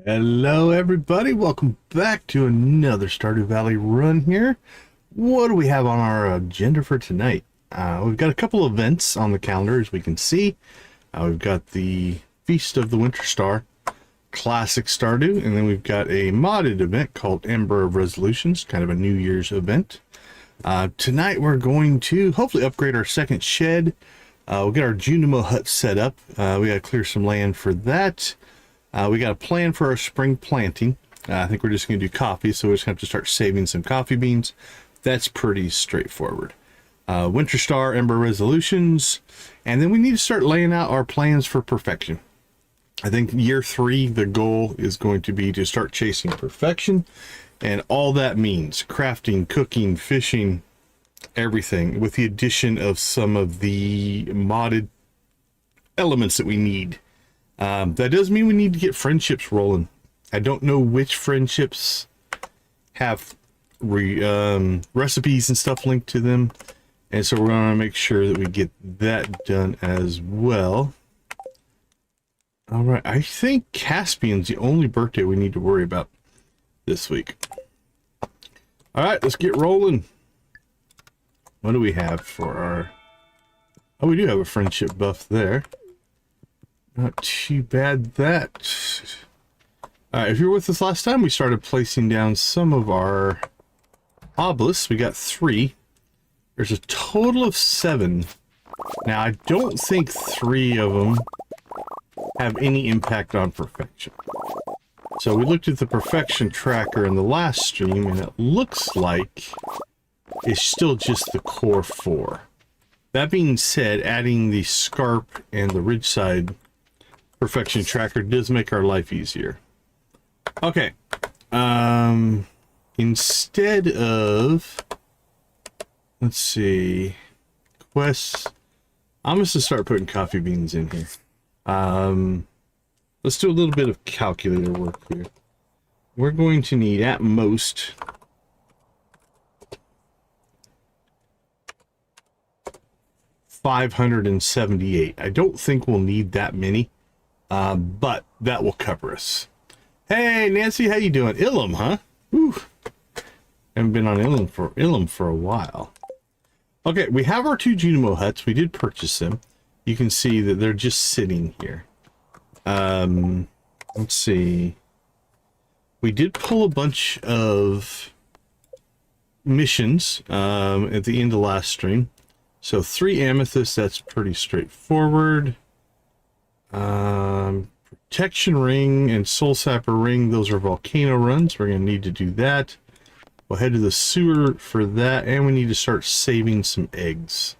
Hello everybody, welcome back to another Stardew Valley run here. What do we have on our agenda for tonight? We've got a couple events on the calendar, as we can see. We've got the Feast of the Winter Star, Classic Stardew, and then we've got a modded event called Ember of Resolutions, kind of a New Year's event. Tonight we're going to hopefully upgrade our second shed. We'll get our Junimo Huts set up. We got to clear some land for that. We got a plan for our spring planting. I think we're just going to do coffee, so we're just going to have to start saving some coffee beans. That's pretty straightforward. Winter Star, Ember Resolutions, and then we need to start laying out our plans for perfection. I think year 3, the goal is going to be to start chasing perfection, and all that means crafting, cooking, fishing, everything, with the addition of some of the modded elements that we need. That does mean we need to get friendships rolling. I don't know which friendships have recipes and stuff linked to them, and so we're going to make sure that we get that done as well. All right, I think Caspian's the only birthday we need to worry about this week. All right, let's get rolling. What do we have for our... Oh, we do have a friendship buff there. Not too bad that. Alright, if you were with us last time, we started placing down some of our obelisks. We got 3. There's a total of 7. Now, I don't think 3 of them have any impact on perfection. So we looked at the perfection tracker in the last stream, and it looks like it's still just the core 4. That being said, adding the Scarp and the Ridgeside Perfection tracker does make our life easier. Okay. Instead of, let's see, quests, I'm just gonna start putting coffee beans in here. Let's do a little bit of calculator work here. We're going to need at most 578. I don't think we'll need that many. But that will cover us. Hey, Nancy, how you doing? Ilum, huh? Whew. Haven't been on Ilum for a while. Okay, we have our 2 Junimo Huts. We did purchase them. You can see that they're just sitting here. Let's see. We did pull a bunch of missions at the end of last stream. So 3 amethysts, that's pretty straightforward. Protection ring and soul sapper ring, those are volcano runs. We're going to need to do that. We'll head to the sewer for that, and we need to start saving some eggs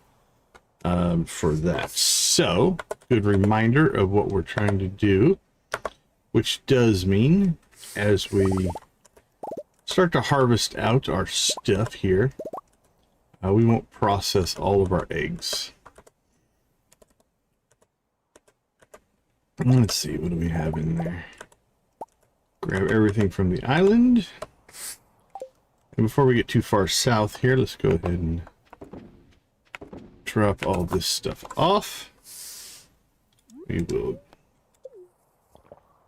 for that. So, good reminder of what we're trying to do, which does mean as we start to harvest out our stuff here, we won't process all of our eggs. Let's see, what do we have in there? Grab everything from the island. And before we get too far south here, let's go ahead and drop all this stuff off. We will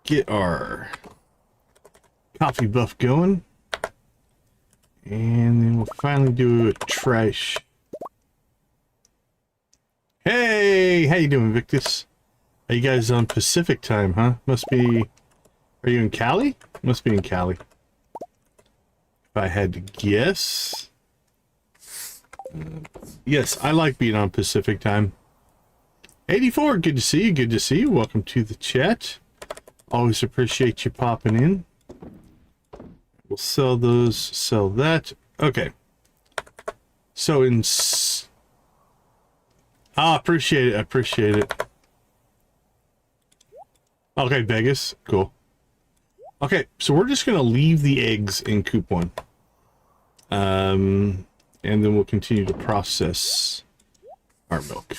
get our coffee buff going. And then we'll finally do a trash. Hey, how you doing, Victus? Are you guys on Pacific time, huh? Must be... Are you in Cali? Must be in Cali. If I had to guess... yes, I like being on Pacific time. 84, good to see you, good to see you. Welcome to the chat. Always appreciate you popping in. We'll sell those, sell that. Okay. So in... appreciate it, I appreciate it. Okay, Vegas. Cool. Okay, so we're just going to leave the eggs in coop 1. And then we'll continue to process our milk.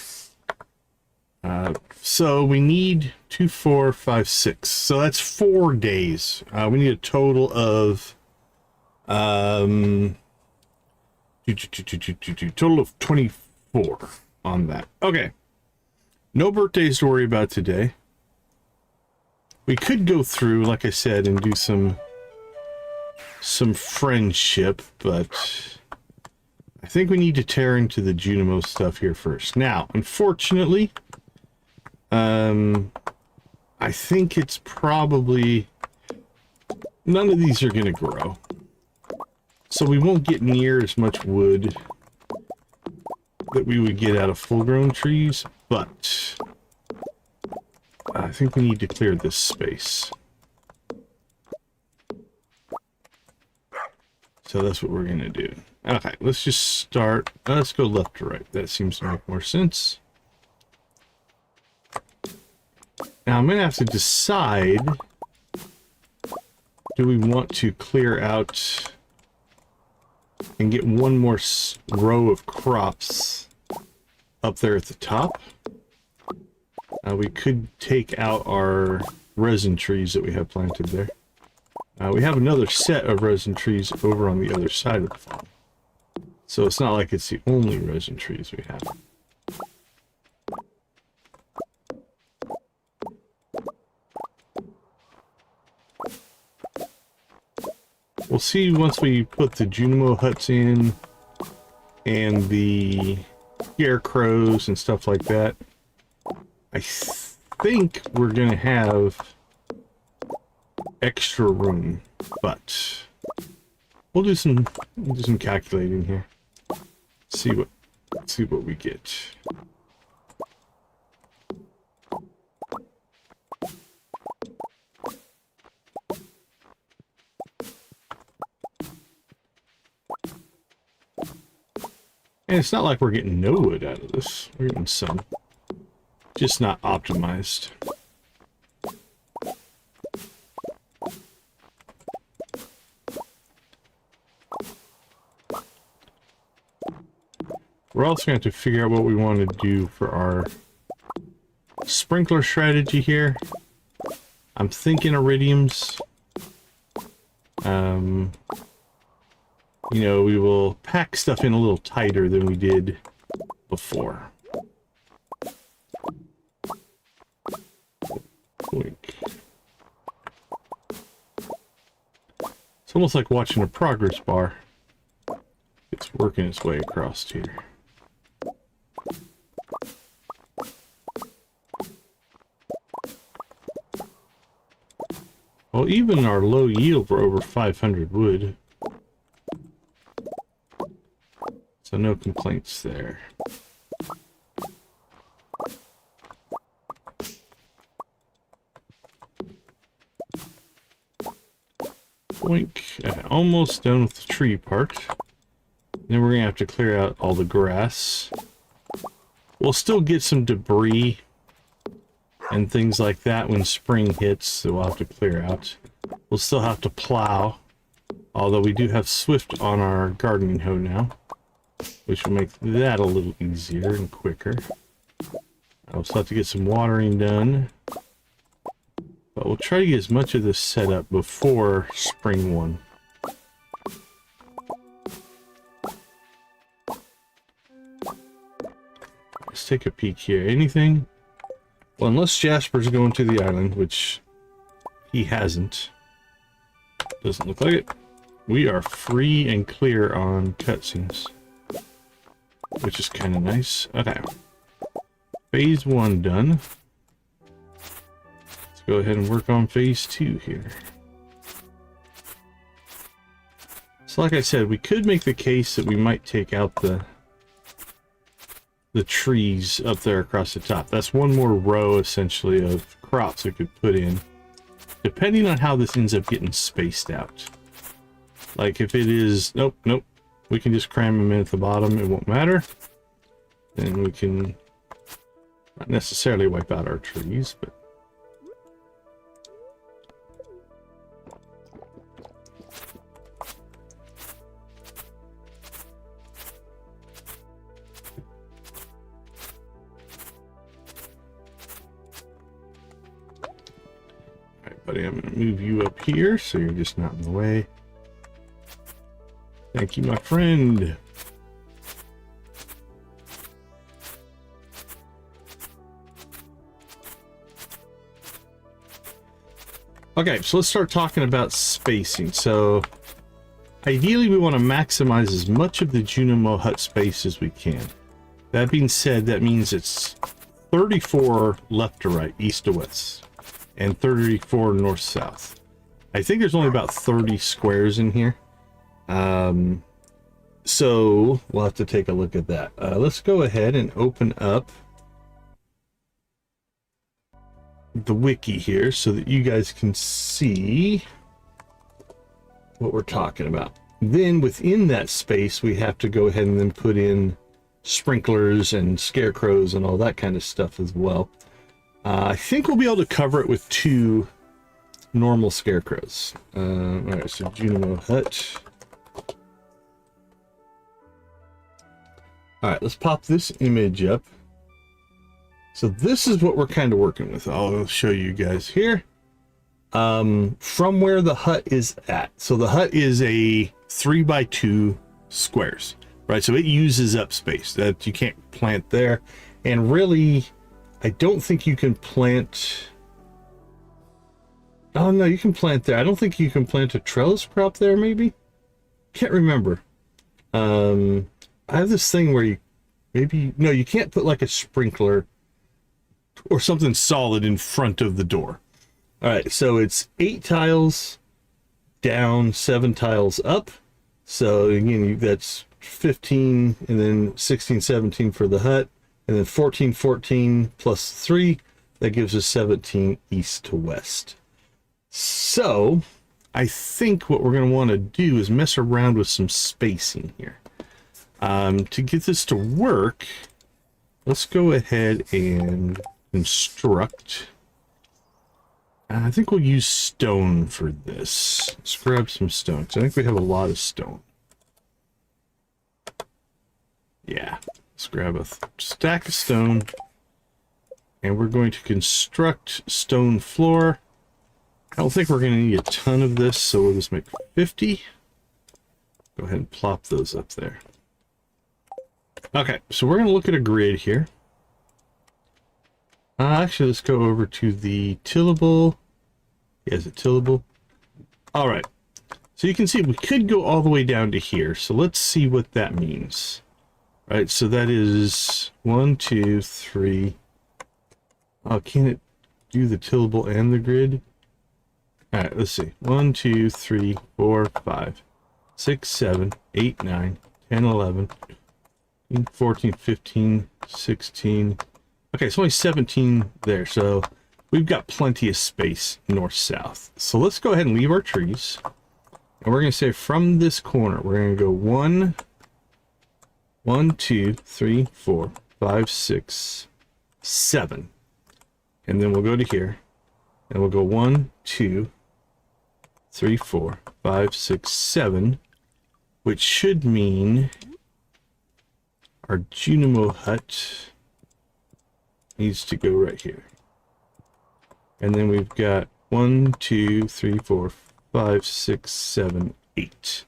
So we need 2, 4, 5, 6. So that's 4 days. We need a total of... total of 24 on that. Okay. No birthdays to worry about today. We could go through, like I said, and do some friendship, but I think we need to tear into the Junimo stuff here first. Now, unfortunately, I think it's probably none of these are going to grow. So we won't get near as much wood that we would get out of full-grown trees, but I think we need to clear this space. So that's what we're going to do. Okay, let's just start. Let's go left to right. That seems to make more sense. Now I'm going to have to decide, do we want to clear out and get one more row of crops up there at the top? We could take out our resin trees that we have planted there. We have another set of resin trees over on the other side of the farm. So it's not like it's the only resin trees we have. We'll see once we put the Junimo Huts in and the scarecrows and stuff like that. I think we're going to have extra room, but we'll do some calculating here. See what we get. And it's not like we're getting no wood out of this. We're getting some. Just not optimized. We're also going to have to figure out what we want to do for our sprinkler strategy here. I'm thinking iridiums. You know, we will pack stuff in a little tighter than we did before. It's almost like watching a progress bar. It's working its way across here. Well, even our low yield, we're over 500 wood. So no complaints there. Boink. Almost done with the tree part. Then we're going to have to clear out all the grass. We'll still get some debris and things like that when spring hits that we'll have to clear out. We'll still have to plow, although we do have Swift on our gardening hoe now, which will make that a little easier and quicker. I'll still have to get some watering done, but we'll try to get as much of this set up before spring 1. Let's take a peek here. Anything? Well, unless Jasper's going to the island, which he hasn't. Doesn't look like it. We are free and clear on cutscenes, which is kind of nice. Okay. Phase 1 done. Let's go ahead and work on phase 2 here. So like I said, we could make the case that we might take out the trees up there across the top. That's one more row, essentially, of crops we could put in, depending on how this ends up getting spaced out. Like, if it is... Nope. We can just cram them in at the bottom. It won't matter. Then we can not necessarily wipe out our trees, but... Buddy, I'm going to move you up here so you're just not in the way. Thank you, my friend. Okay, so let's start talking about spacing. So ideally we want to maximize as much of the Junimo Hut space as we can. That being said, that means it's 34 left to right, east to west, and 34 north south. I think there's only about 30 squares in here. So we'll have to take a look at that. Let's go ahead and open up the wiki here so that you guys can see what we're talking about. Then within that space, we have to go ahead and then put in sprinklers and scarecrows and all that kind of stuff as well. I think we'll be able to cover it with 2 normal scarecrows. All right, so Junimo Hut. All right, let's pop this image up. So this is what we're kind of working with. I'll show you guys here. From where the hut is at. So the hut is a 3x2 squares, right? So it uses up space that you can't plant there. And really, I don't think you can plant... Oh no, you can plant there. I don't think you can plant a trellis crop there, maybe? Can't remember. I have this thing where you maybe... No, you can't put like a sprinkler or something solid in front of the door. All right, so it's 8 tiles down, 7 tiles up. So again, that's 15, and then 16, 17 for the hut, and then 14, 14 plus 3. That gives us 17 east to west. So I think what we're going to want to do is mess around with some spacing here. To get this to work, let's go ahead and construct. I think we'll use stone for this. Let's grab some stone, because I think we have a lot of stone. Yeah, let's grab a stack of stone, and we're going to construct stone floor. I don't think we're going to need a ton of this, so we'll just make 50. Go ahead and plop those up there. Okay, so we're going to look at a grid here. Actually, let's go over to the tillable. Yeah, is it tillable? All right. So you can see we could go all the way down to here. So let's see what that means. All right, so that is 1, 2, 3. Oh, can it do the tillable and the grid? All right, let's see. 1, 2, 3, 4, 5, 6, 7, 8, 9, 10, 11, 14, 15, 16. Okay, it's only 17 there, so we've got plenty of space north-south. So let's go ahead and leave our trees. And we're going to say from this corner, we're going to go 1, 2, 3, 4, 5, 6, 7. And then we'll go to here. And we'll go 1, 2, 3, 4, 5, 6, 7. Which should mean our Junimo Hut needs to go right here. And then we've got 1, 2, 3, 4, 5, 6, 7, 8.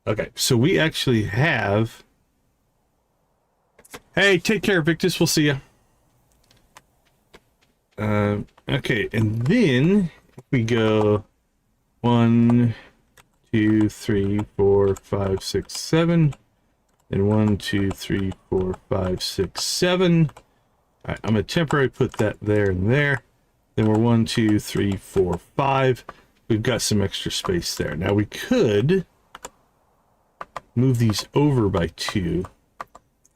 Okay, so we actually have... Hey, take care, Victus. We'll see you. Okay, and then we go 1, 2, 3, 4, 5, 6, 7. And 1, 2, 3, 4, 5, 6, 7. All right, I'm going to temporarily put that there and there. Then we're 1, 2, 3, 4, 5. We've got some extra space there. Now we could move these over by 2,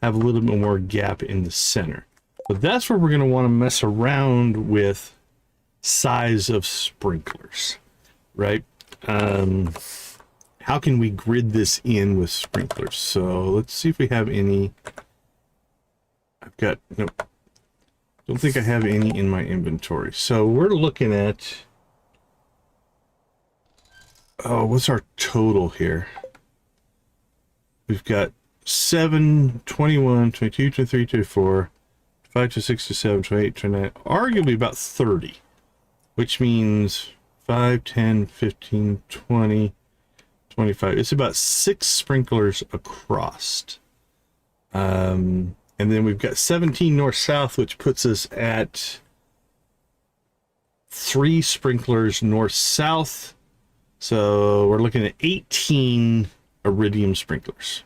have a little bit more gap in the center. But that's where we're going to want to mess around with size of sprinklers, right? How can we grid this in with sprinklers? So let's see if we have any. I've got, nope. Don't think I have any in my inventory. So we're looking at, oh, what's our total here? We've got 7, 21, 22, 23, 24, 5 to 6 to 7, 28, 29, arguably about 30, which means 5, 10, 15, 20, 25. It's about 6 sprinklers across. And then we've got 17 north-south, which puts us at 3 sprinklers north-south. So we're looking at 18 iridium sprinklers.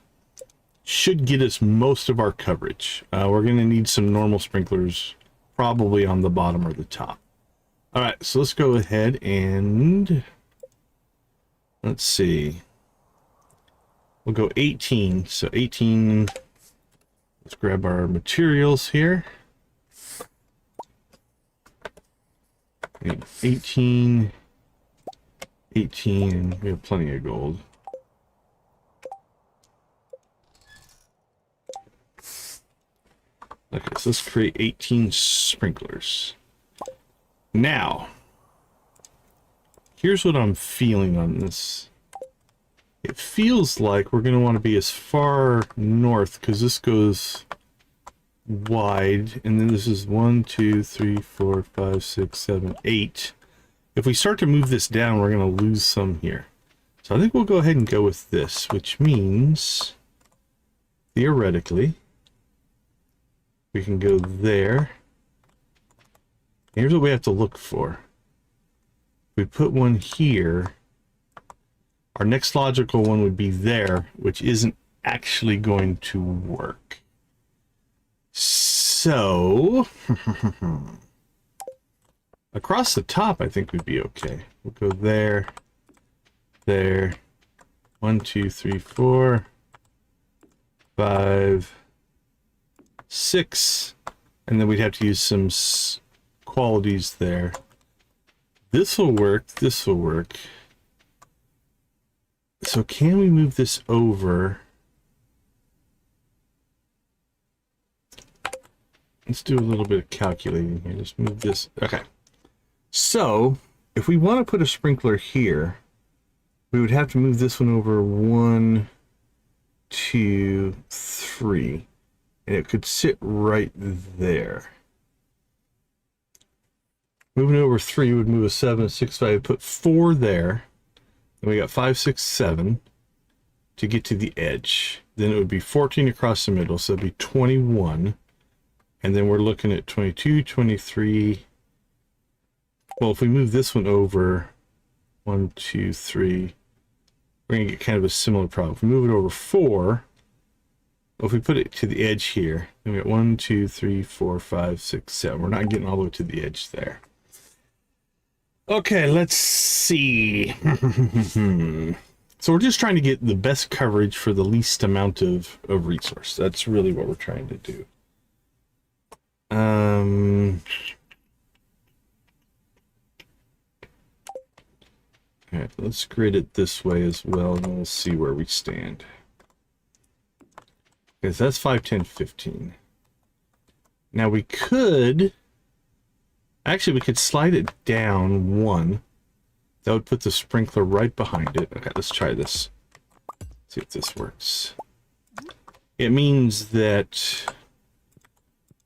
Should get us most of our coverage. We're going to need some normal sprinklers, probably on the bottom or the top. All right, so let's go ahead and let's see. We'll go 18. So 18. Let's grab our materials here. 18. 18. We have plenty of gold. Okay, so let's create 18 sprinklers. Now, here's what I'm feeling on this. It feels like we're going to want to be as far north, because this goes wide, and then this is 1, 2, 3, 4, 5, 6, 7, 8. If we start to move this down, we're going to lose some here. So I think we'll go ahead and go with this, which means, theoretically, we can go there. Here's what we have to look for. If we put one here, our next logical one would be there, which isn't actually going to work. So, across the top, I think we'd be okay. We'll go there, there, 1, 2, 3, 4, 5, 6, and then we'd have to use some qualities there. This will work, this will work. So can we move this over? Let's do a little bit of calculating here. Just move this. Okay. So if we want to put a sprinkler here, we would have to move this one over 1, 2, 3. And it could sit right there. Moving over 3 would move a 7, 6, 5. Put 4 there. Then we got 5, 6, 7 to get to the edge. Then it would be 14 across the middle, so it'd be 21. And then we're looking at 22, 23. Well, if we move this one over 1, 2, 3, we're going to get kind of a similar problem. If we move it over 4, well, if we put it to the edge here, then we got 1, 2, 3, 4, 5, 6, 7. We're not getting all the way to the edge there. Okay, let's see. So we're just trying to get the best coverage for the least amount of resource. That's really what we're trying to do. All right, let's grid it this way as well, and we'll see where we stand. Because that's 5, 10, 15. Now we could... Actually, we could slide it down 1. That would put the sprinkler right behind it. Okay, let's try this. See if this works. It means that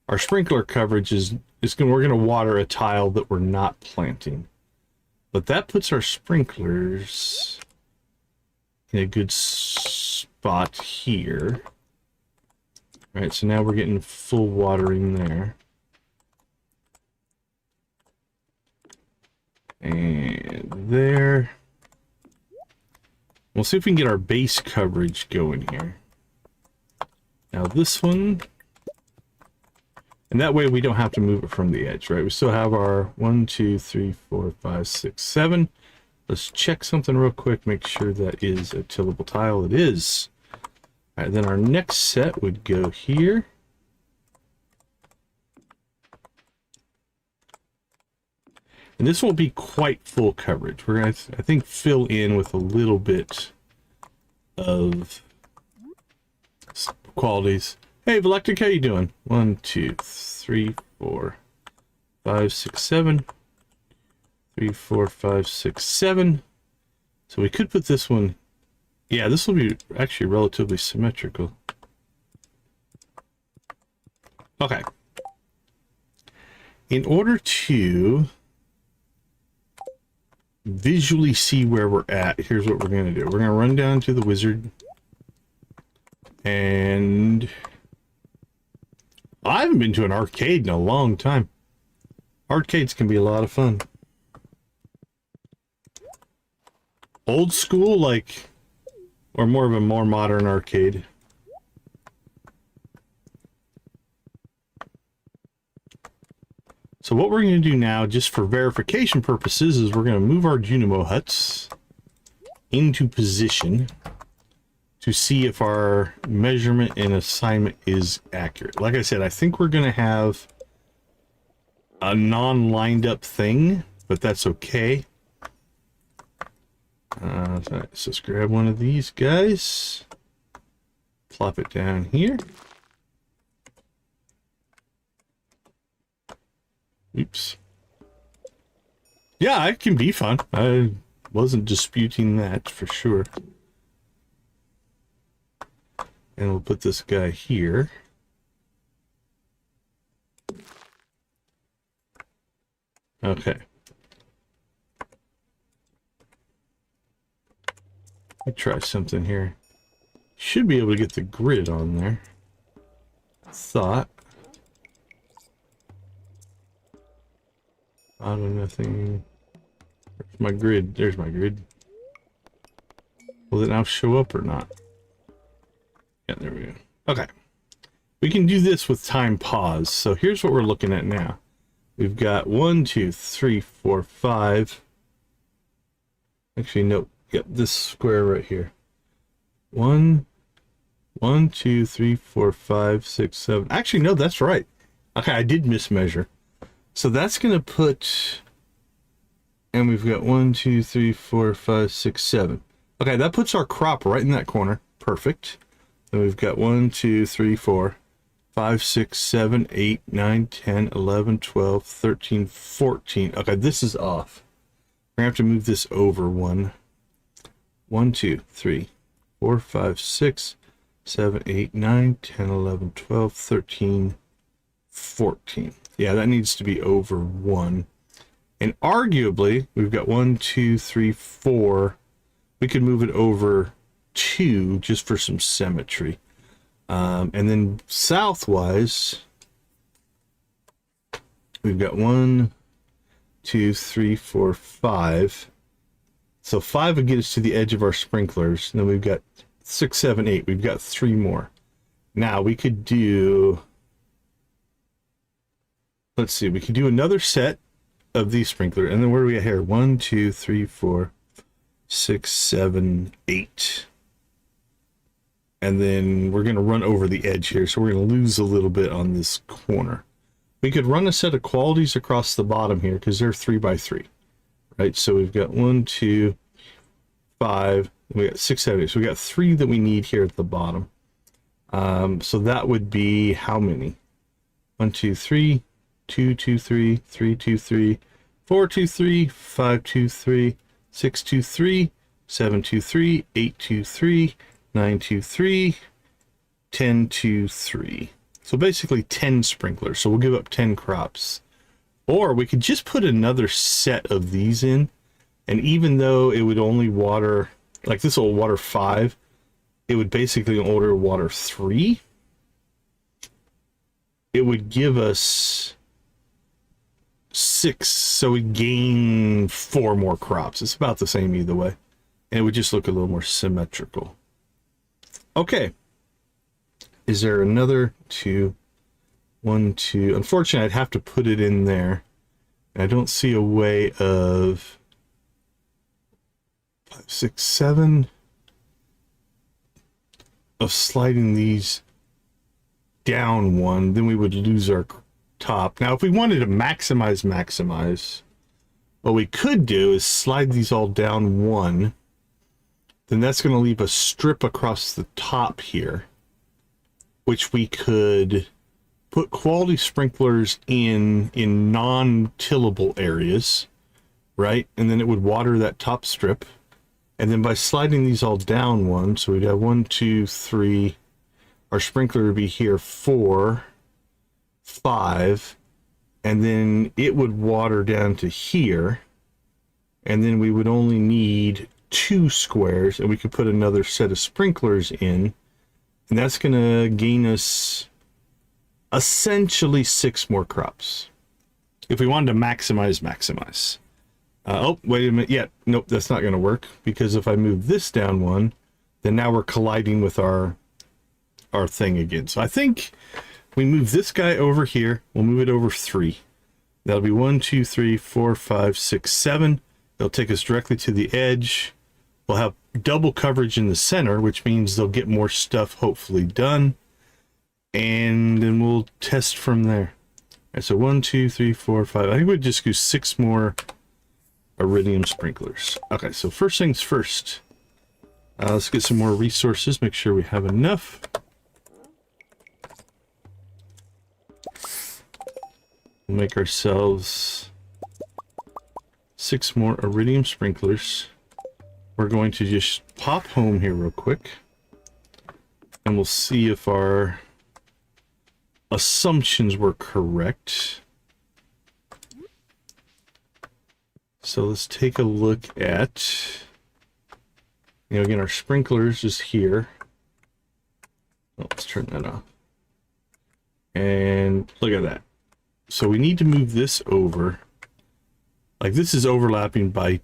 our sprinkler coverage is going. We're going to water a tile that we're not planting, but that puts our sprinklers in a good spot here. All right, so now we're getting full watering there. And there. We'll see if we can get our base coverage going here. Now this one, and that way we don't have to move it from the edge, right? We still have our 1, 2, 3, 4, 5, 6, 7. Let's check something real quick, make sure that is a tillable tile. It is. All right, then our next set would go here. And this won't be quite full coverage. We're going to, I think, fill in with a little bit of qualities. Hey, Velectic, how you doing? 1, 2, 3, 4, 5, 6, 7. 3, 4, 5, 6, 7. So we could put this one... Yeah, this will be actually relatively symmetrical. Okay. In order to visually see where we're at, here's what we're going to do. We're going to run down to the wizard. And I haven't been to an arcade in a long time. Arcades can be a lot of fun. Old school, like, or more of a more modern arcade? So what we're going to do now, just for verification purposes, is we're going to move our Junimo Huts into position to see if our measurement and assignment is accurate. Like I said, I think we're going to have a non-lined up thing, but that's okay. So let's grab one of these guys, plop it down here. Oops. Yeah, it can be fun. I wasn't disputing that for sure. And we'll put this guy here. Okay. Let me try something here. Should be able to get the grid on there. Thought. Auto nothing. Where's my grid? There's my grid. Will it now show up or not? Yeah, there we go. Okay. We can do this with time pause. So here's what we're looking at now. We've got 1, 2, 3, 4, 5. Actually, no. Yep, this square right here. 1, 2, 3, 4, 5, 6, 7. Actually, no, that's right. Okay, I did mismeasure. So that's going to put, and we've got 1, 2, 3, 4, 5, 6, 7. Okay, that puts our crop right in that corner. Perfect. Then we've got 1, 2, 3, 4, 5, 6, 7, 8, 9, 10, 11, 12, 13, 14. Okay, this is off. We're going to have to move this over 1, 2, 3, 4, 5, 6, 7, 8, 9, 10, 11, 12, 13, 14. Yeah, that needs to be over 1. And arguably, we've got 1, 2, 3, 4. We could move it over 2 just for some symmetry. And then southwise, we've got 1, 2, 3, 4, 5. So 5 would get us to the edge of our sprinklers. And then we've got 6, 7, 8. We've got 3 more. Now we could do... Let's see, we could do another set of these sprinklers. And then where are we at here? 1, 2, 3, 4, 6, 7, 8. And then we're going to run over the edge here. So we're going to lose a little bit on this corner. We could run a set of qualities across the bottom here because they're 3 by 3. Right? So we've got 1, 2, 5. We got 6, 7, 8. So we got 3 that we need here at the bottom. So that would be how many? 1, 2, 3. 2, 2, 3, 3, 2, 3, 4, 2, 3, 5, 2, 3, 6, 2, 3, 7, 2, 3, 8, 2, 3, 9, 2, 3, 10, 2, 3. So basically 10 sprinklers. So we'll give up 10 crops. Or we could just put another set of these in. And even though it would only water, like this will water 5, it would basically only water 3. It would give us 6, so we gain 4 more crops. It's about the same either way. And it would just look a little more symmetrical. Okay. Is there another 2? 1, 2. Unfortunately, I'd have to put it in there. And I don't see a way of 5, 6, 7 of sliding these down 1. Then we would lose our top. Now, if we wanted to maximize, what we could do is slide these all down 1. Then that's going to leave a strip across the top here, which we could put quality sprinklers in non-tillable areas, right? And then it would water that top strip. And then by sliding these all down 1, so we'd have 1, 2, 3. Our sprinkler would be here 4, 5, and then it would water down to here, and then we would only need 2 squares, and we could put another set of sprinklers in, and that's going to gain us essentially 6 more crops if we wanted to maximize. Oh, wait a minute. Yeah, nope, that's not going to work, because if I move this down one, then now we're colliding with our thing again. So I think we move this guy over here. We'll move it over 3. That'll be 1, 2, 3, 4, 5, 6, 7. It'll take us directly to the edge. We'll have double coverage in the center, which means they'll get more stuff hopefully done. And then we'll test from there. All right, so 1, 2, 3, 4, 5. I think we'd just do 6 more iridium sprinklers. Okay, so first things first. Let's get some more resources, make sure we have enough. We'll make ourselves 6 more iridium sprinklers. We're going to just pop home here real quick, and we'll see if our assumptions were correct. So let's take a look at, again, our sprinklers is here. Oh, let's turn that off. And look at that. So we need to move this over. Like, this is overlapping by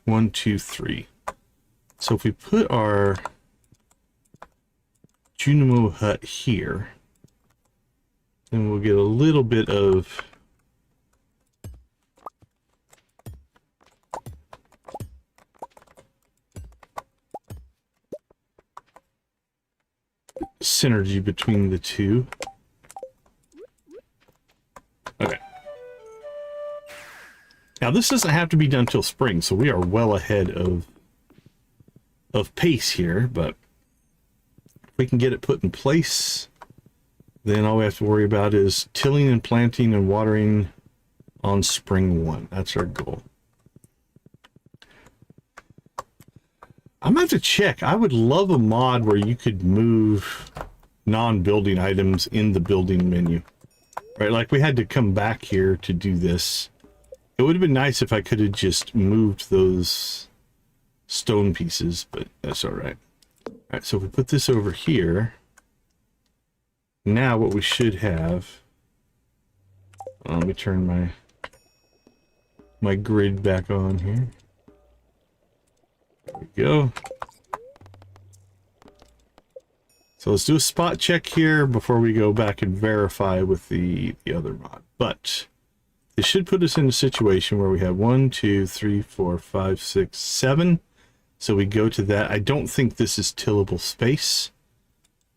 1, 2, 3. So if we put our Junimo hut here, then we'll get a little bit of synergy between the two. Okay. Now this doesn't have to be done till spring, so we are well ahead of pace here, but if we can get it put in place, then all we have to worry about is tilling and planting and watering on spring 1. That's our goal. I'm gonna have to check. I would love a mod where you could move non-building items in the building menu. Right, like we had to come back here to do this. It would have been nice if I could have just moved those stone pieces, but that's all right. All right, so if we put this over here, now what we should have, let me turn my grid back on here. There we go. So let's do a spot check here before we go back and verify with the other mod. But this should put us in a situation where we have 1, 2, 3, 4, 5, 6, 7. So we go to that. I don't think this is tillable space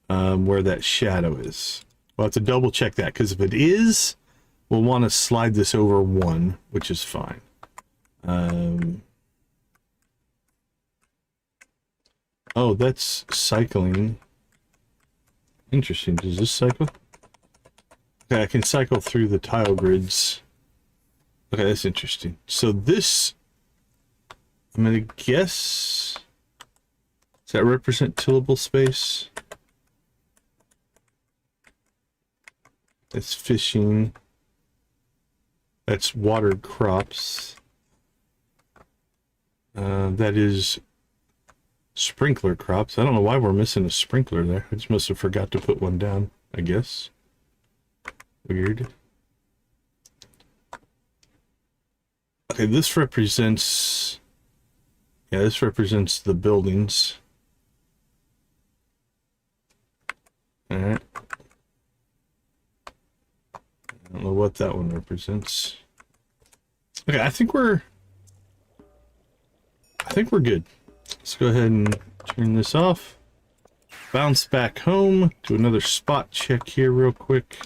where that shadow is. We'll have to double check that, because if it is, we'll want to slide this over 1, which is fine. Oh, that's cycling. Interesting. Does this cycle? Okay, I can cycle through the tile grids. Okay, that's interesting. So this, I'm gonna guess, does that represent tillable space? That's fishing. That's watered crops. That is sprinkler crops. I don't know why we're missing a sprinkler there. I just must have forgot to put one down, I guess. Weird. Okay, this represents, yeah, this represents the buildings. All right. I don't know what that one represents. Okay, I think we're good. Let's go ahead and turn this off. Bounce back home. Do another spot check here real quick.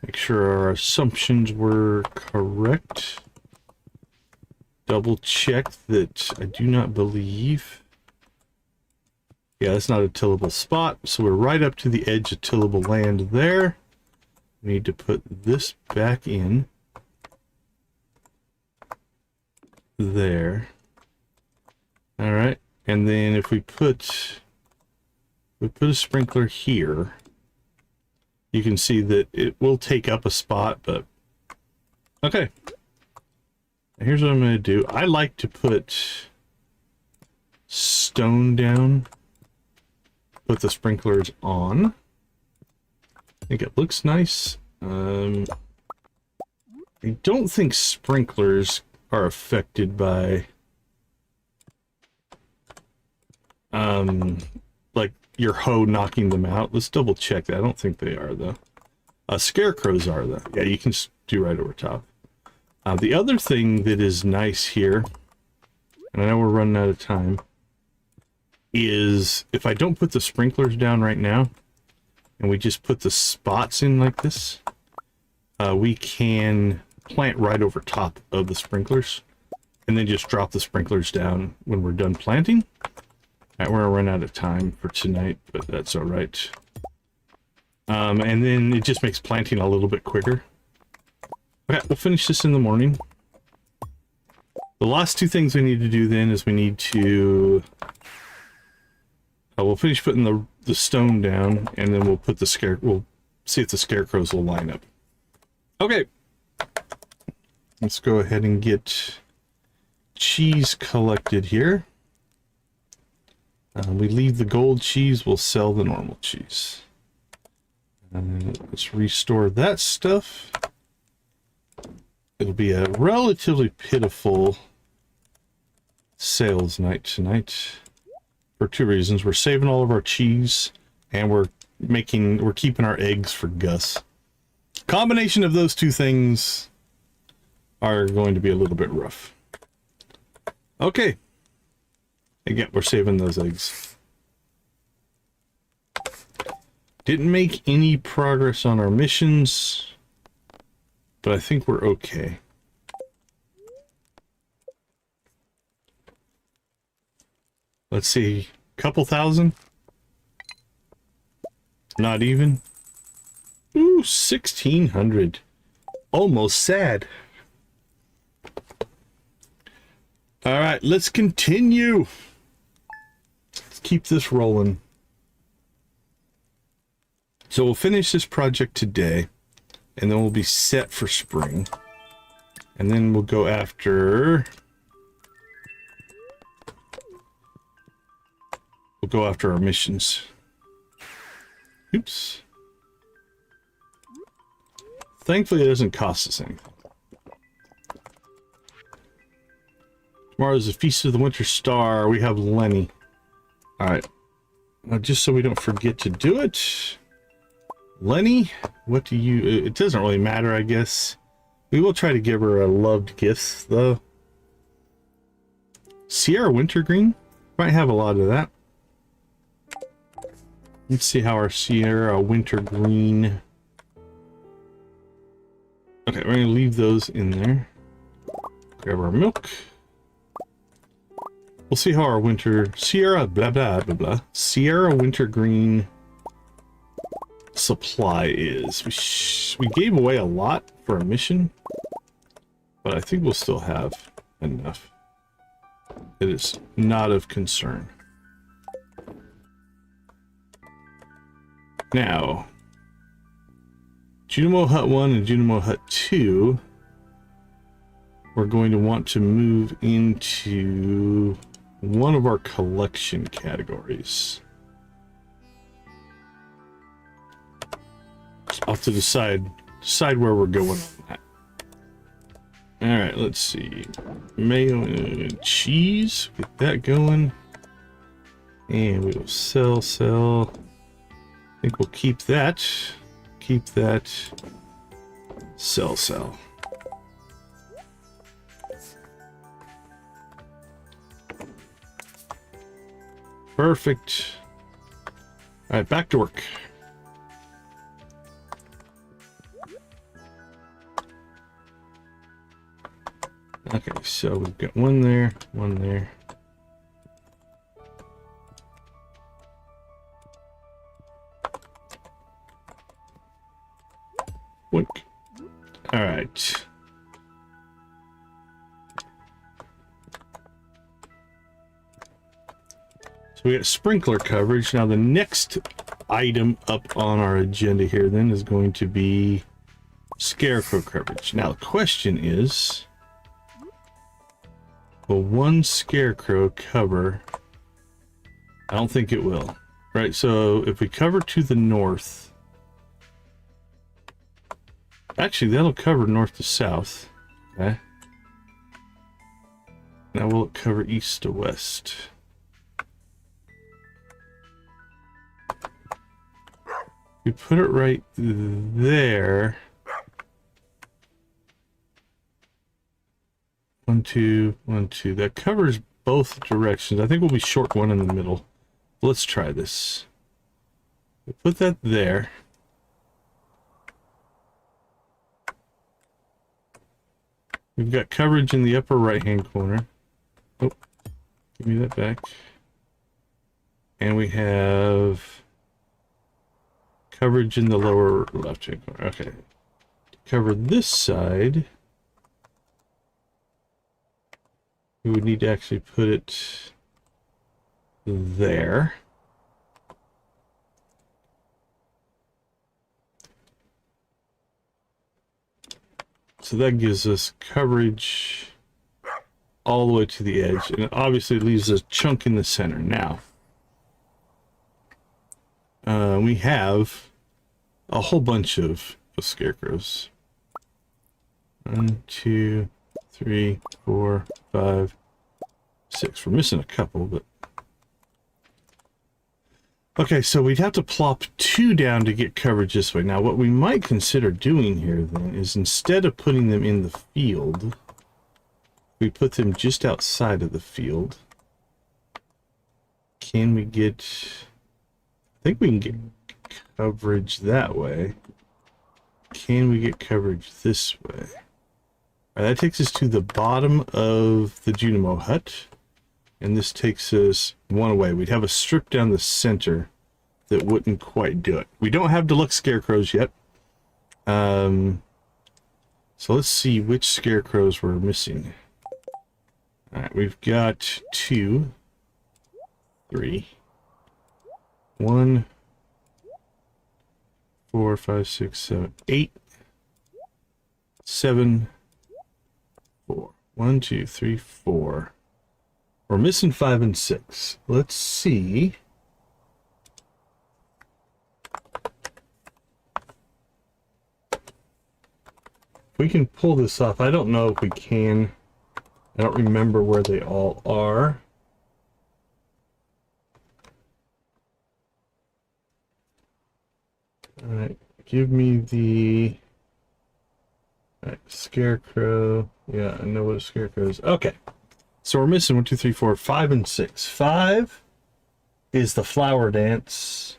Make sure our assumptions were correct. Double check that I do not believe. Yeah, that's not a tillable spot. So we're right up to the edge of tillable land there. We need to put this back in. There. All right, and then if we put a sprinkler here, you can see that it will take up a spot, but okay. Here's what I'm going to do. I like to put stone down, put the sprinklers on. I think it looks nice. I don't think sprinklers are affected by like your hoe knocking them out. Let's double check that. I don't think they are though. Scarecrows are though. Yeah, you can do right over top. The other thing that is nice here, and I know we're running out of time, is if I don't put the sprinklers down right now, and we just put the spots in like this, we can plant right over top of the sprinklers, and then just drop the sprinklers down when we're done planting. Alright, we're gonna run out of time for tonight, but that's alright. And then it just makes planting a little bit quicker. Okay, we'll finish this in the morning. The last two things we need to do then is we need to... we'll finish putting the stone down, and then we'll put the we'll see if the scarecrows will line up. Okay. Let's go ahead and get cheese collected here. We leave the gold cheese, we'll sell the normal cheese. And let's restore that stuff. It'll be a relatively pitiful sales night tonight for two reasons. We're saving all of our cheese, and we're keeping our eggs for Gus. Combination of those two things are going to be a little bit rough. Okay. Again, we're saving those eggs. Didn't make any progress on our missions, but I think we're okay. Let's see, couple thousand? Not even? Ooh, 1,600. Almost sad. Alright, let's continue. Let's keep this rolling. So we'll finish this project today, and then we'll be set for spring. And then we'll go after... We'll go after our missions. Oops. Thankfully, it doesn't cost us anything. Tomorrow's the Feast of the Winter Star. We have Lenny. Alright. Now, just so we don't forget to do it. Lenny, what do you... It doesn't really matter, I guess. We will try to give her a loved gift, though. Sierra Wintergreen? Might have a lot of that. Let's see how our Sierra Wintergreen... Okay, we're going to leave those in there. Grab our milk. We'll see how our Sierra blah blah blah blah. Sierra Wintergreen supply is. We gave away a lot for a mission, but I think we'll still have enough. It is not of concern. Now, Junimo Hut 1 and Junimo Hut 2, we're going to want to move into one of our collection categories. I'll have to decide where we're going on that. Alright, let's see. Mayo and cheese. Get that going. And we will sell. I think we'll keep that. Keep that. Sell. Perfect. Alright, back to work. Okay, so we've got one there, one there. Wink. All right. So we got sprinkler coverage. Now the next item up on our agenda here then is going to be scarecrow coverage. Now the question is, will one scarecrow cover? I don't think it will. Right, so if we cover to the north, Actually, that'll cover north to south. Okay. Now will it cover east to west? We put it right there. 1, 2, 1, 2. That covers both directions. I think we'll be short one in the middle. Let's try this. We put that there. We've got coverage in the upper right-hand corner. Oh, give me that back. And we have coverage in the lower left-hand corner. Okay. To cover this side, we would need to actually put it there. So that gives us coverage all the way to the edge, and it obviously leaves a chunk in the center. Now, we have a whole bunch of scarecrows. 1, 2, 3, 4, 5, 6. We're missing a couple, but okay, so we'd have to plop 2 down to get coverage this way. Now, what we might consider doing here, then, is instead of putting them in the field, we put them just outside of the field. Can we get... I think we can get coverage that way. Can we get coverage this way? All right, that takes us to the bottom of the Junimo Hut. And this takes us one away. We'd have a strip down the center that wouldn't quite do it. We don't have deluxe scarecrows yet. So let's see which scarecrows we're missing. All right, we've got 2, 3, 1, 4, 5, 6, 7, 8, 7, 4. 1, 2, 3, 4. We're missing 5 and 6. Let's see. If we can pull this off. I don't know if we can. I don't remember where they all are. All right, give me the scarecrow. Yeah, I know what a scarecrow is. Okay. So we're missing 1, 2, 3, 4, 5, and 6. 5 is the flower dance.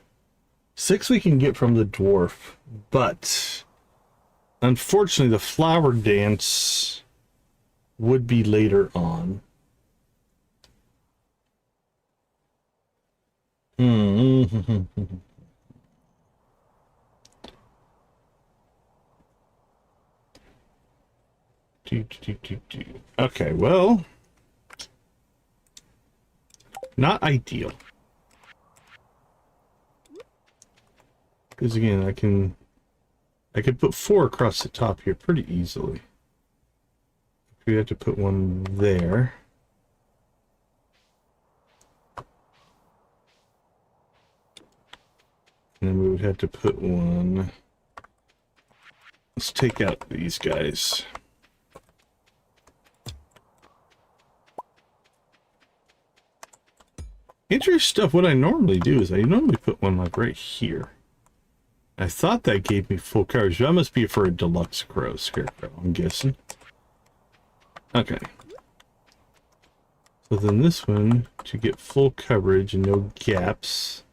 6 we can get from the dwarf, but unfortunately the flower dance would be later on. Okay, well, not ideal. Because again, I could put 4 across the top here pretty easily. We have to put one there. And then we would have to put one. Let's take out these guys. Interesting stuff. What I normally do is I normally put one like right here. I thought that gave me full coverage. That must be for a deluxe scarecrow, I'm guessing. Okay. So then this one, to get full coverage and no gaps,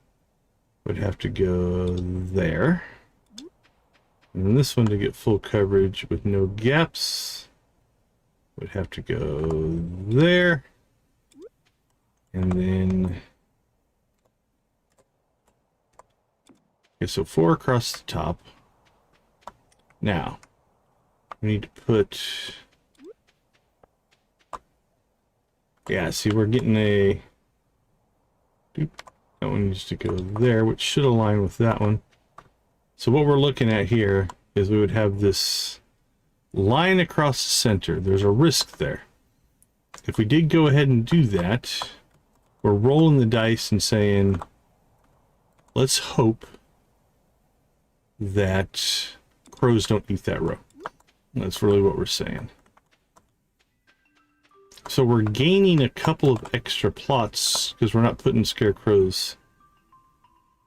would have to go there. And then this one, to get full coverage with no gaps, would have to go there. And then... okay, so 4 across the top. Now, we need to put... yeah, see, we're getting a... doop, that one needs to go there, which should align with that one. So what we're looking at here is we would have this line across the center. There's a risk there. If we did go ahead and do that, we're rolling the dice and saying, let's hope that crows don't eat that row. That's really what we're saying. So we're gaining a couple of extra plots because we're not putting scarecrows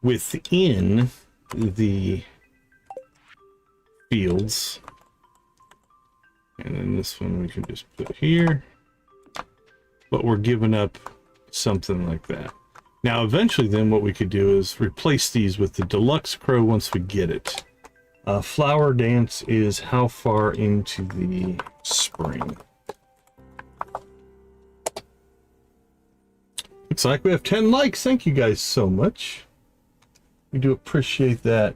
within the fields. And then this one we can just put here. But we're giving up something like that. Now, eventually then what we could do is replace these with the deluxe crow once we get it. Flower dance is how far into the spring? Looks like we have 10 likes. Thank you guys so much. We do appreciate that.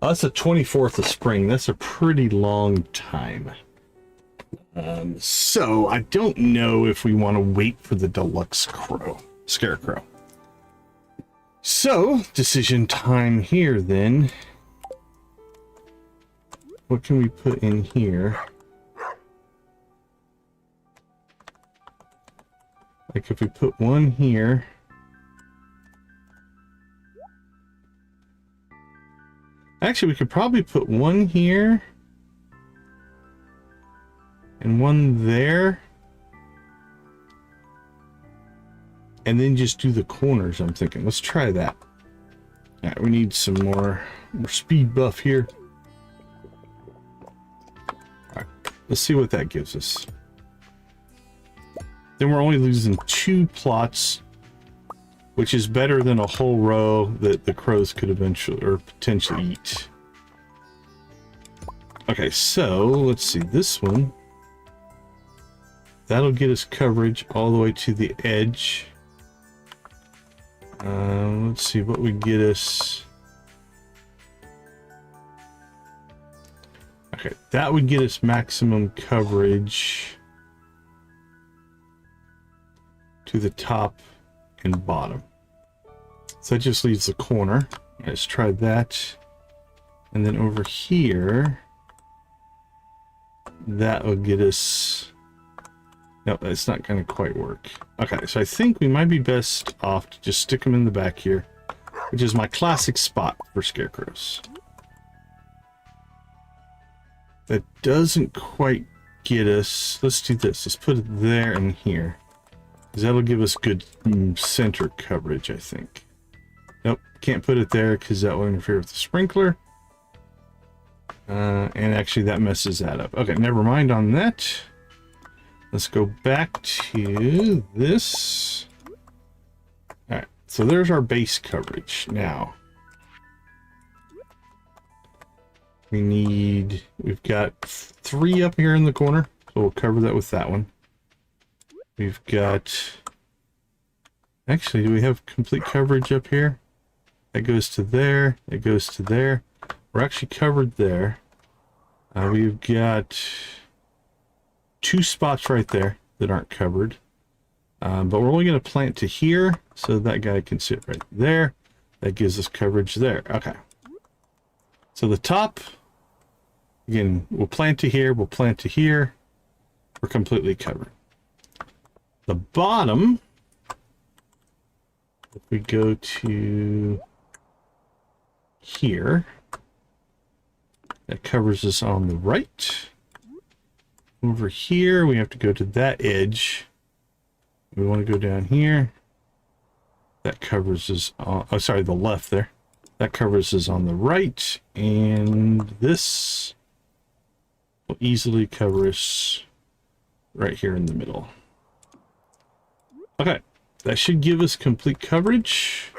Oh, that's the 24th of spring. That's a pretty long time. So I don't know if we want to wait for the deluxe scarecrow. So decision time here then. What can we put in here? Like if we put one here. Actually, we could probably put one here. And one there. And then just do the corners, I'm thinking. Let's try that. All right, we need some more speed buff here. All right, let's see what that gives us. Then we're only losing 2 plots, which is better than a whole row that the crows could eventually or potentially eat. Okay, so let's see this one. That'll get us coverage all the way to the edge. Let's see what would get us. Okay, that would get us maximum coverage to the top and bottom. So that just leaves the corner. Let's try that. And then over here, that will get us. No, that's not going to quite work. Okay, so I think we might be best off to just stick them in the back here, which is my classic spot for scarecrows. That doesn't quite get us. Let's do this. Let's put it there and here, because that'll give us good center coverage, I think. Nope, can't put it there because that will interfere with the sprinkler. And actually that messes that up. Okay, never mind on that. Let's go back to this. All right, so there's our base coverage. Now, we've got 3 up here in the corner, so we'll cover that with that one. We've got, actually, do we have complete coverage up here? That goes to there, it goes to there. We're actually covered there. We've got 2 spots right there that aren't covered. But we're only going to plant to here, so that guy can sit right there. That gives us coverage there. Okay. So the top, again, we'll plant to here, we'll plant to here. We're completely covered. The bottom, if we go to here, that covers us on the right. Over here, we have to go to that edge. We want to go down here. That covers us on, oh, sorry, the left there. That covers us on the right. And this will easily cover us right here in the middle. Okay, that should give us complete coverage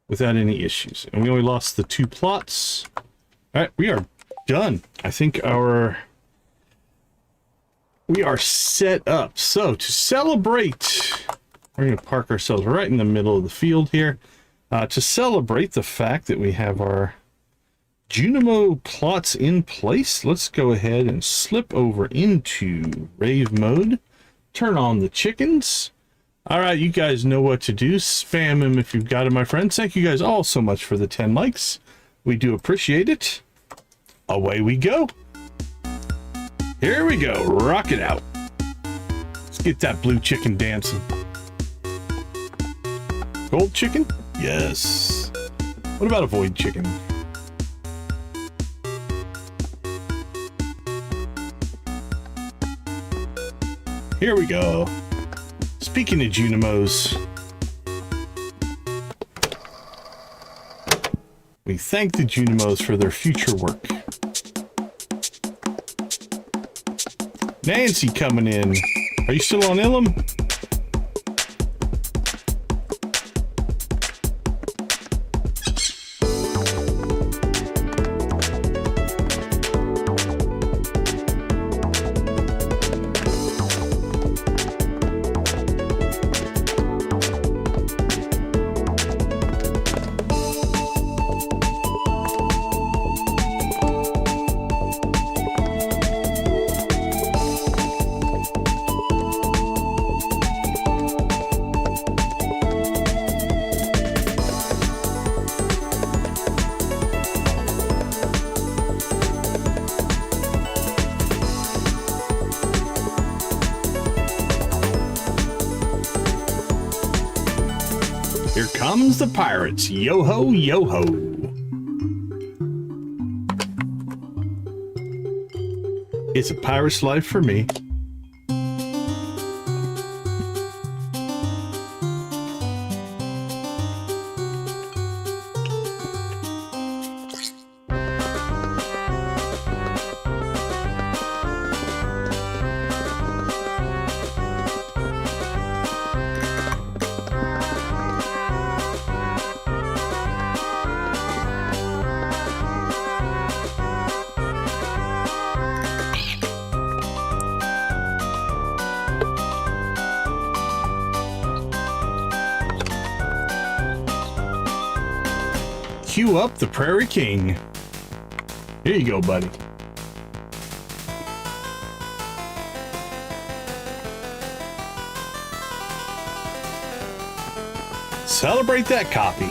without any issues. And we only lost the 2 plots. All right, we are done. I think we are set up. So to celebrate, we're going to park ourselves right in the middle of the field here. To celebrate the fact that we have our Junimo plots in place, let's go ahead and slip over into rave mode. Turn on the chickens. All right, you guys know what to do. Spam them if you've got it, my friends. Thank you guys all so much for the 10 likes. We do appreciate it. Away we go. Here we go. Rock it out. Let's get that blue chicken dancing. Gold chicken? Yes. What about a void chicken? Here we go. Speaking of Junimos, we thank the Junimos for their future work. Nancy coming in. Are you still on Ilum? Here comes the pirates. Yo-ho, yo-ho. It's a pirate's life for me. Cue up the Prairie King. Here you go, buddy. Celebrate that copy.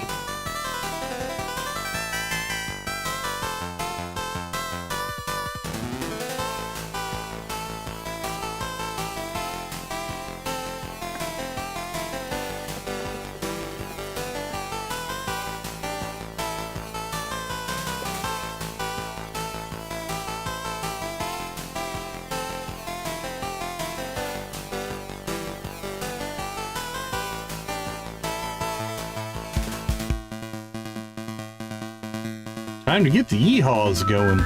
Time to get the yeehaws going.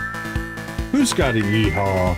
Who's got a yeehaw?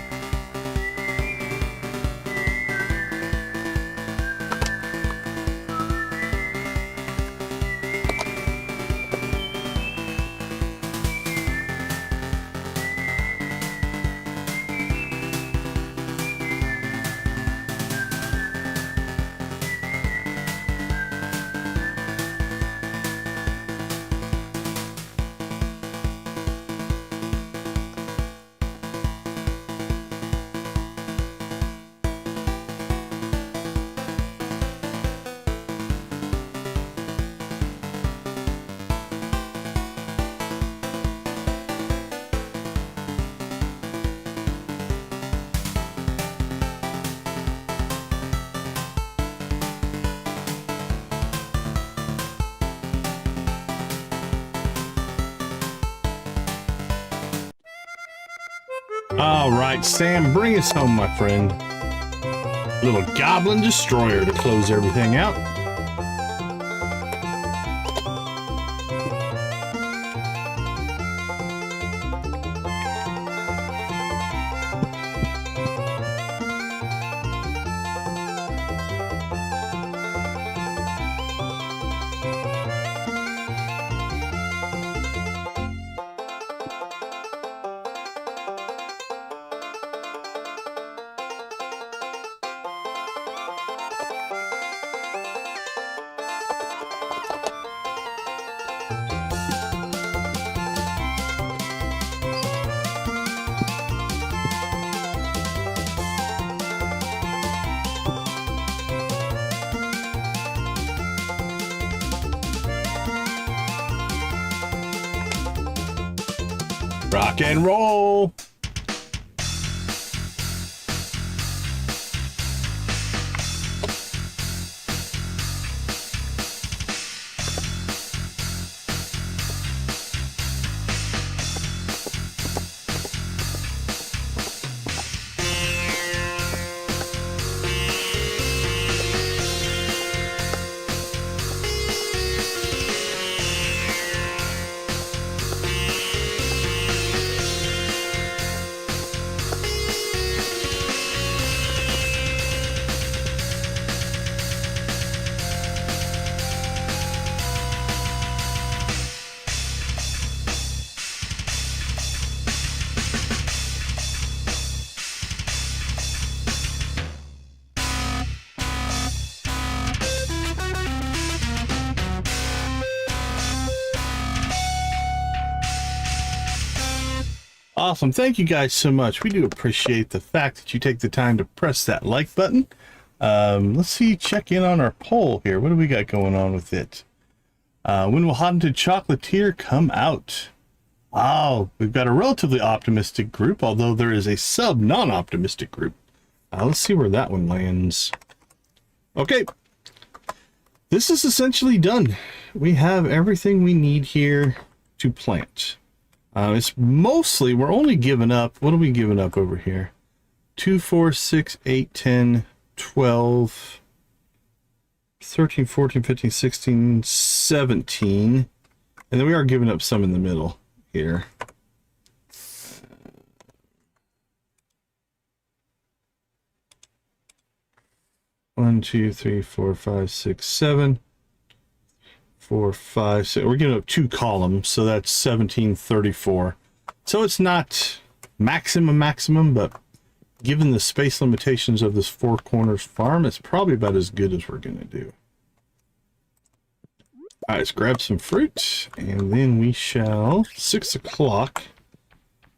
All right, Sam, bring us home, my friend. Little goblin destroyer to close everything out. Rock and roll. Awesome. Thank you guys so much. We do appreciate the fact that you take the time to press that like button. Let's see, check in on our poll here. What do we got going on with it? When will Haunted Chocolatier come out? Oh, we've got a relatively optimistic group, although there is a sub non-optimistic group. Let's see where that one lands. Okay. This is essentially done. We have everything we need here to plant. It's mostly, we're only giving up, what are we giving up over here? 2, 4, 6, 8, 10, 12, 13, 14, 15, 16, 17. And then we are giving up some in the middle here. 1, 2, 3, 4, 5, 6, 7. 4, 5, 6. We're giving up 2 columns, so that's 1734. So it's not maximum, but given the space limitations of this 4 corners farm, it's probably about as good as we're going to do. All right, let's grab some fruit, and then we shall, 6 o'clock,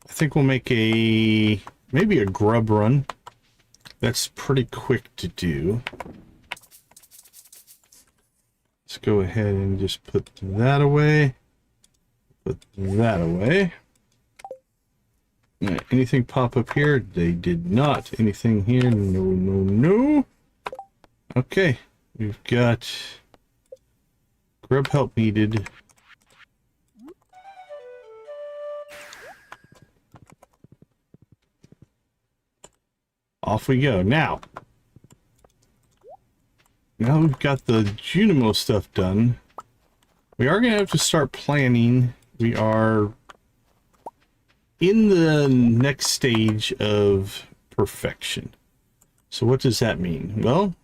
I think we'll make maybe a grub run. That's pretty quick to do. Let's go ahead and just put that away. Put that away. All right, anything pop up here? They did not. Anything here? No, no, no. Okay, we've got grub help needed. Off we go. Now we've got the Junimo stuff done. We are going to have to start planning. We are in the next stage of perfection. So what does that mean? Well,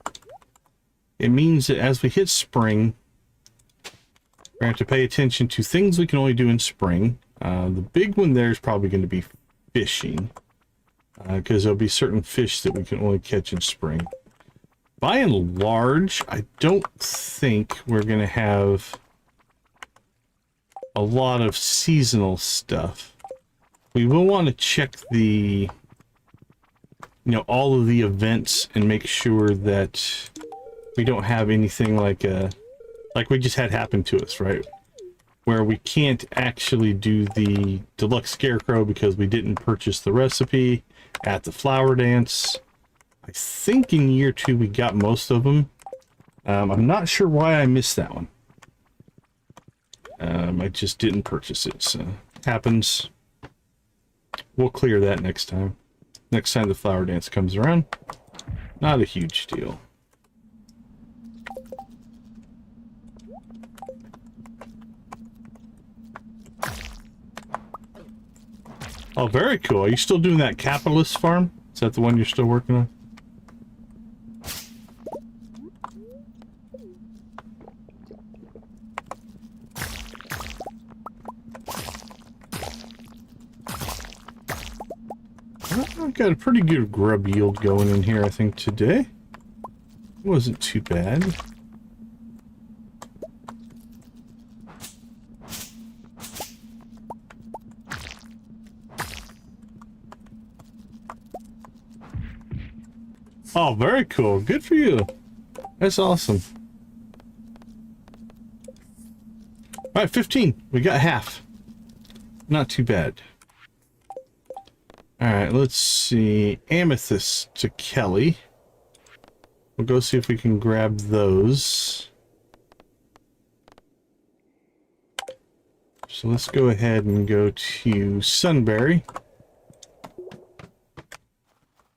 it means that as we hit spring, we're going to have to pay attention to things we can only do in spring. The big one there is probably going to be fishing, because there'll be certain fish that we can only catch in spring. By and large, I don't think we're going to have a lot of seasonal stuff. We will want to check the, all of the events and make sure that we don't have anything like we just had happen to us, right? Where we can't actually do the deluxe scarecrow because we didn't purchase the recipe at the flower dance. I think in year 2 we got most of them. I'm not sure why I missed that one. I just didn't purchase it, so happens. We'll clear that next time. Next time the flower dance comes around. Not a huge deal. Oh, very cool. Are you still doing that capitalist farm? Is that the one you're still working on? I've got a pretty good grub yield going in here, I think, today. It wasn't too bad. Oh, very cool. Good for you. That's awesome. All right, 15. We got half. Not too bad. All right, let's see. Amethyst to Kelly. We'll go see if we can grab those. So let's go ahead and go to Sunberry.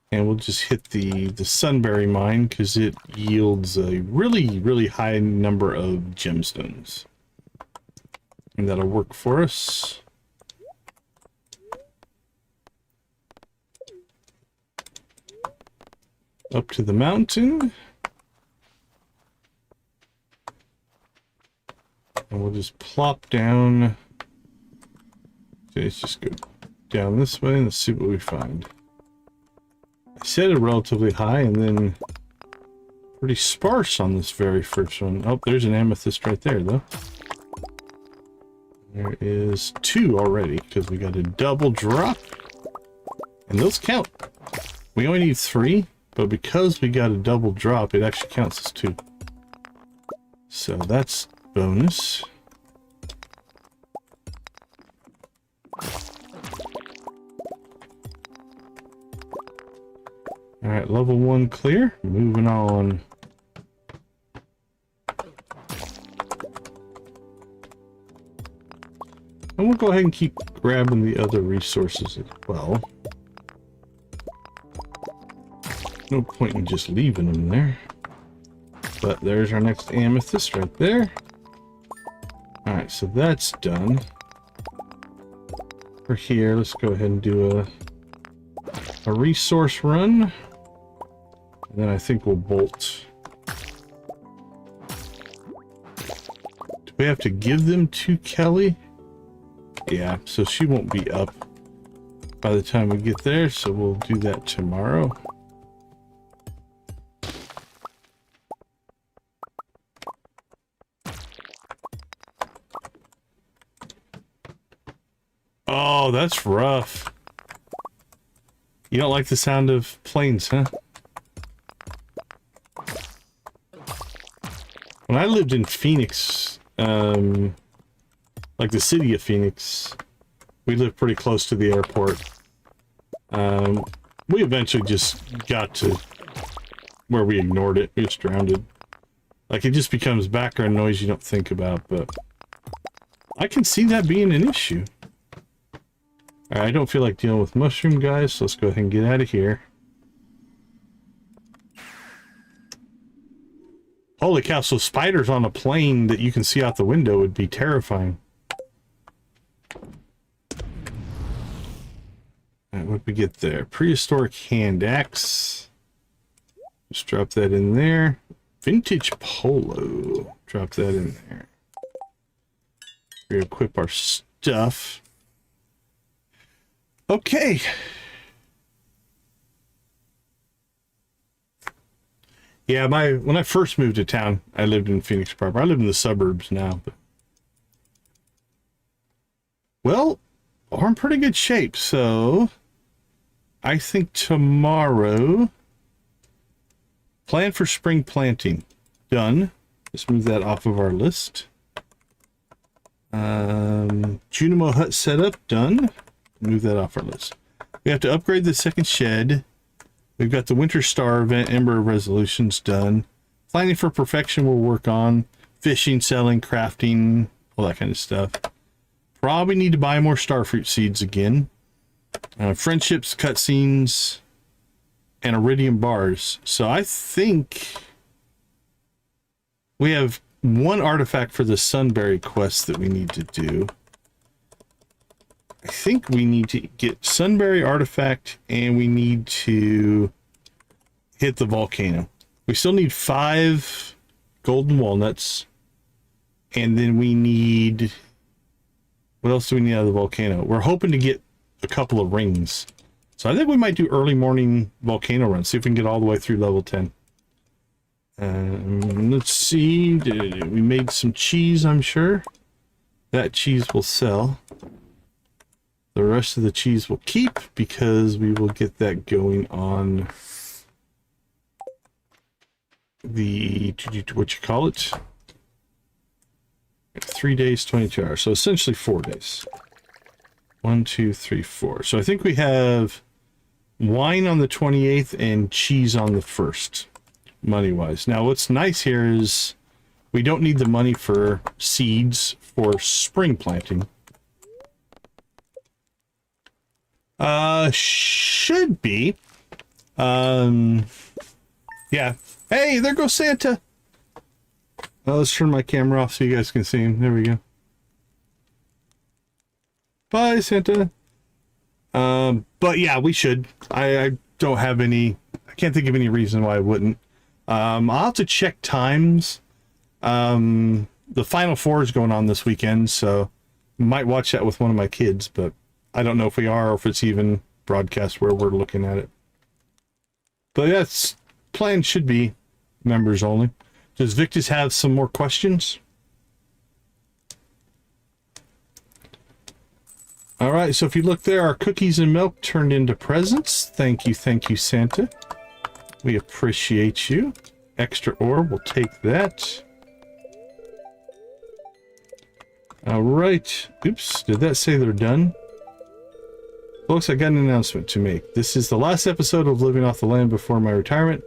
And we'll just hit the Sunberry mine because it yields a really, really high number of gemstones. And that'll work for us. Up to the mountain. And we'll just plop down. Okay, let's just go down this way and let's see what we find. I set it relatively high and then pretty sparse on this very first one. Oh, there's an amethyst right there, though. There is 2 already, because we got a double drop. And those count. We only need 3, but because we got a double drop, it actually counts as 2. So that's bonus. Alright, level 1 clear. Moving on. And we'll go ahead and keep grabbing the other resources as well. No point in just leaving them there. But there's our next amethyst right there. Alright, so that's done. For here, let's go ahead and do a resource run. And then I think we'll bolt. Do we have to give them to Kelly? Yeah, so she won't be up by the time we get there, so we'll do that tomorrow. Oh, that's rough. You don't like the sound of planes, huh? When I lived in Phoenix, like the city of Phoenix, we lived pretty close to the airport. We eventually just got to where we ignored it. We just drowned it. Like, it just becomes background noise you don't think about, but I can see that being an issue. Alright, I don't feel like dealing with mushroom guys, so let's go ahead and get out of here. Holy cow, so spiders on a plane that you can see out the window would be terrifying. Alright, what did we get there? Prehistoric hand axe. Just drop that in there. Vintage polo. Drop that in there. Re-equip our stuff. Okay. Yeah, when I first moved to town, I lived in Phoenix proper. I live in the suburbs now, but well, we're in pretty good shape, so I think tomorrow plan for spring planting. Done. Let's move that off of our list. Junimo Huts setup done. Move that off our list. We have to upgrade the second shed. We've got the Winter Star event, Ember Resolutions done. Planning for Perfection we'll work on. Fishing, selling, crafting, all that kind of stuff. Probably need to buy more starfruit seeds again. Friendships, cutscenes, and iridium bars. So I think we have one artifact for the Sunberry quest that we need to do. I think we need to get Sunberry artifact and we need to hit the volcano. We still need 5 golden walnuts. And then we need... What else do we need out of the volcano? We're hoping to get a couple of rings. So I think we might do early morning volcano run. See if we can get all the way through level 10. Let's see. We made some cheese, I'm sure. That cheese will sell. The rest of the cheese we'll keep because we will get that going on the, what you call it? 3 days, 22 hours. So essentially 4 days. 1, 2, 3, 4. So I think we have wine on the 28th and cheese on the 1st, money-wise. Now what's nice here is we don't need the money for seeds for spring planting. Should be. Yeah. Hey, there goes Santa. Let's turn my camera off so you guys can see him. There we go. Bye, Santa. But yeah, we should. I don't have any... I can't think of any reason why I wouldn't. I'll have to check times. The Final Four is going on this weekend, so might watch that with one of my kids, but I don't know if we are or if it's even broadcast where we're looking at it. But yes, plan should be members only. Does Victus have some more questions? All right, so if you look there, our cookies and milk turned into presents. Thank you, Santa. We appreciate you. Extra ore, we'll take that. All right. Oops, did that say they're done? Folks, I got an announcement to make. This is the last episode of Living Off the Land before my retirement.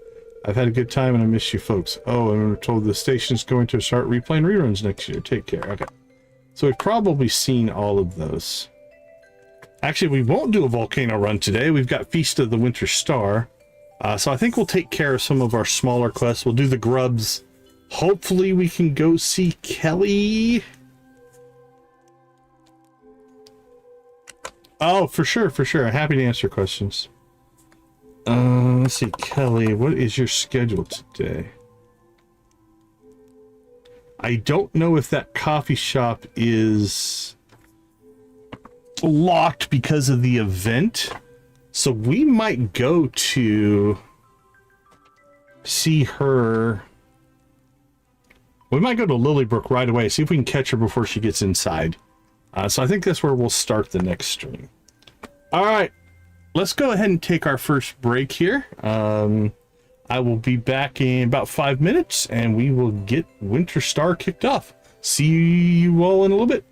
I've had a good time and I miss you folks. Oh, and we're told the station's going to start replaying reruns next year. Take care. Okay. So we've probably seen all of those. Actually, we won't do a volcano run today. We've got Feast of the Winter Star. So I think we'll take care of some of our smaller quests. We'll do the grubs. Hopefully we can go see Kelly. Oh, for sure, for sure. I'm happy to answer questions. Let's see, Kelly, what is your schedule today? I don't know if that coffee shop is locked because of the event, so we might go to see her. We might go to Lilybrook right away, see if we can catch her before she gets inside. So I think that's where we'll start the next stream. All right, let's go ahead and take our first break here. I will be back in about 5 minutes and we will get Winter Star kicked off. See you all in a little bit.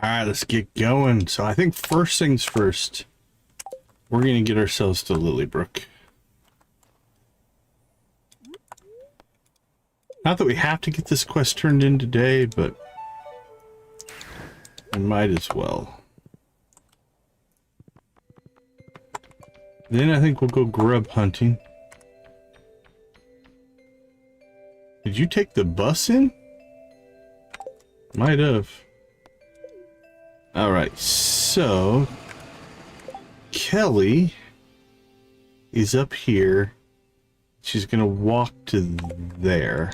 Alright, let's get going. So I think first things first, we're going to get ourselves to Lilybrook. Not that we have to get this quest turned in today, but we might as well. Then I think we'll go grub hunting. Did you take the bus in? Might have. Alright, so Kelly is up here. She's gonna walk to there.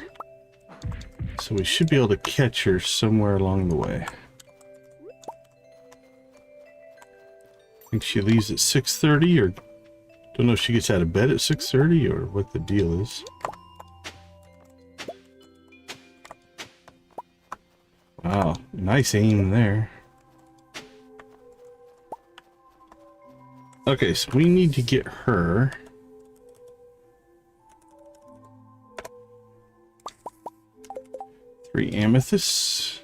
So we should be able to catch her somewhere along the way. I think she leaves at 6:30, or don't know if she gets out of bed at 6:30 or what the deal is. Wow, nice aim there. Okay, so we need to get her. Three amethysts.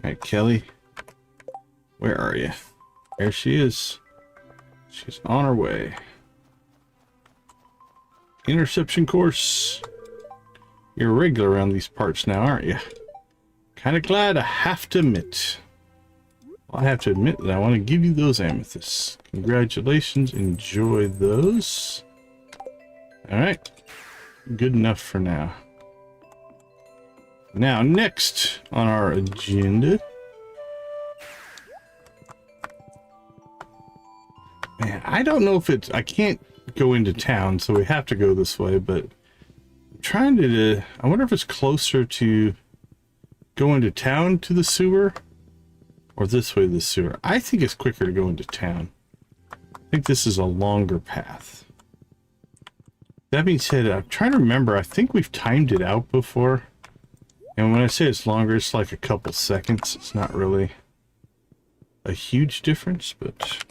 Alright, Kelly. Where are you? There she is. She's on her way. Interception course. You're a regular around these parts now, aren't you? Kind of glad I have to admit. Well, I have to admit that I want to give you those amethysts. Congratulations. Enjoy those. Alright. Good enough for now. Now, next on our agenda. Man, I don't know if it's... I can't go into town, so we have to go this way, but I'm trying to... I wonder if it's closer to go into town to the sewer, or this way to the sewer. I think it's quicker to go into town. I think this is a longer path. That being said, I'm trying to remember, I think we've timed it out before. And when I say it's longer, it's like a couple seconds. It's not really a huge difference, but...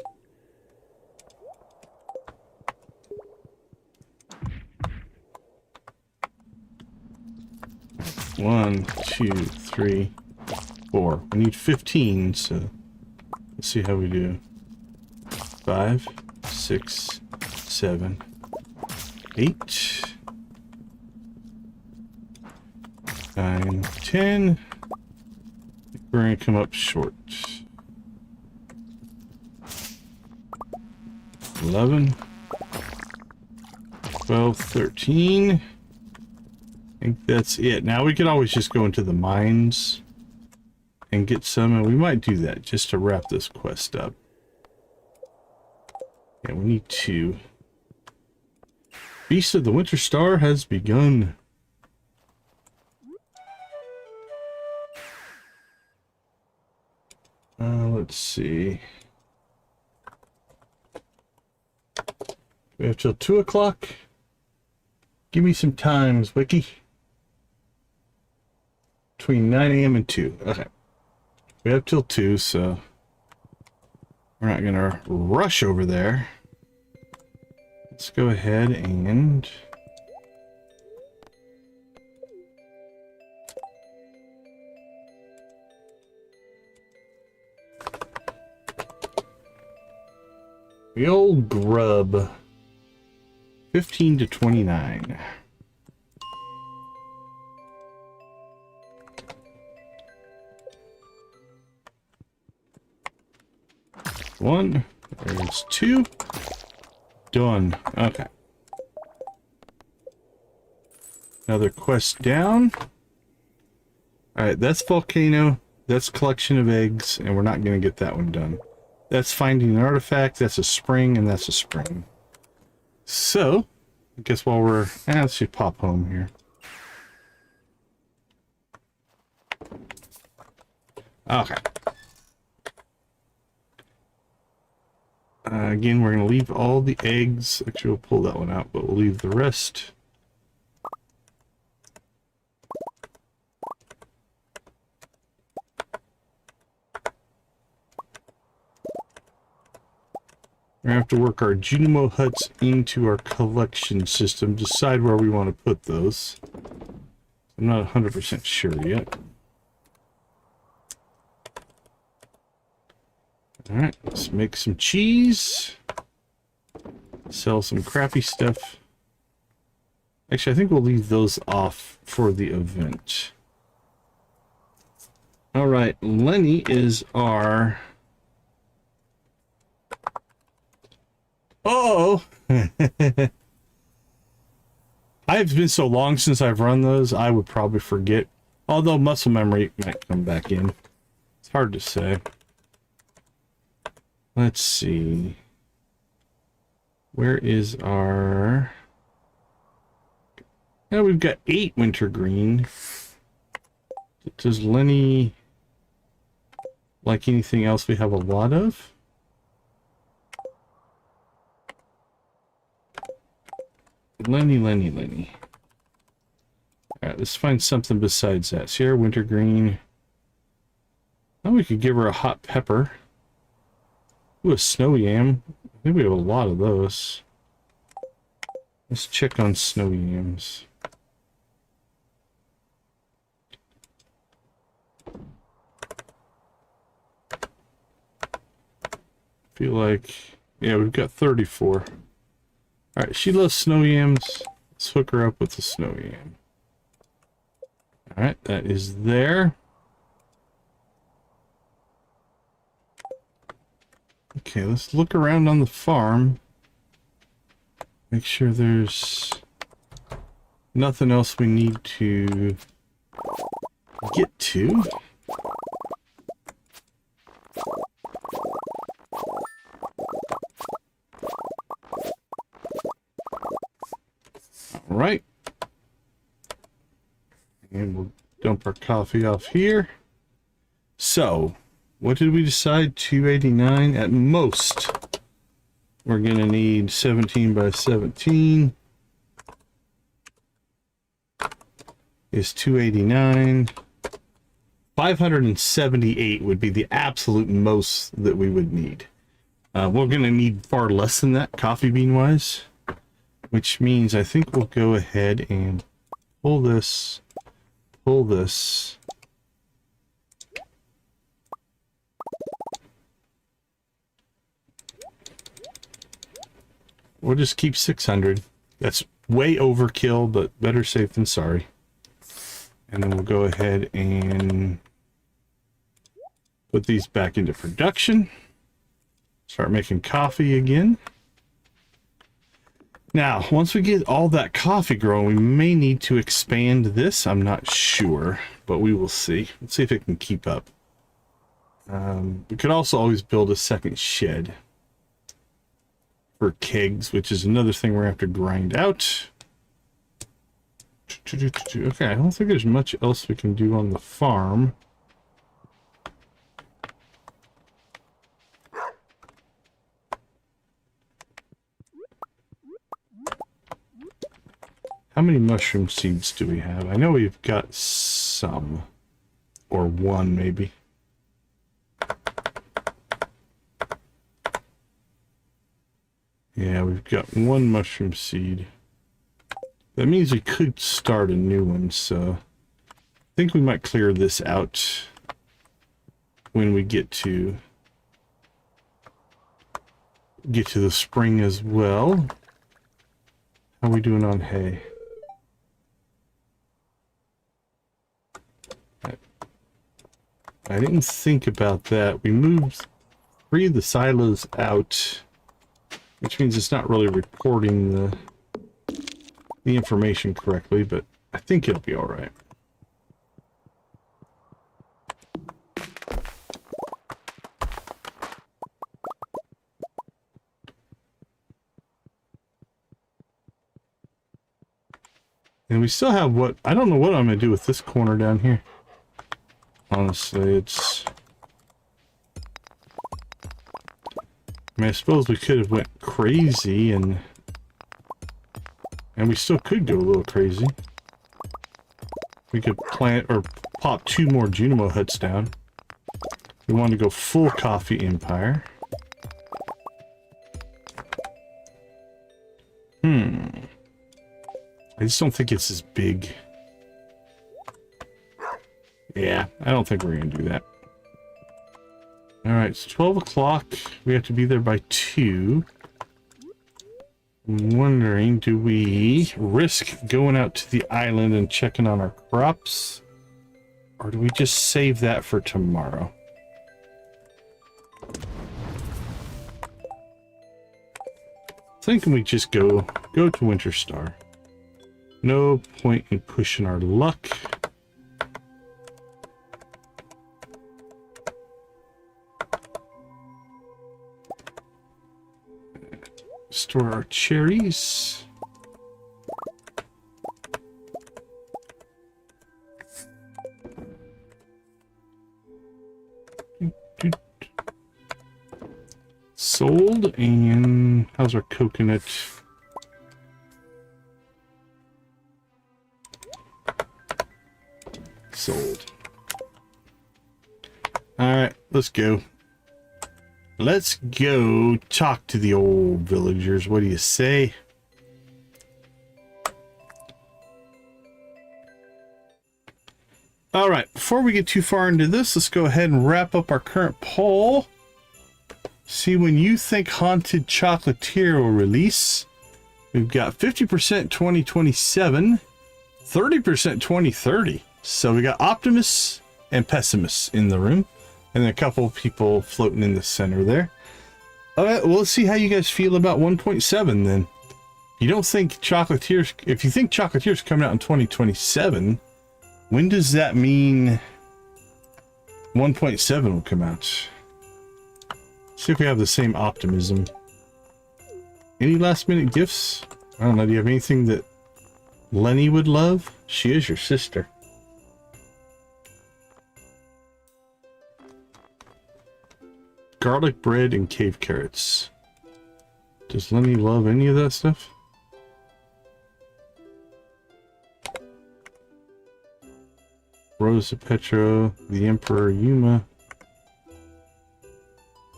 One, two, three, four. We need 15, so let's see how we do. 5, 6, 7, 8, 9, 10. We're gonna come up short. 11, 12, 13. I think that's it. Now we could always just go into the mines and get some, and we might do that just to wrap this quest up. Yeah, we need 2. Feast of the Winter Star has begun. Let's see. We have till 2 o'clock. Give me some times, Wiki. Between 9 a.m. and 2. Okay. We have till 2, so we're not going to rush over there. Let's go ahead and... the old grub. 15 to 29. One, there's 2. Done. Okay. Another quest down. Alright, that's volcano, that's collection of eggs, and we're not going to get that one done. That's finding an artifact, that's a spring, and that's a spring. So, I guess while we're... let's just pop home here. Okay. Again, we're going to leave all the eggs. Actually, we'll pull that one out, but we'll leave the rest. We're going to have to work our Junimo Huts into our collection system. Decide where we want to put those. I'm not 100% sure yet. Alright, let's make some cheese. Sell some crappy stuff. Actually, I think we'll leave those off for the event. Alright, Lenny is our... Oh! I've been so long since I've run those, I would probably forget. Although muscle memory might come back in. It's hard to say. Let's see. Where is our... Yeah, we've got 8 wintergreen. Does Lenny like anything else we have a lot of? Lenny. Alright, let's find something besides that. Sierra wintergreen. Now we could give her a hot pepper. Ooh, a snow yam. I think we have a lot of those. Let's check on snow yams. Feel like, yeah, we've got 34. Alright, she loves snow yams. Let's hook her up with the snow yam. Alright, that is there. Okay, let's look around on the farm. Make sure there's nothing else we need to get to. Alright. And we'll dump our coffee off here. So, what did we decide? 289 at most. We're going to need 17 by 17 is 289. 578 would be the absolute most that we would need. We're going to need far less than that, coffee bean wise, which means I think we'll go ahead and pull this. We'll just keep 600. That's way overkill, but better safe than sorry. And then we'll go ahead and put these back into production. Start making coffee again. Now, once we get all that coffee growing, we may need to expand this. I'm not sure, but we will see. Let's see if it can keep up. We could also always build a second shed for kegs, which is another thing we're going to have to grind out. Okay, I don't think there's much else we can do on the farm. How many mushroom seeds do we have? I know we've got some. Or one, maybe. Yeah, we've got one mushroom seed. That means we could start a new one, so I think we might clear this out when we get to the spring as well. How are we doing on hay? I didn't think about that. We moved 3 of the silos out, which means it's not really reporting the information correctly, but I think it'll be all right. And we still have what, I don't know what I'm going to do with this corner down here. Honestly, it's... I mean, I suppose we could have went crazy and we still could go a little crazy. We could plant or pop 2 more Junimo Huts down. We want to go full coffee empire. I just don't think it's as big. Yeah, I don't think we're going to do that. All right, it's 12 o'clock. We have to be there by 2. I'm wondering, do we risk going out to the island and checking on our crops? Or do we just save that for tomorrow? Thinking we just go to Winter Star. No point in pushing our luck. Store our cherries. Sold. And how's our coconut? Sold. All right, let's go. Let's go talk to the old villagers. What do you say? All right, before we get too far into this, let's go ahead and wrap up our current poll. See when you think Haunted Chocolatier will release. We've got 50% 2027, 30% 2030. So we got optimists and pessimists in the room. And then a couple of people floating in the center there. All right, well, let's see how you guys feel about 1.7 then. You don't think Chocolatiers, if you think Chocolatiers coming out in 2027, when does that mean 1.7 will come out? See if we have the same optimism. Any last minute gifts? I don't know, do you have anything that Lenny would love? She is your sister. Garlic bread and cave carrots. Does Lenny love any of that stuff? Rosa Petro, the Emperor Yuma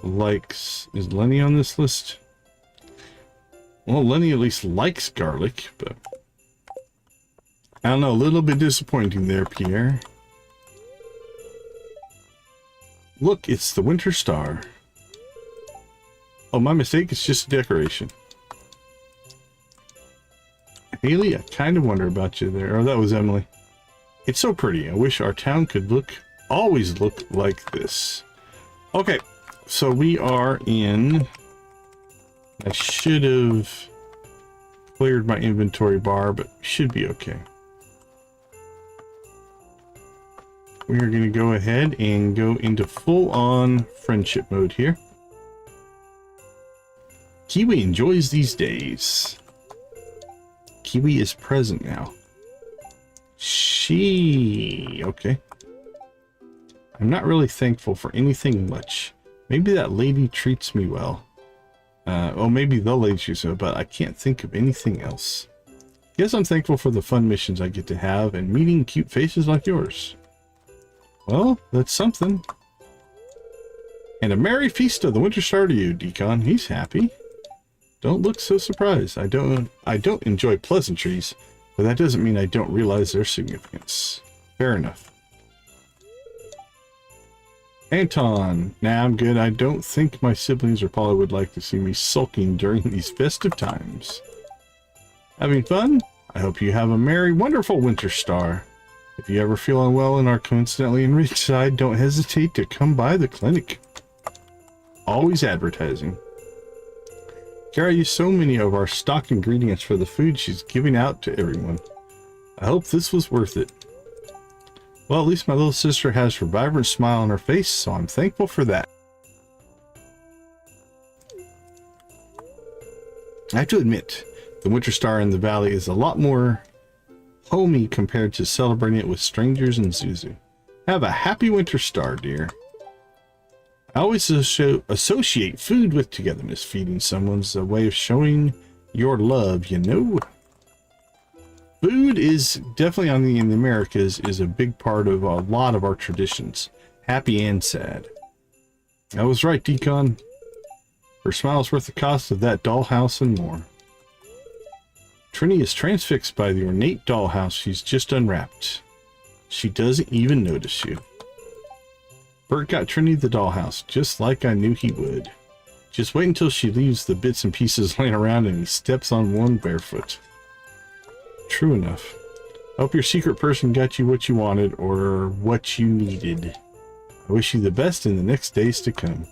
likes. Is Lenny on this list? Well, Lenny at least likes garlic, but I don't know, a little bit disappointing there, Pierre. Look, it's the Winter Star. Oh, my mistake, it's just a decoration. Haley, I kind of wonder about you there. Oh, that was Emily. It's so pretty. I wish our town could always look like this. Okay, so we are in... I should have cleared my inventory bar, but should be okay. We are going to go ahead and go into full-on friendship mode here. Kiwi enjoys these days. Kiwi is present now. Okay. I'm not really thankful for anything much. Maybe that lady treats me well. Oh, maybe the lady treats me well, but I can't think of anything else. Guess I'm thankful for the fun missions I get to have and meeting cute faces like yours. Well, that's something. And a merry feast of the Winter Star to you, Decon. He's happy. Don't look so surprised. I don't enjoy pleasantries, but that doesn't mean I don't realize their significance. Fair enough. Anton. Nah, I'm good. I don't think my siblings or Paula would like to see me sulking during these festive times. Having fun? I hope you have a merry, wonderful Winter Star. If you ever feel unwell and are coincidentally in Ridgeside, don't hesitate to come by the clinic. Always advertising. Kara used so many of our stock ingredients for the food she's giving out to everyone. I hope this was worth it. Well, at least my little sister has her vibrant smile on her face, so I'm thankful for that. I have to admit, the Winter Star in the Valley is a lot more homey compared to celebrating it with strangers in Zuzu. Have a happy Winter Star, dear. I always associate food with togetherness. Feeding someone's a way of showing your love, you know. Food is definitely in the Americas is a big part of a lot of our traditions, happy and sad. I was right, Decon. Her smile's worth the cost of that dollhouse and more. Trini is transfixed by the ornate dollhouse she's just unwrapped. She doesn't even notice you. Bert got Trinity the dollhouse, just like I knew he would. Just wait until she leaves the bits and pieces laying around and he steps on one barefoot. True enough. Hope your secret person got you what you wanted or what you needed. I wish you the best in the next days to come.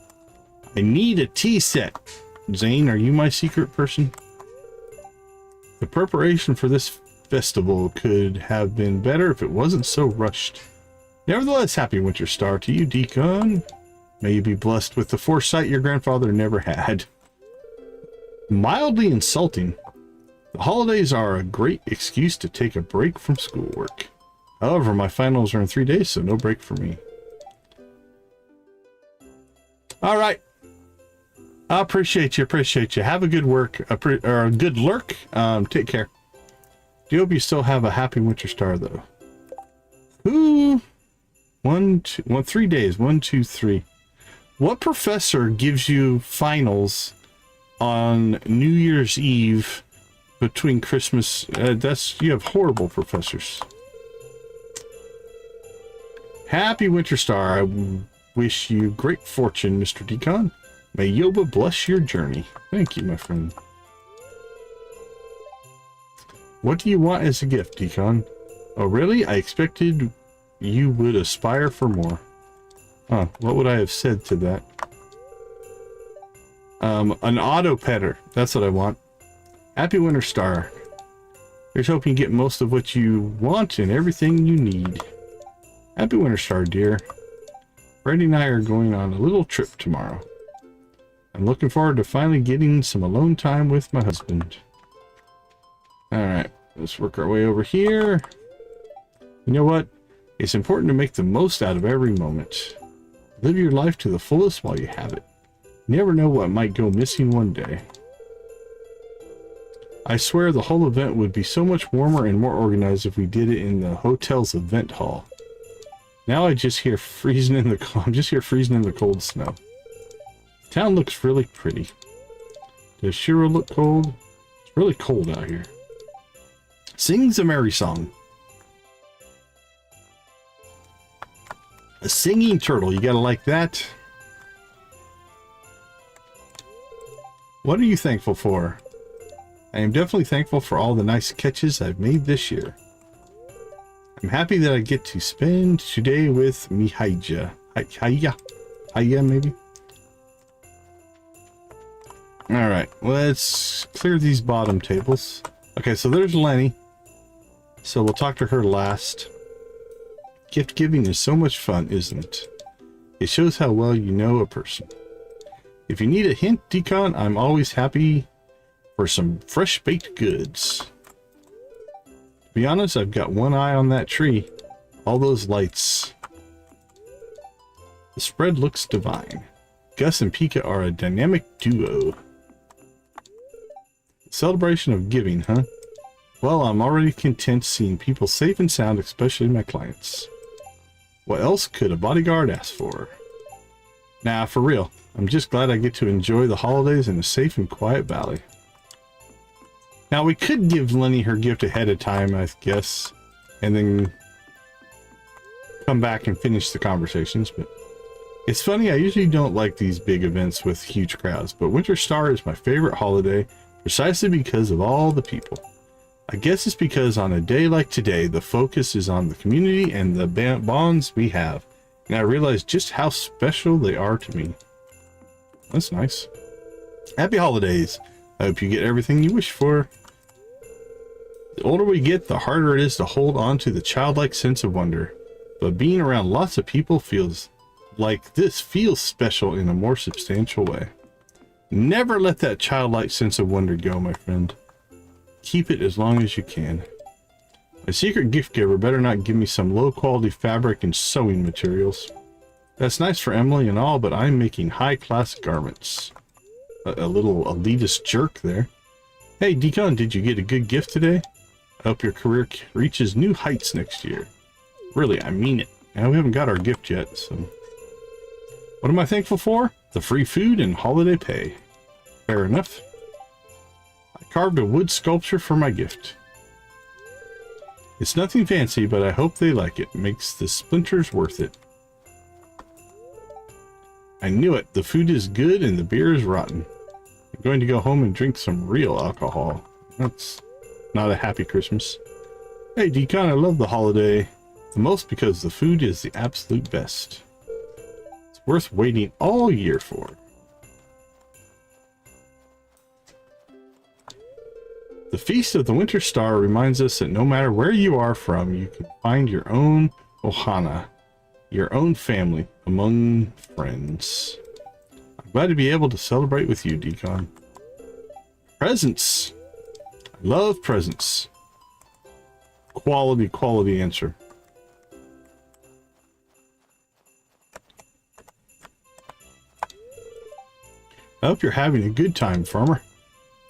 I need a tea set. Zane, are you my secret person? The preparation for this festival could have been better if it wasn't so rushed. Nevertheless, happy Winter Star to you, Decon. May you be blessed with the foresight your grandfather never had. Mildly insulting. The holidays are a great excuse to take a break from schoolwork. However, my finals are in 3 days, so no break for me. All right. I appreciate you. Have a good work, or a good lurk. Take care. Do hope you still have a happy Winter Star, though. Ooh. 3 days. 1, 2, 3. What professor gives you finals on New Year's Eve between Christmas? You have horrible professors. Happy Winter Star. I wish you great fortune, Mr. Decon. May Yoba bless your journey. Thank you, my friend. What do you want as a gift, Decon? Oh, really? I expected you would aspire for more. Huh, what would I have said to that? An auto petter. That's what I want. Happy Winter Star. Here's hoping you get most of what you want and everything you need. Happy Winter Star, dear. Freddie and I are going on a little trip tomorrow. I'm looking forward to finally getting some alone time with my husband. Alright, let's work our way over here. You know what? It's important to make the most out of every moment. Live your life to the fullest while you have it. You never know what might go missing one day. I swear the whole event would be so much warmer and more organized if we did it in the hotel's event hall. Now I'm just here freezing in the cold snow. The town looks really pretty. Does Shiro look cold? It's really cold out here. Sings a merry song. A singing turtle, you gotta like that. What are you thankful for? I am definitely thankful for all the nice catches I've made this year. I'm happy that I get to spend today with Mihaija. Haya, maybe? Alright, let's clear these bottom tables. Okay, so there's Lenny. So we'll talk to her last. Gift giving is so much fun, isn't it? It shows how well you know a person. If you need a hint, Decon, I'm always happy for some fresh baked goods. To be honest, I've got one eye on that tree. All those lights. The spread looks divine. Gus and Pika are a dynamic duo. Celebration of giving, huh? Well, I'm already content seeing people safe and sound, especially my clients. What else could a bodyguard ask for? Nah, for real. I'm just glad I get to enjoy the holidays in a safe and quiet valley. Now, we could give Lenny her gift ahead of time, I guess, and then come back and finish the conversations, but it's funny, I usually don't like these big events with huge crowds, but Winter Star is my favorite holiday precisely because of all the people. I guess it's because on a day like today, the focus is on the community and the bonds we have, and I realize just how special they are to me. That's nice. Happy holidays. I hope you get everything you wish for. The older we get, the harder it is to hold on to the childlike sense of wonder, but being around lots of people feels like this feels special in a more substantial way. Never let that childlike sense of wonder go, my friend. Keep it as long as you can. My secret gift giver better not give me some low quality fabric and sewing materials. That's nice for Emily and all, but I'm making high class garments. A little elitist jerk there. Hey Decon, did you get a good gift today? I hope your career reaches new heights next year. Really, I mean it. Now we haven't got our gift yet, so... What am I thankful for? The free food and holiday pay. Fair enough. I carved a wood sculpture for my gift. It's nothing fancy, but I hope they like it. Makes the splinters worth it. I knew it. The food is good and the beer is rotten. I'm going to go home and drink some real alcohol. That's not a happy Christmas. Hey, Decon, I love the holiday the most because the food is the absolute best. It's worth waiting all year for. The Feast of the Winter Star reminds us that no matter where you are from, you can find your own ohana, your own family, among friends. I'm glad to be able to celebrate with you, Decon. Presents. I love presents. Quality answer. I hope you're having a good time, farmer.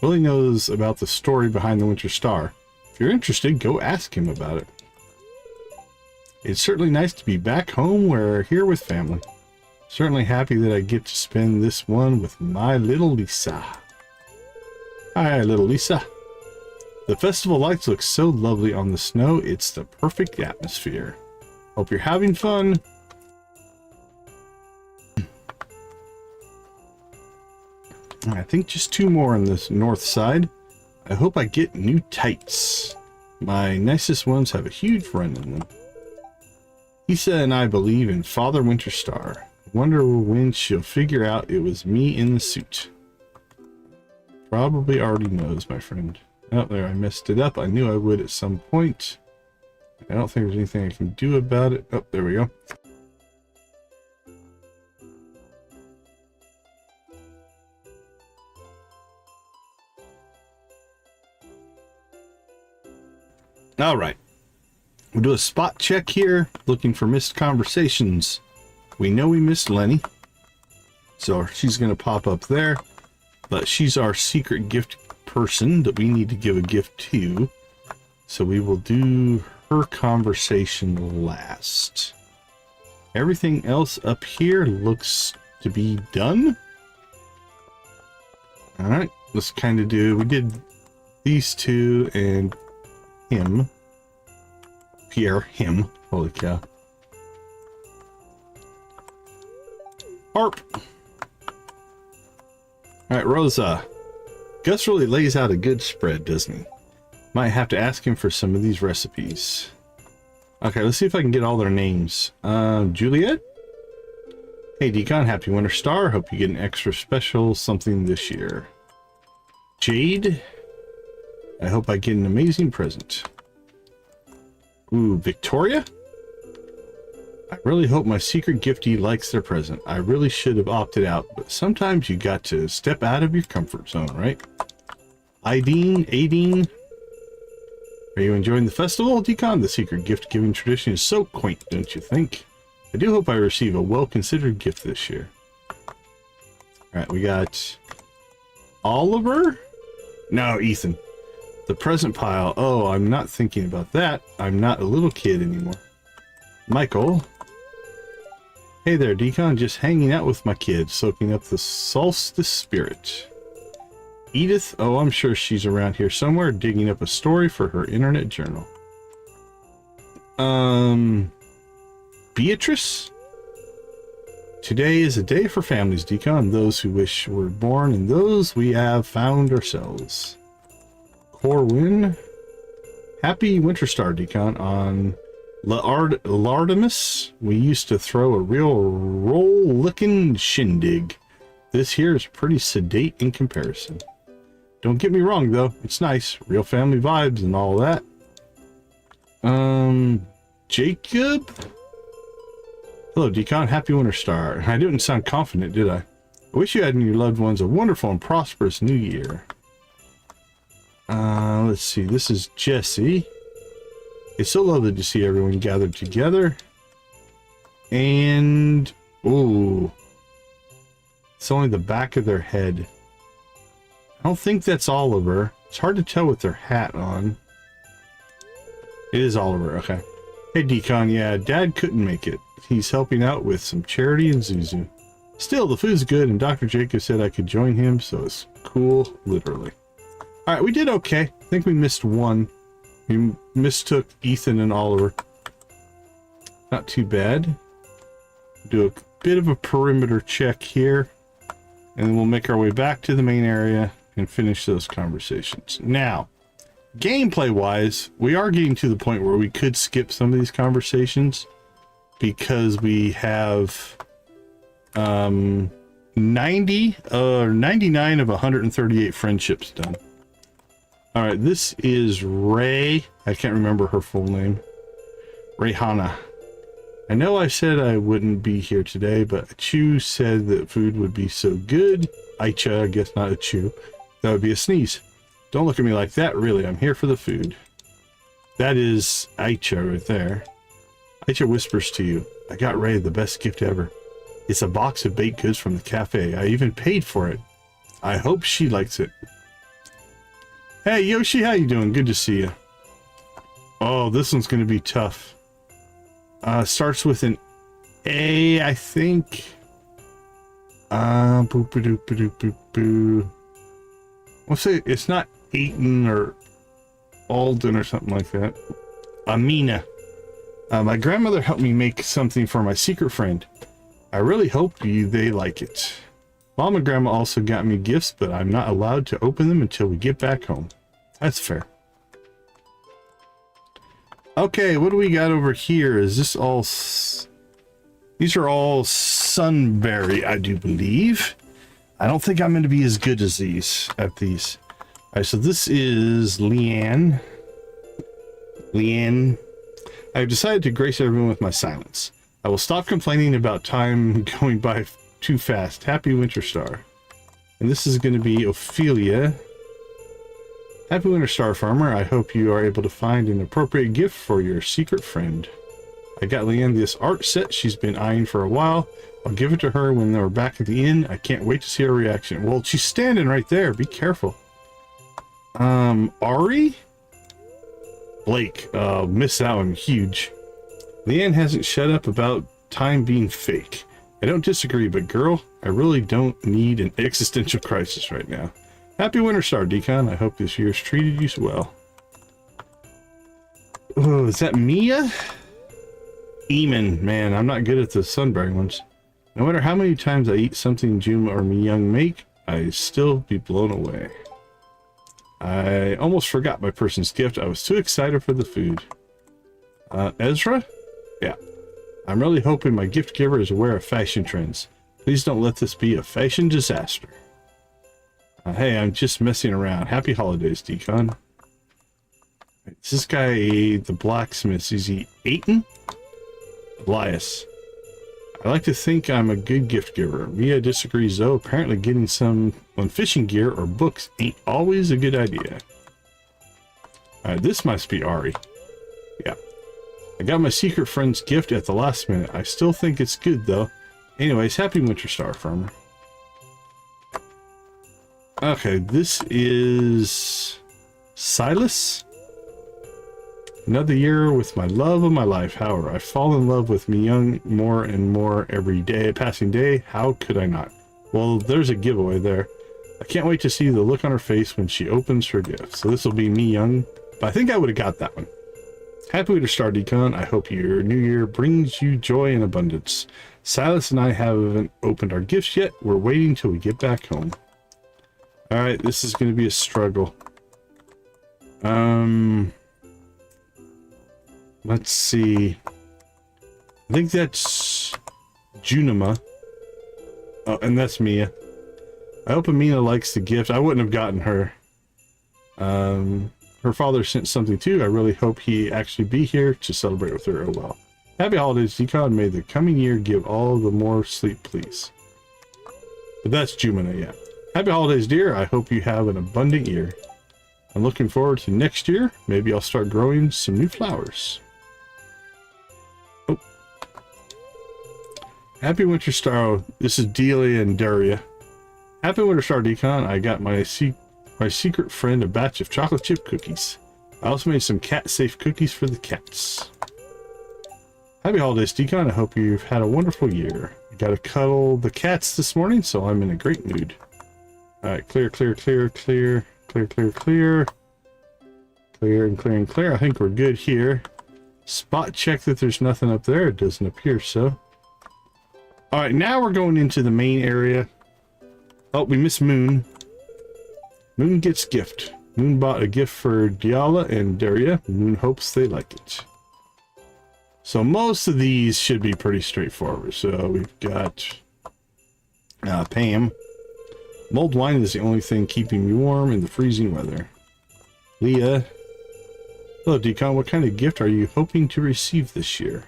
Willie knows about the story behind the Winter Star. If you're interested, go ask him about it. It's certainly nice to be back home. We're here with family. Certainly happy that I get to spend this one with my little Lisa. Hi, little Lisa. The festival lights look so lovely on the snow. It's the perfect atmosphere. Hope you're having fun. I think just 2 more on this north side. I hope I get new tights. My nicest ones have a huge run in them. Lisa and I believe in Father Winterstar. Wonder when she'll figure out it was me in the suit. Probably already knows, my friend. Oh, there, I messed it up. I knew I would at some point. I don't think there's anything I can do about it. Oh, there we go. All right. We'll do a spot check here, looking for missed conversations. We know we missed Lenny, so she's going to pop up there, but she's our secret gift person that we need to give a gift to, so we will do her conversation last. Everything else up here looks to be done. All right, let's kind of do, we did these 2 and him. Pierre, him. Holy cow. Harp. Alright, Rosa. Gus really lays out a good spread, doesn't he? Might have to ask him for some of these recipes. Okay, let's see if I can get all their names. Juliet? Hey, Decon, happy Winter Star. Hope you get an extra special something this year. Jade? I hope I get an amazing present. Ooh, Victoria? I really hope my secret giftee likes their present. I really should have opted out, but sometimes you got to step out of your comfort zone, right? Aideen? Are you enjoying the festival, Decon? The secret gift-giving tradition is so quaint, don't you think? I do hope I receive a well-considered gift this year. Alright, we got Oliver? No, Ethan. The present pile. Oh, I'm not thinking about that. I'm not a little kid anymore. Michael. Hey there, Decon. Just hanging out with my kids, soaking up the solstice spirit. Edith. Oh, I'm sure she's around here somewhere, digging up a story for her internet journal. Beatrice. Today is a day for families, Decon. Those who wish were born and those we have found ourselves. Corwin. Happy Winter Star, Decon. On Lardemus, we used to throw a real roll-licking shindig. This here is pretty sedate in comparison. Don't get me wrong, though. It's nice. Real family vibes and all that. Jacob? Hello, Decon. Happy Winter Star. I didn't sound confident, did I? I wish you had and your loved ones a wonderful and prosperous new year. Let's see. This is Jesse. It's so lovely to see everyone gathered together. And... ooh. It's only the back of their head. I don't think that's Oliver. It's hard to tell with their hat on. It is Oliver. Okay. Hey, Decon. Yeah, Dad couldn't make it. He's helping out with some charity in Zuzu. Still, the food's good, and Dr. Jacob said I could join him, so it's cool, literally. Alright, we did okay. I think we missed one. You mistook Ethan and Oliver. Not too bad. Do a bit of a perimeter check here, and then we'll make our way back to the main area and finish those conversations. Now, gameplay wise, we are getting to the point where we could skip some of these conversations because we have 99 of 138 friendships done. All right, this is Ray. I can't remember her full name. Rayhana. I know I said I wouldn't be here today, but Achu said that food would be so good. Aicha, I guess not Achu. That would be a sneeze. Don't look at me like that, really. I'm here for the food. That is Aicha right there. Aicha whispers to you, I got Ray the best gift ever. It's a box of baked goods from the cafe. I even paid for it. I hope she likes it. Hey, Yoshi, how you doing? Good to see you. Oh, this one's going to be tough. Starts with an A, I think. Boop-a-doop-a-doop-a-doop-boo. We'll say it's not Aiton or Alden or something like that. Amina. My grandmother helped me make something for my secret friend. I really hope they like it. Mom and Grandma also got me gifts, but I'm not allowed to open them until we get back home. That's fair. Okay, what do we got over here? Is this all... These are all Sunberry, I do believe. I don't think I'm going to be as good as these, at these. All right, so this is Leanne. Leanne. I've decided to grace everyone with my silence. I will stop complaining about time going by too fast. Happy Winter Star. And this is going to be Ophelia. Happy Winter Star Farmer. I hope you are able to find an appropriate gift for your secret friend. I got Leanne this art set she's been eyeing for a while. I'll give it to her when we're back at the inn. I can't wait to see her reaction. Well, she's standing right there. Be careful. Ari? Blake. Missed that one. Huge. Leanne hasn't shut up about time being fake. I don't disagree, but girl, I really don't need an existential crisis right now. Happy Winter Star, Decon. I hope this year's treated you well. Oh, is that Mia? Eamon. Man, I'm not good at the Sunberry ones. No matter how many times I eat something June or Young make, I still be blown away. I almost forgot my person's gift. I was too excited for the food. Ezra? Yeah. I'm really hoping my gift giver is aware of fashion trends. Please don't let this be a fashion disaster. Hey, I'm just messing around. Happy holidays, Decon. Is this guy the blacksmith? Is he Aiton? Elias. I like to think I'm a good gift giver. Mia disagrees though. Apparently getting some fishing gear or books ain't always a good idea. Alright, this must be Ari. Yeah. I got my secret friend's gift at the last minute. I still think it's good though. Anyways, happy Winter Star Farmer. Okay, this is Silas. Another year with my love of my life. However, I fall in love with me young more and more every day, passing day. How could I not? Well, there's a giveaway there. I can't wait to see the look on her face when she opens her gift. So this will be me young, but I think I would have got that one. Happy Winter Star, Decon. I hope your new year brings you joy and abundance. Silas and I haven't opened our gifts yet. We're waiting till we get back home. All right, this is going to be a struggle. Let's see. I think that's Junimo. Oh, and that's Mia. I hope Amina likes the gift. I wouldn't have gotten her. Her father sent something too. I really hope he actually be here to celebrate with her. Oh well. Happy holidays, Decon. May the coming year give all the more sleep, please. But that's Junimo, yeah. Happy holidays, dear. I hope you have an abundant year. I'm looking forward to next year. Maybe I'll start growing some new flowers. Oh. Happy Winter Star. This is Delia and Daria. Happy Winter Star, Decon. I got my secret friend a batch of chocolate chip cookies. I also made some cat-safe cookies for the cats. Happy holidays, Decon. I hope you've had a wonderful year. I got to cuddle the cats this morning, so I'm in a great mood. Alright, clear, clear, clear, clear, clear, clear, clear. Clear and clear and clear. I think we're good here. Spot check that there's nothing up there. It doesn't appear so. All right, now we're going into the main area. Oh, we missed Moon. Moon gets gift. Moon bought a gift for Diala and Daria. Moon hopes they like it. So most of these should be pretty straightforward. So we've got Pam. Mulled wine is the only thing keeping me warm in the freezing weather. Leah. Hello, Decon. What kind of gift are you hoping to receive this year?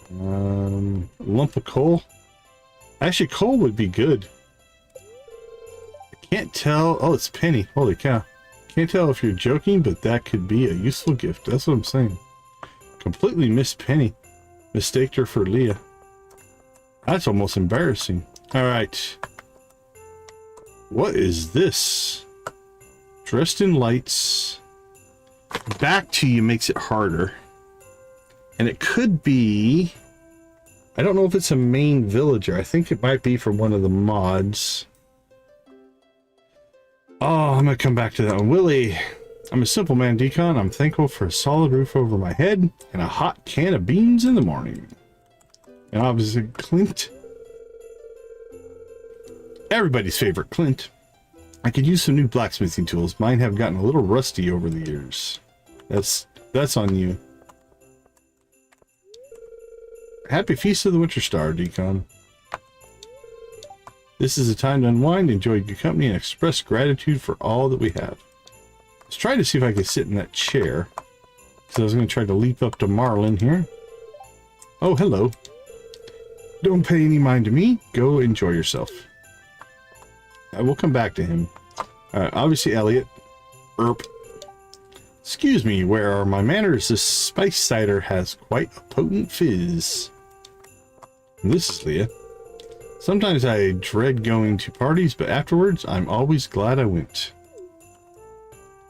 Lump of coal. Actually, coal would be good. I can't tell. Oh, it's Penny. Holy cow. Can't tell if you're joking, but that could be a useful gift. That's what I'm saying. Completely missed Penny. Mistaked her for Leah. That's almost embarrassing. All right. What is this? Dressed in lights. Back to you makes it harder. And it could be... I don't know if it's a main villager. I think it might be from one of the mods. Oh, I'm going to come back to that one. Willie. I'm a simple man, Decon. I'm thankful for a solid roof over my head and a hot can of beans in the morning. And obviously Clint. Everybody's favorite Clint. I could use some new blacksmithing tools. Mine have gotten a little rusty over the years. That's on you. Happy Feast of the Winter Star, Decon. This is a time to unwind, enjoy good company, and express gratitude for all that we have. Let's try to see if I can sit in that chair. So I was going to try to leap up to Marlin here. Oh, hello. Don't pay any mind to me. Go enjoy yourself. I will come back to him. Obviously, Elliot. Erp. Excuse me, where are my manners? This spice cider has quite a potent fizz. And this is Leah. Sometimes I dread going to parties, but afterwards, I'm always glad I went.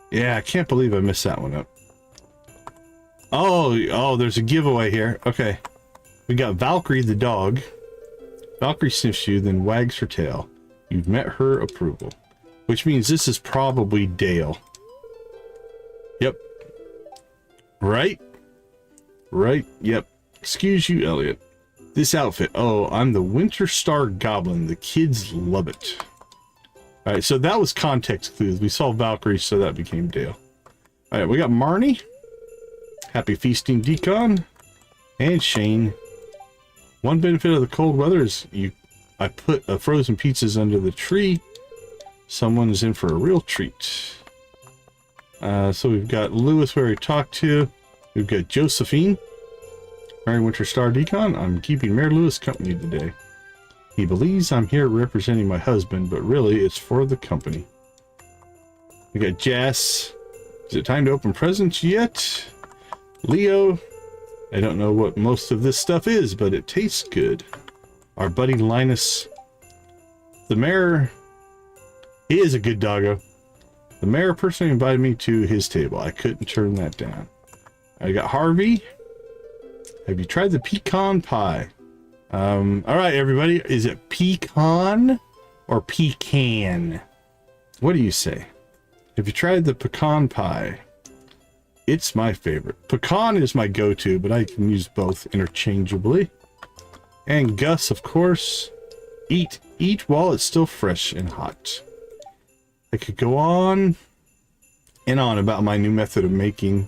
Yeah, I can't believe I missed that one up. Oh, there's a giveaway here. Okay. We got Valkyrie the dog. Valkyrie sniffs you, then wags her tail. You've met her approval. Which means this is probably Dale. Yep. Right? Right, yep. Excuse you, Elliot. This outfit. Oh, I'm the Winter Star Goblin. The kids love it. Alright, so that was context clues. We saw Valkyrie, so that became Dale. Alright, we got Marnie. Happy feasting, Decon. And Shane. One benefit of the cold weather is I put frozen pizzas under the tree. Someone is in for a real treat. So we've got Lewis where we talked to. We've got Josephine. Merry Winter Star, Decon. I'm keeping Mayor Lewis company today. He believes I'm here representing my husband, but really it's for the company. We got Jess. Is it time to open presents yet? Leo. I don't know what most of this stuff is, but it tastes good. Our buddy Linus. The mayor. He is a good doggo. The mayor personally invited me to his table. I couldn't turn that down. I got Harvey. Have you tried the pecan pie? All right, everybody. Is it pecan or pecan? What do you say? Have you tried the pecan pie? It's my favorite. Pecan is my go-to, but I can use both interchangeably. And Gus, of course. Eat while it's still fresh and hot. I could go on and on about my new method of making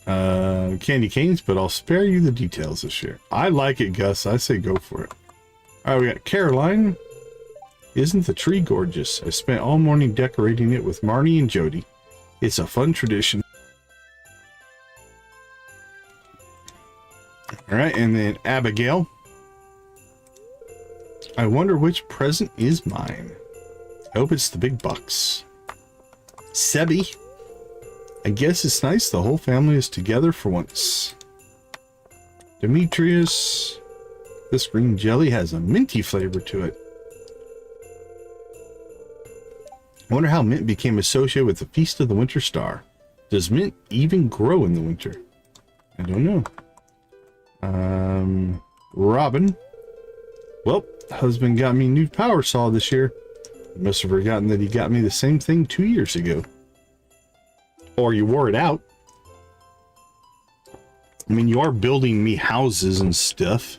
candy canes, but I'll spare you the details this year. I like it, Gus. I say go for it. All right, we got Caroline. Isn't the tree gorgeous? I spent all morning decorating it with Marnie and Jody. It's a fun tradition. All right, and then Abigail. I wonder which present is mine. I hope it's the big bucks. Sebi. I guess it's nice the whole family is together for once. Demetrius. This green jelly has a minty flavor to it. I wonder how mint became associated with the Feast of the Winter Star. Does mint even grow in the winter? I don't know. Robin. Well, husband got me new power saw this year. Must have forgotten that he got me the same thing 2 years ago. Or you wore it out. I mean, you are building me houses and stuff.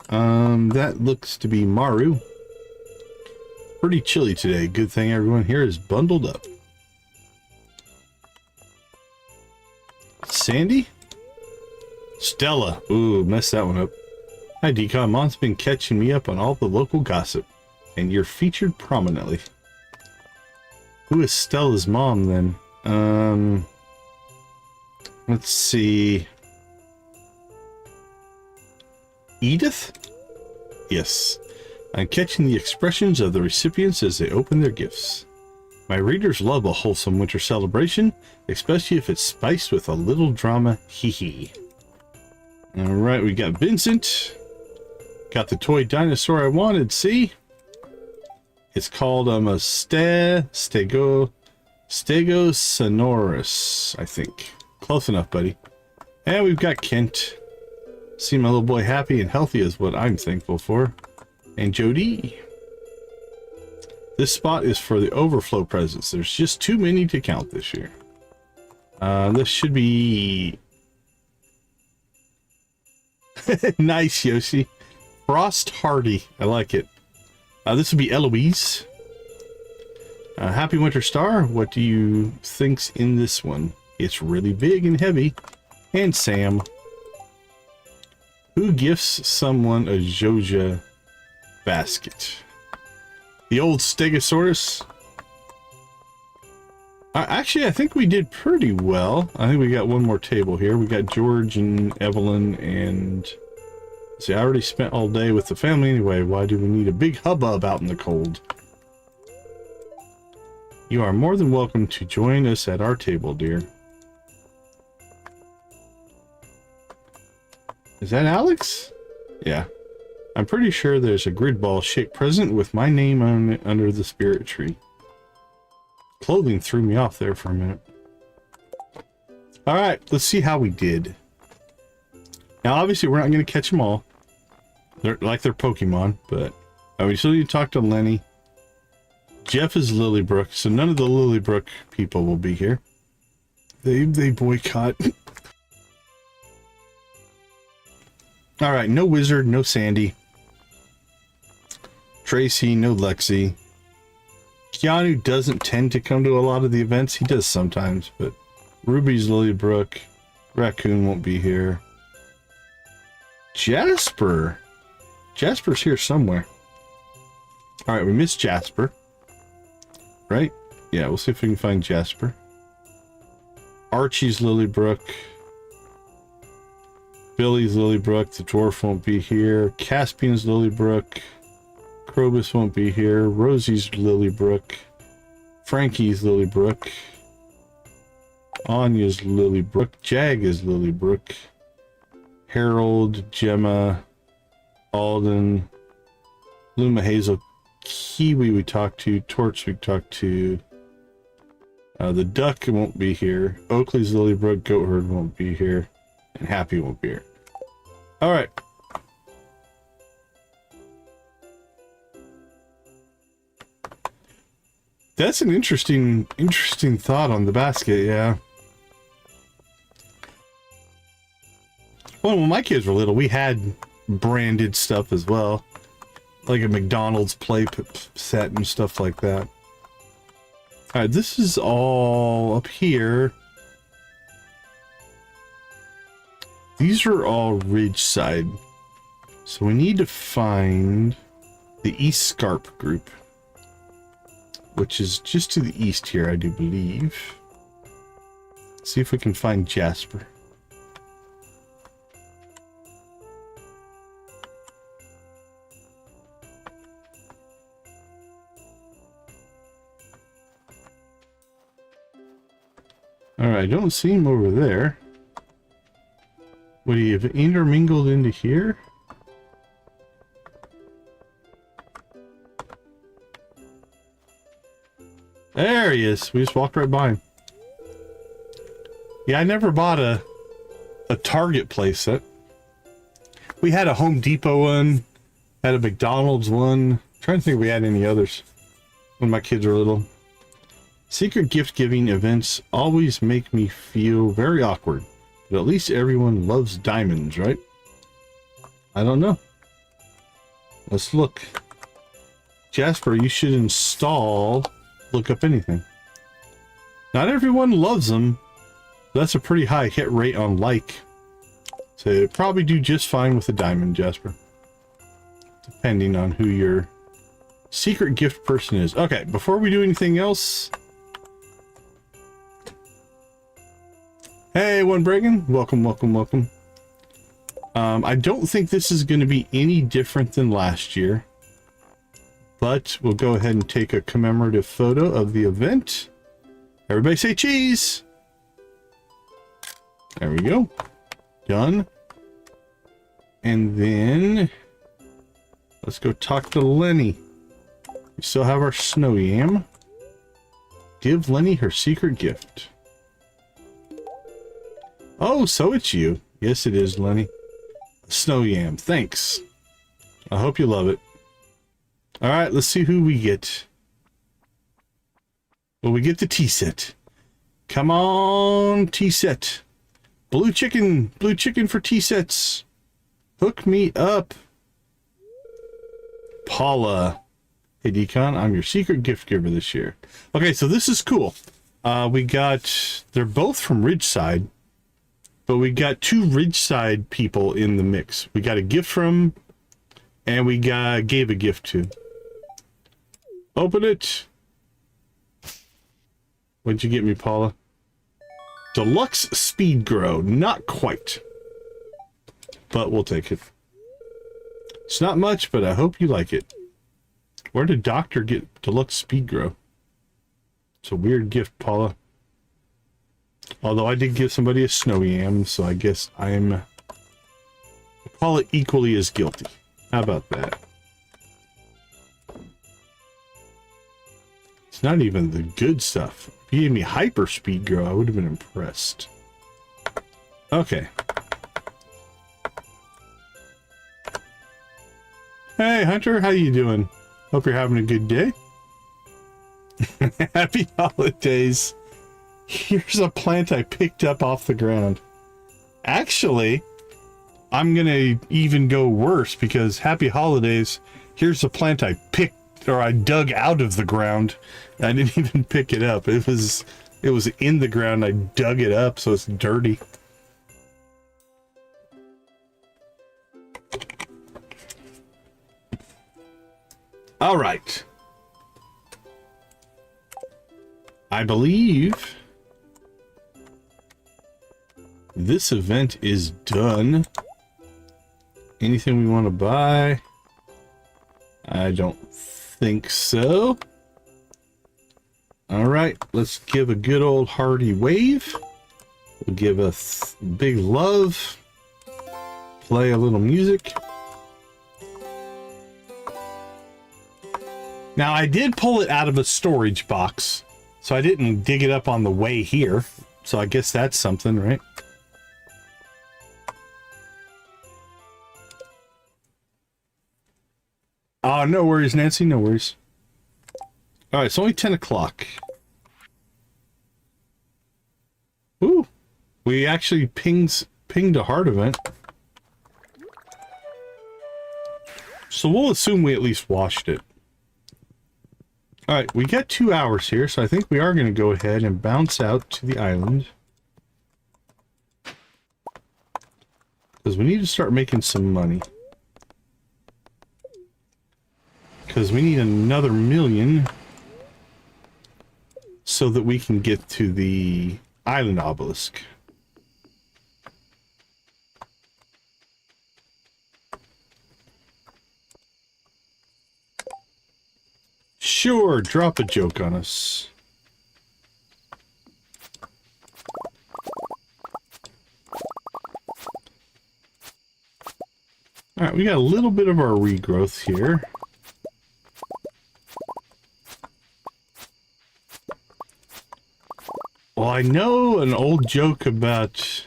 That looks to be Maru. Pretty chilly today. Good thing everyone here is bundled up. Sandy? Stella. Ooh, messed that one up. Hi, Decon. Mom's been catching me up on all the local gossip, and you're featured prominently. Who is Stella's mom, then? Let's see. Edith? Yes. I'm catching the expressions of the recipients as they open their gifts. My readers love a wholesome winter celebration, especially if it's spiced with a little drama. Hee hee. Alright, we got Vincent. Got the toy dinosaur I wanted, see? It's called a Stegosaurus, I think. Close enough, buddy. And we've got Kent. See my little boy happy and healthy is what I'm thankful for. And Jody. This spot is for the overflow presents. There's just too many to count this year. This should be... Nice, Yoshi. Frost Hardy. I like it. This would be Eloise. Happy Winter Star. What do you think's in this one? It's really big and heavy. And Sam. Who gifts someone a Joja basket? The old Stegosaurus. Actually, I think we did pretty well. I think we got one more table here. We got George and Evelyn and... See, I already spent all day with the family anyway. Why do we need a big hubbub out in the cold? You are more than welcome to join us at our table, dear. Is that Alex? Yeah. I'm pretty sure there's a grid ball shaped present with my name on it under the spirit tree. Clothing threw me off there for a minute. Alright, let's see how we did. Now, obviously, we're not going to catch them all. They're Pokemon, but we still need to talk to Lenny. Jeff is Lilybrook, so none of the Lilybrook people will be here. They boycott. Alright, no Wizard, no Sandy. Tracy, no Lexi. Keanu doesn't tend to come to a lot of the events. He does sometimes, but Ruby's Lilybrook. Raccoon won't be here. Jasper. Jasper's here somewhere. Alright, we missed Jasper. Right? Yeah, we'll see if we can find Jasper. Archie's Lilybrook. Billy's Lilybrook. The dwarf won't be here. Caspian's Lilybrook. Krobus won't be here. Rosie's Lilybrook. Frankie's Lilybrook. Anya's Lilybrook. Jag is Lilybrook. Harold, Gemma, Alden, Luma Hazel, Kiwi we talked to, Torch we talked to. The Duck won't be here. Oakley's Lilybrook, Goatherd won't be here. And Happy won't be here. Alright. That's an interesting thought on the basket, yeah. Well, when my kids were little, we had branded stuff as well. Like a McDonald's play set and stuff like that. Alright, this is all up here. These are all Ridgeside. So we need to find the East Scarp group. Which is just to the east here, I do believe. Let's see if we can find Jasper. Alright, I don't see him over there. Would he have intermingled into here? There he is. We just walked right by him. Yeah, I never bought a Target playset. We had a Home Depot one, had a McDonald's one. I'm trying to think if we had any others when my kids were little. Secret gift giving events always make me feel very awkward. But at least everyone loves diamonds, right? I don't know. Let's look. Jasper, you should install Look Up Anything. Not everyone loves them. That's a pretty high hit rate on like. So it'd probably do just fine with a diamond, Jasper. Depending on who your secret gift person is. Okay, before we do anything else... Hey, One Bregan. Welcome, welcome, welcome. I don't think this is going to be any different than last year. But we'll go ahead and take a commemorative photo of the event. Everybody say cheese! There we go. Done. And then... let's go talk to Lenny. We still have our snow yam. Give Lenny her secret gift. Oh, so it's you. Yes, it is, Lenny. Snow yam. Thanks. I hope you love it. Alright, let's see who we get. Well, we get the tea set. Come on, tea set. Blue chicken for tea sets. Hook me up. Paula. Hey, Decon, I'm your secret gift giver this year. Okay, so this is cool. We got, they're both from Ridgeside, but we got two Ridgeside people in the mix. We got a gift from, and we gave a gift to. Open it. What'd you get me, Paula? Deluxe Speed Grow. Not quite. But we'll take it. It's not much, but I hope you like it. Where did Doctor get Deluxe Speed Grow? It's a weird gift, Paula. Although I did give somebody a snow yam, so I guess I'm Paula equally as guilty. How about that? It's not even the good stuff. If you gave me Hyper Speed Grow, I would have been impressed. Okay. Hey, Hunter, how you doing? Hope you're having a good day. Happy holidays. Here's a plant I picked up off the ground. Actually, I'm gonna even go worse because happy holidays. Here's a plant I picked, or I dug out of the ground. I didn't even pick it up. It was in the ground. I dug it up, so it's dirty. All right. I believe this event is done. Anything we want to buy? I don't think so. All right, let's give a good old hearty wave. We'll give a big love. Play a little music. Now, I did pull it out of a storage box, so I didn't dig it up on the way here. So I guess that's something, right? Oh, no worries, Nancy, no worries. All right, it's only 10 o'clock. Ooh, we actually pinged a heart event. So we'll assume we at least washed it. All right, we got 2 hours here, so I think we are going to go ahead and bounce out to the island. Because we need to start making some money. Because we need another 1,000,000 so that we can get to the island obelisk. Sure, drop a joke on us. All right, we got a little bit of our regrowth here. Well, I know an old joke about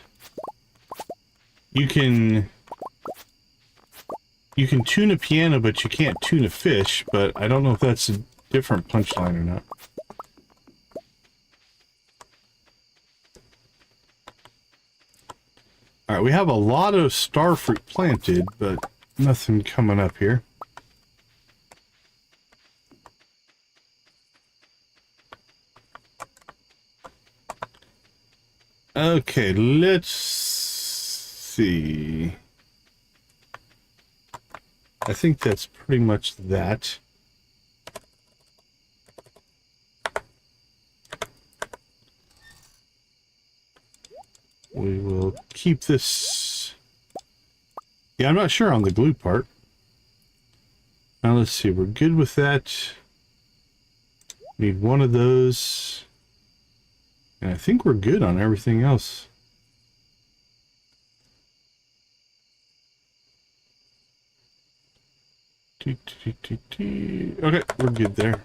you can tune a piano, but you can't tune a fish, but I don't know if that's a different punchline or not. All right, we have a lot of star fruit planted, but nothing coming up here. Okay, let's see. I think that's pretty much that. We will keep this. Yeah, I'm not sure on the glue part. Now let's see, we're good with that. Need one of those. And I think we're good on everything else. Okay, we're good there.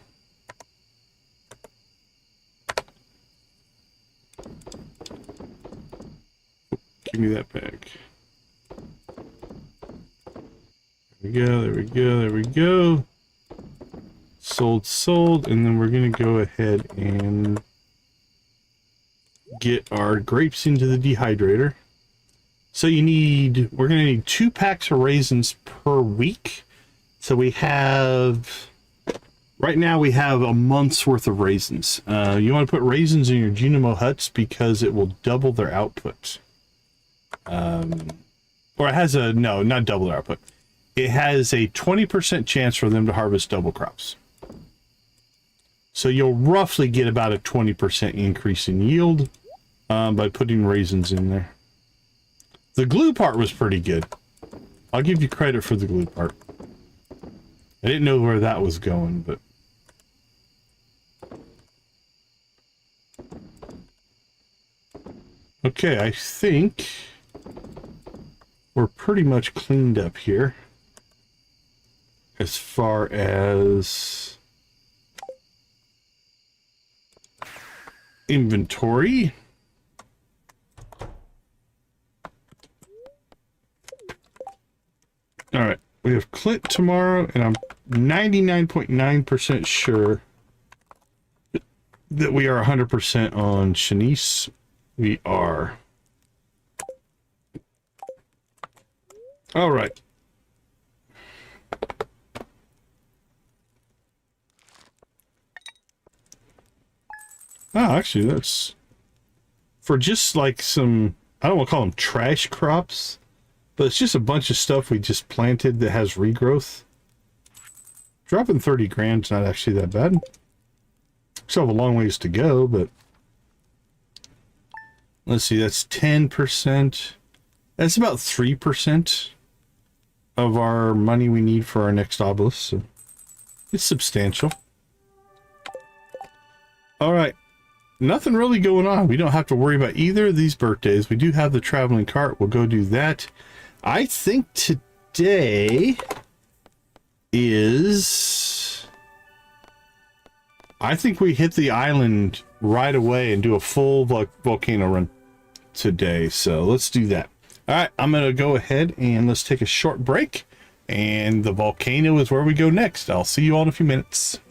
Give me that back. There we go, there we go, there we go. Sold, and then we're gonna go ahead and get our grapes into the dehydrator. So we're gonna need 2 packs of raisins per week. So we have, right now we have a month's worth of raisins. You want to put raisins in your Junimo Huts because it will double their output. Or it has no, not double their output. It has a 20% chance for them to harvest double crops. So you'll roughly get about a 20% increase in yield by putting raisins in there. The glue part was pretty good. I'll give you credit for the glue part. I didn't know where that was going, but... Okay, I think we're pretty much cleaned up here. As far as inventory. All right, we have Clint tomorrow, and I'm 99.9% sure that we are 100% on Shanice. We are. All right. Oh, actually, that's for just like some, I don't want to call them trash crops, but it's just a bunch of stuff we just planted that has regrowth. Dropping 30 grand is not actually that bad. Still have a long ways to go, but let's see, that's 10%. That's about 3% of our money we need for our next obelisk, so it's substantial. All right. Nothing really going on. We don't have to worry about either of these birthdays. We do have the traveling cart. We'll go do that. I think today is... I think we hit the island right away and do a full volcano run today. So let's do that. All right, I'm going to go ahead and let's take a short break. And the volcano is where we go next. I'll see you all in a few minutes.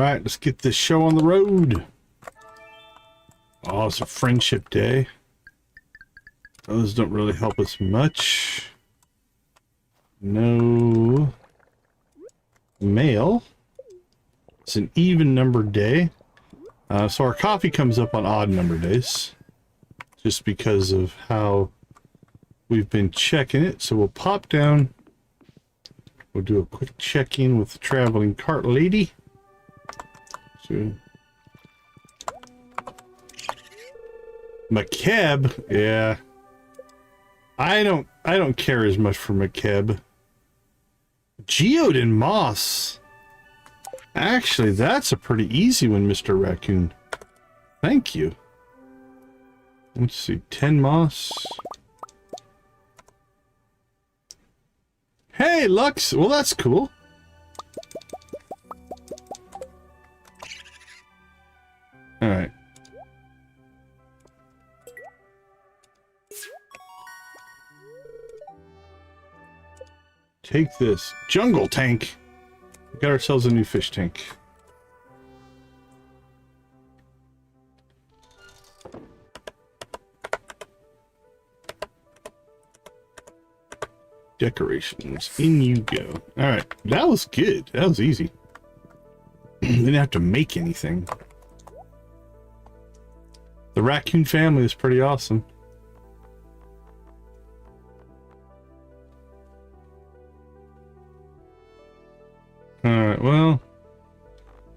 right, let's get this show on the road. Oh, it's a friendship day. Those don't really help us much. No mail. It's an even number day. So our coffee comes up on odd number days. Just because of how we've been checking it. So we'll pop down. We'll do a quick check-in with the traveling cart lady. So, McKeb, yeah. I don't care as much for McKeb. Geode and moss. Actually, that's a pretty easy one, Mr. Raccoon. Thank you. Let's see, 10 moss. Hey, Lux! Well, that's cool. Alright. Take this. Jungle tank! We got ourselves a new fish tank. Decorations. In you go. Alright, that was good. That was easy. Didn't have to make anything. The raccoon family is pretty awesome. Alright, well,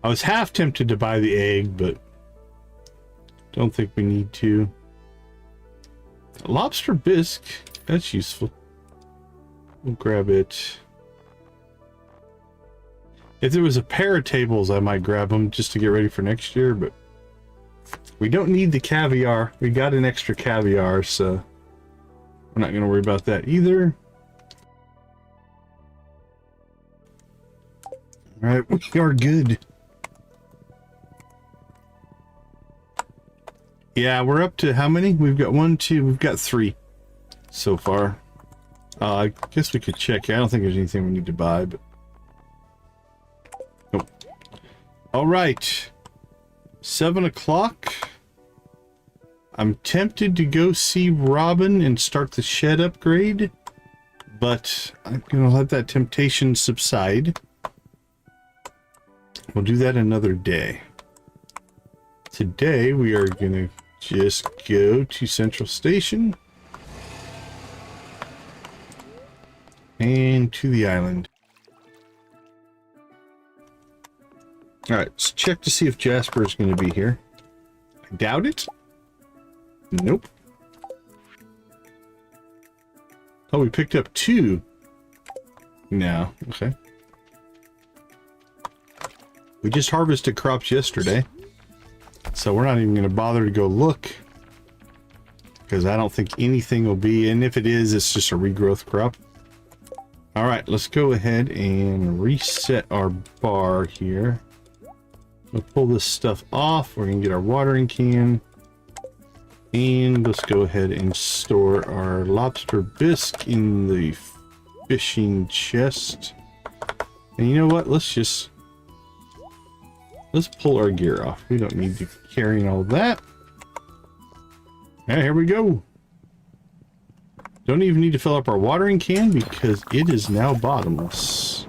I was half tempted to buy the egg, but don't think we need to. Lobster bisque, that's useful. We'll grab it. If there was a pair of tables, I might grab them just to get ready for next year, but we don't need the caviar. We got an extra caviar, so we're not going to worry about that either. Alright, we are good. Yeah, we're up to how many? We've got 1, 2, we've got 3 so far. I guess we could check. I don't think there's anything we need to buy, but... Nope. Alright. 7 o'clock. I'm tempted to go see Robin and start the shed upgrade, but I'm going to let that temptation subside. We'll do that another day. Today, we are going to just go to Central Station. And to the island. Alright, let's check to see if Jasper is going to be here. I doubt it. Nope. Oh, we picked up 2. No, okay. We just harvested crops yesterday. So we're not even going to bother to go look. Because I don't think anything will be, and if it is, it's just a regrowth crop. Alright, let's go ahead and reset our bar here. We'll pull this stuff off. We're going to get our watering can. And let's go ahead and store our lobster bisque in the fishing chest. And you know what? Let's pull our gear off. We don't need to carry all that. Alright, here we go. Don't even need to fill up our watering can because it is now bottomless.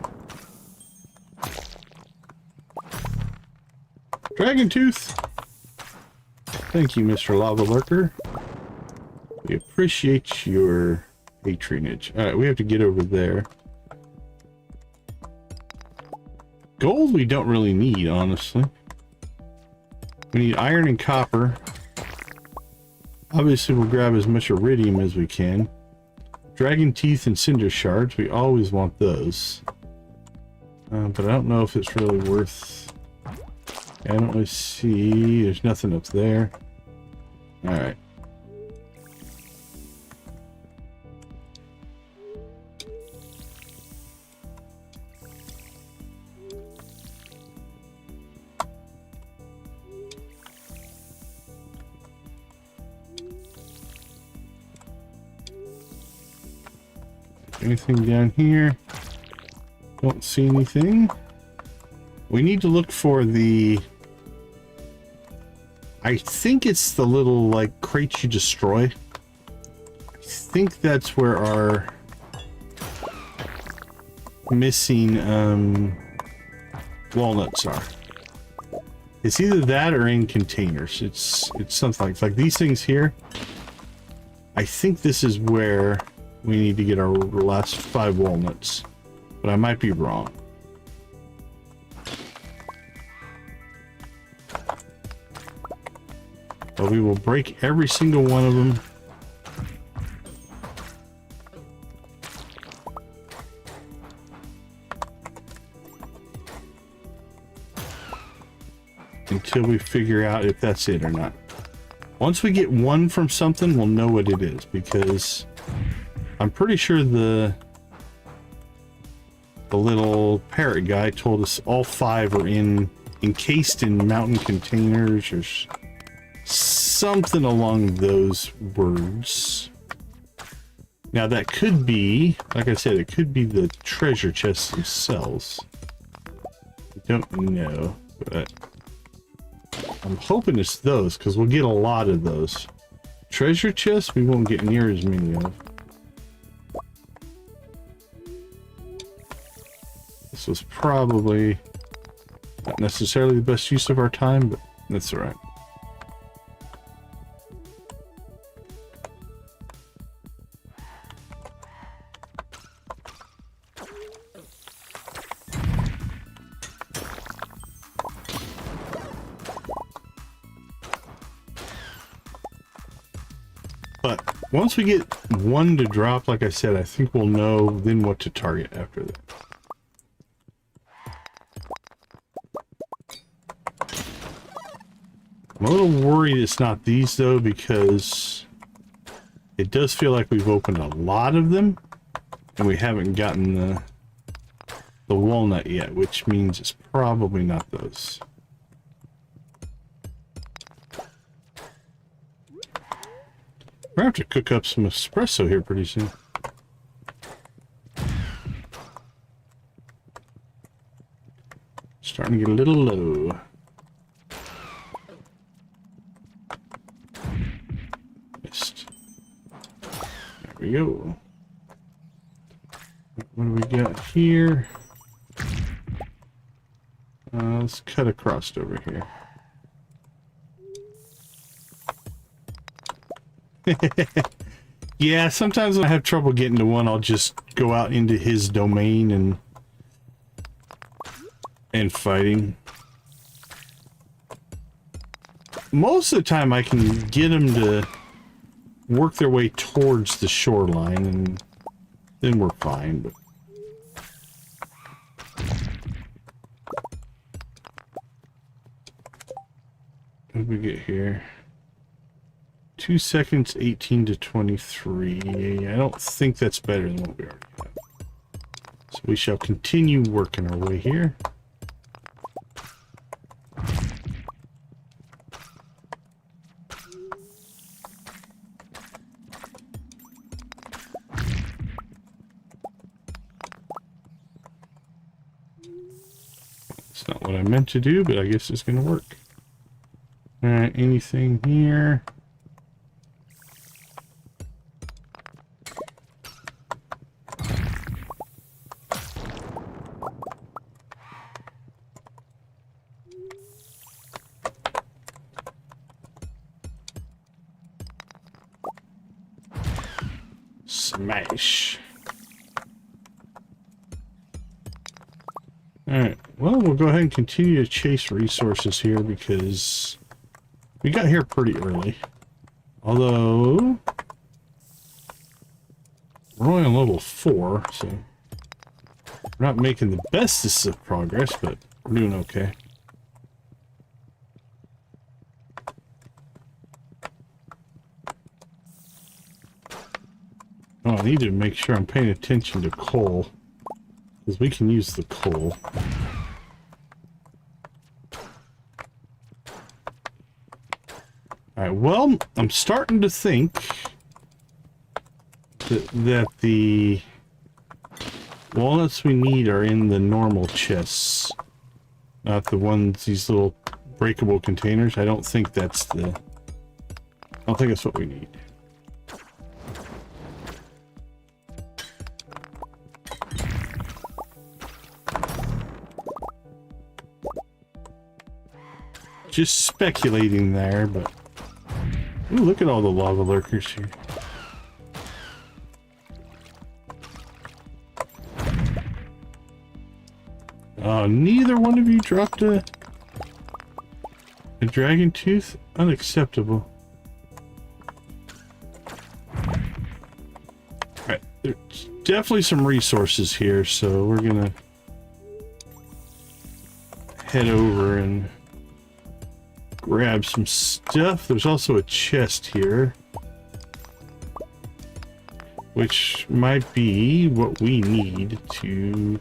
Dragon Tooth! Thank you, Mr. Lava Lurker. We appreciate your patronage. Alright, we have to get over there. Gold we don't really need, honestly. We need iron and copper. Obviously, we'll grab as much iridium as we can. Dragon teeth and cinder shards, we always want those. But I don't know if it's really worth... I don't really see... There's nothing up there. Alright. Anything down here? Don't see anything. We need to look for the... I think it's the little, like, crates you destroy. I think that's where our missing walnuts are. It's either that or in containers. It's something like these things here. I think this is where we need to get our last 5 walnuts, but I might be wrong. But we will break every single one of them. Until we figure out if that's it or not. Once we get one from something, we'll know what it is, because I'm pretty sure the little parrot guy told us all 5 are encased in mountain containers or something along those words. Now that could be, like I said, it could be the treasure chests themselves. I don't know, but I'm hoping it's those, because we'll get a lot of those. Treasure chests we won't get near as many of. This was probably not necessarily the best use of our time, but that's all right. But once we get one to drop, like I said, I think we'll know then what to target after that. I'm a little worried it's not these though, because it does feel like we've opened a lot of them and we haven't gotten the walnut yet, which means it's probably not those. We're gonna have to cook up some espresso here pretty soon. Starting to get a little low. Missed. There we go. What do we got here? Let's cut across over here. Yeah, sometimes when I have trouble getting to one, I'll just go out into his domain and fight him. Most of the time I can get them to work their way towards the shoreline and then we're fine, but what did we get here? 2 seconds, 18 to 23. I don't think that's better than what we already have. So we shall continue working our way here. It's not what I meant to do, but I guess it's going to work. Alright, anything here? Smash. Alright, well, we'll go ahead and continue to chase resources here because we got here pretty early. Although, we're only on level 4, so we're not making the bestest of progress, but we're doing okay. Oh, I need to make sure I'm paying attention to coal, because we can use the coal. Alright, well, I'm starting to think that the walnuts we need are in the normal chests. not the ones, these little breakable containers. I don't think that's what we need. Just speculating there, but ooh, look at all the lava lurkers here. Neither one of you dropped a dragon tooth? Unacceptable. Alright, there's definitely some resources here, so we're gonna head over and grab some stuff. There's also a chest here, which might be what we need to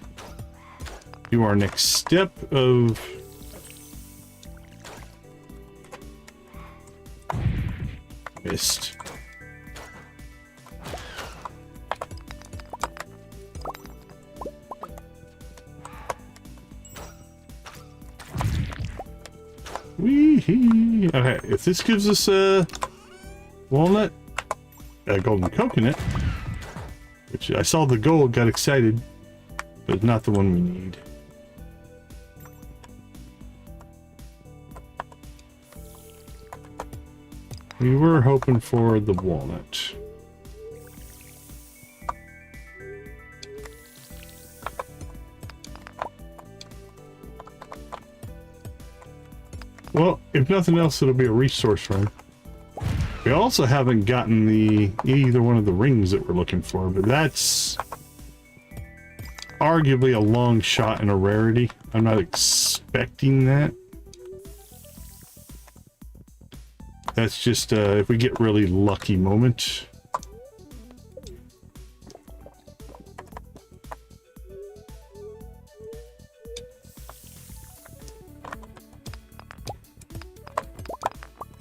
do our next step of mist. Wee-hee. Okay, if this gives us a walnut, a golden coconut, which I saw the gold, got excited, but not the one we need. We were hoping for the walnut. Well, if nothing else, it'll be a resource run. We also haven't gotten either one of the rings that we're looking for, but that's arguably a long shot and a rarity. I'm not expecting that. That's just if we get really lucky moment.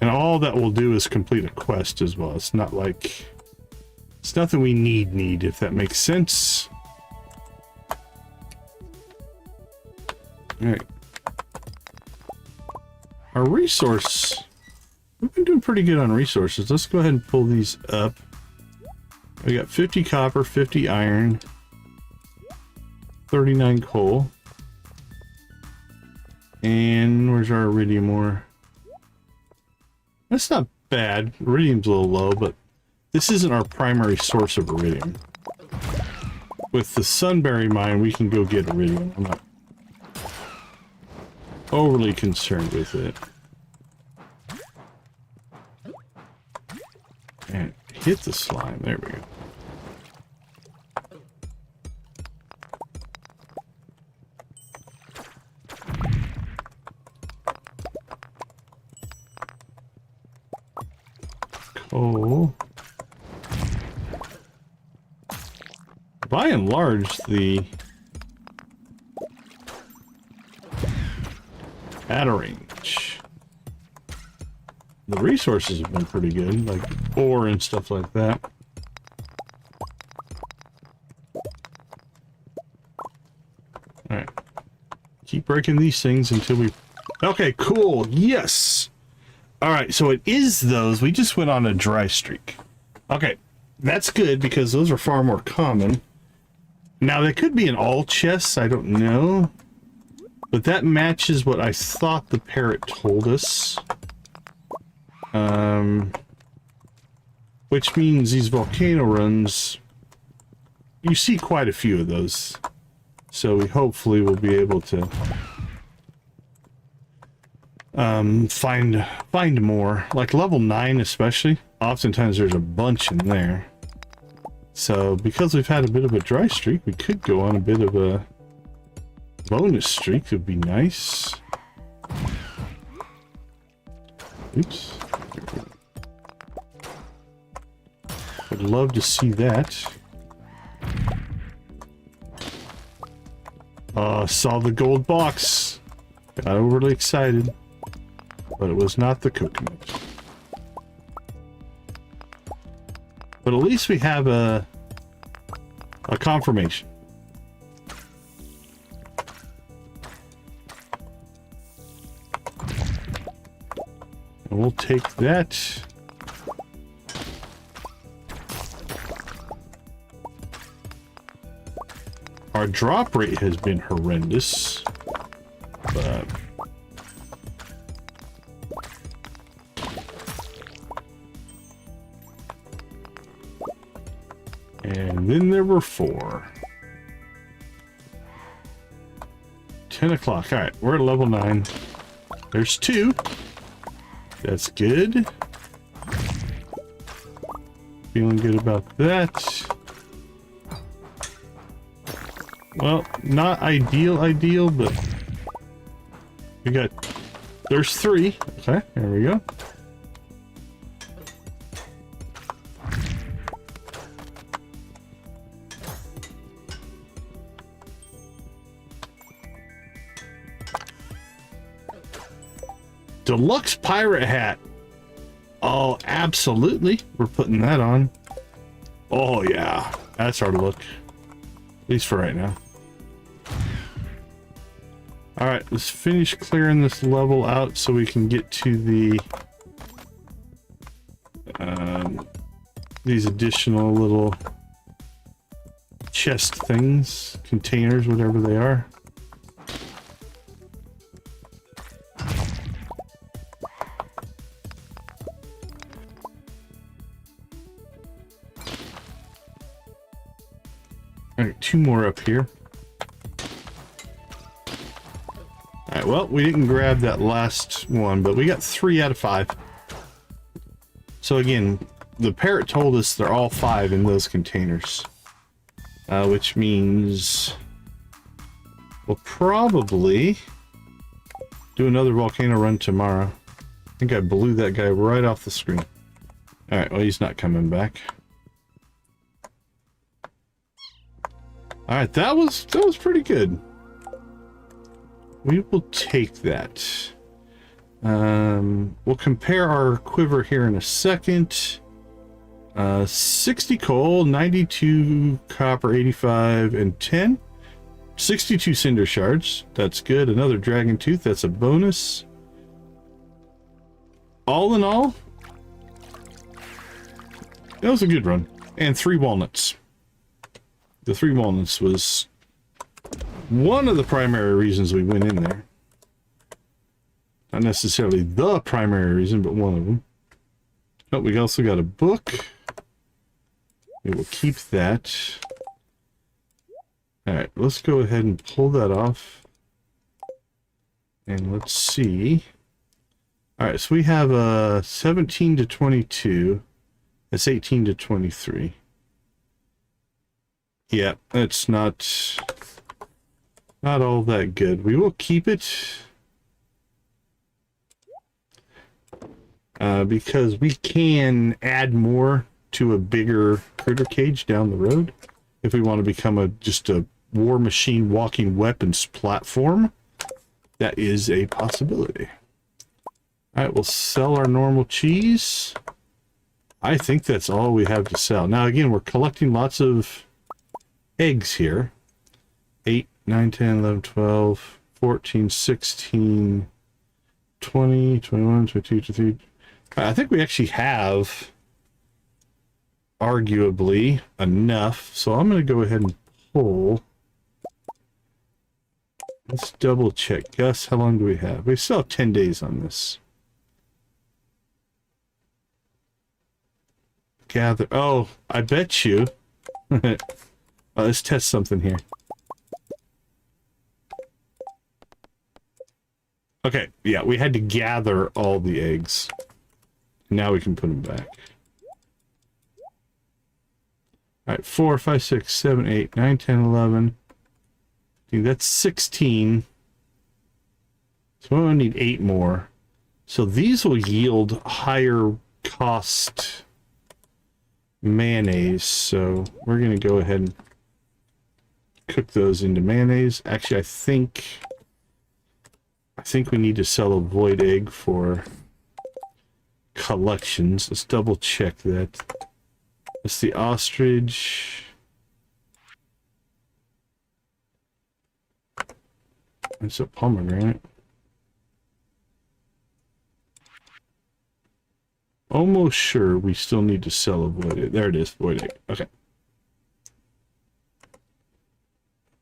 And all that will do is complete a quest as well. It's not like, it's nothing we need, if that makes sense. All right. Our resource, we've been doing pretty good on resources. Let's go ahead and pull these up. We got 50 copper, 50 iron, 39 coal. And where's our iridium ore? That's not bad. Iridium's a little low, but this isn't our primary source of iridium. With the Sunberry mine, we can go get iridium. I'm not overly concerned with it. And hit the slime. There we go. Oh. By and large, the at a range, the resources have been pretty good, like ore and stuff like that. Alright. Keep breaking these things until we... Okay, cool. Yes! Alright, so it is those. We just went on a dry streak. Okay, that's good because those are far more common. Now, they could be in all chests. I don't know. But that matches what I thought the parrot told us. Which means these volcano runs, you see quite a few of those. So we hopefully will be able to find more. Like level 9 especially. Oftentimes there's a bunch in there. So because we've had a bit of a dry streak, we could go on a bit of a bonus streak. Would be nice. Oops. Would love to see that. Saw the gold box. Got overly excited. But it was not the coconut. But at least we have a confirmation. And we'll take that. Our drop rate has been horrendous, but and then there were 4. 10 o'clock. All right, we're at level 9. There's 2. That's good. Feeling good about that. Well, not ideal, but we got, there's 3. Okay, there we go. Deluxe pirate hat. Oh, absolutely. We're putting that on. Oh, yeah. That's our look. At least for right now. Alright, let's finish clearing this level out so we can get to the these additional little chest things, containers, whatever they are. Alright, 2 more up here. Alright, well, we didn't grab that last one, but we got 3 out of 5. So again, the parrot told us they're all 5 in those containers. Which means we'll probably do another volcano run tomorrow. I think I blew that guy right off the screen. Alright, well, he's not coming back. Alright, that was pretty good. We will take that. We'll compare our quiver here in a second. 60 coal, 92 copper, 85, and 10. 62 cinder shards. That's good. Another dragon tooth. That's a bonus. All in all, that was a good run. And 3 walnuts. The 3 walnuts was one of the primary reasons we went in there. Not necessarily the primary reason, but one of them. Oh, we also got a book. We will keep that. Alright, let's go ahead and pull that off. And let's see. Alright, so we have 17 to 22. That's 18 to 23. Yeah, that's not all that good. We will keep it because we can add more to a bigger critter cage down the road if we want to become just a war machine walking weapons platform. That is a possibility. All right, we'll sell our normal cheese. I think that's all we have to sell. Now again, we're collecting lots of eggs here. 8, 9, 10, 11, 12, 14, 16, 20, 21, 22, 23. I think we actually have arguably enough. So I'm going to go ahead and pull. Let's double check. Gus, how long do we have? We still have 10 days on this. Gather. Oh, I bet you. Let's test something here. Okay, yeah, we had to gather all the eggs. Now we can put them back. Alright, 4, 5, 6, 7, 8, 9, 10, 11. Dude, that's 16. So we'll need 8 more. So these will yield higher cost mayonnaise. So we're going to go ahead and cook those into mayonnaise. Actually, I think we need to sell a void egg for collections. Let's double check that. That's the ostrich. It's a pomegranate. almost sure we still need to sell a void egg. There it is, void egg. Okay.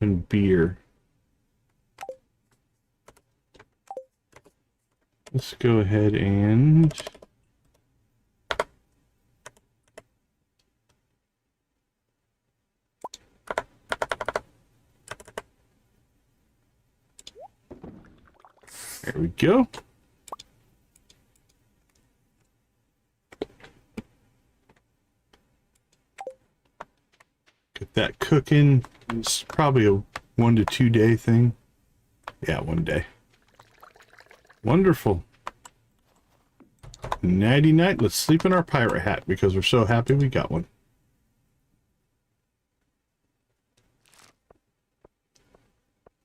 And beer. Let's go ahead and... There we go. Get that cooking. It's probably a 1 to 2 day thing. Yeah, 1 day. Wonderful. Nighty night. Let's sleep in our pirate hat because we're so happy we got one.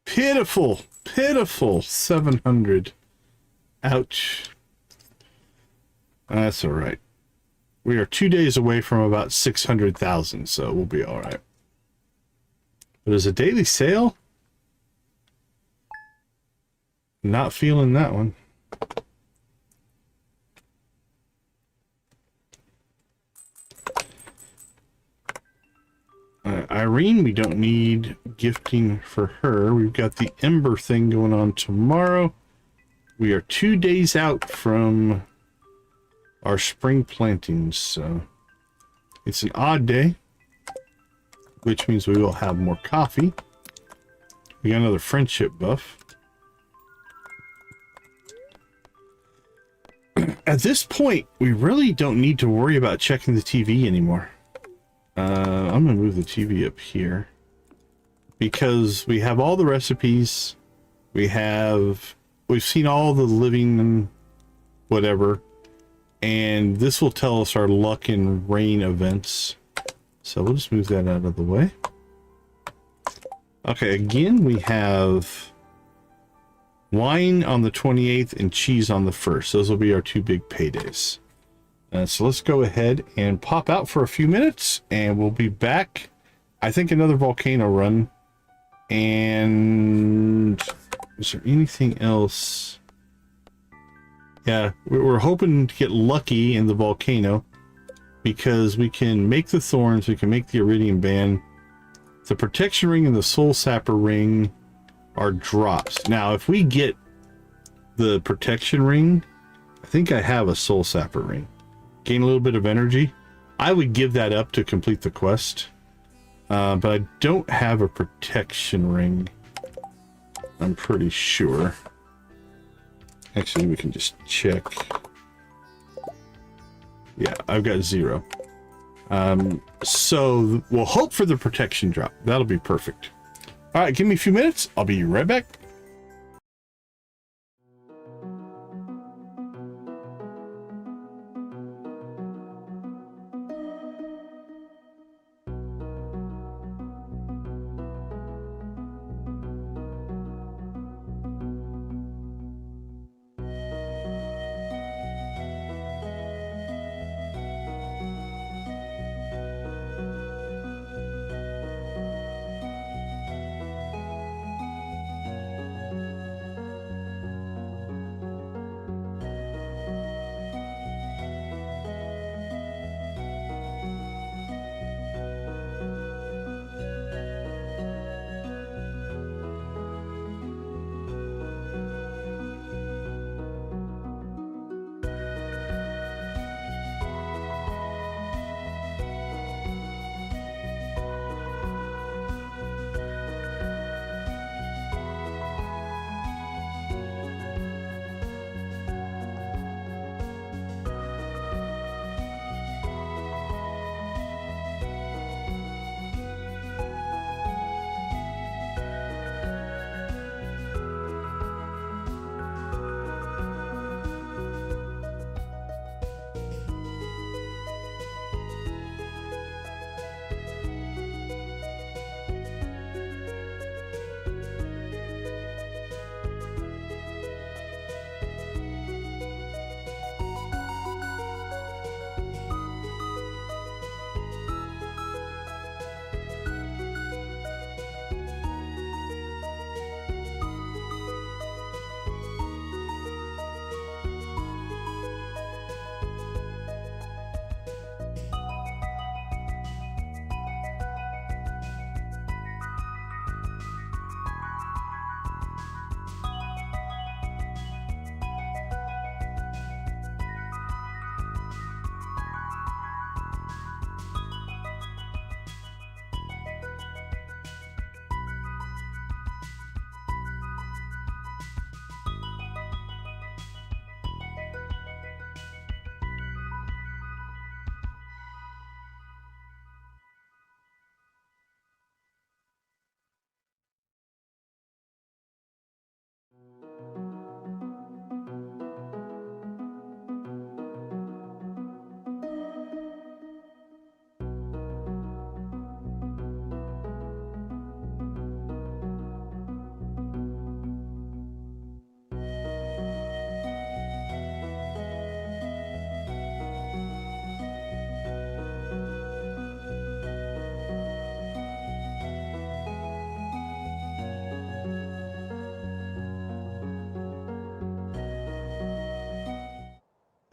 Pitiful, pitiful 700. Ouch. That's all right. We are 2 days away from about 600,000, so we'll be all right. But as a daily sale, not feeling that one. Irene, we don't need gifting for her. We've got the Ember thing going on tomorrow. We are 2 days out from our spring plantings, so it's an odd day, which means we will have more coffee. We got another friendship buff. At this point, we really don't need to worry about checking the TV anymore. I'm gonna move the TV up here because we have all the recipes. We've seen all the living and whatever, and this will tell us our luck and rain events. So we'll just move that out of the way. Okay, again, we have wine on the 28th and cheese on the 1st. Those will be our 2 big paydays. So let's go ahead and pop out for a few minutes and we'll be back. I think another volcano run. And is there anything else? Yeah, we're hoping to get lucky in the volcano because we can make the thorns, we can make the iridium band. The protection ring and the soul sapper ring are drops. Now, if we get the protection ring, I think I have a soul sapper ring. Gain a little bit of energy. I would give that up to complete the quest. But I don't have a protection ring. I'm pretty sure. Actually, we can just check. Yeah, I've got 0. So we'll hope for the protection drop. That'll be perfect. All right, give me a few minutes. I'll be right back.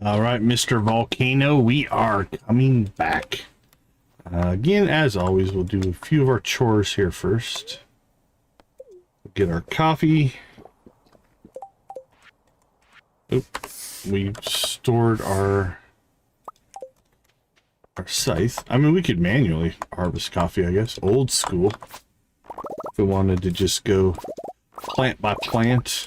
All right, Mr. Volcano, we are coming back. Again, as always, we'll do a few of our chores here first. We'll get our coffee. Oop, we stored our scythe. I mean, we could manually harvest coffee, I guess. Old school. If we wanted to just go plant by plant.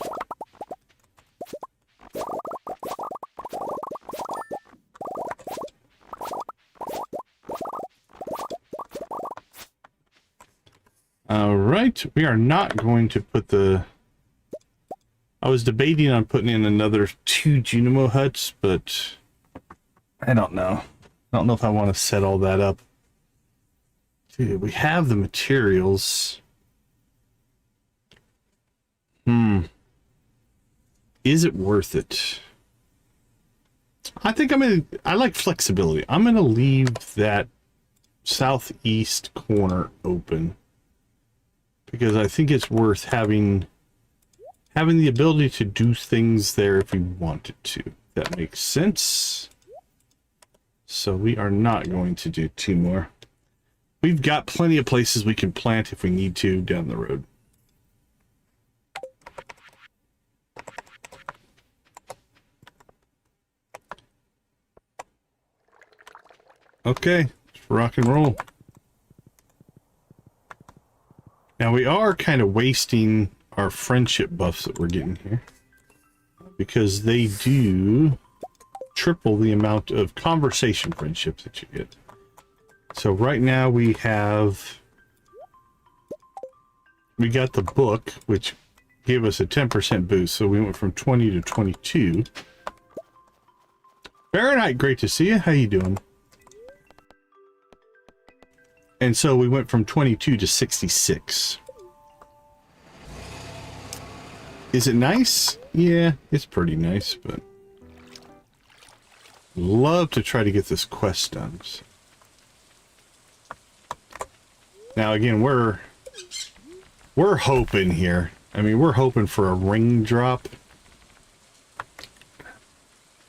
Alright, we are not going to put the... I was debating on putting in another 2 Junimo Huts, but I don't know. I don't know if I want to set all that up. Dude, we have the materials. Is it worth it? I think I like flexibility. I'm gonna leave that southeast corner open because I think it's worth having the ability to do things there if we wanted to. That makes sense. So we are not going to do 2 more. We've got plenty of places we can plant if we need to down the road. Okay, let's rock and roll. Now we are kind of wasting our friendship buffs that we're getting here because they do triple the amount of conversation friendships that you get. So right now we got the book, which gave us a 10% boost, so we went from 20 to 22. Fahrenheit, great to see you. How you doing? And so we went from 22 to 66. Is it nice? Yeah, it's pretty nice, but love to try to get this quest done. So. Now again, we're hoping here. I mean, we're hoping for a ring drop.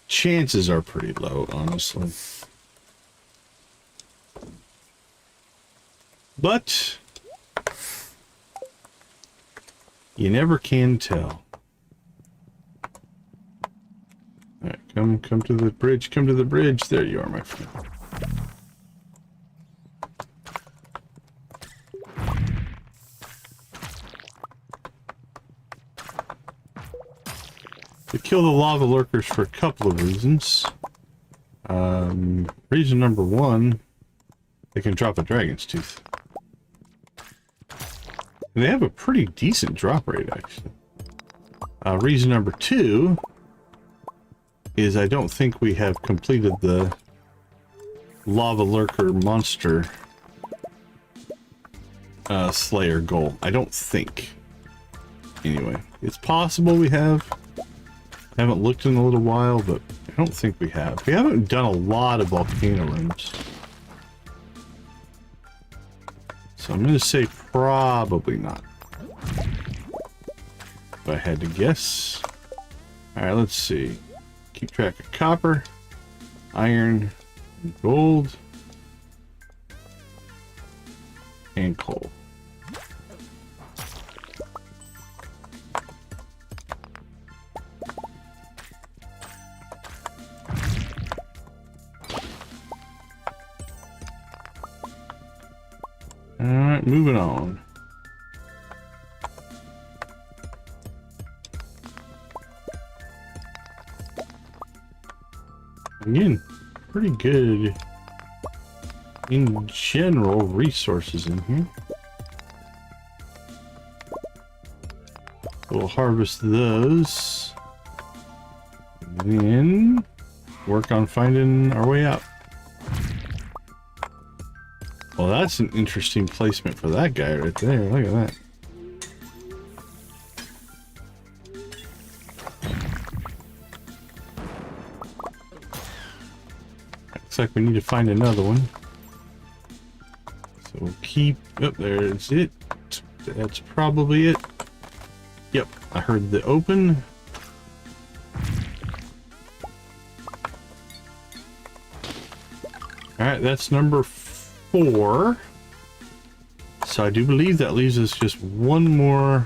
Chances are pretty low, honestly. But you never can tell. All right, come to the bridge. Come to the bridge. There you are, my friend. To kill the lava lurkers for a couple of reasons. Reason number 1, they can drop a dragon's tooth. They have a pretty decent drop rate, actually. Reason number 2 is I don't think we have completed the lava lurker monster slayer goal. I don't think. Anyway, it's possible we have. I haven't looked in a little while, but I don't think we have. We haven't done a lot of volcano rooms. So I'm going to say probably not. If I had to guess. Alright, let's see. Keep track of copper, iron, gold, and coal. Alright, moving on. Again, pretty good in general resources in here. We'll harvest those. And then work on finding our way out. Well, that's an interesting placement for that guy right there. Look at that. Looks like we need to find another one. So we'll keep... Oh, there's it. That's probably it. Yep, I heard the open. Alright, that's number 4. So I do believe that leaves us just one more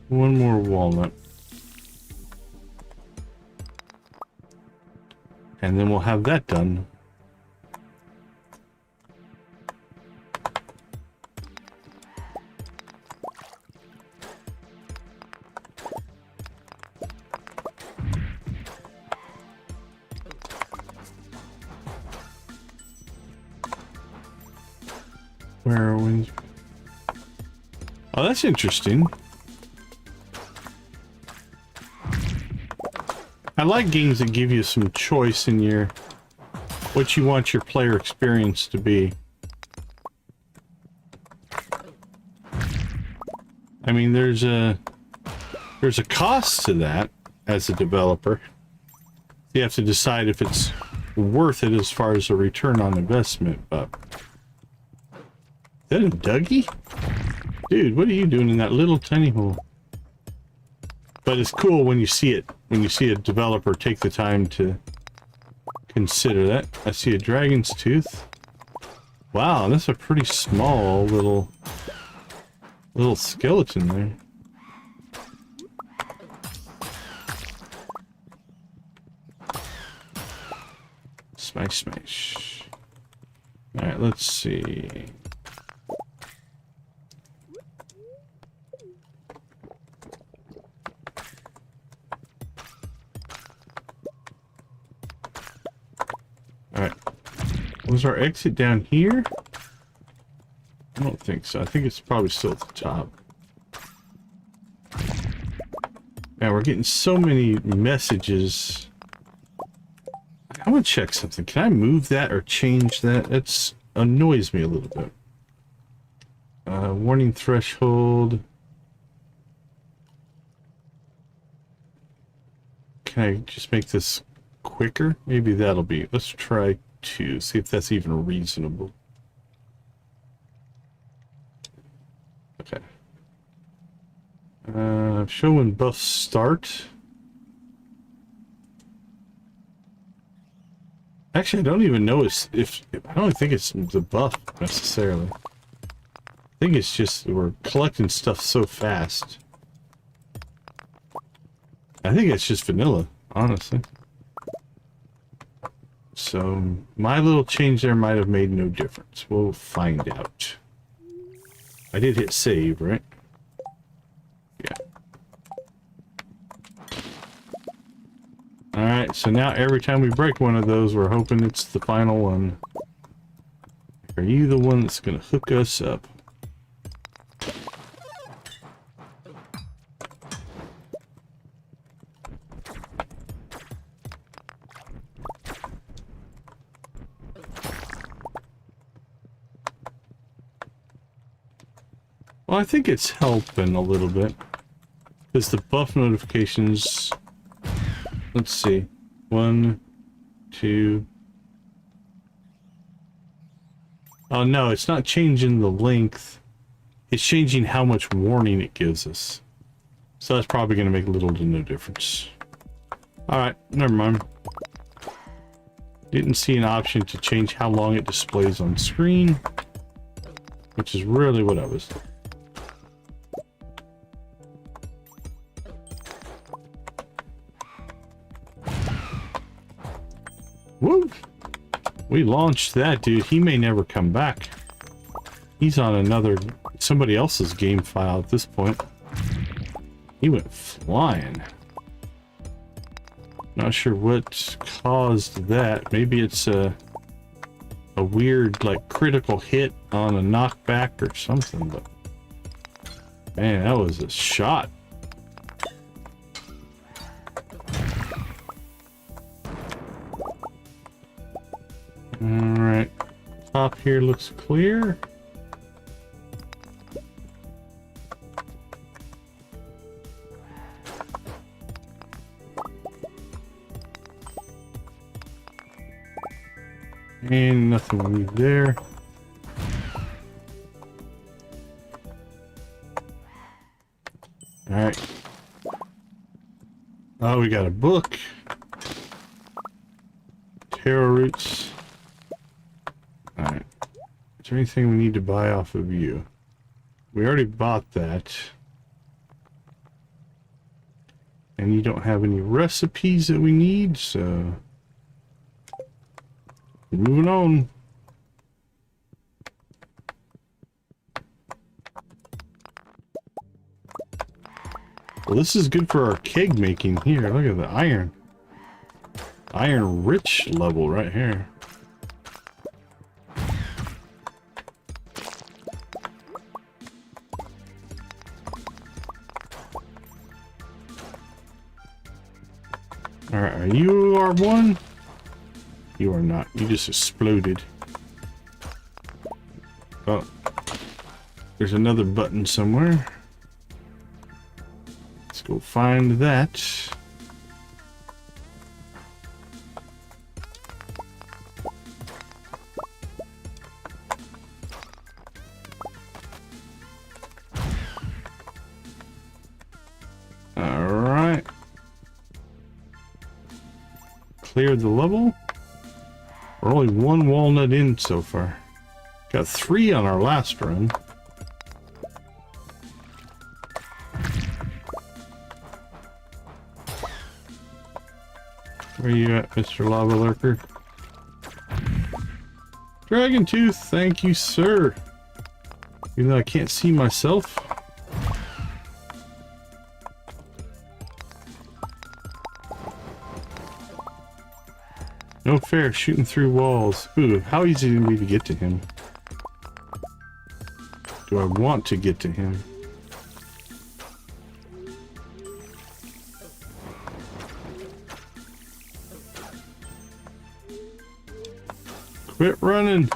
walnut. And then we'll have that done. Where are we? Oh, that's interesting. I like games that give you some choice in your what you want your player experience to be. I mean, there's a cost to that as a developer. You have to decide if it's worth it as far as a return on investment, but is that a Dougie? Dude, what are you doing in that little tiny hole? But it's cool when you see it, when you see a developer take the time to consider that. I see a dragon's tooth. Wow, that's a pretty small little skeleton there. Smash, smash. Alright, let's see. Alright. Was our exit down here? I don't think so. I think it's probably still at the top. Man, we're getting so many messages. I want to check something. Can I move that or change that? That annoys me a little bit. Warning threshold. Can I just make this quicker? Maybe that'll be. Let's try 2. See if that's even reasonable. Okay. Show when buffs start. Actually, I don't even know if I don't think it's the buff necessarily. I think it's just we're collecting stuff so fast. I think it's just vanilla, honestly. So my little change there might have made no difference. We'll find out. I did hit save, right? Yeah. Alright, so now every time we break one of those, we're hoping it's the final one. Are you the one that's going to hook us up? Well, I think it's helping a little bit. Because the buff notifications... Let's see. 1, 2... Oh no, it's not changing the length. It's changing how much warning it gives us. So that's probably going to make little to no difference. Alright, never mind. Didn't see an option to change how long it displays on screen. Which is really what I was... Woo! We launched that dude. He may never come back. He's on somebody else's game file at this point. He went flying. Not sure what caused that. Maybe it's a weird, like, critical hit on a knockback or something, but... Man, that was a shot. Alright, top here looks clear. And nothing we need there. Alright. Oh, we got a book. Taro roots. there anything we need to buy off of you? We already bought that. And you don't have any recipes that we need, so moving on. Well, this is good for our keg making here. Look at the iron. Iron rich level right here. Alright, are you R1? You are not. You just exploded. Oh. There's another button somewhere. Let's go find that. Alright. Cleared the level. We're only one walnut in so far. Got 3 on our last run. Where you at, Mr. Lava Lurker? Dragon Tooth, thank you, sir. Even though I can't see myself. No fair, shooting through walls. Ooh, how easy is it going to be to get to him? Do I want to get to him? Quit running!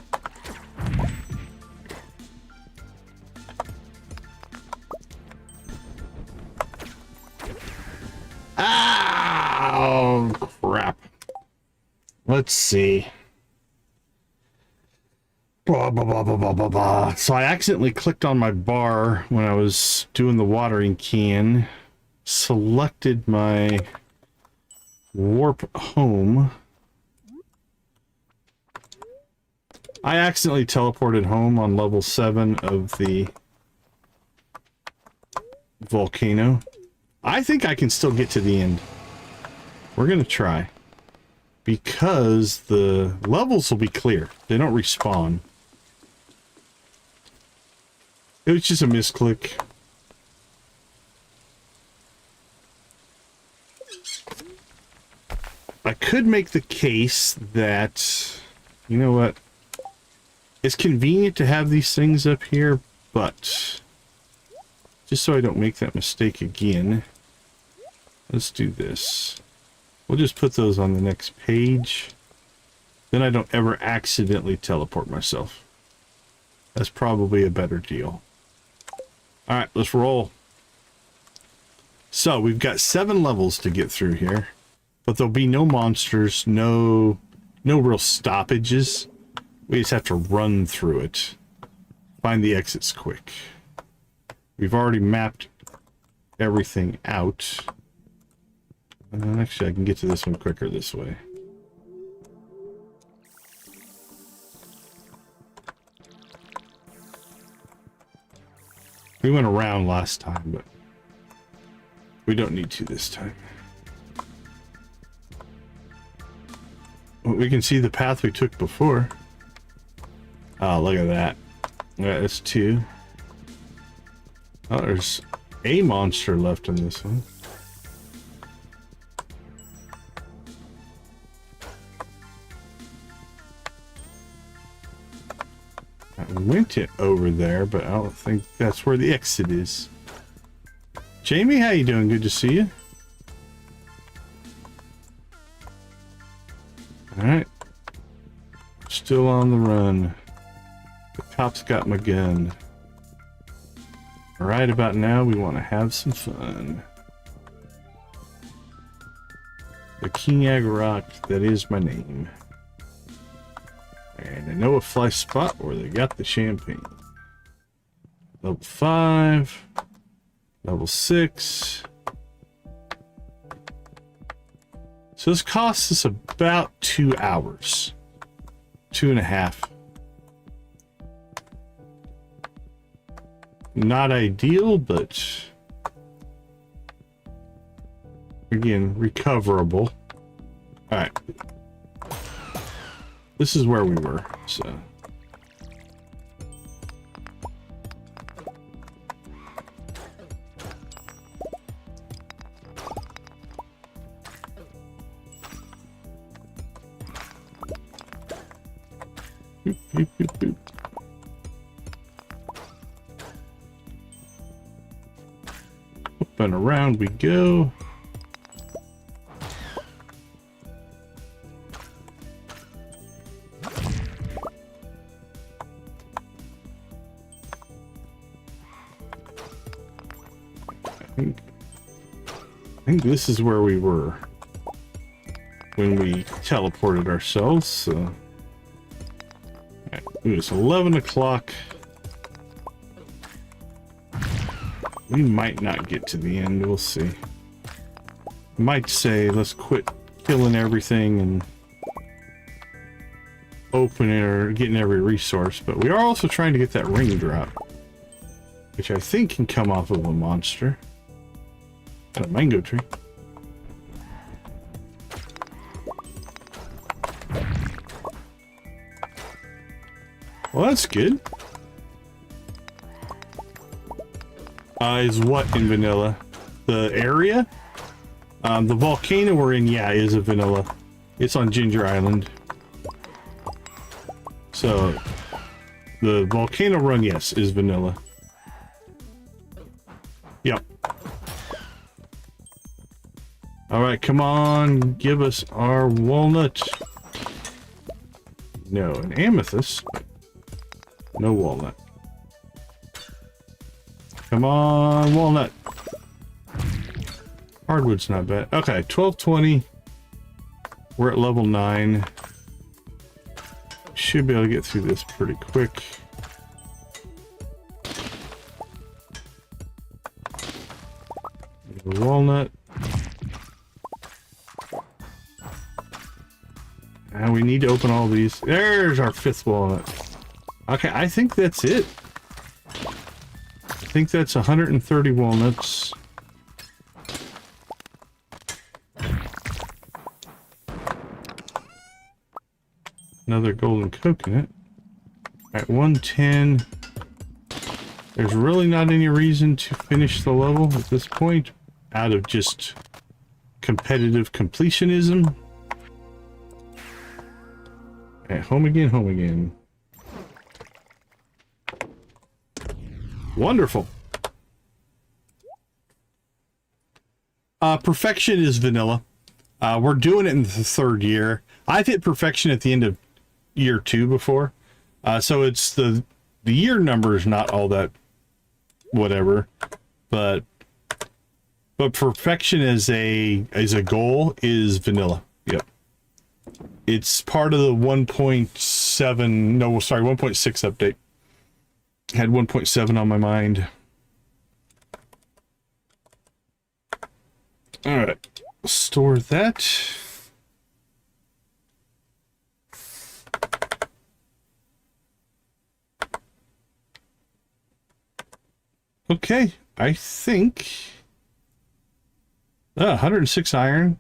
Ah! Oh, crap. Let's see. Blah, blah, blah, blah, blah, blah, blah. So I accidentally clicked on my bar when I was doing the watering can. Selected my warp home. I accidentally teleported home on level 7 of the volcano. I think I can still get to the end. We're going to try. Because the levels will be clear. They don't respawn. It was just a misclick. I could make the case that, you know what? It's convenient to have these things up here, but just so I don't make that mistake again, let's do this. We'll just put those on the next page. Then I don't ever accidentally teleport myself. That's probably a better deal. Alright, let's roll. So, we've got 7 levels to get through here. But there'll be no monsters, no real stoppages. We just have to run through it. Find the exits quick. We've already mapped everything out. Actually, I can get to this one quicker this way. We went around last time, but we don't need to this time. Well, we can see the path we took before. Oh, look at that. Yeah, that's 2. Oh, there's a monster left in this one. I went it over there, but I don't think that's where the exit is. Jamie, how you doing? Good to see you. Alright. Still on the run. The cops got my gun. Right about now, we want to have some fun. The King Agarok, that is my name. And I know a fly spot where they got the champagne. Level 5. Level 6. So this costs us about 2 hours. 2.5. Not ideal, but again, recoverable. All right. This is where we were, so. Boop, boop, boop, boop. Up and around we go. I think this is where we were when we teleported ourselves. So. Right, it's 11 o'clock. We might not get to the end. We'll see. Might say let's quit killing everything and opening or getting every resource, but we are also trying to get that ring drop, which I think can come off of a monster. Got a mango tree. Well, that's good. Is what in vanilla? The area? The volcano we're in, yeah, is a vanilla. It's on Ginger Island. So, the volcano run, yes, is vanilla. Yep. Alright, come on, give us our walnut. No, an amethyst. No walnut. Come on, walnut. Hardwood's not bad. Okay, 1220. We're at level 9. Should be able to get through this pretty quick. Walnut. And we need to open all these. There's our 5th walnut. Okay, I think that's it. I think that's 130 walnuts. Another golden coconut. At 110. There's really not any reason to finish the level at this point out of just competitive completionism. At home again, home again. Wonderful. Perfection is vanilla. We're doing it in the 3rd year. I've hit perfection at the end of year 2 before. So it's the year number is not all that whatever, but perfection as a goal is vanilla. Yep. It's part of the 1.7, no, sorry, 1.6 update. Had 1.7 on my mind. All right, store that. Okay, I think 106 iron.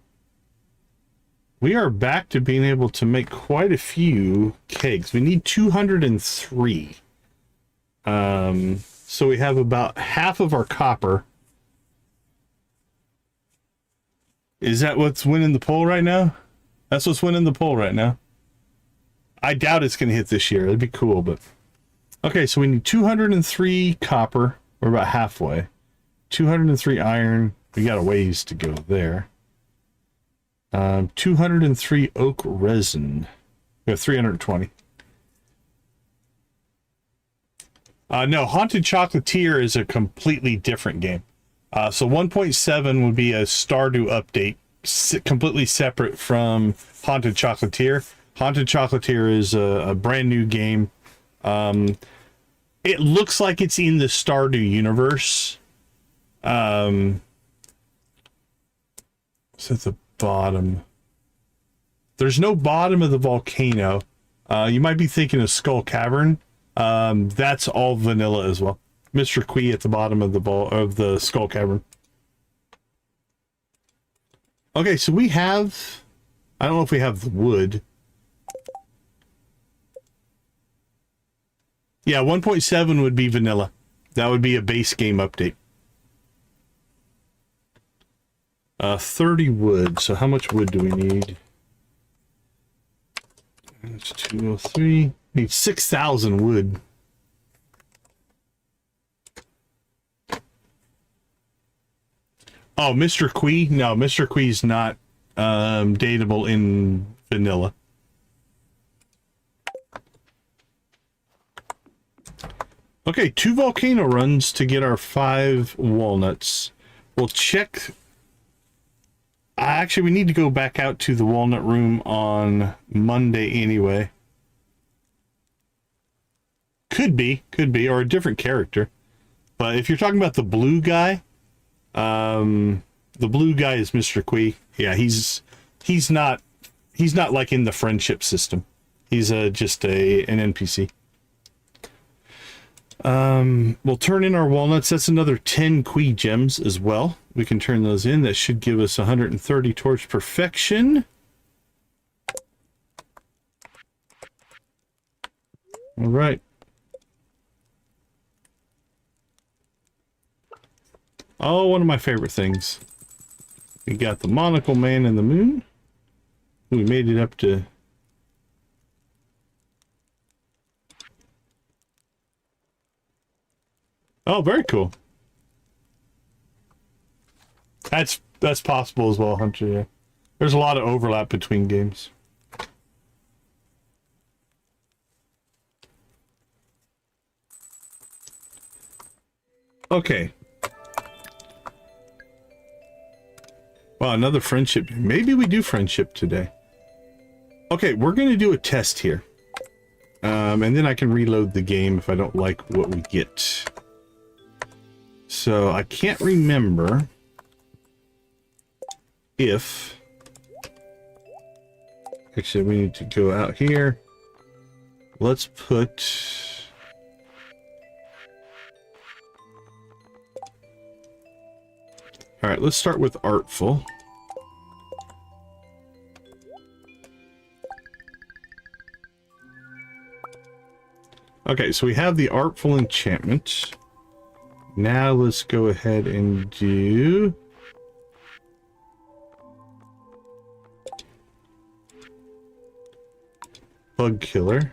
We are back to being able to make quite a few kegs. We need 203. So we have about half of our copper. Is that what's winning the poll right now? That's what's winning the poll right now. I doubt it's going to hit this year. That'd be cool, but... Okay, so we need 203 copper. We're about halfway. 203 iron. We got a ways to go there. 203 oak resin. We have 320. No, Haunted Chocolatier is a completely different game. So 1.7 would be a Stardew update, completely separate from Haunted Chocolatier. Haunted Chocolatier is a brand new game. It looks like it's in the Stardew universe. It's at the bottom. There's no bottom of the volcano. You might be thinking of Skull Cavern. That's all vanilla as well. Mr. Quee at the bottom of the ball of the skull cavern. Okay, so we have, I don't know if we have the wood. Yeah, 1.7 would be vanilla. That would be a base game update. 30 wood. So how much wood do we need? That's 203. Need 6,000 wood. Oh, Mr. Quee? No, Mr. Quee's not dateable in vanilla. Okay, 2 volcano runs to get our 5 walnuts. We'll check. Actually, we need to go back out to the walnut room on Monday anyway. Could be, or a different character. But if you're talking about the blue guy, the blue guy is Mr. Quee. Yeah, he's not like in the friendship system. He's just an NPC. We'll turn in our walnuts. That's another 10 Quee gems as well. We can turn those in. That should give us 130 towards perfection. All right. Oh, one of my favorite things. We got the monocle man and the moon. We made it up to... Oh, very cool. That's possible as well, Hunter. Yeah. There's a lot of overlap between games. Okay. Wow, another friendship. Maybe we do friendship today. Okay, we're going to do a test here. And then I can reload the game if I don't like what we get. So I can't remember if... Actually, we need to go out here. Let's put... All right, let's start with Artful. Okay, so we have the Artful enchantment. Now let's go ahead and do... Bug Killer.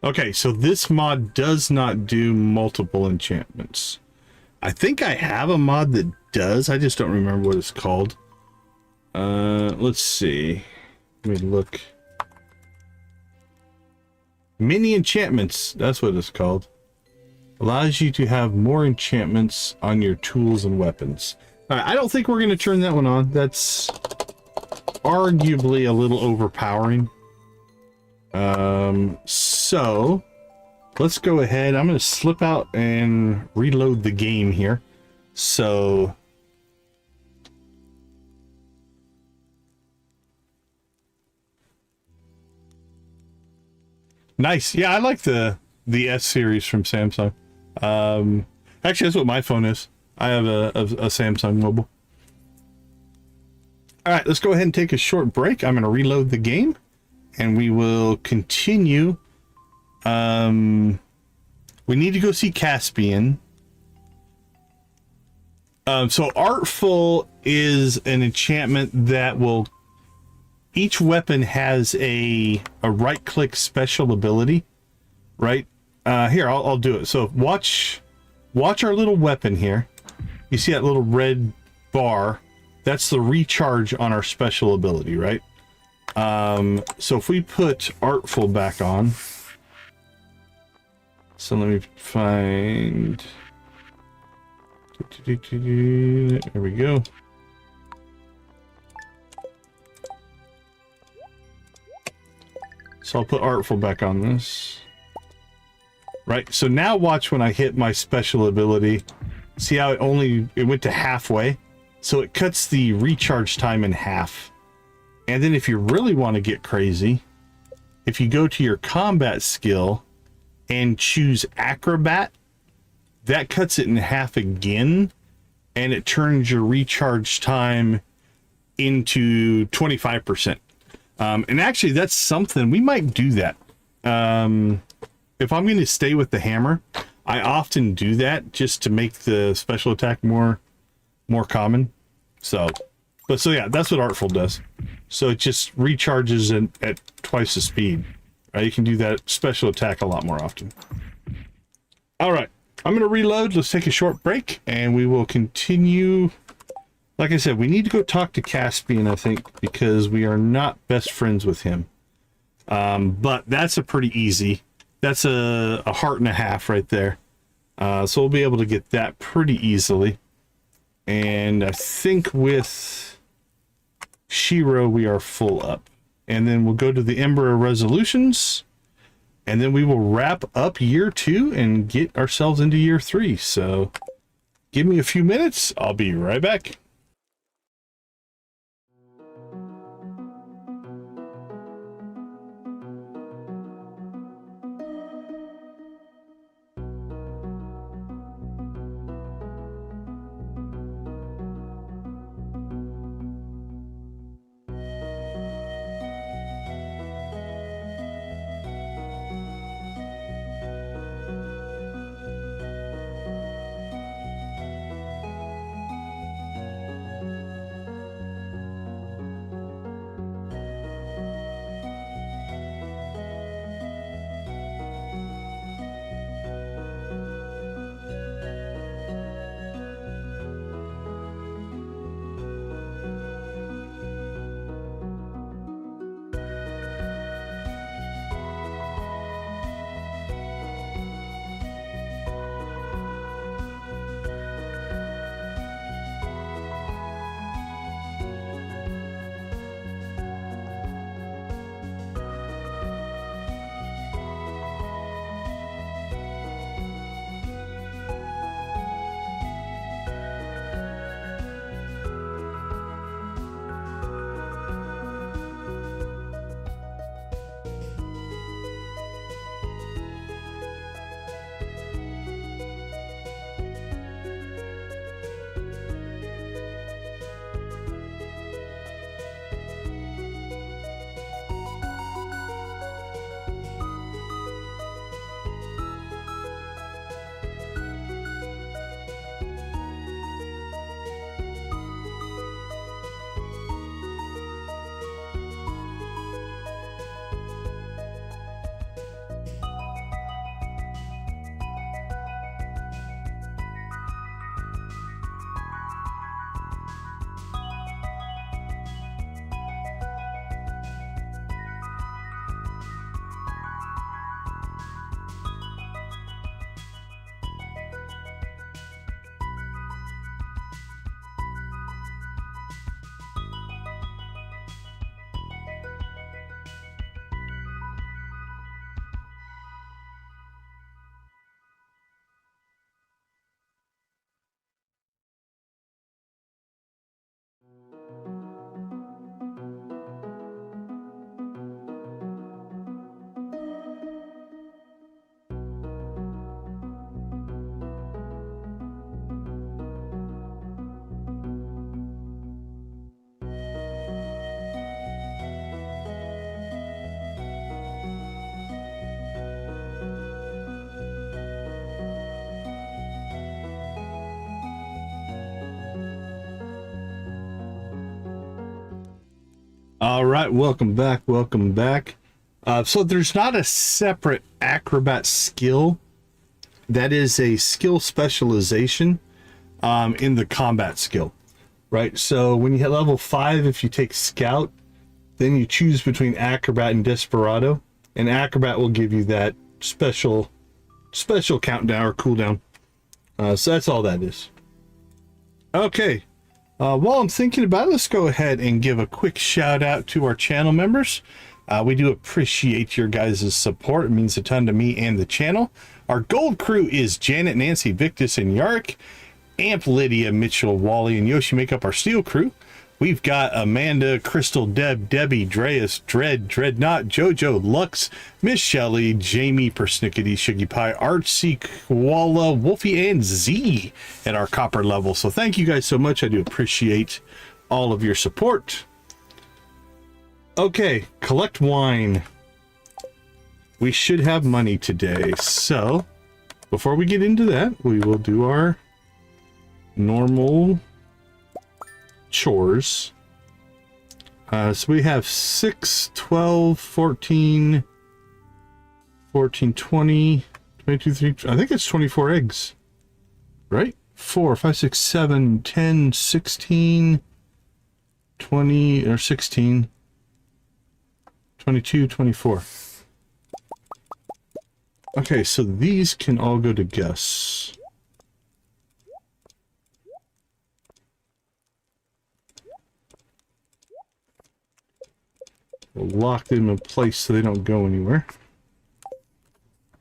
Okay, so this mod does not do multiple enchantments. I think I have a mod that does. I just don't remember what it's called. Let's see. Let me look. Mini enchantments. That's what it's called. Allows you to have more enchantments on your tools and weapons. All right, I don't think we're going to turn that one on. That's arguably a little overpowering. So let's go ahead. I'm going to slip out and reload the game here. So nice. Yeah, I like the S series from Samsung. Actually, that's what my phone is. I have a Samsung mobile. All right, let's go ahead and take a short break. I'm going to reload the game. And we will continue. We need to go see Caspian. So Artful is an enchantment that will... Each weapon has a right-click special ability, right? Here, I'll do it. So watch our little weapon here. You see that little red bar? That's the recharge on our special ability, right? So if we put Artful back on, so let me find, there we go. So I'll put Artful back on this. Right, so now watch when I hit my special ability. See how it went to halfway? So it cuts the recharge time in half. And then if you really want to get crazy, if you go to your combat skill and choose acrobat, that cuts it in half again, and it turns your recharge time into 25%. And actually, that's something we might do that. If I'm going to stay with the hammer, I often do that just to make the special attack more common. So yeah, that's what Artful does. So it just recharges at twice the speed. You can do that special attack a lot more often. All right, I'm going to reload. Let's take a short break, and we will continue. Like I said, we need to go talk to Caspian, I think, because we are not best friends with him. But that's a pretty easy. That's a heart and a half right there. So we'll be able to get that pretty easily. And I think with Shiro, we are full up. And then we'll go to the Ember Resolutions. And then we will wrap up year 2 and get ourselves into year 3. So give me a few minutes. I'll be right back. All right, welcome back. So there's not a separate acrobat skill. That is a skill specialization in the combat skill, right? So when you hit level 5, if you take Scout, then you choose between Acrobat and Desperado, and Acrobat will give you that special countdown or cooldown. So that's all that is. Okay. While I'm thinking about it, let's go ahead and give a quick shout out to our channel members. We do appreciate your guys' support. It means a ton to me and the channel. Our gold crew is Janet, Nancy, Victus, and Yarrick. Amp, Lydia, Mitchell, Wally, and Yoshi make up our steel crew. We've got Amanda, Crystal, Deb, Debbie, Dreas, Dreadnought, Jojo, Lux, Miss Shelley, Jamie, Persnickety, Shuggy Pie, Artsy, Koala, Wolfie, and Z at our copper level. So thank you guys so much. I do appreciate all of your support. Okay, collect wine. We should have money today. So before we get into that, we will do our normal chores. So we have 6, 12, 14, 20, 22, 3, I think it's 24 eggs, right? 4, 5, 6, 7, 10, 16, 20, or 16, 22, 24. Okay, so these can all go to Gus. We'll lock them in place so they don't go anywhere.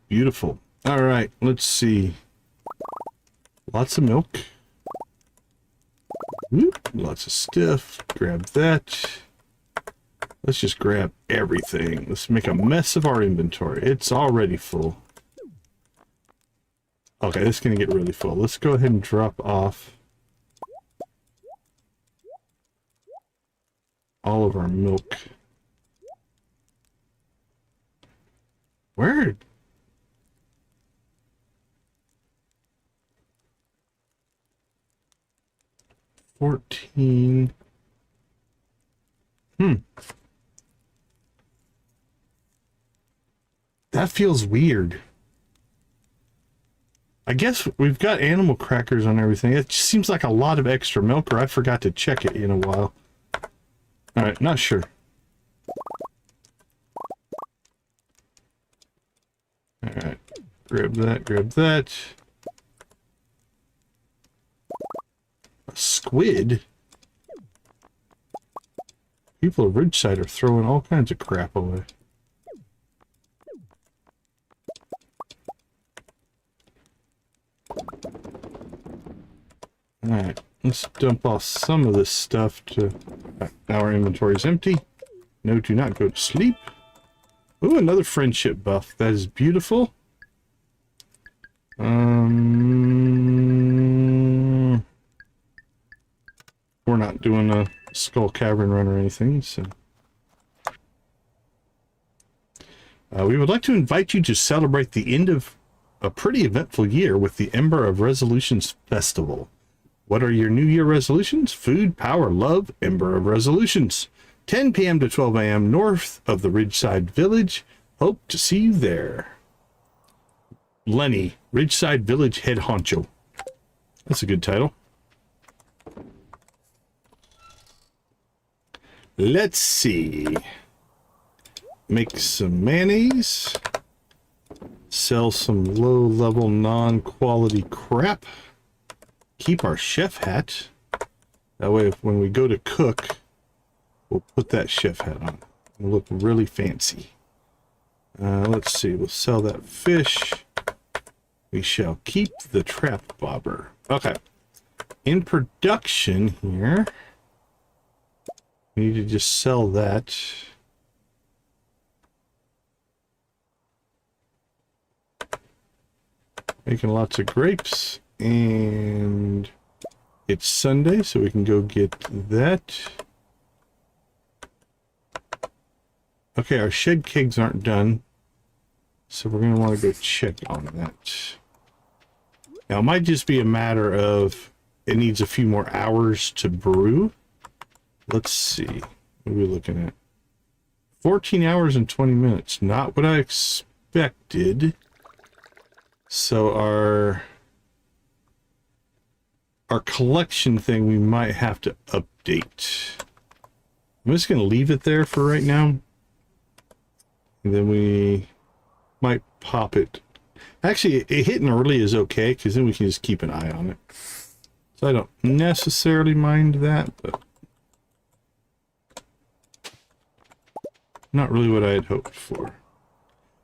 Beautiful. All right, let's see. Lots of milk. Whoop, lots of stuff. Grab that. Let's just grab everything. Let's make a mess of our inventory. It's already full. Okay, this is going to get really full. Let's go ahead and drop off all of our milk. Where? $14. That feels weird. I guess we've got animal crackers on everything. It just seems like a lot of extra milk, or I forgot to check it in a while. Alright, not sure. Alright, grab that, grab that. A squid? People of Ridgeside are throwing all kinds of crap away. Alright, let's dump off some of this stuff to... Our inventory is empty. No, do not go to sleep. Ooh, another friendship buff. That is beautiful. We're not doing a Skull Cavern run or anything, so... we would like to invite you to celebrate the end of a pretty eventful year with the Ember of Resolutions Festival. What are your New Year resolutions? Food, power, love, Ember of Resolutions. 10 p.m. to 12 a.m. north of the Ridgeside Village. Hope to see you there. Lenny, Ridgeside Village Head Honcho. That's a good title. Let's see. Make some mayonnaise. Sell some low-level, non-quality crap. Keep our chef hat. That way, when we go to cook, we'll put that chef hat on. It'll look really fancy. Let's see. We'll sell that fish. We shall keep the trap bobber. Okay. In production here, we need to just sell that. Making lots of grapes, and it's Sunday, so we can go get that. Okay, our shed kegs aren't done, so we're going to want to go check on that. Now, it might just be a matter of it needs a few more hours to brew. Let's see. What are we looking at? 14 hours and 20 minutes. Not what I expected. So our collection thing we might have to update. I'm just going to leave it there for right now. And then we might pop it. Actually, it hitting early is okay, because then we can just keep an eye on it. So I don't necessarily mind that, but not really what I had hoped for.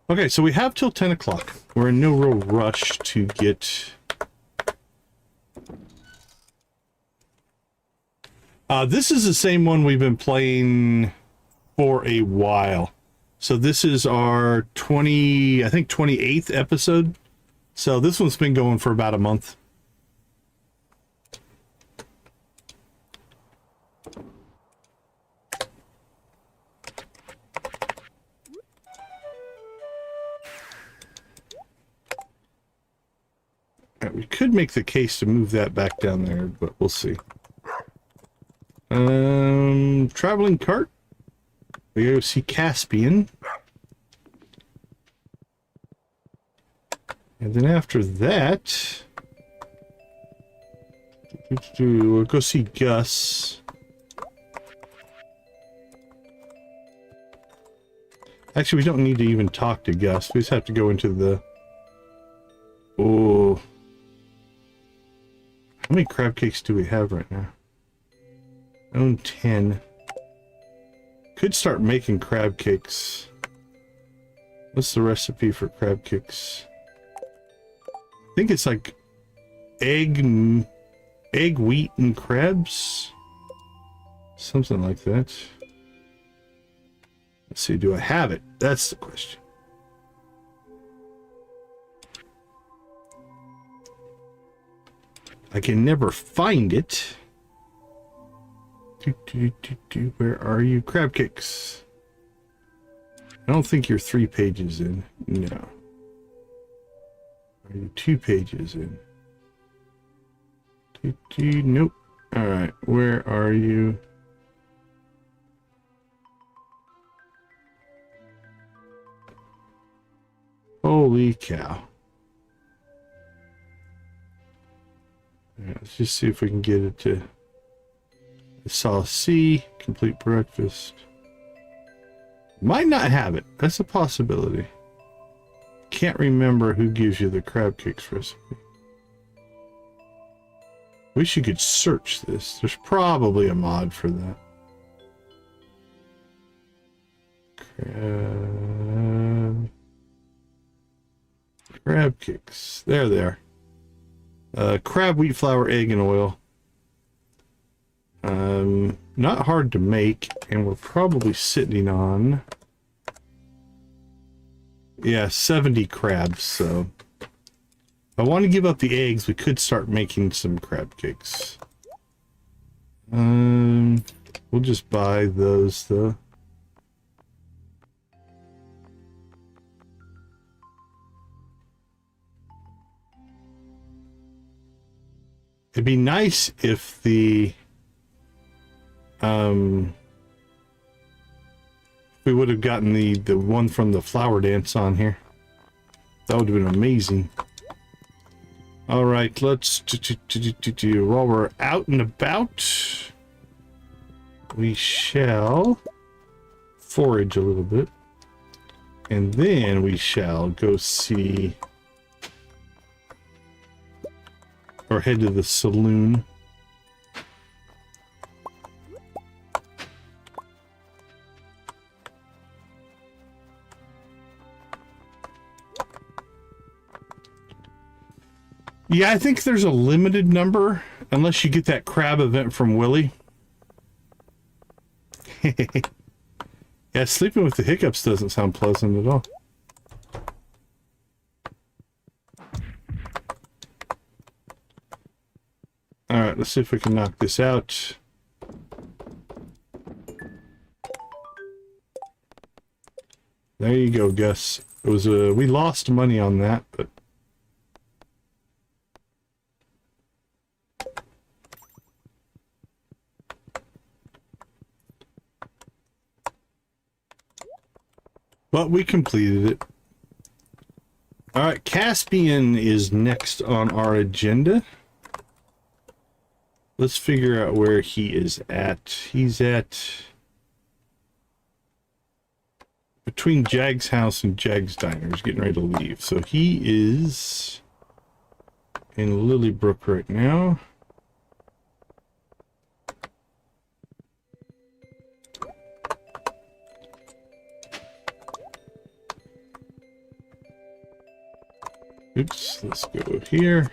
Okay, so we have till 10 o'clock. We're in no real rush to get This is the same one we've been playing for a while. So this is our 28th episode. So this one's been going for about a month. We could make the case to move that back down there, but we'll see. Traveling cart. We go see Caspian. And then after that, we'll go see Gus. Actually, we don't need to even talk to Gus. We just have to go into the... Oh... How many crab cakes do we have right now? I own 10. Could start making crab cakes. What's the recipe for crab cakes? I think it's like egg, wheat, and crabs. Something like that. Let's see, do I have it? That's the question. I can never find it. Where are you? Crab cakes. I don't think you're 3 pages in. No. Are you 2 pages in? Nope. Alright, where are you? Holy cow. Right, let's just see if we can get it to... I saw C, complete breakfast. Might not have it. That's a possibility. Can't remember who gives you the crab cakes recipe. Wish you could search this. There's probably a mod for that. Crab cakes. There they are. Crab, wheat flour, egg, and oil. Not hard to make, and we're probably sitting on... Yeah, 70 crabs, so... If I want to give up the eggs, we could start making some crab cakes. We'll just buy those, though. It'd be nice if the... we would have gotten the one from the flower dance on here. That would have been amazing. All right, let's while we're out and about, we shall forage a little bit, and then we shall go see or head to the saloon. Yeah, I think there's a limited number, unless you get that crab event from Willie. Yeah, sleeping with the hiccups doesn't sound pleasant at all. Alright, let's see if we can knock this out. There you go, Gus. It was we lost money on that, but... But we completed it. Alright, Caspian is next on our agenda. Let's figure out where he is at. He's at... between Jag's house and Jag's diner. He's getting ready to leave. So he is... in Lilybrook right now. Oops, let's go here.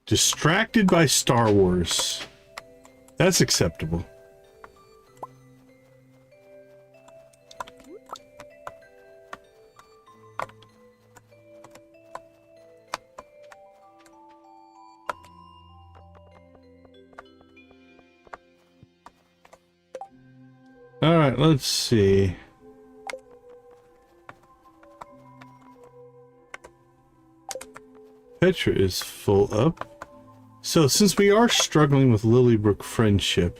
Distracted by Star Wars. That's acceptable. All right, let's see. Petra is full up. So since we are struggling with Lilybrook friendship,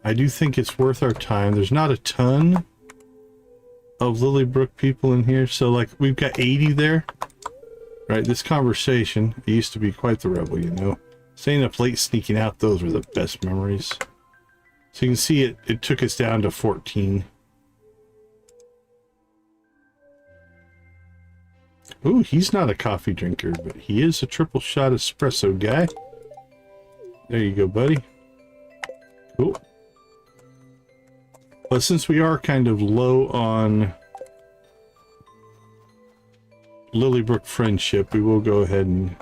I do think it's worth our time. There's not a ton of Lilybrook people in here. So like we've got 80 there, right? This conversation, it used to be quite the rebel, you know. Staying up late, sneaking out, those were the best memories. So you can see it took us down to 14. Ooh, he's not a coffee drinker, but he is a triple shot espresso guy. There you go, buddy. Cool. But since we are kind of low on Lilybrook friendship, we will go ahead and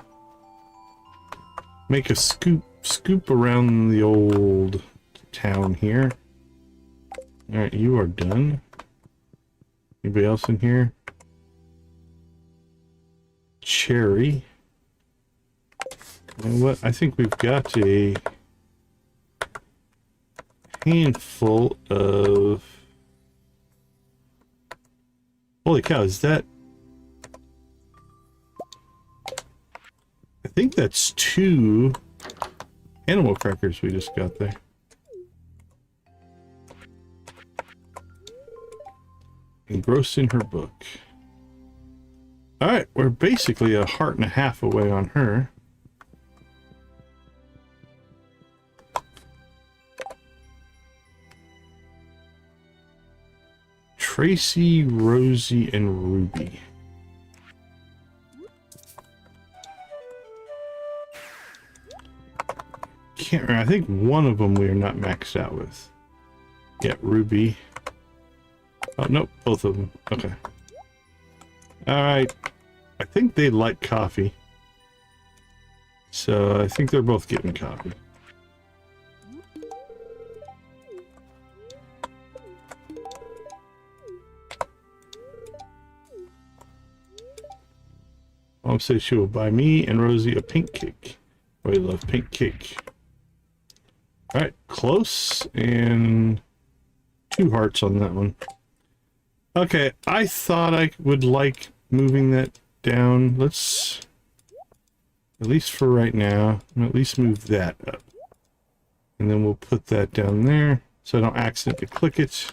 make a scoop around the old town here. All right, you are done. Anybody else in here? Cherry. You know what? I think we've got a handful of... Holy cow, is that... I think that's 2 animal crackers we just got there. Engrossed in her book. Alright, we're basically a heart and a half away on her. Tracy, Rosie, and Ruby. Can't remember. I think one of them we are not maxed out with. Yeah, Ruby. Oh, nope, both of them. Okay. Alright. I think they like coffee. So I think they're both getting coffee. Mom says she will buy me and Rosie a pink cake. We love pink cake. Alright, close, and 2 hearts on that one. Okay, I thought I would like moving that down. Let's, at least for right now, at least move that up. And then we'll put that down there so I don't accidentally click it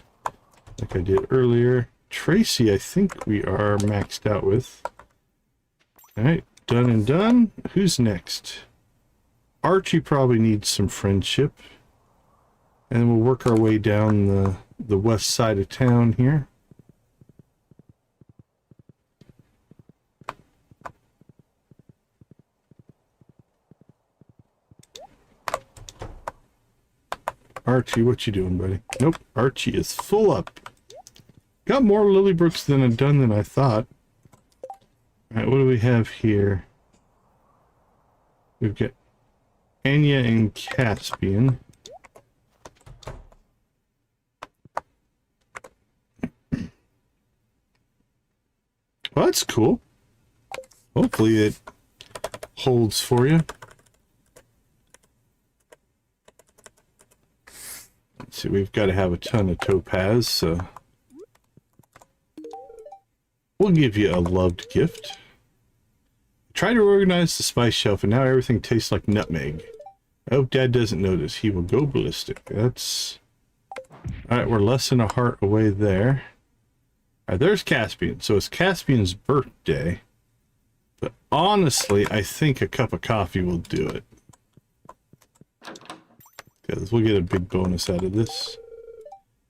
like I did earlier. Tracy, I think we are maxed out with. Alright, done and done. Who's next? Archie probably needs some friendship. And we'll work our way down the west side of town here. Archie, what you doing, buddy? Nope, Archie is full up. Got more Lilybrooks than I've done than I thought. Alright, what do we have here? We've got Anya and Caspian. Well, that's cool. Hopefully it holds for you. Let's see, we've got to have a ton of topaz, so we'll give you a loved gift. Try to organize the spice shelf, and now everything tastes like nutmeg. I hope Dad doesn't notice. He will go ballistic. That's... Alright, we're less than a heart away there. Alright, there's Caspian. So it's Caspian's birthday. But honestly, I think a cup of coffee will do it. Because we'll get a big bonus out of this.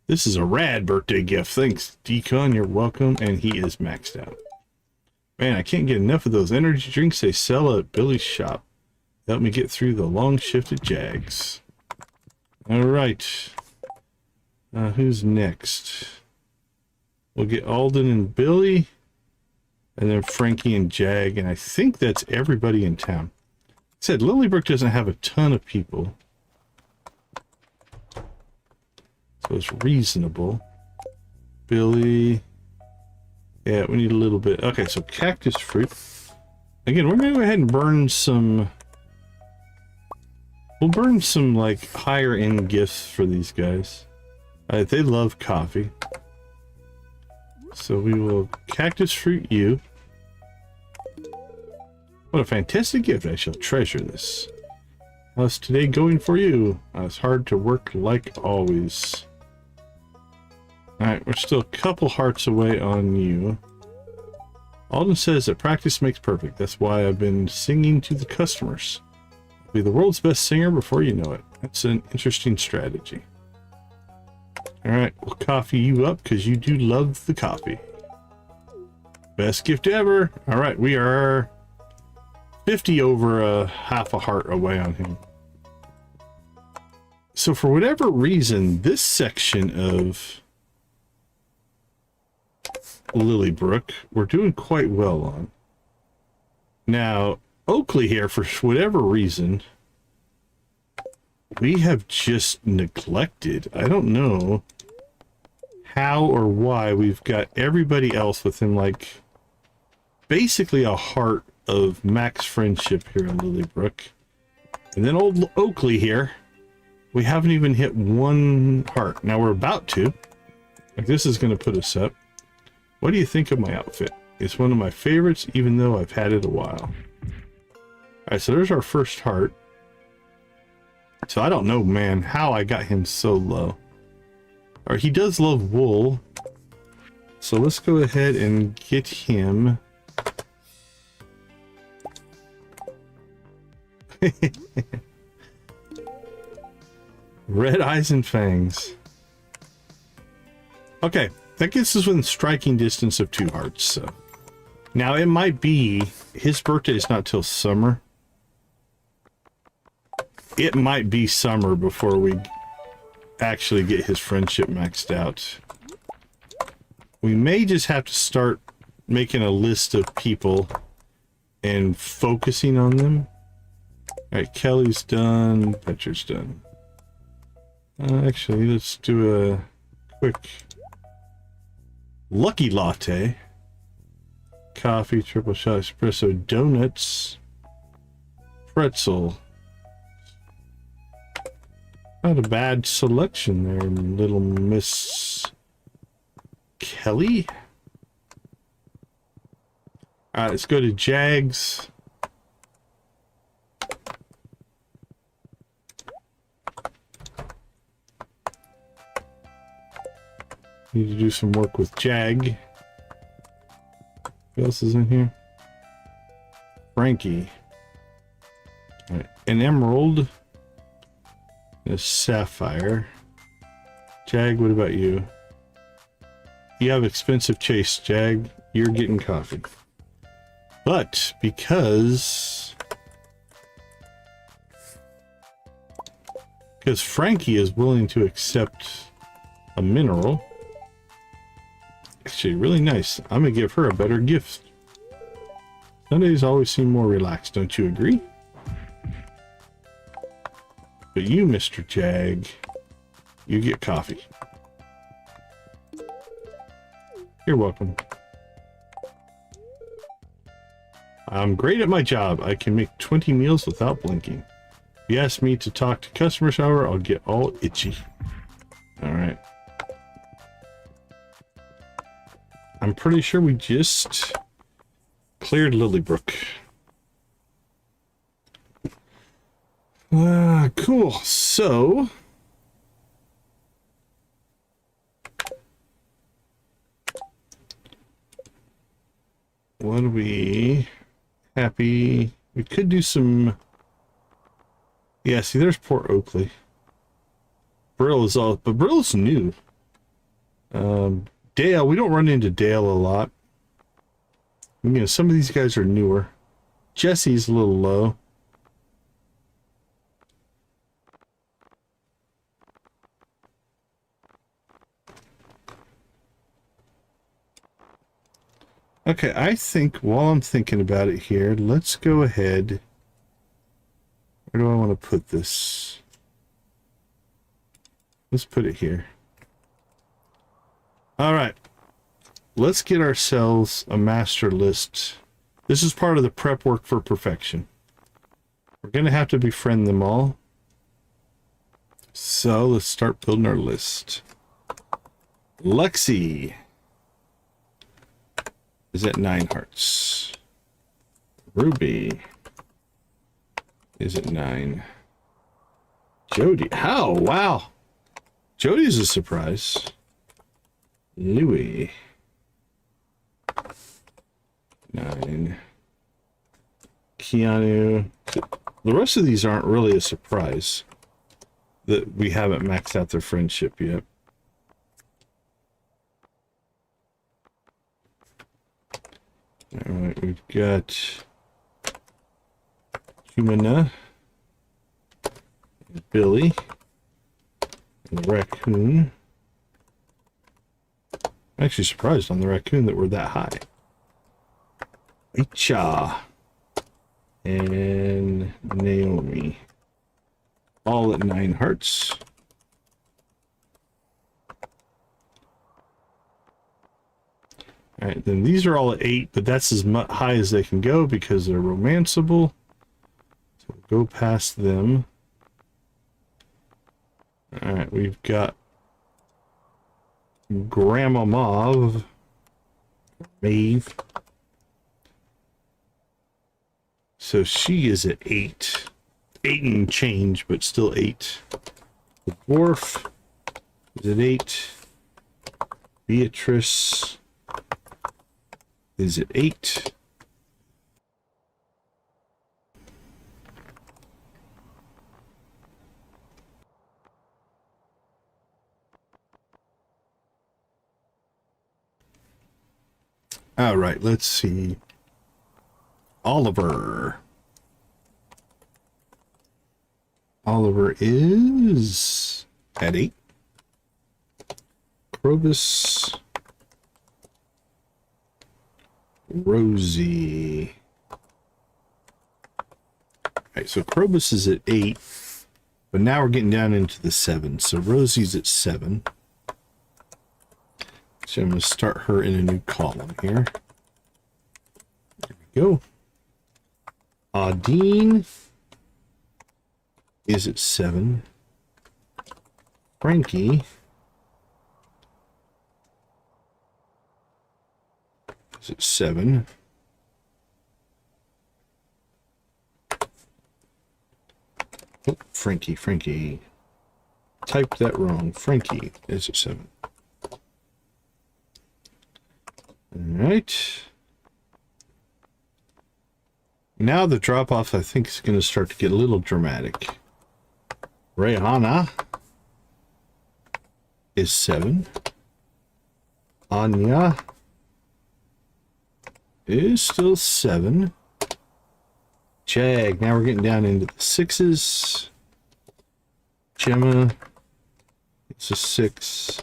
This is a rad birthday gift. Thanks, Decon. You're welcome. And he is maxed out. Man, I can't get enough of those energy drinks they sell at Billy's shop. Help me get through the long shift at Jags. Alright. Who's next? We'll get Alden and Billy. And then Frankie and Jag. And I think that's everybody in town. said Lilybrook doesn't have a ton of people, so it's reasonable. Billy, yeah, we need a little bit. Okay, so cactus fruit. Again, we're gonna go ahead and burn some. We'll burn some like higher end gifts for these guys. They love coffee, so we will cactus fruit you. What a fantastic gift! I shall treasure this. How's today going for you? It's hard to work like always. Alright, we're still a couple hearts away on you. Alden says that practice makes perfect. That's why I've been singing to the customers. I'll be the world's best singer before you know it. That's an interesting strategy. Alright, we'll coffee you up because you do love the coffee. Best gift ever! Alright, we are 50 over half a heart away on him. So for whatever reason, this section of Lilybrook we're doing quite well on. Now, Oakley here, for whatever reason, we have just neglected. I don't know how or why we've got everybody else within like basically a heart of max friendship here in Lilybrook. And then old Oakley here, we haven't even hit one heart. Now we're about to. Like, this is going to put us up. What do you think of my outfit? It's one of my favorites, even though I've had it a while. Alright, so there's our first heart. So I don't know, man, how I got him so low. Or he does love wool. So let's go ahead and get him. Red eyes and fangs. Okay, that gets us within striking distance of 2 hearts. So now it might be his birthday is not till summer. It might be summer before we actually get his friendship maxed out. We may just have to start making a list of people and focusing on them. Alright, Kelly's done. Petra's done. Actually, let's do a quick lucky latte. Coffee, triple shot espresso, donuts, pretzel. Not a bad selection there, little Miss Kelly. Alright, let's go to Jags. Need to do some work with Jag. Who else is in here? Frankie. All right. An emerald. A sapphire. Jag, what about you? You have expensive chase, Jag. You're getting coffee. But because Frankie is willing to accept a mineral. Actually, really nice. I'm gonna give her a better gift. Sundays always seem more relaxed, don't you agree? But you, Mr. Jag, you get coffee. You're welcome. I'm great at my job. I can make 20 meals without blinking. If you ask me to talk to customers, however, I'll get all itchy. Alright. I'm pretty sure we just cleared Lilybrook. Cool. So what are we happy? We could do some. Yeah, see, there's poor Oakley. Brill is all, but Brill's new. Dale, we don't run into Dale a lot. You know, some of these guys are newer. Jesse's a little low. Okay, I think while I'm thinking about it here, let's go ahead Where do I want to put this? Let's put it here. All right. Let's get ourselves a master list. This is part of the prep work for perfection. We're going to have to befriend them all. So let's start building our list. Lexi is at 9 hearts. Ruby is at 9. Jody. How? Wow. Jody's a surprise. Louis. 9. Keanu. The rest of these aren't really a surprise that we haven't maxed out their friendship yet. All right, we've got Humana, and Billy, and the raccoon. I'm actually surprised on the raccoon that we're that high. Icha and Naomi, all at 9 hearts. All right, then these are all at 8, but that's as high as they can go because they're romanceable. So we'll go past them. All right, we've got Grandma Maeve. So she is at 8. 8 and change, but still 8. The dwarf is at 8. Beatrice is at 8. All right, let's see. Oliver. Oliver is at 8. Krobus. Rosie. All right, so Krobus is at 8, but now we're getting down into the 7. So Rosie's at 7. So I'm going to start her in a new column here. There we go. Dean is at 7. Frankie is at 7. Oh, Frankie. Typed that wrong. Frankie is at 7. All right. Now the drop-off, I think, is going to start to get a little dramatic. Rihanna is 7. Anya is still 7. Jag, now we're getting down into the 6s. Gemma is a 6.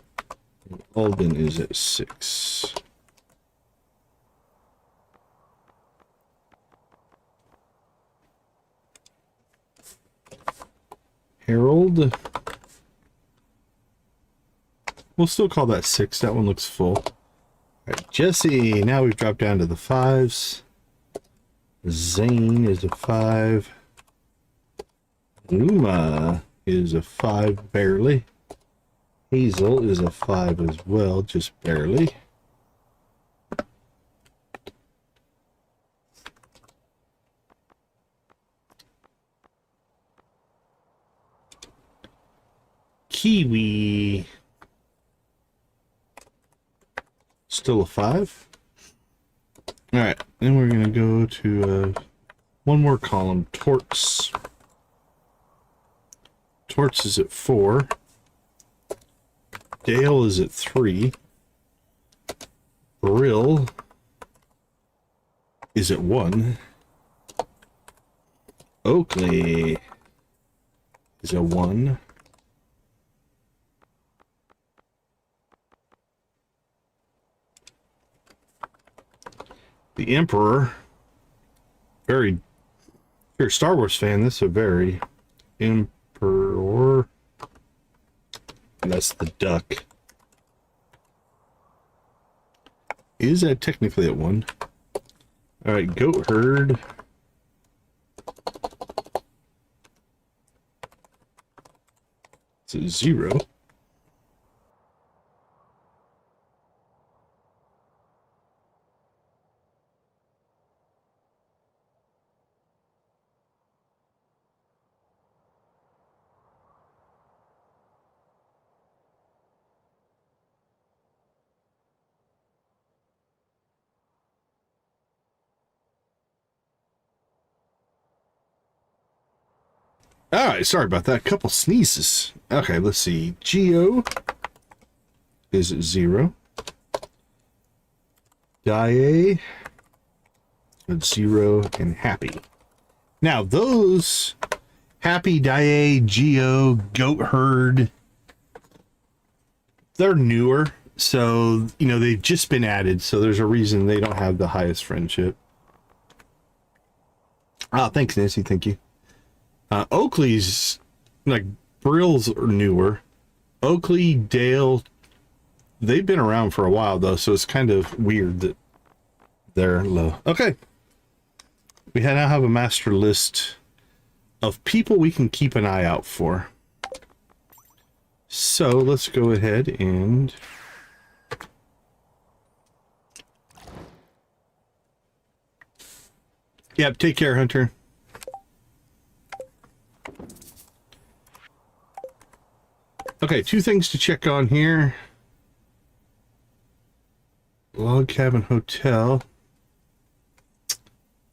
And Alden is at 6. Harold. We'll still call that 6. That one looks full. All right, Jesse. Now we've dropped down to the 5s. Zane is a 5. Luma is a 5, barely. Hazel is a 5 as well, just barely. Kiwi. Still a 5. All right, then we're going to go to one more column. Torts. Torts is at 4. Dale is at 3. Brill is at 1. Oakley is a 1. The Emperor, very you're a Star Wars fan, this is a very Emperor. That's the duck. Is that technically a 1? Alright, goat herd. It's a 0. Alright, sorry about that. Couple sneezes. Okay, let's see. Geo is 0. Die with 0 and happy. Now those happy, Die, Geo, goat herd, they're newer. So, you know, they've just been added. So there's a reason they don't have the highest friendship. Ah, thanks, Nancy. Thank you. Oakley's, like, Brill's are newer. Oakley, Dale, they've been around for a while, though, so it's kind of weird that they're low. Okay. We now have a master list of people we can keep an eye out for. So, let's go ahead and... Yep, take care, Hunter. Okay, 2 things to check on here. Log Cabin Hotel.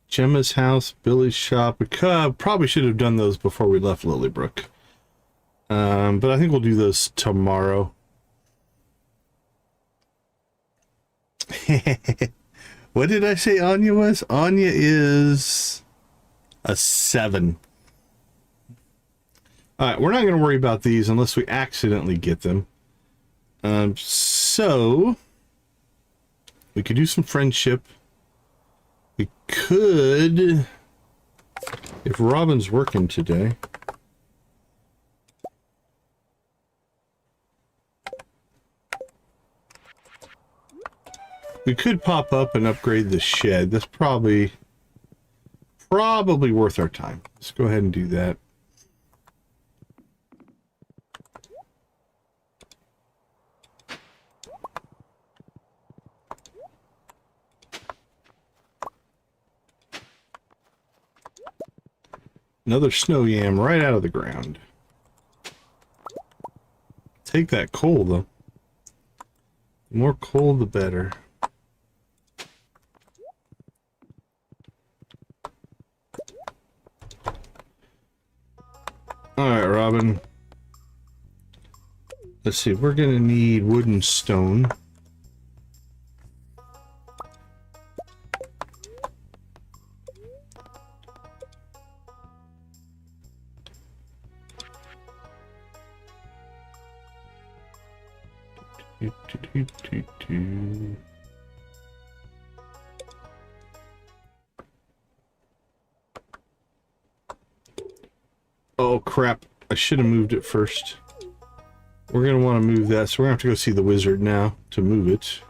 Gemma's house, Billy's shop. We probably should have done those before we left Lilybrook. But I think we'll do those tomorrow. What did I say Anya was? Anya is a 7. Alright, we're not going to worry about these unless we accidentally get them. So, we could do some friendship. We could, if Robin's working today. We could pop up and upgrade the shed. That's probably worth our time. Let's go ahead and do that. Another snow yam right out of the ground. Take that coal, though. The more coal, the better. Alright, Robin. Let's see, we're gonna need wood and stone. Oh crap, I should have moved it first. We're going to want to move that, so we're going to have to go see the wizard now to move it.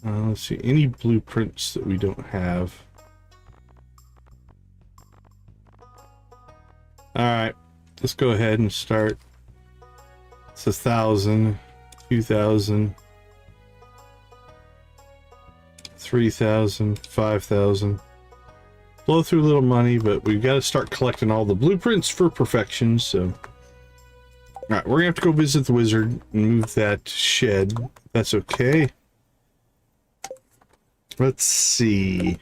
Let's see, any blueprints that we don't have. Alright, let's go ahead and start. It's 1,000, 2,000, 3,000, 5,000. Blow through a little money, but we've got to start collecting all the blueprints for perfection, so... Alright, we're gonna have to go visit the wizard and move that shed. That's okay. Let's see.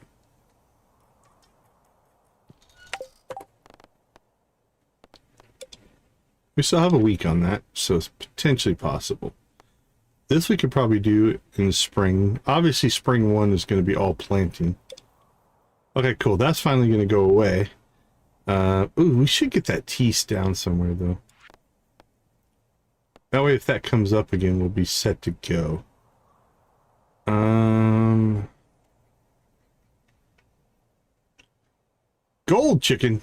We still have a week on that, so it's potentially possible. This we could probably do in the spring. Obviously, spring 1 is going to be all planting. Okay, cool. That's finally going to go away. Ooh, we should get that tease down somewhere, though. That way, if that comes up again, we'll be set to go. Gold chicken.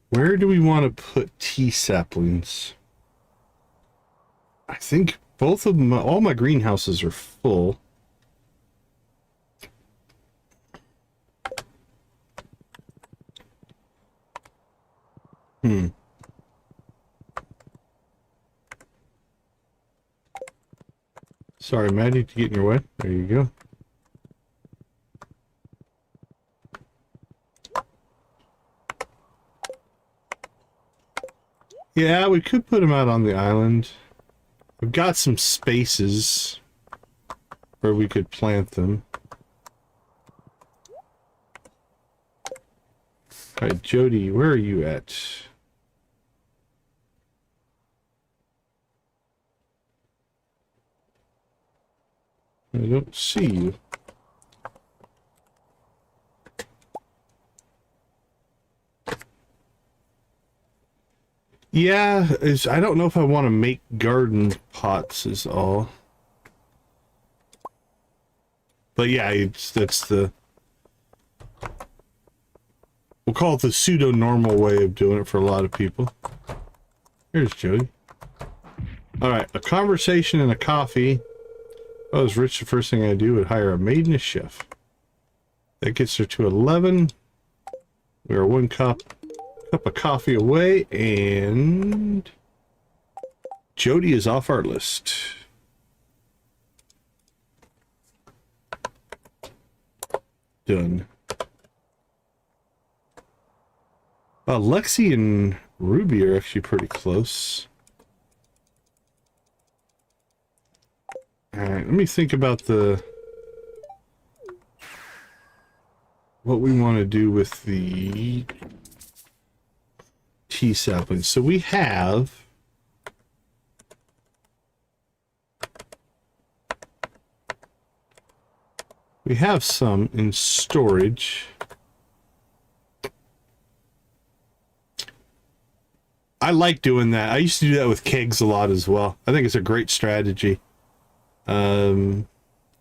Where do we want to put tea saplings? I think both of them, all my greenhouses are full. Sorry, Maddie, to get in your way. There you go. Yeah, we could put them out on the island. We've got some spaces where we could plant them. Alright, Jody, where are you at? I don't see you. Yeah, I don't know if I want to make garden pots is all. But yeah, that's the... We'll call it the pseudo-normal way of doing it for a lot of people. Here's Jody. Alright, a conversation and a coffee. If I was rich, the first thing I'd do would hire a maid and a chef. That gets her to 11. We are one cup of coffee away, and Jody is off our list. Done. Lexi and Ruby are actually pretty close. Alright, let me think about what we want to do with the tea saplings. So we have some in storage. I like doing that. I used to do that with kegs a lot as well. I think it's a great strategy. All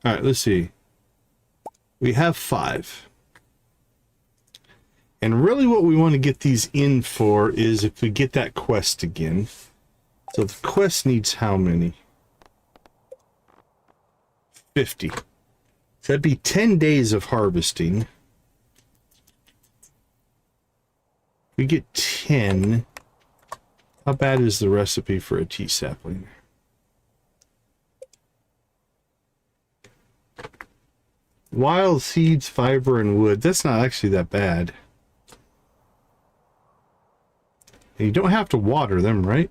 right, let's see. We have 5. And really what we want to get these in for is if we get that quest again. So the quest needs how many? 50. So that'd be 10 days of harvesting. We get 10. How bad is the recipe for a tea sapling? Wild seeds, fiber, and wood. That's not actually that bad. And you don't have to water them, right?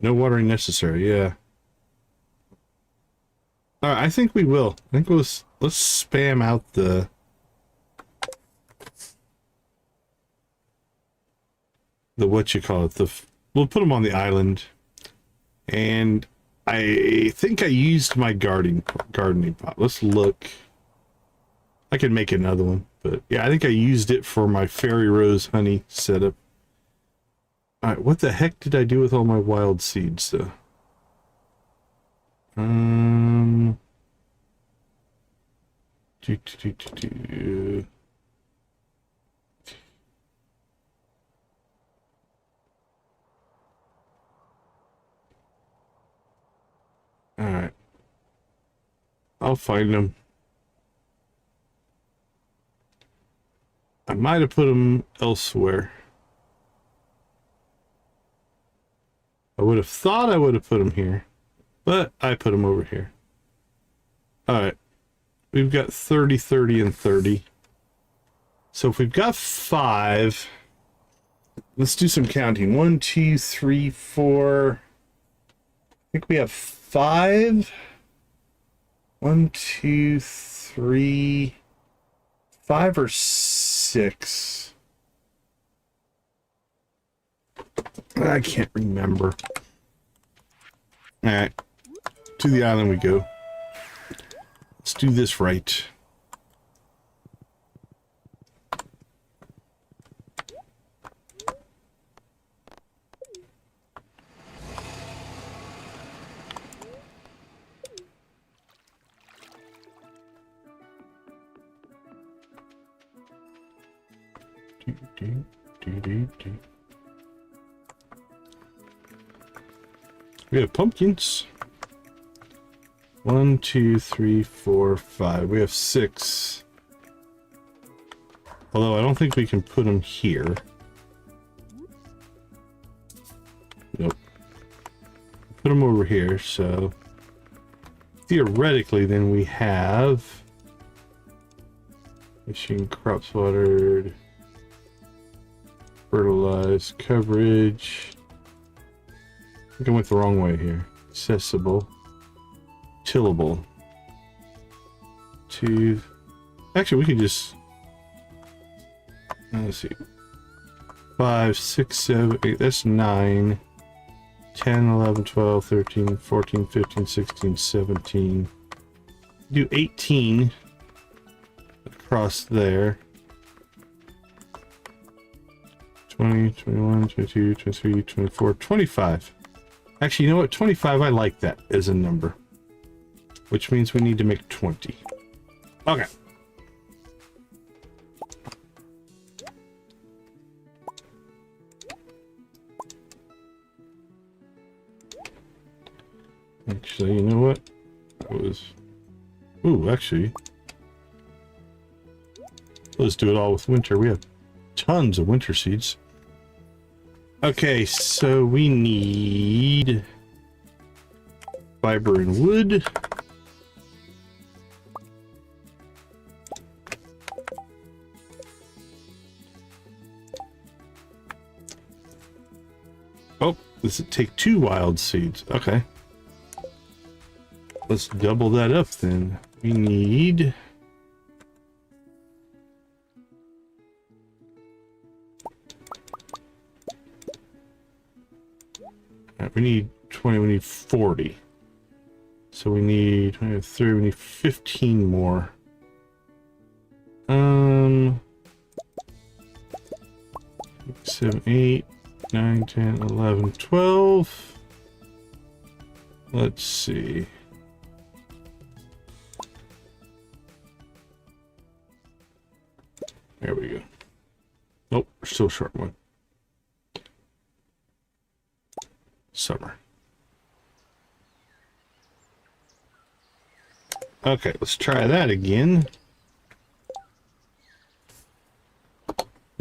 No watering necessary, yeah. Alright, I think we will. I think let's spam out the... what you call it, we'll put them on the island. And I think I used my gardening pot. Let's look. I can make another one, but yeah, I think I used it for my fairy rose honey setup. All right, what the heck did I do with all my wild seeds though? Alright. I'll find them. I might have put them elsewhere. I would have thought I would have put them here, but I put them over here. Alright. We've got 30, 30, and 30. So if we've got 5, let's do some counting. 1, 2, 3, 4. I think we have 5. 1, 2, 3, 5 or 6. I can't remember. Alright. To the island we go. Let's do this right. We have pumpkins. 1, 2, 3, 4, 5. We have 6. Although I don't think we can put them here. Nope. Put them over here, so theoretically then we have machine, crops watered, fertilized, coverage. I think I went the wrong way here. Accessible, tillable. Actually, we can just, let's see, 5, 6, 7, 8, that's 9, 10, 11, 12, 13, 14, 15, 16, 17. Do 18 across there. 20, 21, 22, 23, 24, 25. Actually, you know what? 25, I like that as a number. Which means we need to make 20. Okay. Actually, you know what? Ooh, actually. Let's do it all with winter. We have tons of winter seeds. Okay, so we need fiber and wood. Oh, does it take 2 wild seeds? Okay. Let's double that up then. We need... we need 20, we need 40. So we need 23, we need 15 more. 7, 8, 9, 10, 11, 12. Let's see. There we go. Nope, we're still short one. Summer. Okay, let's try that again.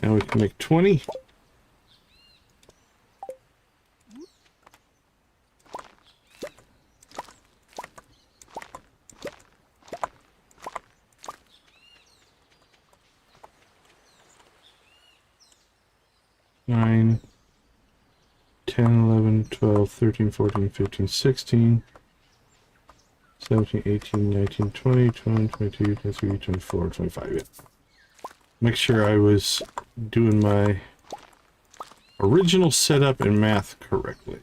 Now we can make 20. Nine, 10, 11, 12, 13, 14, 15, 16, 17, 18, 19, 20, 21, 22, 23, 24, 25. Yeah. Make sure I was doing my original setup and math correctly.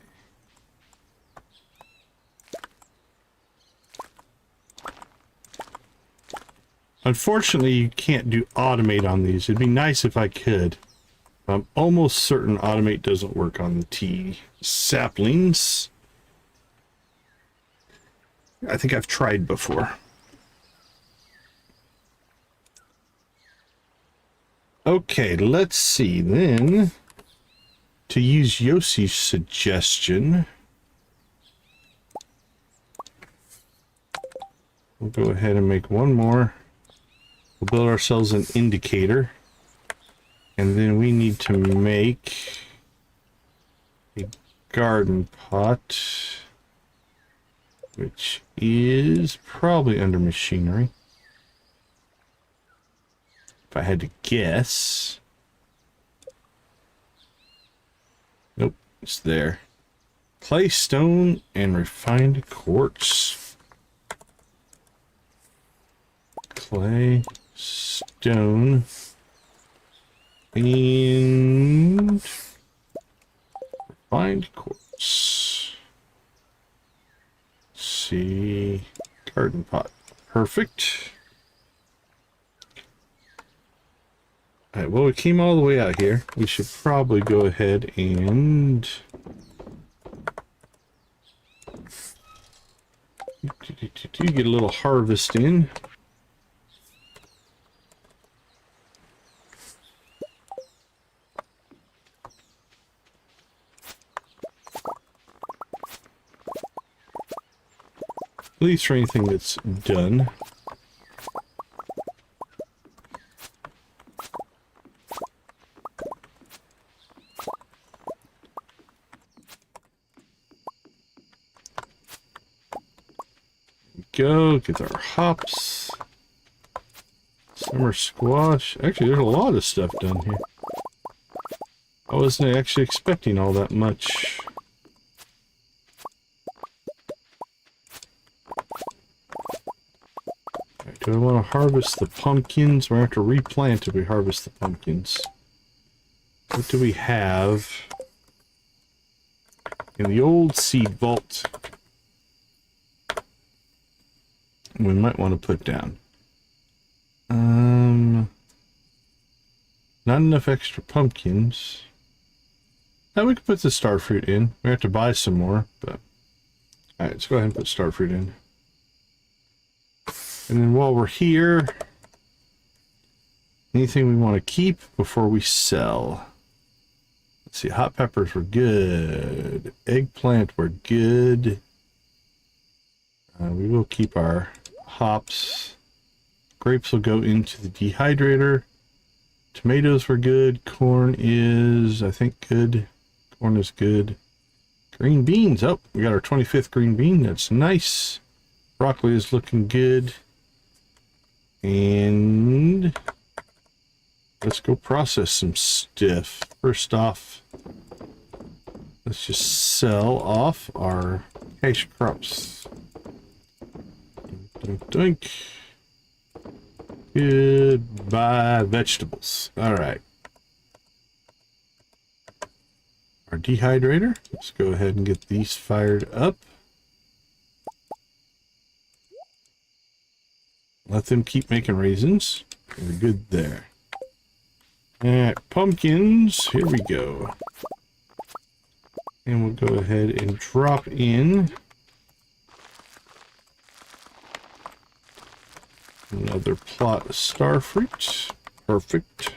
Unfortunately, you can't do automate on these. It'd be nice if I could. I'm almost certain automate doesn't work on the tea saplings. I think I've tried before. Okay, let's see then. To use Yossi's suggestion, we'll go ahead and make one more. We'll build ourselves an indicator. And then we need to make a garden pot, which is probably under machinery. If I had to guess. Nope, it's there. Clay, stone, and refined quartz. Clay, stone, and refined quartz. Let's see, garden pot. Perfect. Alright, well, we came all the way out here. We should probably go ahead and get a little harvest in. At least for anything that's done. Go get our hops. Summer squash. Actually, there's a lot of stuff done here. I wasn't actually expecting all that much. Right, do I want to harvest the pumpkins? We're going to have to replant if we harvest the pumpkins. What do we have in the old seed vault we might want to put down? Not enough extra pumpkins. Now we could put the starfruit in. We have to buy some more, but alright, let's go ahead and put starfruit in. And then while we're here, anything we want to keep before we sell? Let's see, hot peppers were good. Eggplant were good. We will keep our hops. Grapes will go into the dehydrator. Tomatoes were good. Corn is, I think, good. Corn is good. Green beans. Oh, we got our 25th green bean. That's nice. Broccoli is looking good. And let's go process some stuff. First off, let's just sell off our cash crops. Dunk, dunk. Goodbye, vegetables. All right. Our dehydrator. Let's go ahead and get these fired up. Let them keep making raisins. We're good there. All right, pumpkins. Here we go. And we'll go ahead and drop in another plot of starfruit. Perfect.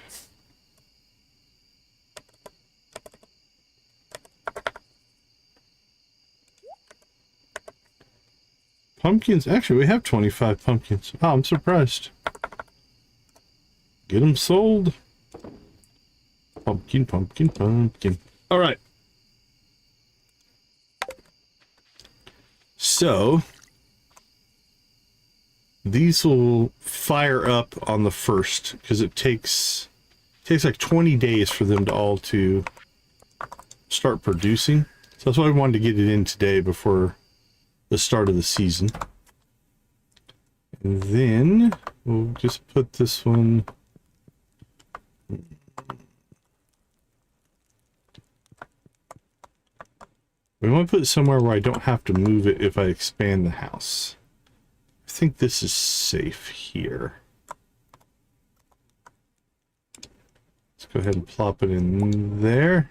Pumpkins. Actually, we have 25 pumpkins. Oh, I'm surprised. Get them sold. Pumpkin, pumpkin, pumpkin. All right. So these will fire up on the 1st because it takes like 20 days for them to all to start producing. So that's why I wanted to get it in today before the start of the season. And then we'll just put this one. We want to put it somewhere where I don't have to move it if I expand the house. I think this is safe here. Let's go ahead and plop it in there.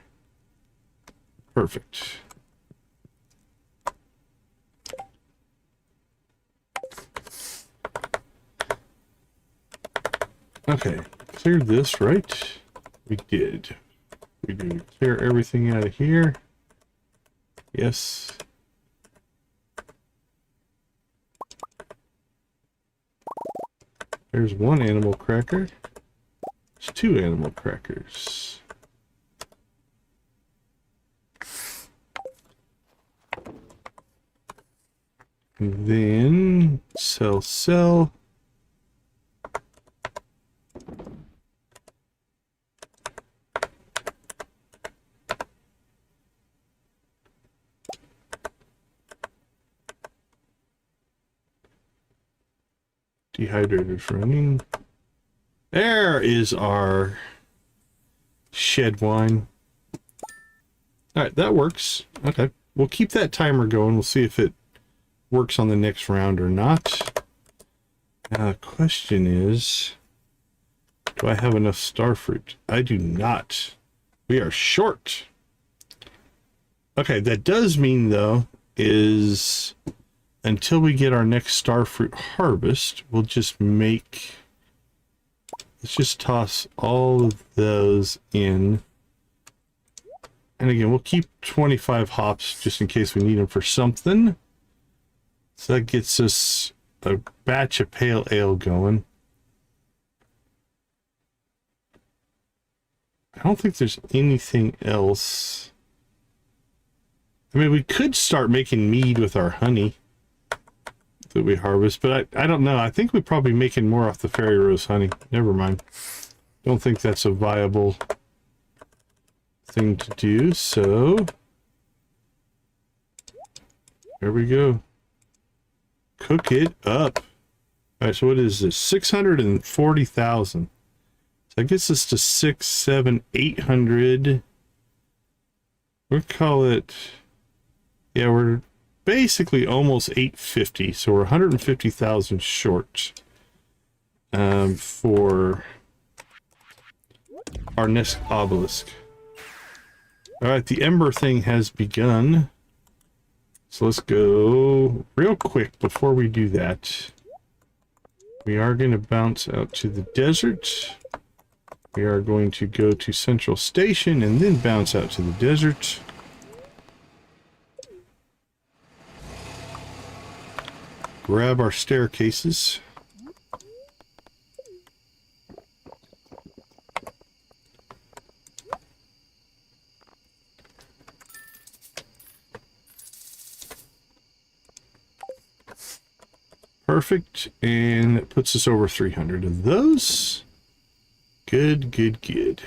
Perfect. Okay, cleared this, right? We did. We did clear everything out of here. Yes. There's one animal cracker. There's 2 animal crackers. And then sell. Dehydrator's running. There is our shed wine. Alright, that works. Okay, we'll keep that timer going. We'll see if it works on the next round or not. Now the question is, do I have enough starfruit? I do not. We are short. Okay, that does mean though is until we get our next starfruit harvest, we'll just make, let's just toss all of those in. And again, we'll keep 25 hops just in case we need them for something. So that gets us a batch of pale ale going. I don't think there's anything else. I mean, we could start making mead with our honey that we harvest, but I don't know. I think we're probably making more off the fairy rose honey. Never mind. Don't think that's a viable thing to do, so there we go. Cook it up. All right, so what is this? 640,000. So that gets us to 6, 7, 800. We'll call it, yeah, we're basically almost 850. So we're 150,000 short for our next obelisk. All right, the ember thing has begun. So let's go real quick before we do that. We are going to bounce out to the desert. We are going to go to Central Station and then bounce out to the desert. Grab our staircases. Perfect, and that puts us over 300 of those. Good, good, good.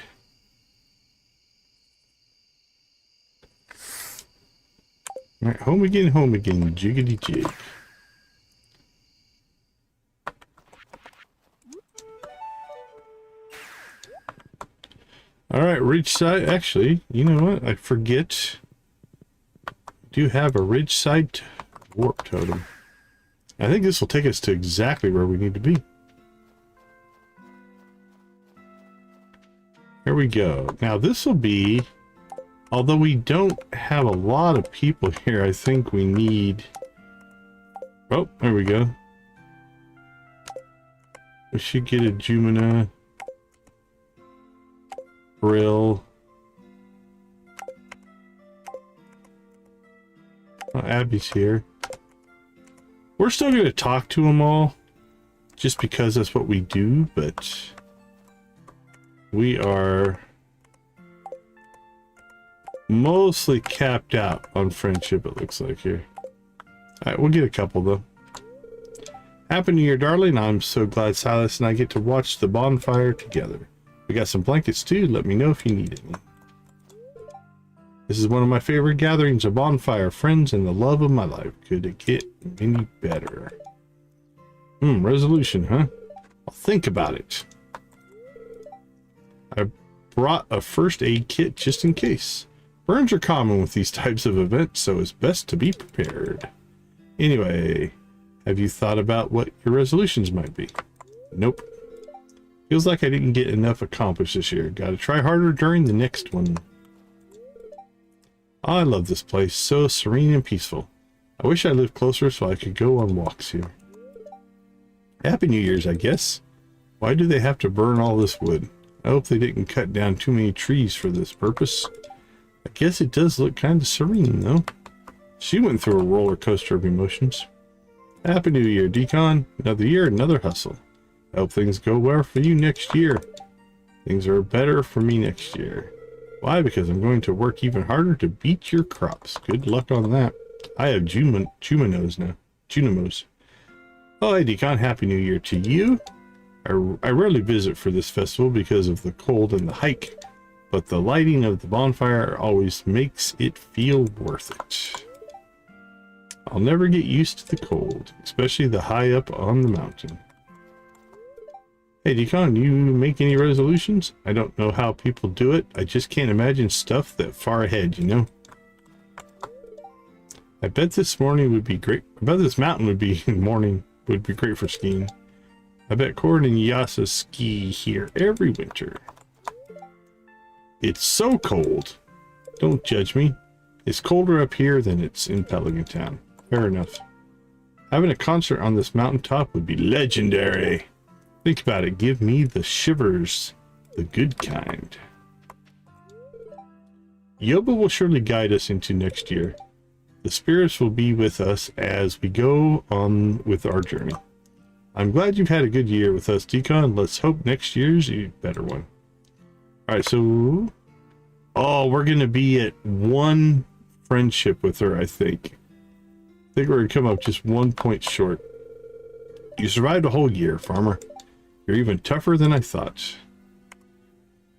All right, home again, jiggity jig. All right, Ridgeside. Actually, you know what? I forget. I do have a Ridgeside warp totem. I think this will take us to exactly where we need to be. Here we go. Now this will be, although we don't have a lot of people here, I think we need, oh, there we go. We should get a Jumina, Brill. Oh, Abby's here. We're still going to talk to them all, just because that's what we do, but we are mostly capped out on friendship, it looks like here. Alright, we'll get a couple, though. Happy New Year, darling. I'm so glad Silas and I get to watch the bonfire together. We got some blankets, too. Let me know if you need any. This is one of my favorite gatherings, a bonfire, friends, and the love of my life. Could it get any better? Resolution, huh? I'll think about it. I brought a first aid kit just in case. Burns are common with these types of events, so it's best to be prepared. Anyway, have you thought about what your resolutions might be? Nope. Feels like I didn't get enough accomplished this year. Gotta try harder during the next one. I love this place, so serene and peaceful. I wish I lived closer so I could go on walks here. Happy New Year's, I guess. Why do they have to burn all this wood? I hope they didn't cut down too many trees for this purpose. I guess it does look kind of serene, though. She went through a roller coaster of emotions. Happy New Year, Decon. Another year, another hustle. I hope things go well for you next year. Things are better for me next year. Why? Because I'm going to work even harder to beat your crops. Good luck on that. I have Juminos now. Junimos. Oh, hey, Decon. Happy New Year to you. I rarely visit for this festival because of the cold and the hike, but the lighting of the bonfire always makes it feel worth it. I'll never get used to the cold, especially the high up on the mountain. Hey, Decon, do you make any resolutions? I don't know how people do it. I just can't imagine stuff that far ahead, you know? I bet this morning would be great. I bet this mountain would be great for skiing. I bet Cord and Yasa ski here every winter. It's so cold. Don't judge me. It's colder up here than it's in Pelican Town. Fair enough. Having a concert on this mountaintop would be legendary. Think about it. Give me the shivers. The good kind. Yoba will surely guide us into next year. The spirits will be with us as we go on with our journey. I'm glad you've had a good year with us, Decon. Let's hope next year's a better one. Alright, so... Oh, we're going to be at 1 friendship with her, I think. I think we're going to come up just 1 point short. You survived a whole year, farmer. You're even tougher than I thought.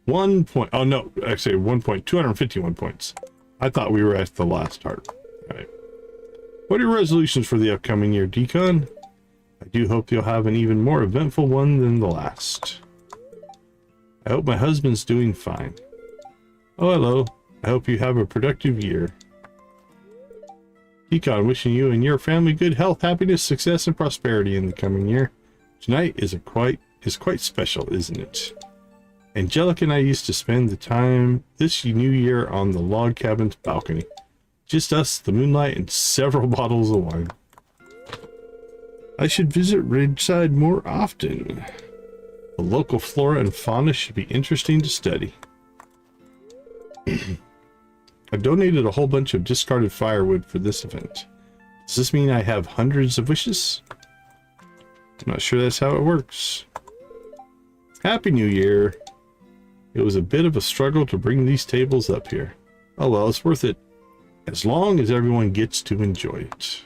1 point. Oh, no. Actually, 1 point. 251 points. I thought we were at the last heart. Alright. What are your resolutions for the upcoming year, Decon? I do hope you'll have an even more eventful one than the last. I hope my husband's doing fine. Oh, hello. I hope you have a productive year. Decon, wishing you and your family good health, happiness, success, and prosperity in the coming year. Tonight is quite special, isn't it? Angelica and I used to spend the time this new year on the log cabin's balcony. Just us, the moonlight, and several bottles of wine. I should visit Ridgeside more often. The local flora and fauna should be interesting to study. I donated a whole bunch of discarded firewood for this event. Does this mean I have hundreds of wishes? I'm not sure that's how it works. Happy New Year. It was a bit of a struggle to bring these tables up here. Oh well, it's worth it. As long as everyone gets to enjoy it.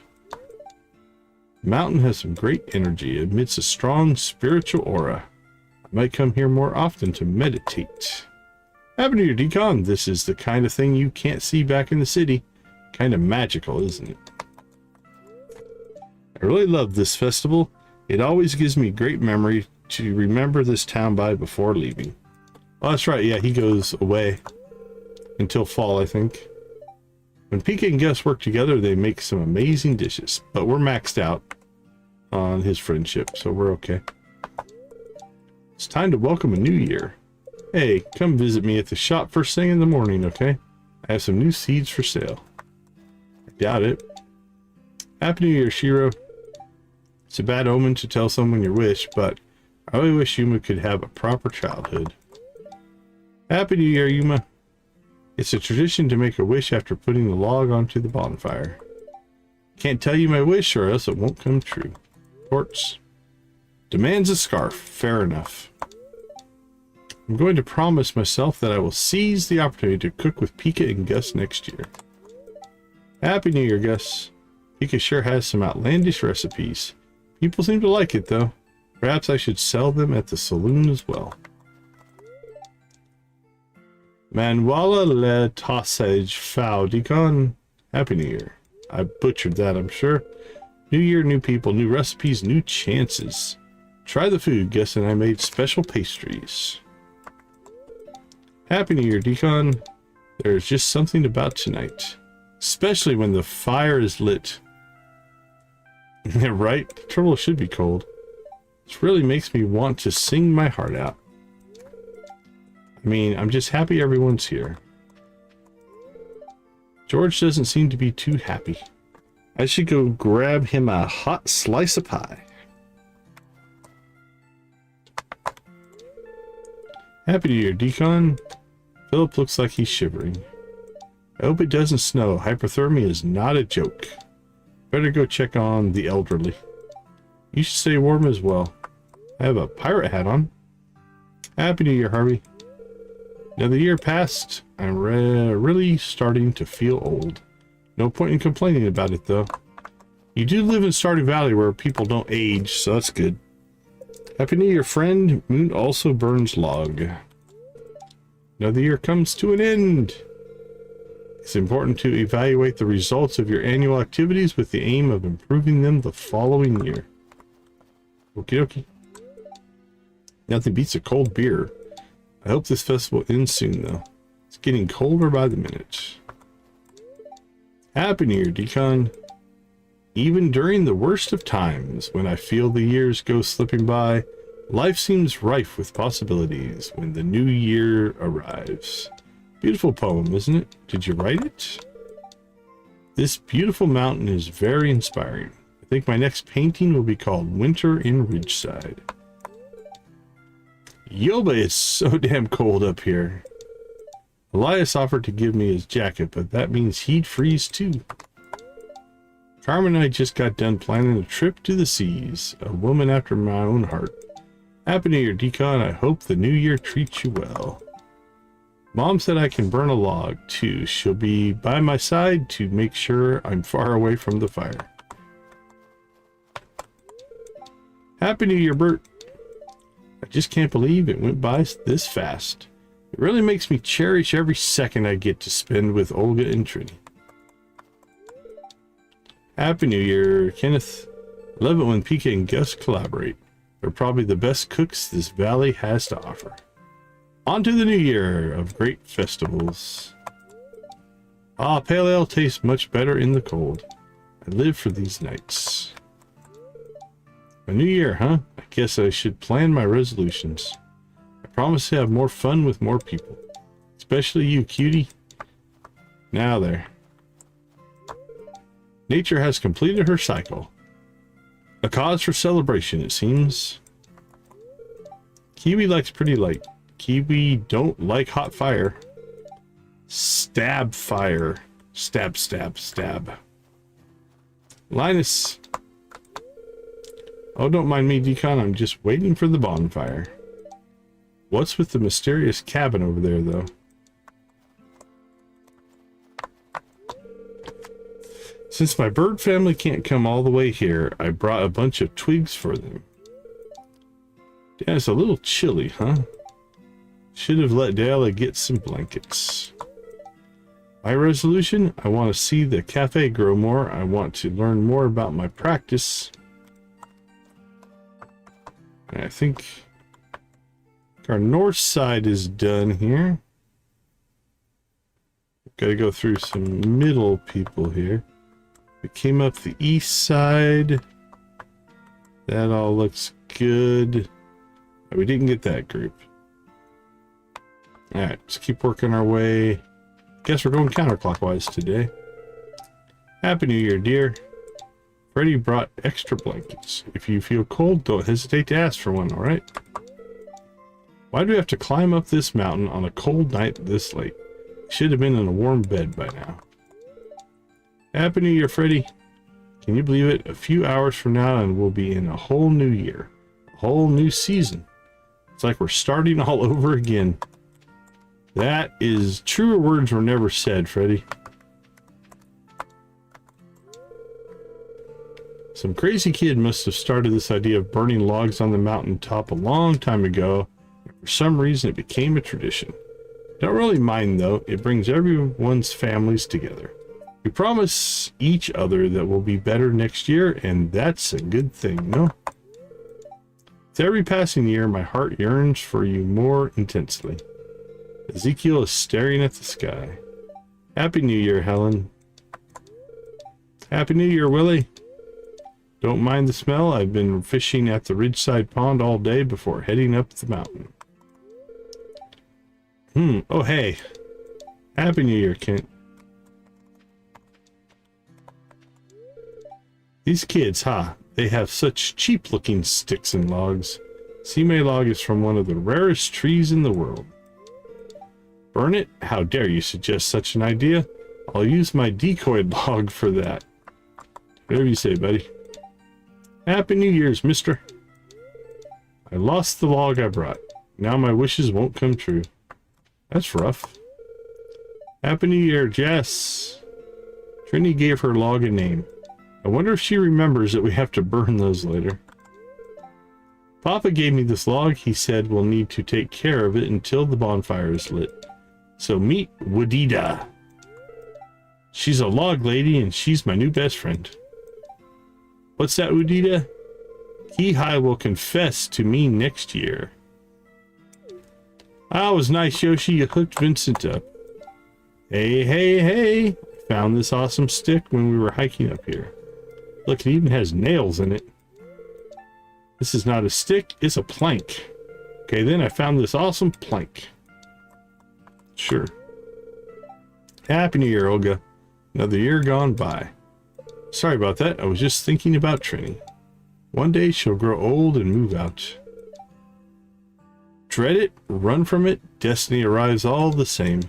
The mountain has some great energy amidst a strong spiritual aura. I might come here more often to meditate. Happy New Year, Decon. This is the kind of thing you can't see back in the city. Kind of magical, isn't it? I really love this festival. It always gives me great memory to remember this town by before leaving. Oh, that's right. Yeah, he goes away until fall, I think. When Pika and Gus work together, they make some amazing dishes. But we're maxed out on his friendship, so we're okay. It's time to welcome a new year. Hey, come visit me at the shop first thing in the morning, okay? I have some new seeds for sale. I doubt it. Happy New Year, Shiro. It's a bad omen to tell someone your wish, but I really wish Yuma could have a proper childhood. Happy New Year, Yuma. It's a tradition to make a wish after putting the log onto the bonfire. Can't tell you my wish or else it won't come true. Torts. Demands a scarf. Fair enough. I'm going to promise myself that I will seize the opportunity to cook with Pika and Gus next year. Happy New Year, Gus. Pika sure has some outlandish recipes. People seem to like it, though. Perhaps I should sell them at the saloon as well. Manuela le Tassage Fau Decon. Happy New Year. I butchered that, I'm sure. New year, new people, new recipes, new chances. Try the food. Gus and I made special pastries. Happy New Year, Decon. There's just something about tonight. Especially when the fire is lit. Right? The turtle should be cold. This really makes me want to sing my heart out. I mean, I'm just happy everyone's here. George doesn't seem to be too happy. I should go grab him a hot slice of pie. Happy New Year, Decon. Philip looks like he's shivering. I hope it doesn't snow. Hypothermia is not a joke. Better go check on the elderly. You should stay warm as well. I have a pirate hat on. Happy New Year, Harvey. Now the year passed. I'm really starting to feel old. No point in complaining about it, though. You do live in Stardew Valley where people don't age, so that's good. Happy New Year, friend. Moon also burns log. Another year comes to an end. It's important to evaluate the results of your annual activities with the aim of improving them the following year. Okie dokie. Nothing beats a cold beer. I hope this festival ends soon, though. It's getting colder by the minute. Happy New Year, Decon. Even during the worst of times, when I feel the years go slipping by, life seems rife with possibilities when the new year arrives. Beautiful poem, isn't it? Did you write it? This beautiful mountain is very inspiring. I think my next painting will be called Winter in Ridgeside. Yoba, it's so damn cold up here. Elias offered to give me his jacket, but that means he'd freeze too. Carmen and I just got done planning a trip to the seas. A woman after my own heart. Happy New Year, Decon. I hope the new year treats you well. Mom said I can burn a log, too. She'll be by my side to make sure I'm far away from the fire. Happy New Year, Bert. I just can't believe it went by this fast. It really makes me cherish every second I get to spend with Olga and Trini. Happy New Year, Kenneth. I love it when Pika and Gus collaborate. They're probably the best cooks this valley has to offer. On to the new year of great festivals. Ah, pale ale tastes much better in the cold. I live for these nights. A new year, huh? I guess I should plan my resolutions. I promise to have more fun with more people. Especially you, cutie. Now there. Nature has completed her cycle. A cause for celebration, it seems. Kiwi likes pretty light. Kiwi don't like hot fire. Stab fire. Stab, stab, stab. Linus. Oh, don't mind me, Decon. I'm just waiting for the bonfire. What's with the mysterious cabin over there, though? Since my bird family can't come all the way here, I brought a bunch of twigs for them. Yeah, it's a little chilly, huh? Should have let Dale get some blankets. My resolution? I want to see the cafe grow more. I want to learn more about my practice. And I think our north side is done here. Gotta go through some middle people here. We came up the east side. That all looks good. We didn't get that group. Alright, let's keep working our way. Guess we're going counterclockwise today. Happy New Year, dear. Freddy brought extra blankets. If you feel cold, don't hesitate to ask for one, alright? Why do we have to climb up this mountain on a cold night this late? Should have been in a warm bed by now. Happy New Year, Freddy. Can you believe it? A few hours from now and we'll be in a whole new year. A whole new season. It's like we're starting all over again. That is truer words were never said, Freddy. Some crazy kid must have started this idea of burning logs on the mountaintop a long time ago. For some reason, it became a tradition. Don't really mind, though. It brings everyone's families together. We promise each other that we'll be better next year, and that's a good thing, no? With every passing year, my heart yearns for you more intensely. Ezekiel is staring at the sky. Happy New Year, Helen. Happy New Year, Willie. Don't mind the smell. I've been fishing at the Ridgeside Pond all day before heading up the mountain. Oh, hey. Happy New Year, Kent. These kids, huh? They have such cheap-looking sticks and logs. Sime log is from one of the rarest trees in the world. Burn it? How dare you suggest such an idea? I'll use my decoy log for that. Whatever you say, buddy. Happy New Year's, mister. I lost the log I brought. Now my wishes won't come true. That's rough. Happy New Year, Jess. Trini gave her log a name. I wonder if she remembers that we have to burn those later. Papa gave me this log. He said we'll need to take care of it until the bonfire is lit. So meet Wadida. She's a log lady and she's my new best friend. What's that, Wadida? Kihai will confess to me next year. Ah, it was nice, Yoshi. You hooked Vincent up. Hey, hey, hey. Found this awesome stick when we were hiking up here. Look, it even has nails in it. This is not a stick, it's a plank. Okay, then I found this awesome plank. Sure. Happy New Year, Olga. Another year gone by. Sorry about that, I was just thinking about Trini. One day she'll grow old and move out. Dread it, run from it, destiny arrives all the same.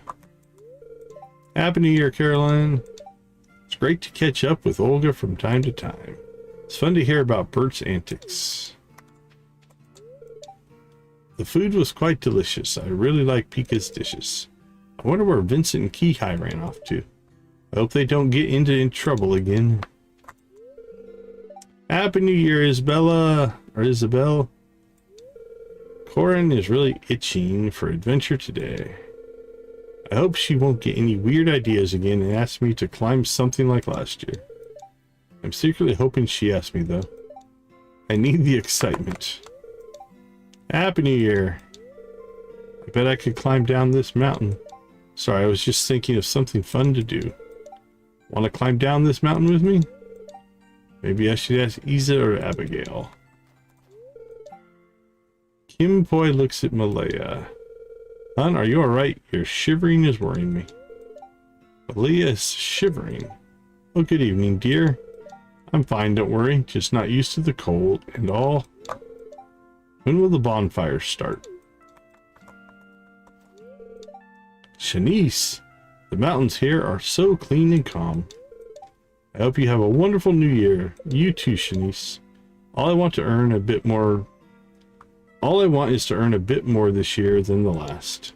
Happy New Year, Caroline. great to catch up with Olga from time to time. It's fun to hear about Bert's antics. The food was quite delicious. I really like Pika's dishes. I wonder where Vincent and Kihei ran off to. I hope they don't get into trouble again. Happy New Year, Isabella, or Isabel. Corin is really itching for adventure today. I hope she won't get any weird ideas again and ask me to climb something like last year. I'm secretly hoping she asks me, though. I need the excitement. Happy New Year. I bet I could climb down this mountain. Sorry, I was just thinking of something fun to do. Want to climb down this mountain with me? Maybe I should ask Isa or Abigail. Kim Poi looks at Malaya. Hon, are you alright? Your shivering is worrying me. Malaya is shivering. Oh, good evening, dear. I'm fine, don't worry. Just not used to the cold and all. When will the bonfires start? Shanice, the mountains here are so clean and calm. I hope you have a wonderful new year. You too, Shanice. All I want is to earn a bit more this year than the last.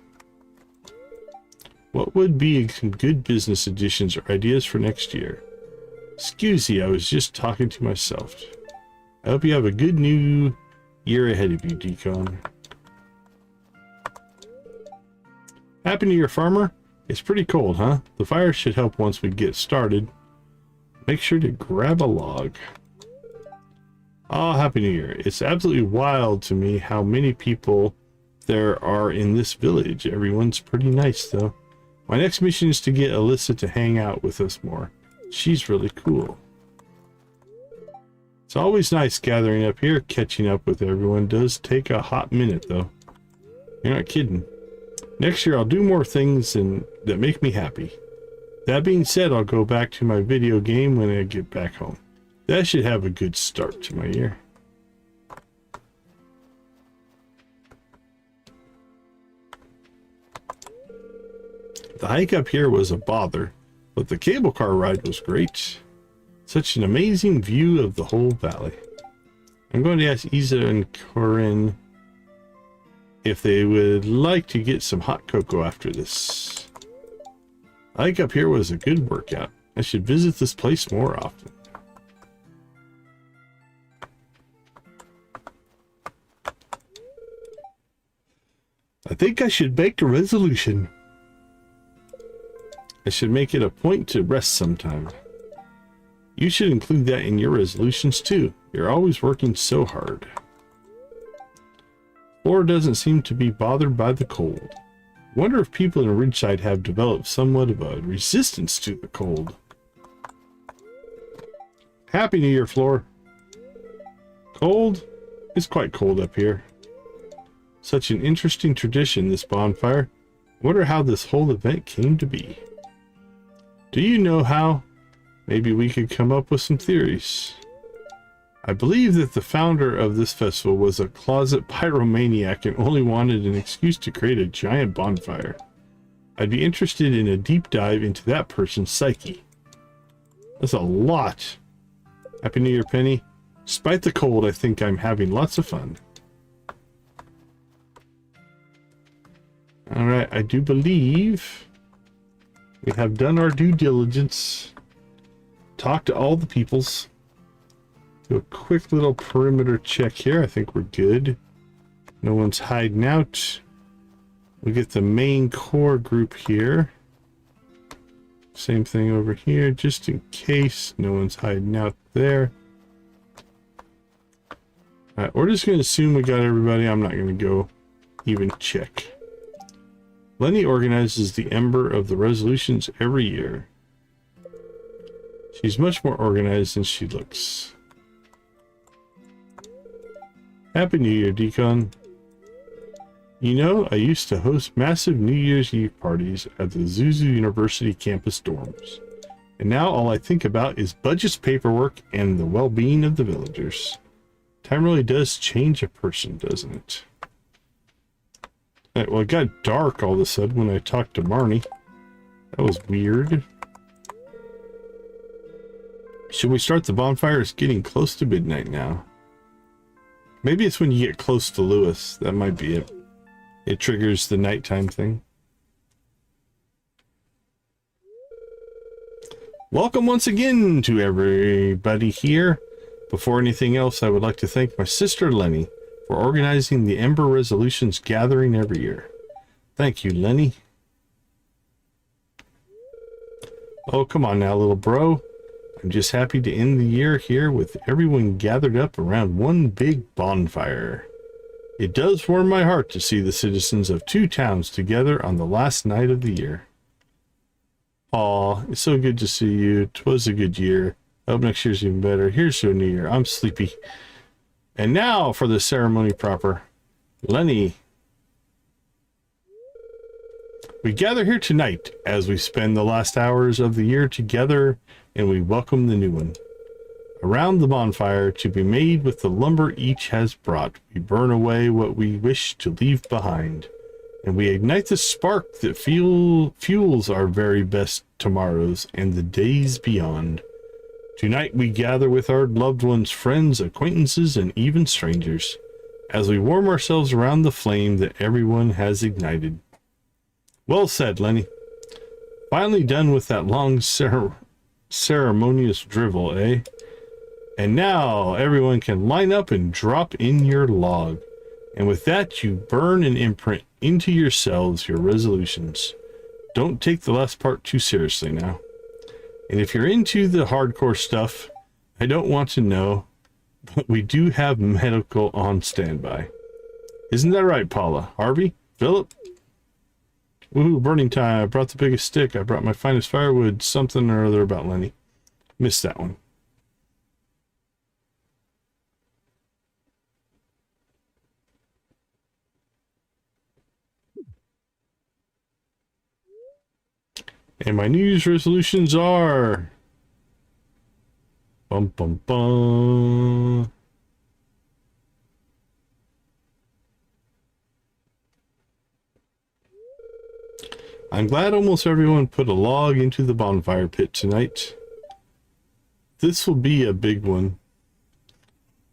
What would be some good business additions or ideas for next year? Excuse me, I was just talking to myself. I hope you have a good new year ahead of you, Decon. Happy New Year, farmer. It's pretty cold, huh? The fire should help once we get started. Make sure to grab a log. Oh, Happy New Year. It's absolutely wild to me how many people there are in this village. Everyone's pretty nice, though. My next mission is to get Alyssa to hang out with us more. She's really cool. It's always nice gathering up here. Catching up with everyone does take a hot minute, though. You're not kidding. Next year, I'll do more things that make me happy. That being said, I'll go back to my video game when I get back home. That should have a good start to my year. The hike up here was a bother, but the cable car ride was great. Such an amazing view of the whole valley. I'm going to ask Isa and Corinne if they would like to get some hot cocoa after this. The hike up here was a good workout. I should visit this place more often. I think I should make a resolution. I should make it a point to rest sometime. You should include that in your resolutions too. You're always working so hard. Flora doesn't seem to be bothered by the cold. I wonder if people in Ridgeside have developed somewhat of a resistance to the cold. Happy New Year, Flora. Cold? It's quite cold up here. Such an interesting tradition, this bonfire. I wonder how this whole event came to be. Do you know how? Maybe we could come up with some theories. I believe that the founder of this festival was a closet pyromaniac and only wanted an excuse to create a giant bonfire. I'd be interested in a deep dive into that person's psyche. That's a lot. Happy New Year, Penny. Despite the cold, I think I'm having lots of fun. Alright, I do believe we have done our due diligence. Talked to all the peoples. Do a quick little perimeter check here. I think we're good. No one's hiding out. We get the main core group here. Same thing over here, just in case no one's hiding out there. Alright, we're just going to assume we got everybody. I'm not going to go even check. Lenny organizes the Ember of the resolutions every year. She's much more organized than she looks. Happy New Year, Decon. You know, I used to host massive New Year's Eve parties at the Zuzu University campus dorms. And now all I think about is budgets, paperwork, and the well-being of the villagers. Time really does change a person, doesn't it? Right, well, it got dark all of a sudden when I talked to Marnie. That was weird. Should we start the bonfire? It's getting close to midnight now. Maybe it's when you get close to Lewis. That might be it. It triggers the nighttime thing. Welcome once again to everybody here. Before anything else, I would like to thank my sister Lenny for organizing the Ember Resolutions gathering every year. Thank you, Lenny. Oh, come on now, little bro. I'm just happy to end the year here with everyone gathered up around one big bonfire. It does warm my heart to see the citizens of two towns together on the last night of the year. Aw, it's so good to see you. 'Twas a good year. I hope next year's even better. Here's to a new year. I'm sleepy. And now for the ceremony proper. Lenny. We gather here tonight as we spend the last hours of the year together, and we welcome the new one. Around the bonfire to be made with the lumber each has brought, we burn away what we wish to leave behind, and we ignite the spark that fuels our very best tomorrows and the days beyond. Tonight we gather with our loved ones, friends, acquaintances, and even strangers, as we warm ourselves around the flame that everyone has ignited. Well said, Lenny. Finally done with that long ceremonious drivel, eh? And now everyone can line up and drop in your log. And with that, you burn and imprint into yourselves your resolutions. Don't take the last part too seriously now. And if you're into the hardcore stuff, I don't want to know, but we do have medical on standby. Isn't that right, Paula? Harvey? Philip? Woohoo, burning time. I brought the biggest stick. I brought my finest firewood. Something or other about Lenny. Missed that one. And my New Year's resolutions are... Bum, bum, bum. I'm glad almost everyone put a log into the bonfire pit tonight. This will be a big one.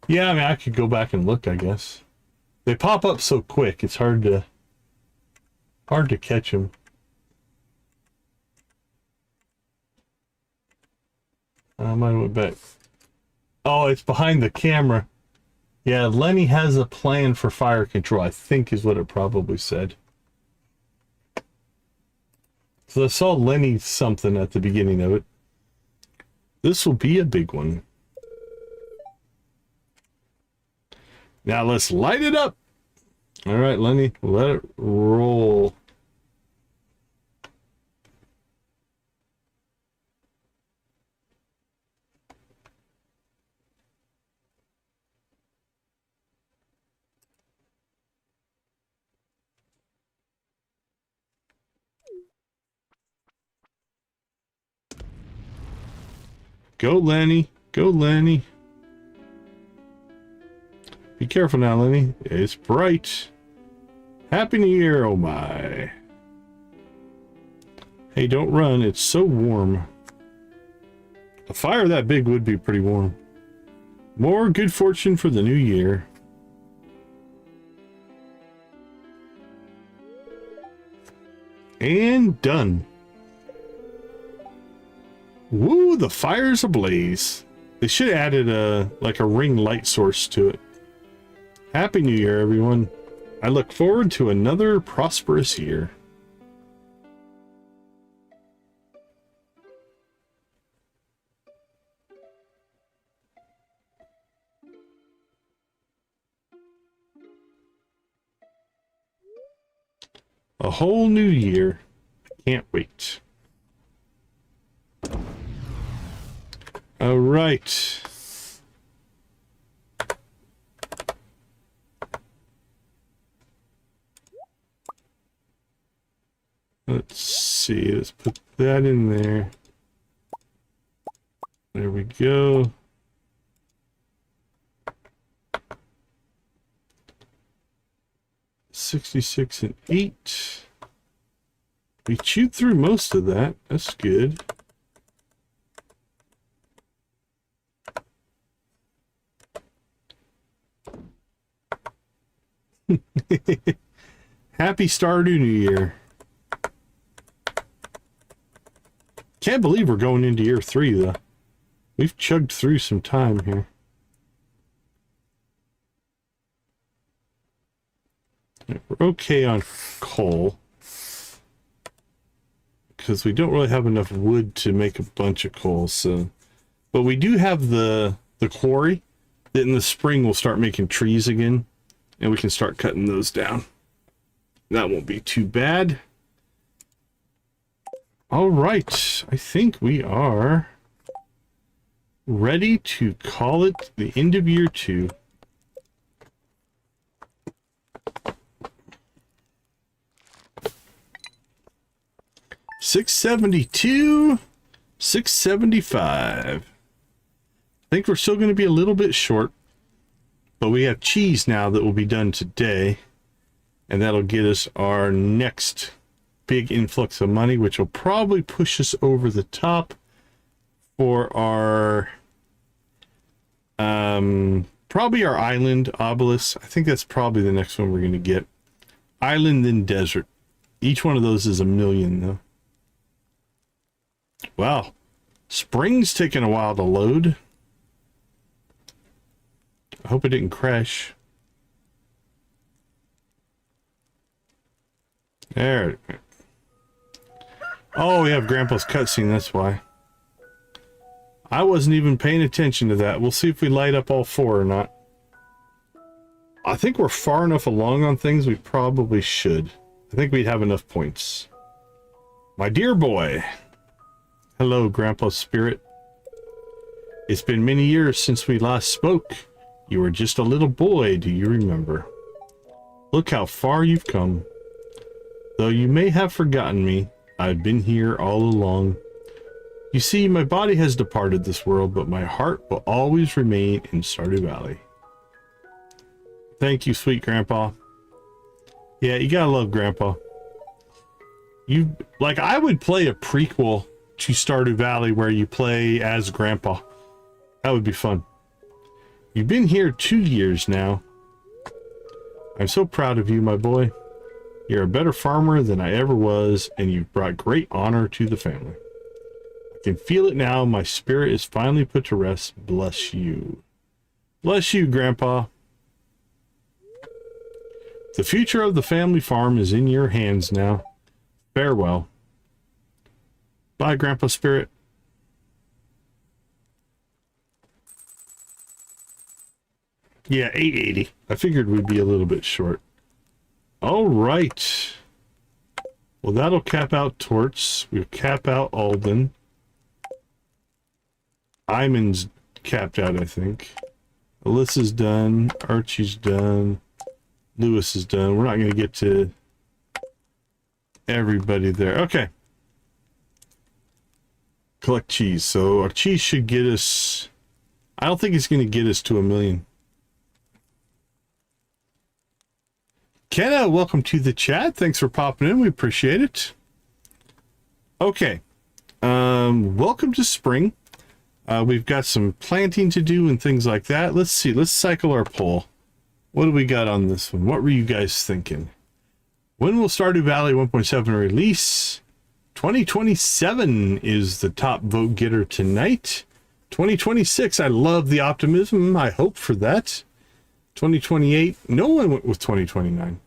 Yeah, I mean, I could go back and look, I guess. They pop up so quick, it's hard to catch them. Mine went back. Oh, it's behind the camera. Yeah, Lenny has a plan for fire control, I think is what it probably said. So I saw Lenny something at the beginning of it. This will be a big one. Now let's light it up. All right, Lenny, let it roll. Go, Lenny. Go, Lenny. Be careful now, Lenny. It's bright. Happy New Year, oh my. Hey, don't run. It's so warm. A fire that big would be pretty warm. More good fortune for the new year. And done. Woo, the fire's ablaze. They should have added a ring light source to it. Happy New Year, everyone. I look forward to another prosperous year. A whole new year. Can't wait. All right. Let's see. Let's put that in there. There we go. $66 and $8. We chewed through most of that. That's good. Happy Stardew New Year. Can't believe we're going into year 3, though. We've chugged through some time here. We're okay on coal, because we don't really have enough wood to make a bunch of coal. So, but we do have the quarry that in the spring we'll start making trees again, and we can start cutting those down. That won't be too bad. All right, I think we are ready to call it the end of year 2. $672, $675. I think we're still going to be a little bit short, but we have cheese now that will be done today, and that'll get us our next big influx of money, which will probably push us over the top for our probably our island obelisk. I think that's probably the next one we're going to get. Island then desert. Each one of those is $1 million though. Wow, spring's taking a while to load. I hope it didn't crash. There. Oh, we have Grandpa's cutscene, that's why. I wasn't even paying attention to that. We'll see if we light up all 4 or not. I think we're far enough along on things we probably should. I think we'd have enough points. My dear boy. Hello, Grandpa's spirit. It's been many years since we last spoke. You were just a little boy, do you remember? Look how far you've come. Though you may have forgotten me, I've been here all along. You see, my body has departed this world, but my heart will always remain in Stardew Valley. Thank you, sweet Grandpa. Yeah, you gotta love Grandpa. You, like, I would play a prequel to Stardew Valley where you play as Grandpa. That would be fun. You've been here 2 years now. I'm so proud of you, my boy. You're a better farmer than I ever was, and you've brought great honor to the family. I can feel it now. My spirit is finally put to rest. Bless you. Bless you, Grandpa. The future of the family farm is in your hands now. Farewell. Bye, Grandpa Spirit. Yeah, 880. I figured we'd be a little bit short. All right. Well, that'll cap out Torts. We'll cap out Alden. Iman's capped out, I think. Alyssa's done. Archie's done. Lewis is done. We're not going to get to everybody there. Okay. Collect cheese. So our cheese should get us... I don't think it's going to get us to $1 million. Kenna, welcome to the chat. Thanks for popping in. We appreciate it. Okay. Welcome to spring. We've got some planting to do and things like that. Let's see. Let's cycle our poll. What do we got on this one? What were you guys thinking? When will Stardew Valley 1.7 release? 2027 is the top vote getter tonight. 2026, I love the optimism. I hope for that. 2028, no one went with 2029.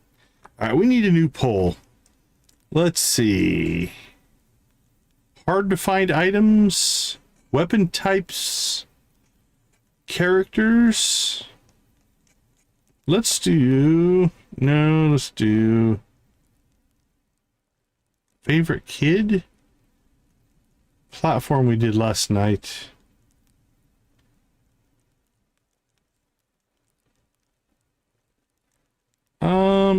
All right, we need a new poll. Let's see. Hard to find items, weapon types, characters. Let's do favorite kid. Platform we did last night.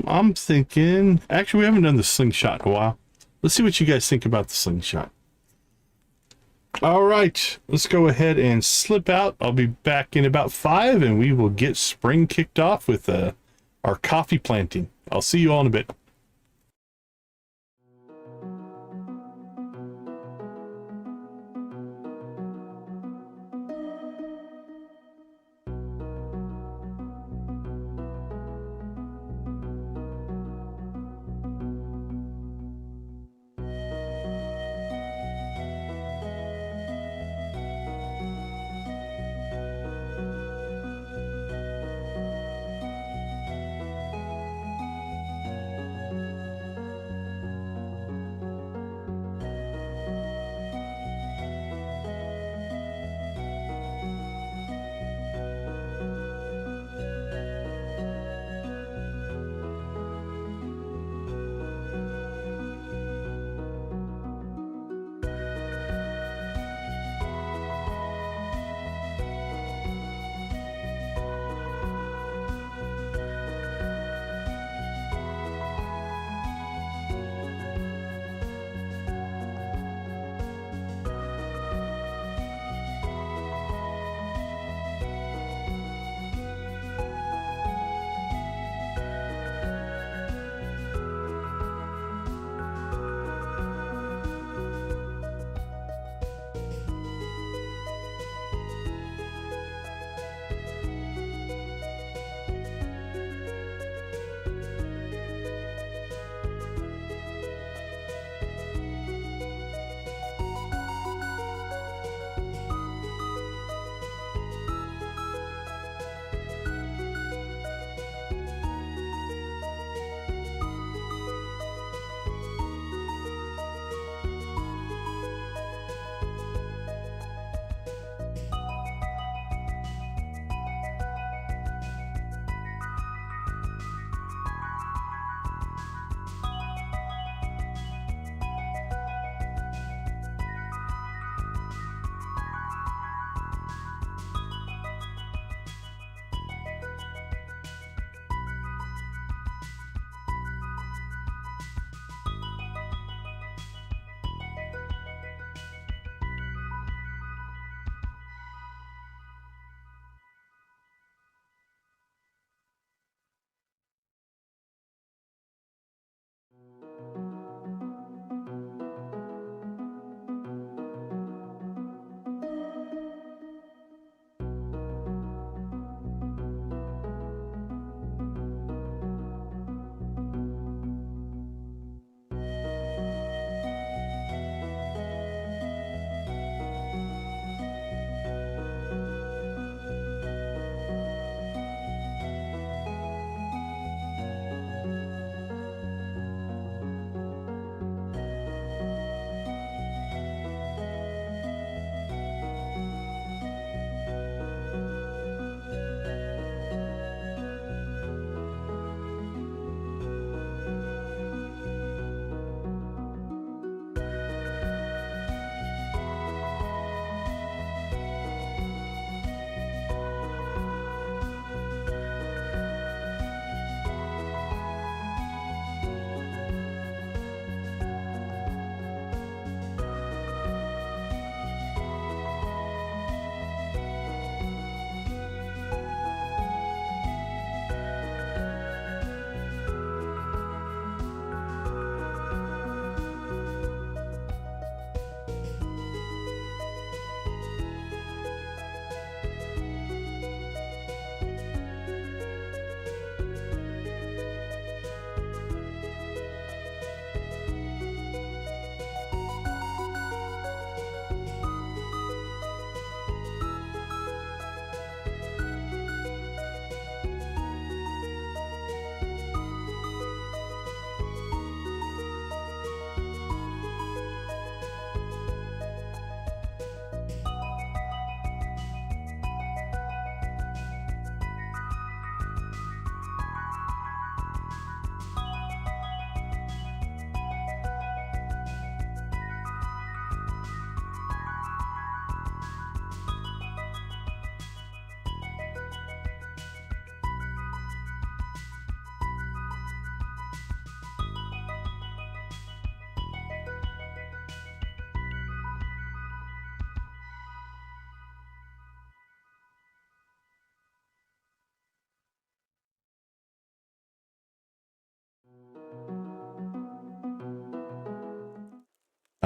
I'm thinking, actually, we haven't done the slingshot in a while. Let's see what you guys think about the slingshot. All right, let's go ahead and slip out. I'll be back in about 5 and we will get spring kicked off with our coffee planting. I'll see you all in a bit.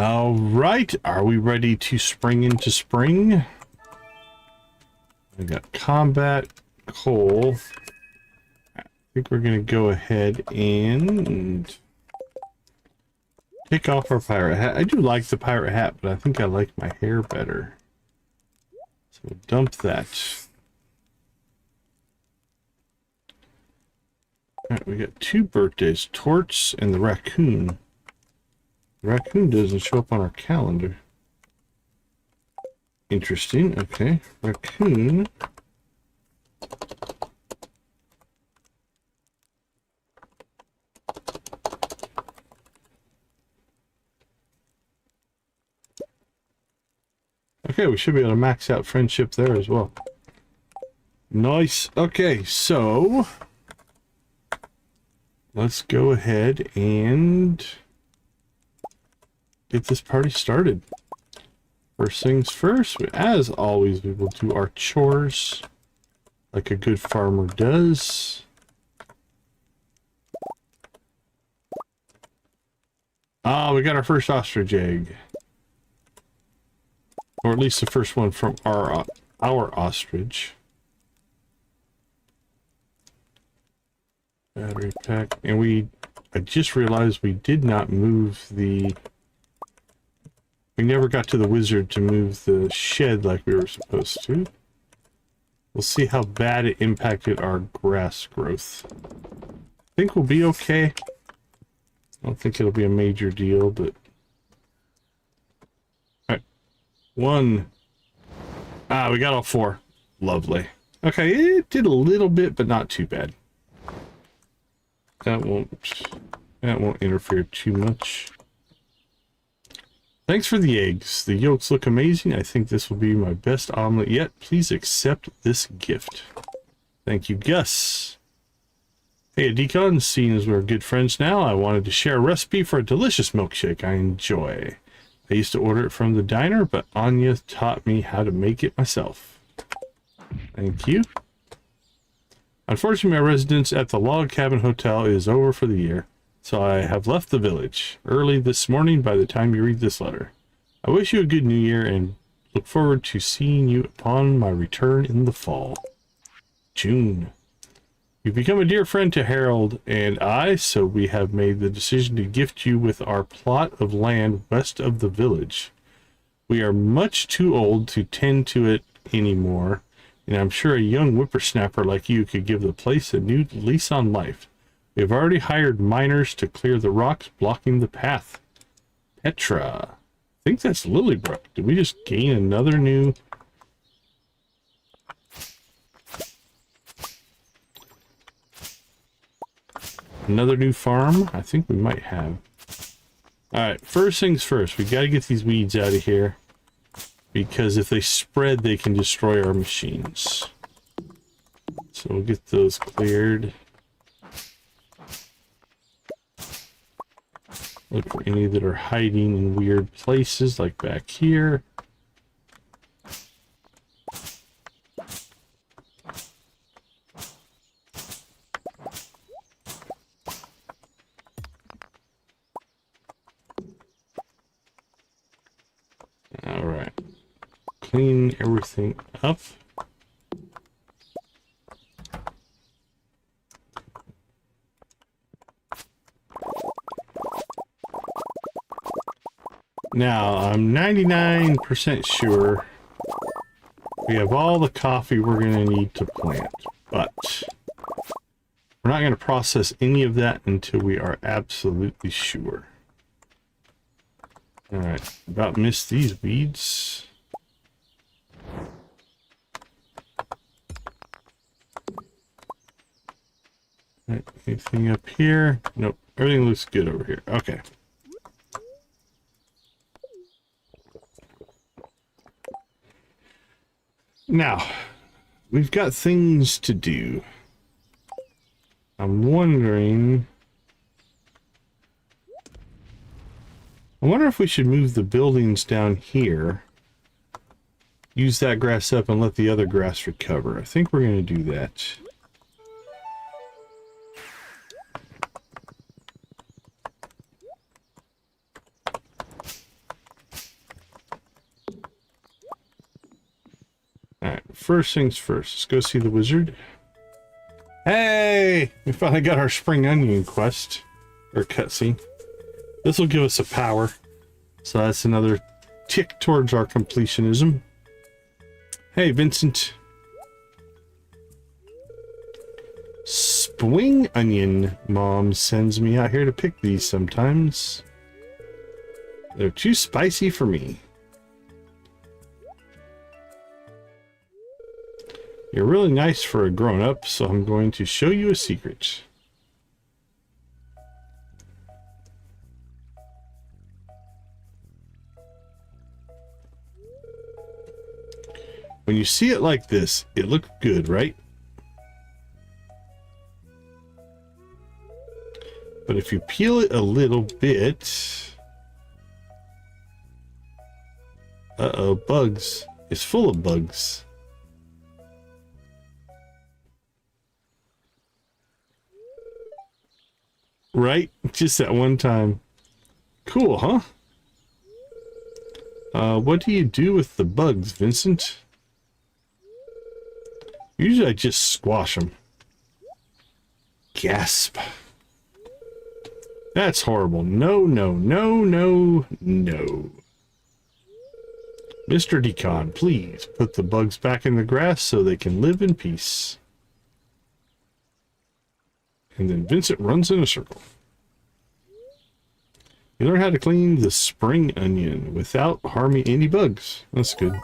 All right, are we ready to spring into spring? We got combat, coal. I think we're going to go ahead and take off our pirate hat. I do like the pirate hat, but I think I like my hair better. So we'll dump that. All right, we got 2 birthdays, Torts and the raccoon. The raccoon doesn't show up on our calendar. Interesting. Okay, raccoon. Okay, we should be able to max out friendship there as well. Nice. Okay, so let's go ahead and get this party started. First things first, as always, we will do our chores like a good farmer does. Ah, we got our first ostrich egg. Or at least the first one from our ostrich. Battery pack. And I just realized we did not move the... We never got to the wizard to move the shed like we were supposed to. We'll see how bad it impacted our grass growth. I think we'll be okay. I don't think it'll be a major deal, but... Alright. 1. Ah, we got all 4. Lovely. Okay, it did a little bit, but not too bad. That won't interfere too much. Thanks for the eggs. The yolks look amazing. I think this will be my best omelet yet. Please accept this gift. Thank you, Gus. Hey, Decon, seeing as we're good friends now, I wanted to share a recipe for a delicious milkshake I enjoy. I used to order it from the diner, but Anya taught me how to make it myself. Thank you. Unfortunately, my residence at the Log Cabin Hotel is over for the year, so I have left the village early this morning by the time you read this letter. I wish you a good new year and look forward to seeing you upon my return in the fall. June. You've become a dear friend to Harold and I, so we have made the decision to gift you with our plot of land west of the village. We are much too old to tend to it anymore, and I'm sure a young whippersnapper like you could give the place a new lease on life. We have already hired miners to clear the rocks blocking the path. Petra. I think that's Lilybrook. Did we just gain another new... Another new farm? I think we might have. Alright, first things first. We got to get these weeds out of here. Because if they spread, they can destroy our machines. So we'll get those cleared. Look for any that are hiding in weird places, like back here. All right. Clean everything up. Now, I'm 99% sure we have all the coffee we're going to need to plant, but we're not going to process any of that until we are absolutely sure. All right, about missed these weeds. All right, anything up here? Nope, everything looks good over here. Okay. Now, we've got things to do. I'm wondering... I wonder if we should move the buildings down here. Use that grass up and let the other grass recover. I think we're going to do that. first things first. Let's go see the wizard. Hey! We finally got our spring onion quest. Or cutscene. This will give us a power. So that's another tick towards our completionism. Hey, Vincent. Spring onion. Mom sends me out here to pick these sometimes. They're too spicy for me. You're really nice for a grown-up, so I'm going to show you a secret. When you see it like this, it looks good, right? But if you peel it a little bit... Uh-oh, bugs. It's full of bugs. Right? Just that one time. Cool, huh? What do you do with the bugs, Vincent? Usually I just squash them. Gasp. That's horrible. No, no, no, no, no. Mr. Decon, please put the bugs back in the grass so they can live in peace. And then Vincent runs in a circle. You learn how to clean the spring onion without harming any bugs. That's good.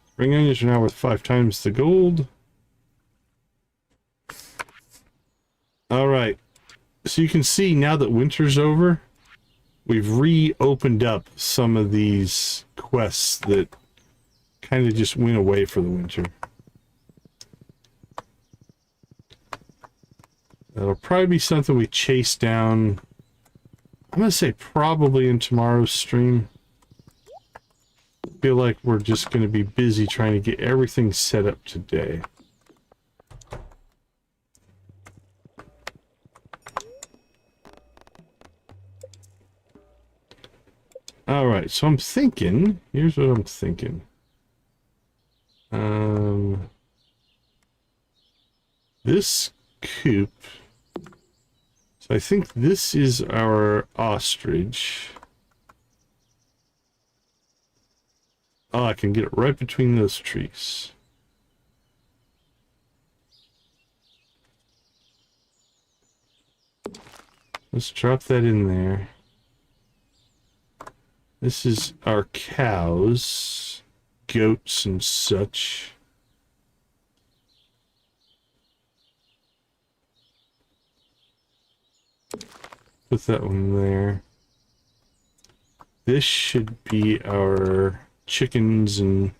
Spring onions are now worth 5 times the gold. Alright. So you can see now that winter's over, we've reopened up some of these quests that kind of just went away for the winter. That'll probably be something we chase down. I'm going to say probably in tomorrow's stream. I feel like we're just going to be busy trying to get everything set up today. Alright, so I'm thinking, here's what I'm thinking. This coop, so I think this is our ostrich. Oh, I can get it right between those trees. Let's drop that in there. This is our cows, goats and such. Put that one there. This should be our chickens and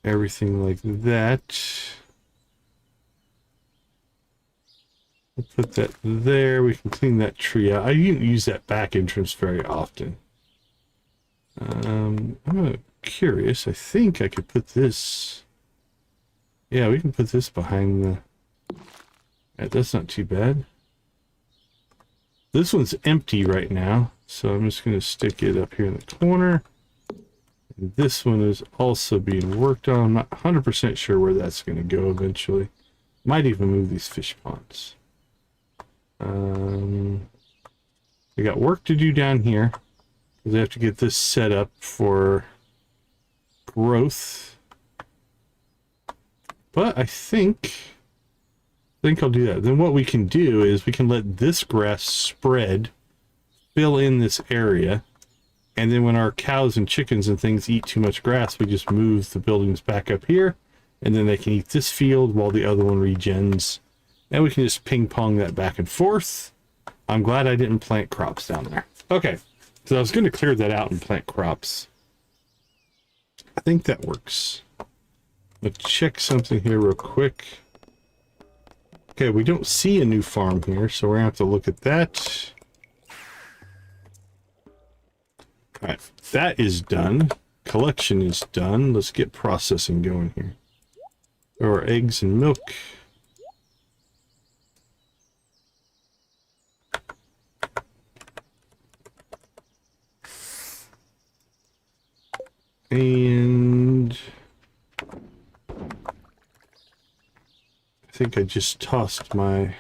everything like that. We'll put that there. We can clean that tree out. I didn't use that back entrance very often. I'm curious. I think I could put this. Yeah, we can put this behind the... Yeah, that's not too bad. This one's empty right now, so I'm just going to stick it up here in the corner. And this one is also being worked on. I'm not 100% sure where that's going to go eventually. Might even move these fish ponds. We got work to do down here. We have to get this set up for growth. But I think I'll do that. Then what we can do is we can let this grass spread, fill in this area, and then when our cows and chickens and things eat too much grass, we just move the buildings back up here, and then they can eat this field while the other one regens. And we can just ping pong that back and forth. I'm glad I didn't plant crops down there. Okay, so I was going to clear that out and plant crops. I think that works. Let's check something here real quick. Okay, we don't see a new farm here, so we're going to have to look at that. Alright, that is done. Collection is done. Let's get processing going here. There are eggs and milk. And I think I just tossed my...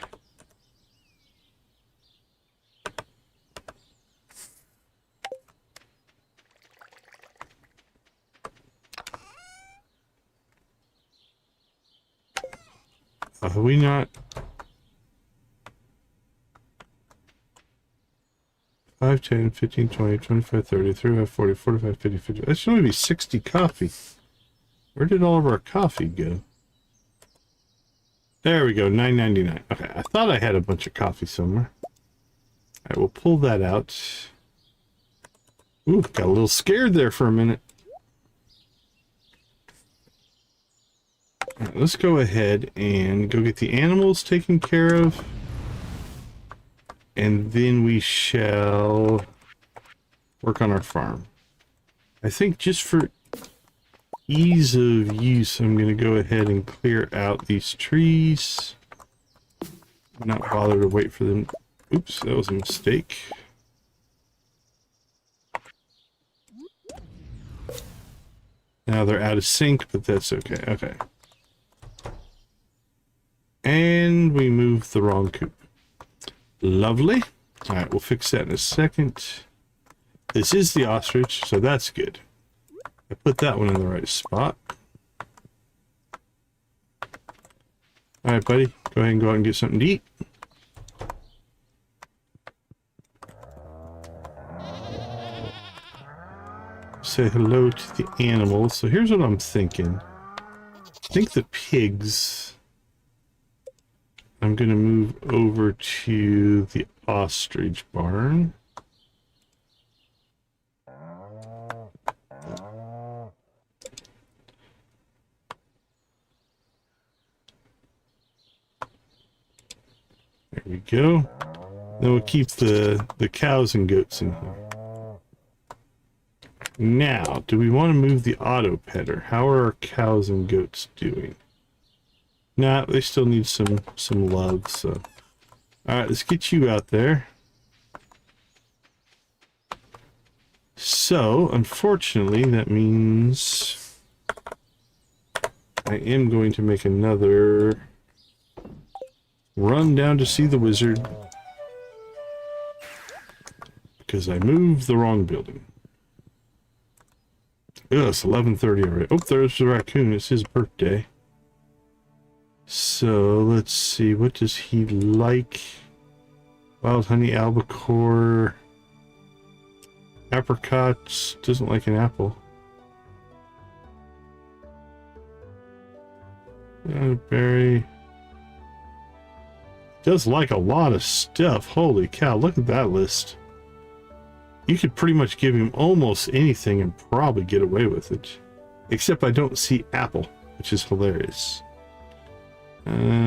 Are we not... 5, 10, 15, 20, 25, 30, 35, 40, 45, 50, 50. That should only be 60 coffee. Where did all of our coffee go? There we go, $9.99. Okay, I thought I had a bunch of coffee somewhere. Alright, we'll pull that out. Ooh, got a little scared there for a minute. Alright, let's go ahead and go get the animals taken care of. And then we shall work on our farm. I think just for ease of use, I'm going to go ahead and clear out these trees. Not bother to wait for them. Oops, that was a mistake. Now they're out of sync, but that's okay. Okay. And we moved the wrong coop. Lovely. All right, we'll fix that in a second. This is the ostrich, so that's good. I put that one in the right spot. All right, buddy, go ahead and go out and get something to eat. Say hello to the animals. So here's what I'm thinking. I think the pigs... I'm going to move over to the ostrich barn. There we go. Then we'll keep the cows and goats in here. Now, do we want to move the auto petter? How are our cows and goats doing? Nah, they still need some love, so... Alright, let's get you out there. So, unfortunately, that means... I am going to make another... run down to see the wizard. Because I moved the wrong building. Ugh, it's 11:30 already. Oh, there's the raccoon. It's his birthday. So, let's see, what does he like? Wild honey, albacore, apricots, doesn't like an apple. Berry. Does like a lot of stuff. Holy cow, look at that list. You could pretty much give him almost anything and probably get away with it. Except I don't see apple, which is hilarious.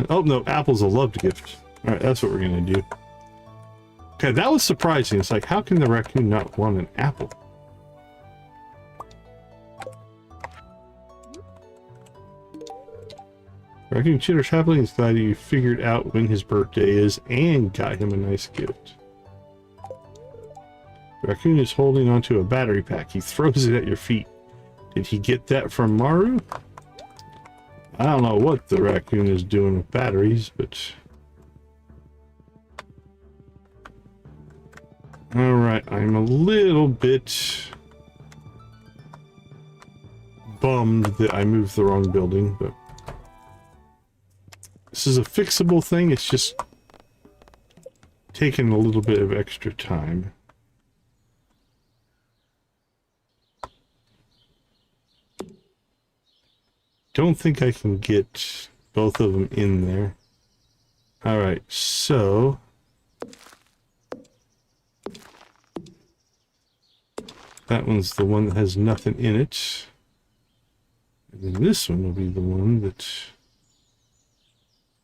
Oh no, apple's a loved gift. Alright, that's what we're gonna do. Okay, that was surprising. It's like, how can the raccoon not want an apple? Raccoon chitters happily. He's glad you figured out when his birthday is and got him a nice gift. The raccoon is holding onto a battery pack. He throws it at your feet. Did he get that from Maru? I don't know what the raccoon is doing with batteries, but... Alright, I'm a little bit... bummed that I moved the wrong building, but... This is a fixable thing, it's just... taking a little bit of extra time. Don't think I can get both of them in there. Alright, so... that one's the one that has nothing in it. And then this one will be the one that...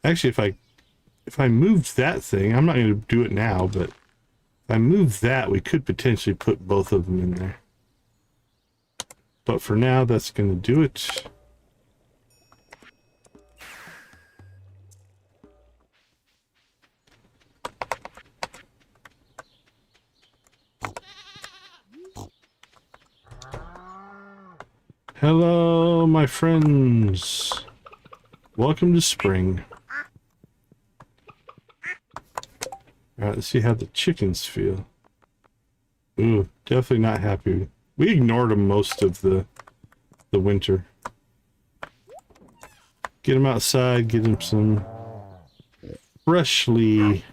Actually, if I moved that thing, I'm not going to do it now, but if I move that, we could potentially put both of them in there. But for now, that's going to do it. Hello, my friends. Welcome to spring. Alright, let's see how the chickens feel. Ooh, definitely not happy. We ignored them most of the winter. Get them outside, get them some freshly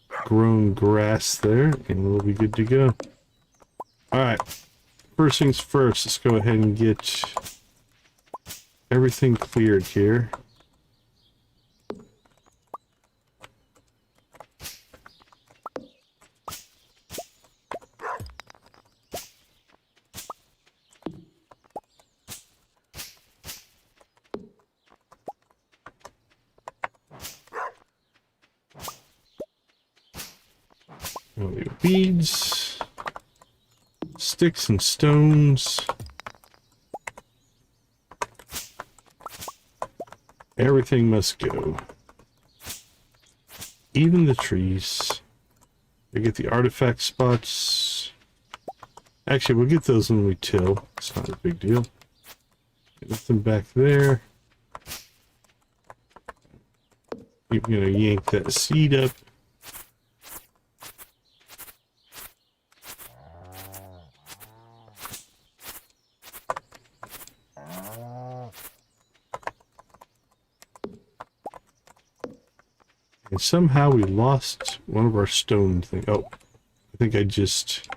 grown grass there, and we'll be good to go. Alright, first things first, let's go ahead and get everything cleared here. Weeds, sticks and stones, everything must go, even the trees. We get the artifact spots. Actually, we'll get those when we till. It's not a big deal. Get them back there. You're gonna yank that seed up. And somehow we lost one of our stone things. Oh, I think I just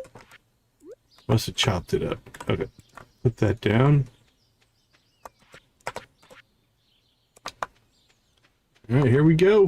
must have chopped it up. Okay, put that down. All right, here we go.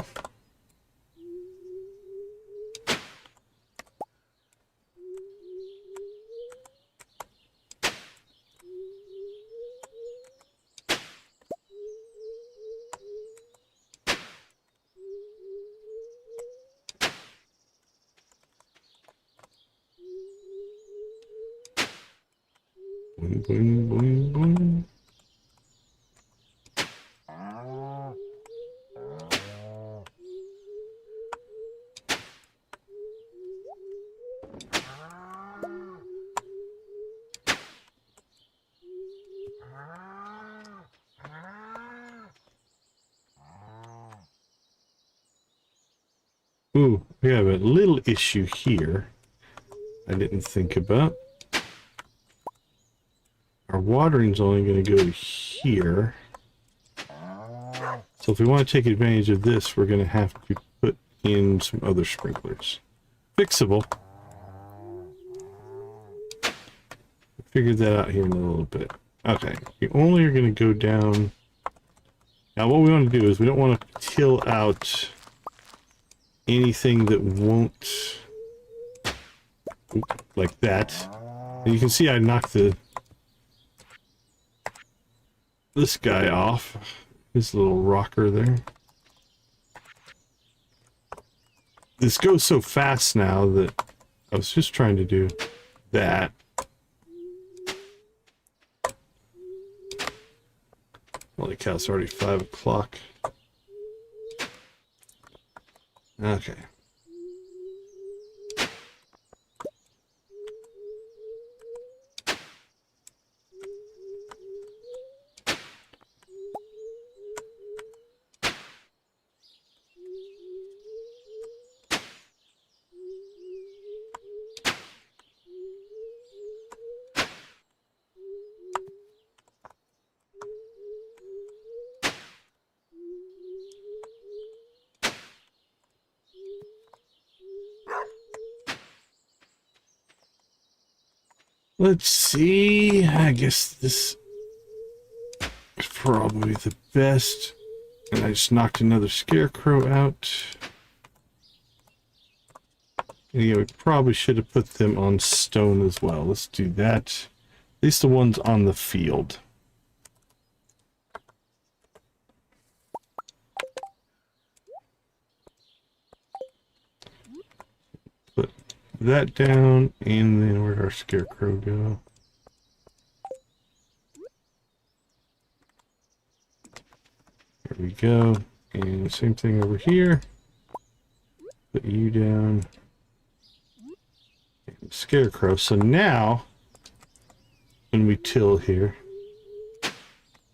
Boing, boing, boing, boing. Ooh, we have a little issue here I didn't think about. Our watering's only going to go to here. So if we want to take advantage of this, we're going to have to put in some other sprinklers. Fixable. Figured that out here in a little bit. Okay, you only are going to go down. Now what we want to do is we don't want to till out anything that won't, like that. And you can see I knocked this guy off, his little rocker there. This goes so fast now that I was just trying to do that. Holy cow, it's already 5 o'clock. Okay. Let's see, I guess this is probably the best. And I just knocked another scarecrow out. And yeah, we probably should have put them on stone as well. Let's do that. At least the ones on the field. Put that down, and then where'd our scarecrow go? There we go. And same thing over here. Put you down. And scarecrow. So now, when we till here,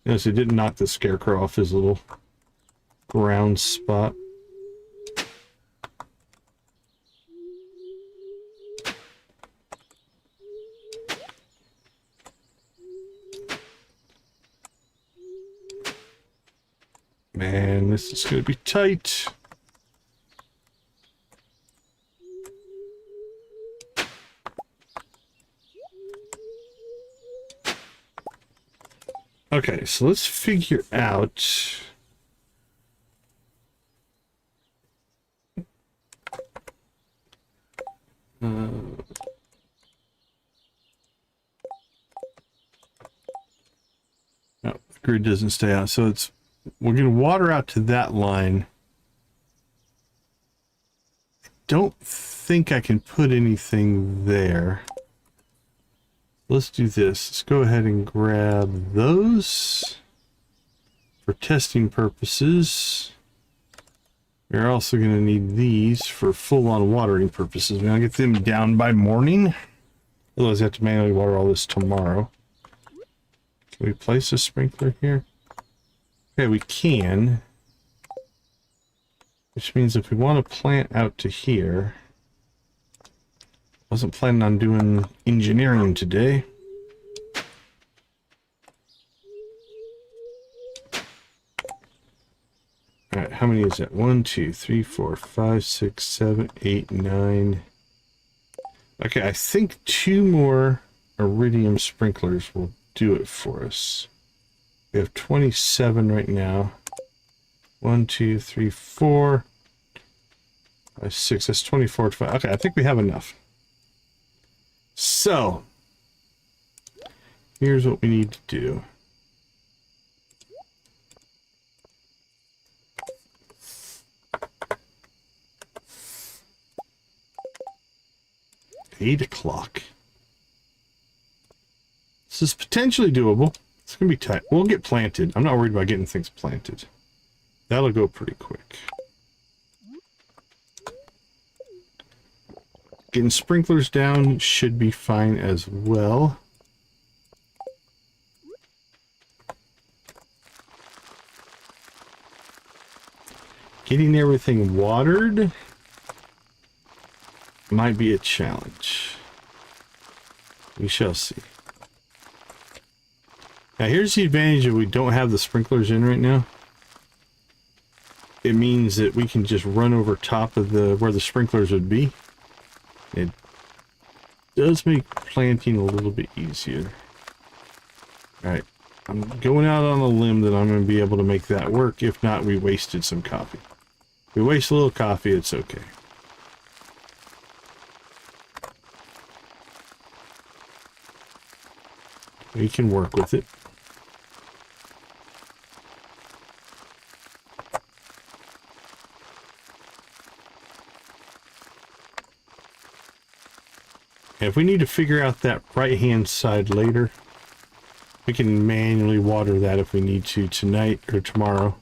notice it didn't knock the scarecrow off his little ground spot. Man, this is going to be tight. Okay, so let's figure out... No, the grid doesn't stay out, so it's... We're going to water out to that line. Don't think I can put anything there. Let's do this. Let's go ahead and grab those for testing purposes. We're also going to need these for full-on watering purposes. We're going to get them down by morning. Otherwise, I have to manually water all this tomorrow. Can we place a sprinkler here? Okay, we can. Which means if we want to plant out to here... Wasn't planning on doing engineering today. Alright, how many is that? 1, 2, 3, 4, 5, 6, 7, 8, 9. Okay, I think 2 more iridium sprinklers will do it for us. We have 27 right now. 1, 2, 3, 4, 5, 6. That's 24. 25. Okay, I think we have enough. So, here's what we need to do. Eight o'clock. This is potentially doable. It's going to be tight. We'll get planted. I'm not worried about getting things planted. That'll go pretty quick. Getting sprinklers down should be fine as well. Getting everything watered might be a challenge. We shall see. Now here's the advantage of we don't have the sprinklers in right now. It means that we can just run over top of where the sprinklers would be. It does make planting a little bit easier. Alright, I'm going out on a limb that I'm going to be able to make that work. If not, we wasted some coffee. If we waste a little coffee, it's okay. We can work with it. If we need to figure out that right-hand side later, we can manually water that if we need to tonight or tomorrow.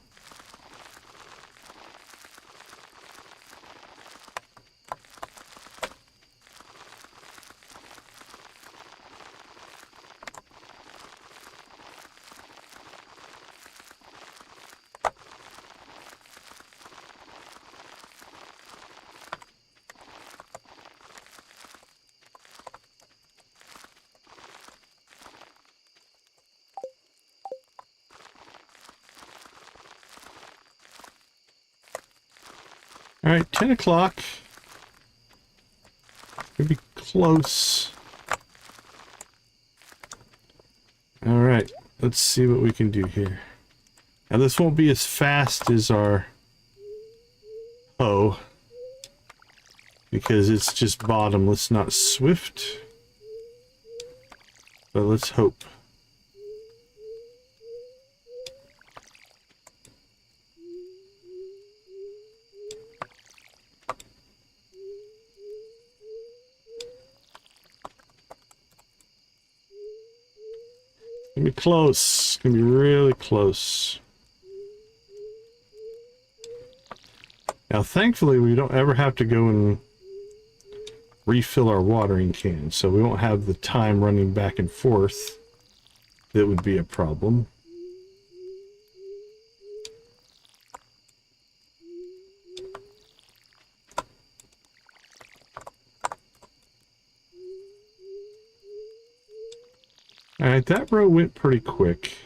All right, 10 o'clock. Could be close. All right, let's see what we can do here. Now this won't be as fast as our hoe because it's just bottomless, not swift. But let's hope. Gonna be close. Gonna be really close. Now, thankfully, we don't ever have to go and refill our watering can, so we won't have the time running back and forth. That would be a problem. Alright, that row went pretty quick.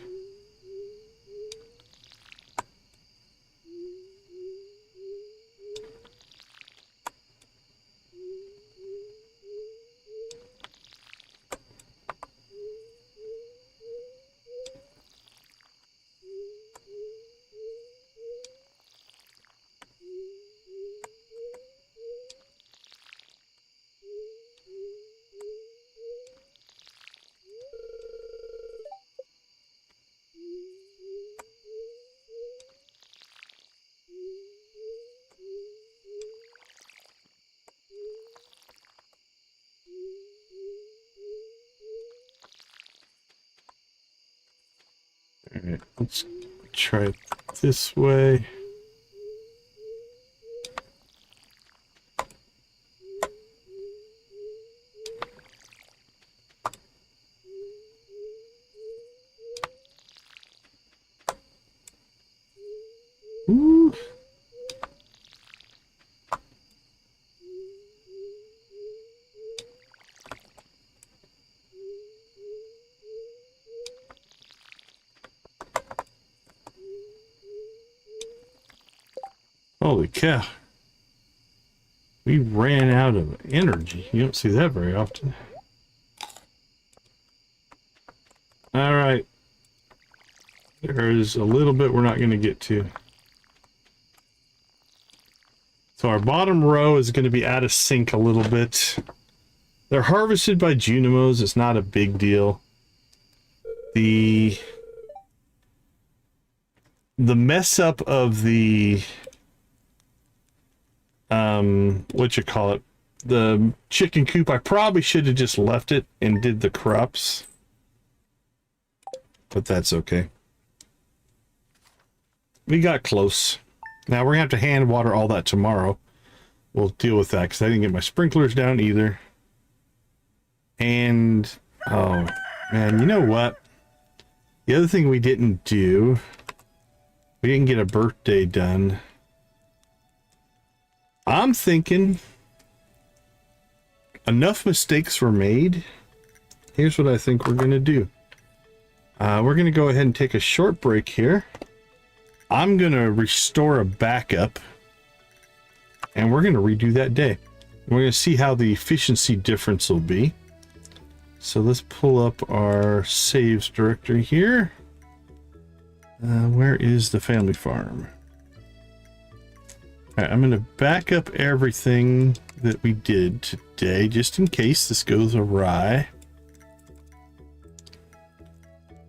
Alright, let's try it this way. Ooh. Holy cow. We ran out of energy. You don't see that very often. Alright. There's a little bit we're not going to get to. So our bottom row is going to be out of sync a little bit. They're harvested by Junimos. It's not a big deal. The mess up of the what you call it, the chicken coop, I probably should have just left it and did the crops, but that's okay. We got close. Now we're gonna have to hand water all that tomorrow. We'll deal with that because I didn't get my sprinklers down either. And oh man, you know what, the other thing we didn't do, we didn't get a birthday done. I'm thinking enough mistakes were made. Here's what I think we're going to do. We're going to go ahead and take a short break here. I'm going to restore a backup. And we're going to redo that day. We're going to see how the efficiency difference will be. So let's pull up our saves directory here. Where is the family farm? Alright, I'm going to back up everything that we did today, just in case this goes awry.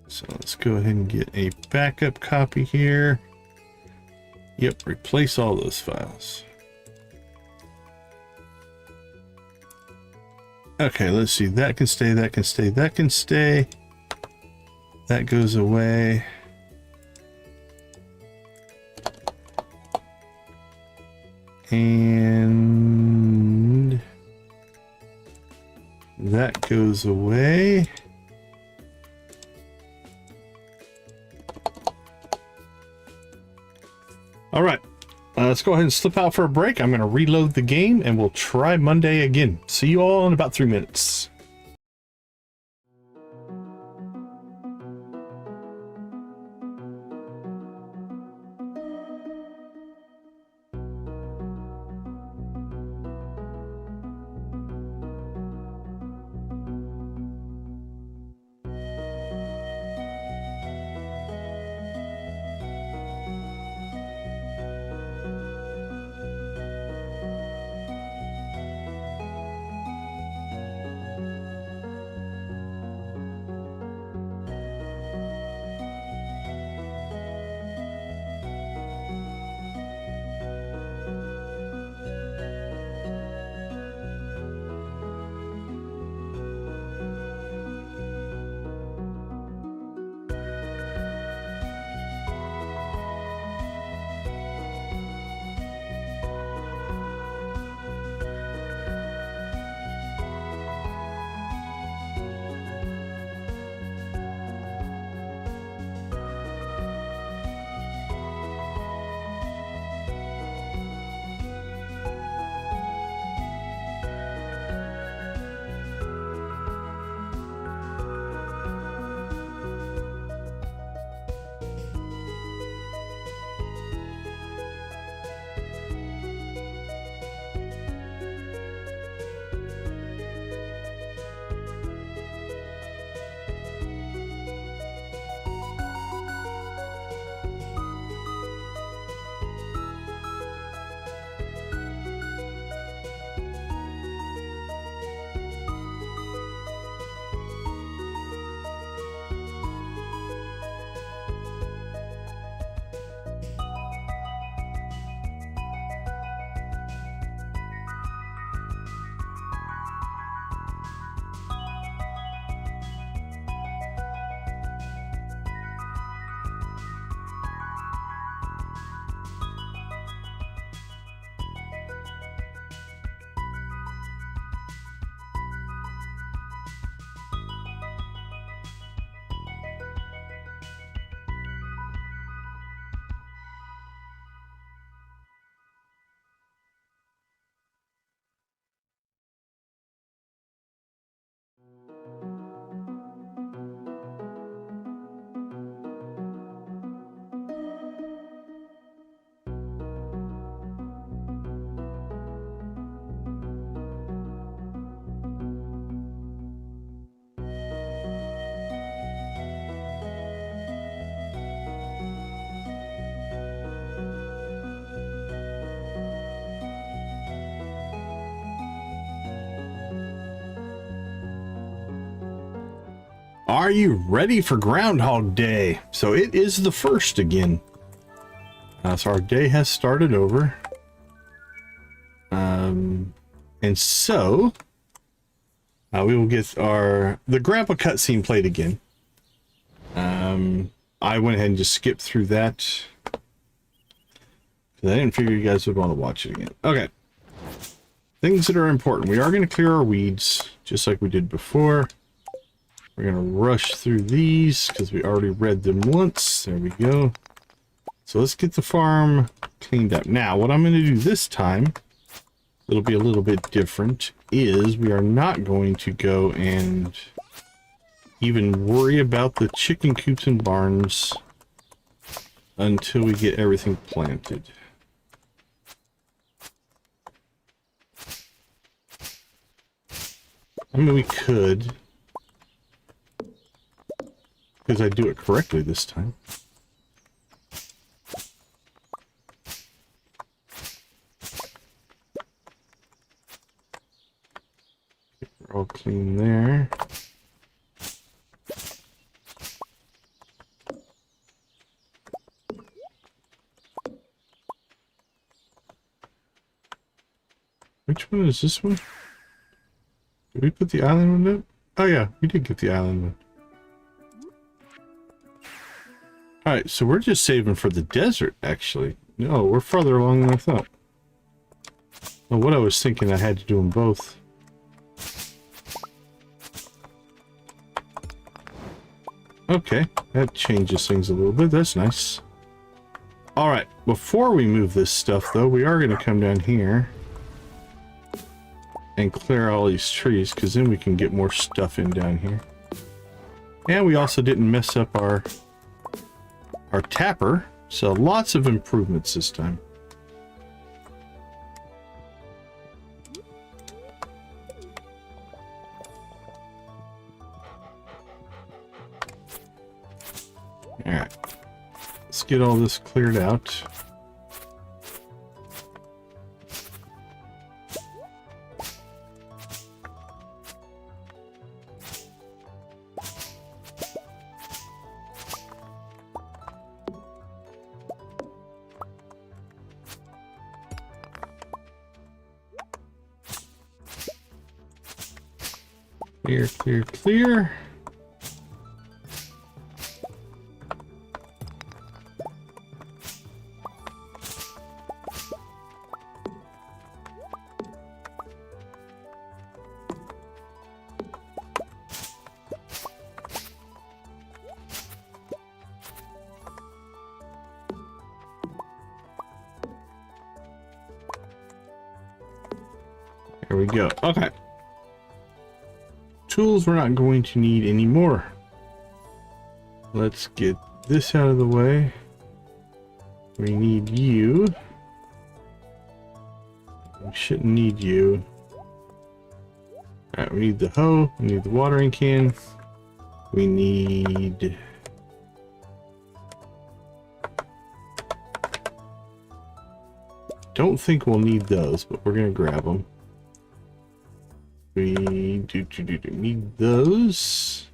So let's go ahead and get a backup copy here. Yep, replace all those files. Okay, let's see. That can stay, that can stay, that can stay. That goes away. And that goes away. All right, let's go ahead and slip out for a break. I'm going to reload the game and we'll try Monday again. See you all in about 3 minutes. Are you ready for Groundhog Day? So it is the first again. So our day has started over. And so we will get the grandpa cutscene played again. I went ahead and just skipped through that. I didn't figure you guys would want to watch it again. Okay. Things that are important. We are going to clear our weeds, just like we did before. We're going to rush through these, because we already read them once. There we go. So let's get the farm cleaned up. Now, what I'm going to do this time, it'll be a little bit different, is we are not going to go and even worry about the chicken coops and barns until we get everything planted. I mean, we could, because I do it correctly this time. We're all clean there. Which one is this one? Did we put the island one up? Oh yeah, we did get the island one. Alright, so we're just saving for the desert, actually. No, we're farther along than I thought. Well, what I was thinking, I had to do them both. Okay, that changes things a little bit. That's nice. Alright, before we move this stuff, though, we are going to come down here and clear all these trees, because then we can get more stuff in down here. And we also didn't mess up our tapper, so lots of improvements this time. Alright, let's get all this cleared out. Clear, clear, clear. There we go. Okay. Tools we're not going to need anymore. Let's get this out of the way. We need you. We shouldn't need you. Alright, we need the hoe. We need the watering can. We need... Don't think we'll need those, but we're going to grab them. We do need those.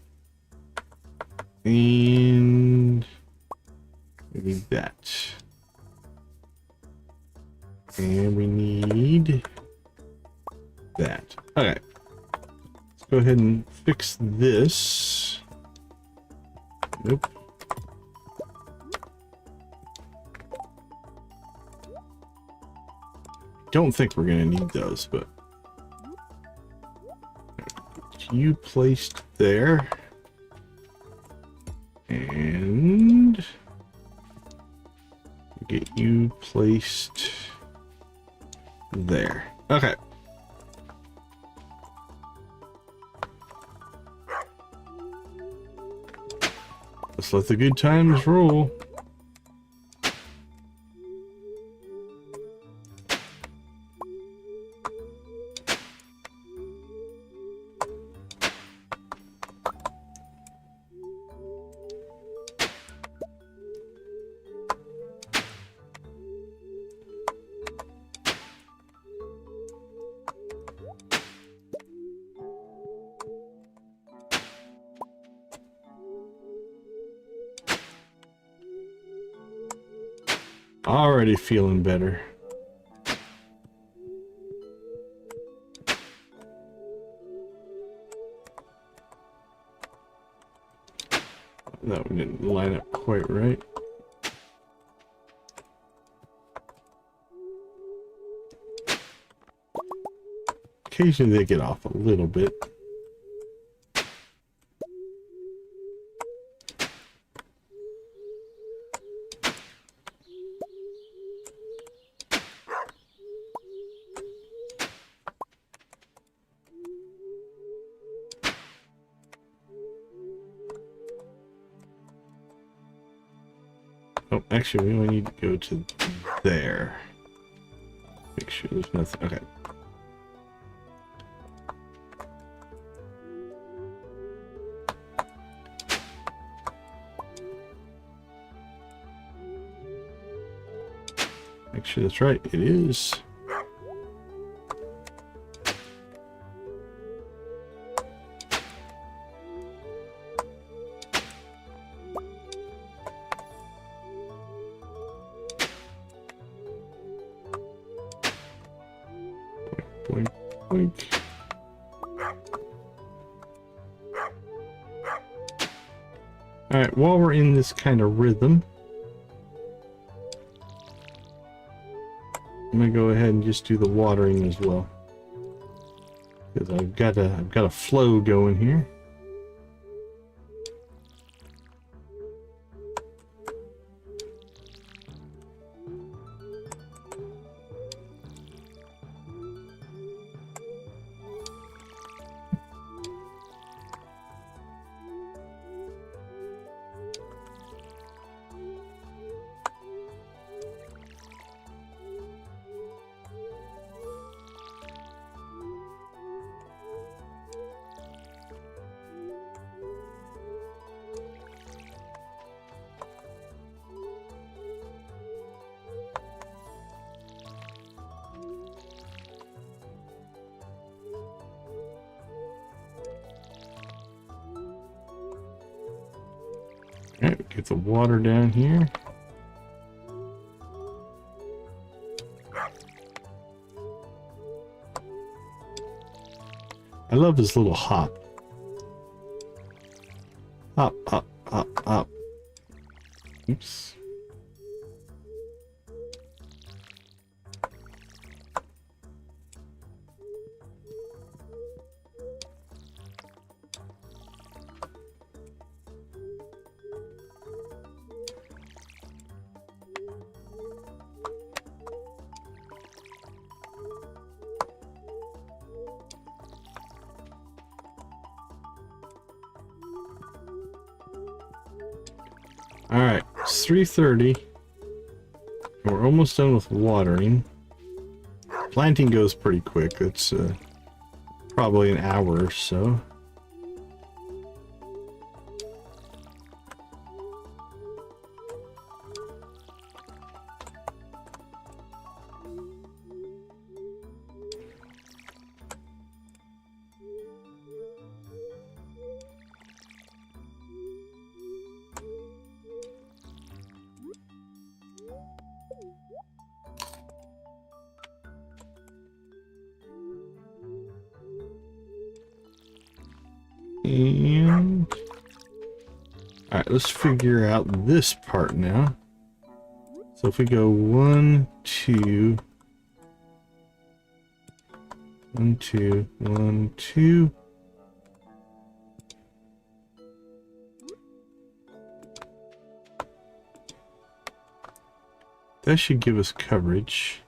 And we need that. And we need that. Okay. Let's go ahead and fix this. Nope. Don't think we're gonna need those, but you placed there, and get you placed there. Okay. Let's let the good times roll. Already feeling better. That one didn't line up quite right. Occasionally they get off a little bit. Oh, actually, we only need to go to there. Make sure there's nothing. Okay. Make sure that's right. It is. Boink, boink. Alright, while we're in this kind of rhythm, I'm gonna go ahead and just do the watering as well. Because I've got a flow going here. Alright, get the water down here. I love his little hop. Hop, hop, hop, hop. Oops. Alright, it's 3:30. We're almost done with watering. Planting goes pretty quick. It's probably an hour or so. And alright, let's figure out this part now. So if we go 1, 2, 1, 2, 1, 2. That should give us coverage.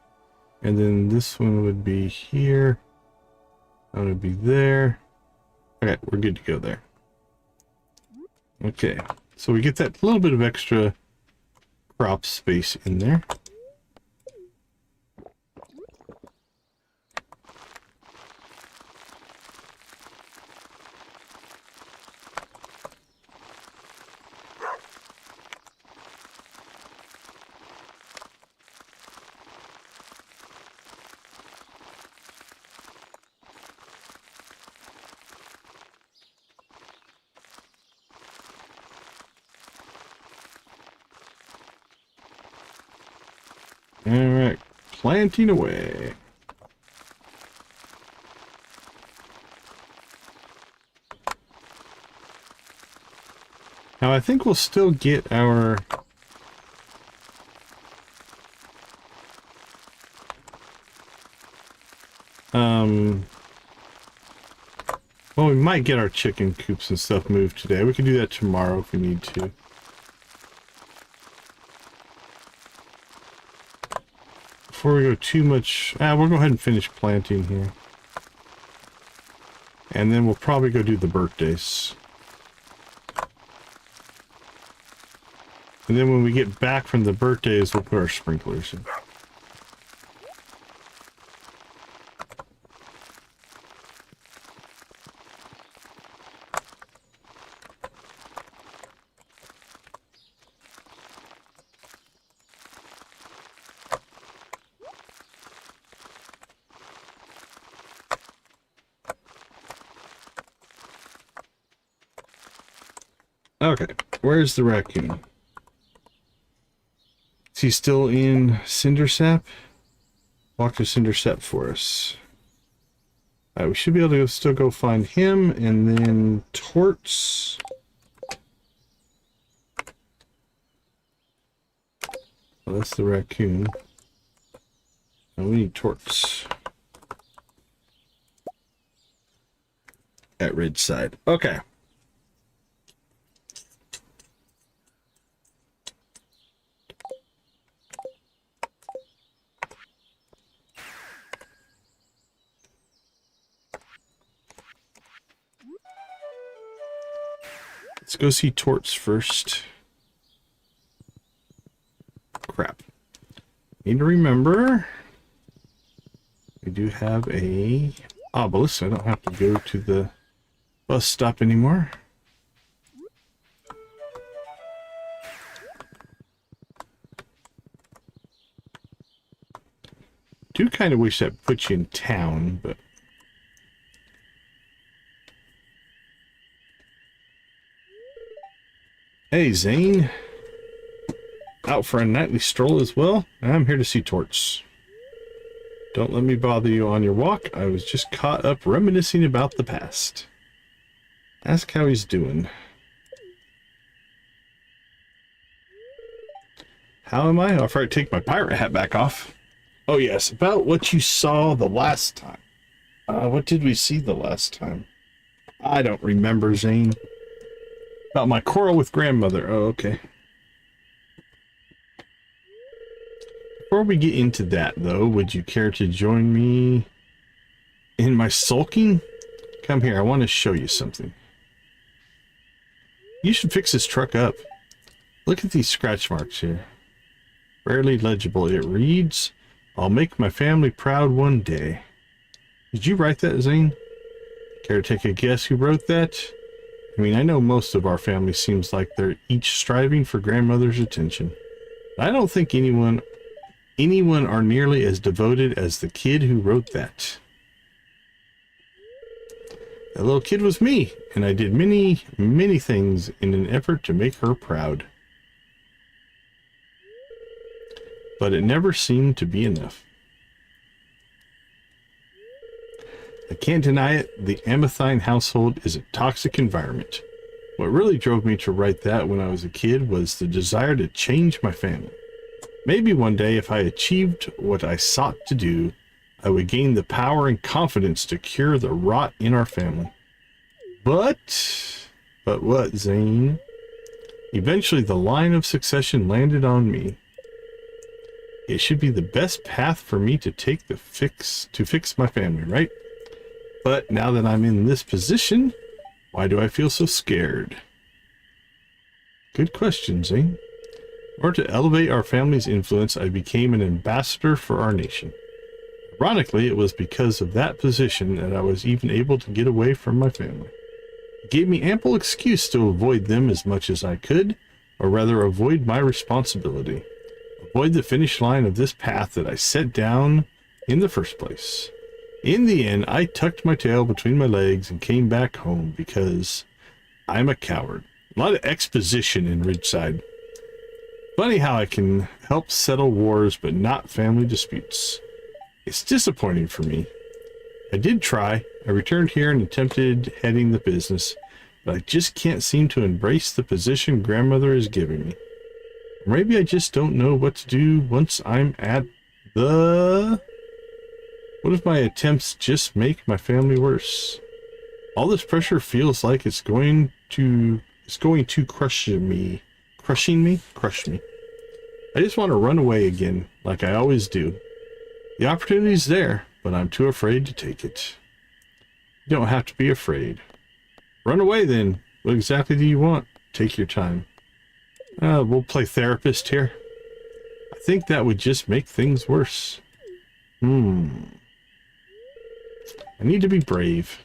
And then this one would be here. That would be there. Okay, we're good to go there. Okay, so we get that little bit of extra crop space in there. Alright, planting away. Now I think we'll still get our well, we might get our chicken coops and stuff moved today. We can do that tomorrow if we need to. Before we go too much, we'll go ahead and finish planting here. And then we'll probably go do the birthdays. And then when we get back from the birthdays, we'll put our sprinklers in. Okay, where's the raccoon? Is he still in Cindersap? Walk to Cindersap for us. Alright, we should be able to still go find him, and then Torts. Well, that's the raccoon. And we need Torts. At Ridgeside. Okay. Let's go see Torts first. Crap. Need to remember, we do have a obelisk, so I don't have to go to the bus stop anymore. Do kind of wish that put you in town, but hey, Zane. Out for a nightly stroll as well? I'm here to see Torts. Don't let me bother you on your walk. I was just caught up reminiscing about the past. Ask how he's doing. How am I? I'll try to take my pirate hat back off. Oh yes, about what you saw the last time. What did we see the last time? I don't remember, Zane. About my quarrel with grandmother. Oh, okay. Before we get into that, though, would you care to join me in my sulking? Come here, I want to show you something. You should fix this truck up. Look at these scratch marks here. Barely legible. It reads, "I'll make my family proud one day." Did you write that, Zane? Care to take a guess who wrote that? I mean, I know most of our family seems like they're each striving for grandmother's attention. I don't think anyone are nearly as devoted as the kid who wrote that. That little kid was me, and I did many, many things in an effort to make her proud. But it never seemed to be enough. I can't deny it, the Amethine household is a toxic environment. What really drove me to write that when I was a kid was the desire to change my family. Maybe one day, if I achieved what I sought to do, I would gain the power and confidence to cure the rot in our family. But what, Zane? Eventually, the line of succession landed on me. It should be the best path for me to take to fix my family, right? But now that I'm in this position, why do I feel so scared? Good question, Zane. In order to elevate our family's influence, I became an ambassador for our nation. Ironically, it was because of that position that I was even able to get away from my family. It gave me ample excuse to avoid them as much as I could, or rather avoid my responsibility. Avoid the finish line of this path that I set down in the first place. In the end, I tucked my tail between my legs and came back home because I'm a coward. A lot of exposition in Ridgeside. Funny how I can help settle wars, but not family disputes. It's disappointing for me. I did try. I returned here and attempted heading the business, but I just can't seem to embrace the position grandmother is giving me. Or maybe I just don't know what to do once I'm at the... What if my attempts just make my family worse? All this pressure feels like it's going to crush me. Crush me. I just want to run away again, like I always do. The opportunity's there, but I'm too afraid to take it. You don't have to be afraid. Run away then. What exactly do you want? Take your time. We'll play therapist here. I think that would just make things worse. I need to be brave.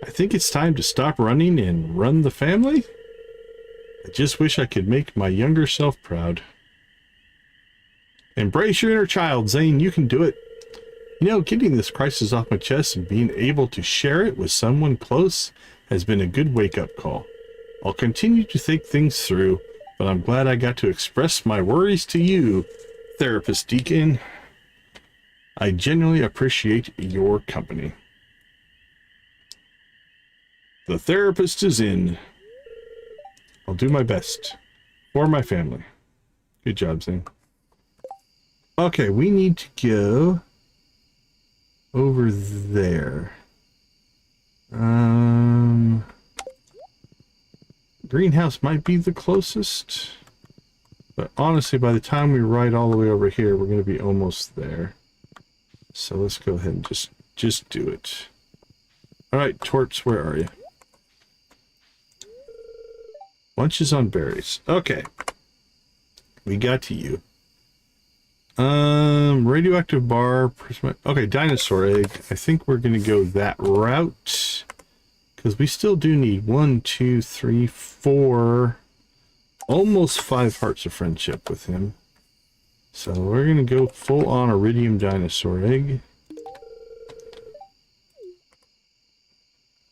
I think it's time to stop running and run the family. I just wish I could make my younger self proud. Embrace your inner child, Zane. You can do it. You know, getting this crisis off my chest and being able to share it with someone close has been a good wake-up call. I'll continue to think things through, but I'm glad I got to express my worries to you, Therapist Deacon. I genuinely appreciate your company. The therapist is in. I'll do my best. For my family. Good job, Zane. Okay, we need to go over there. Greenhouse might be the closest. But honestly, by the time we ride all the way over here, we're going to be almost there. So let's go ahead and just do it. Alright, Torts, where are you? Lunches on berries. Okay. We got to you. Radioactive bar. Okay, dinosaur egg. I think we're going to go that route. Because we still do need 1, 2, 3, 4... almost 5 hearts of friendship with him. So we're going to go full on iridium dinosaur egg.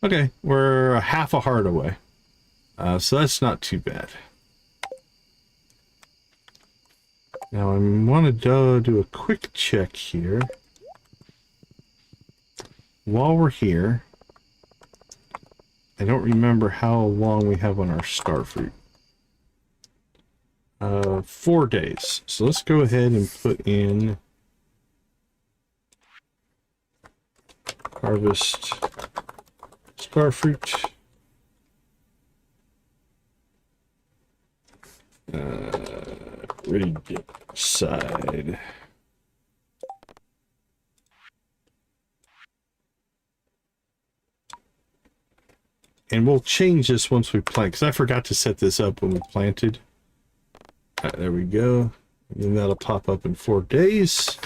Okay, we're a half a heart away. So that's not too bad. Now I want to do a quick check here. While we're here, I don't remember how long we have on our starfruit. 4 days. So let's go ahead and put in harvest starfruit. Ridgeside. And we'll change this once we plant, because I forgot to set this up when we planted. All right, there we go. And then that'll pop up in 4 days.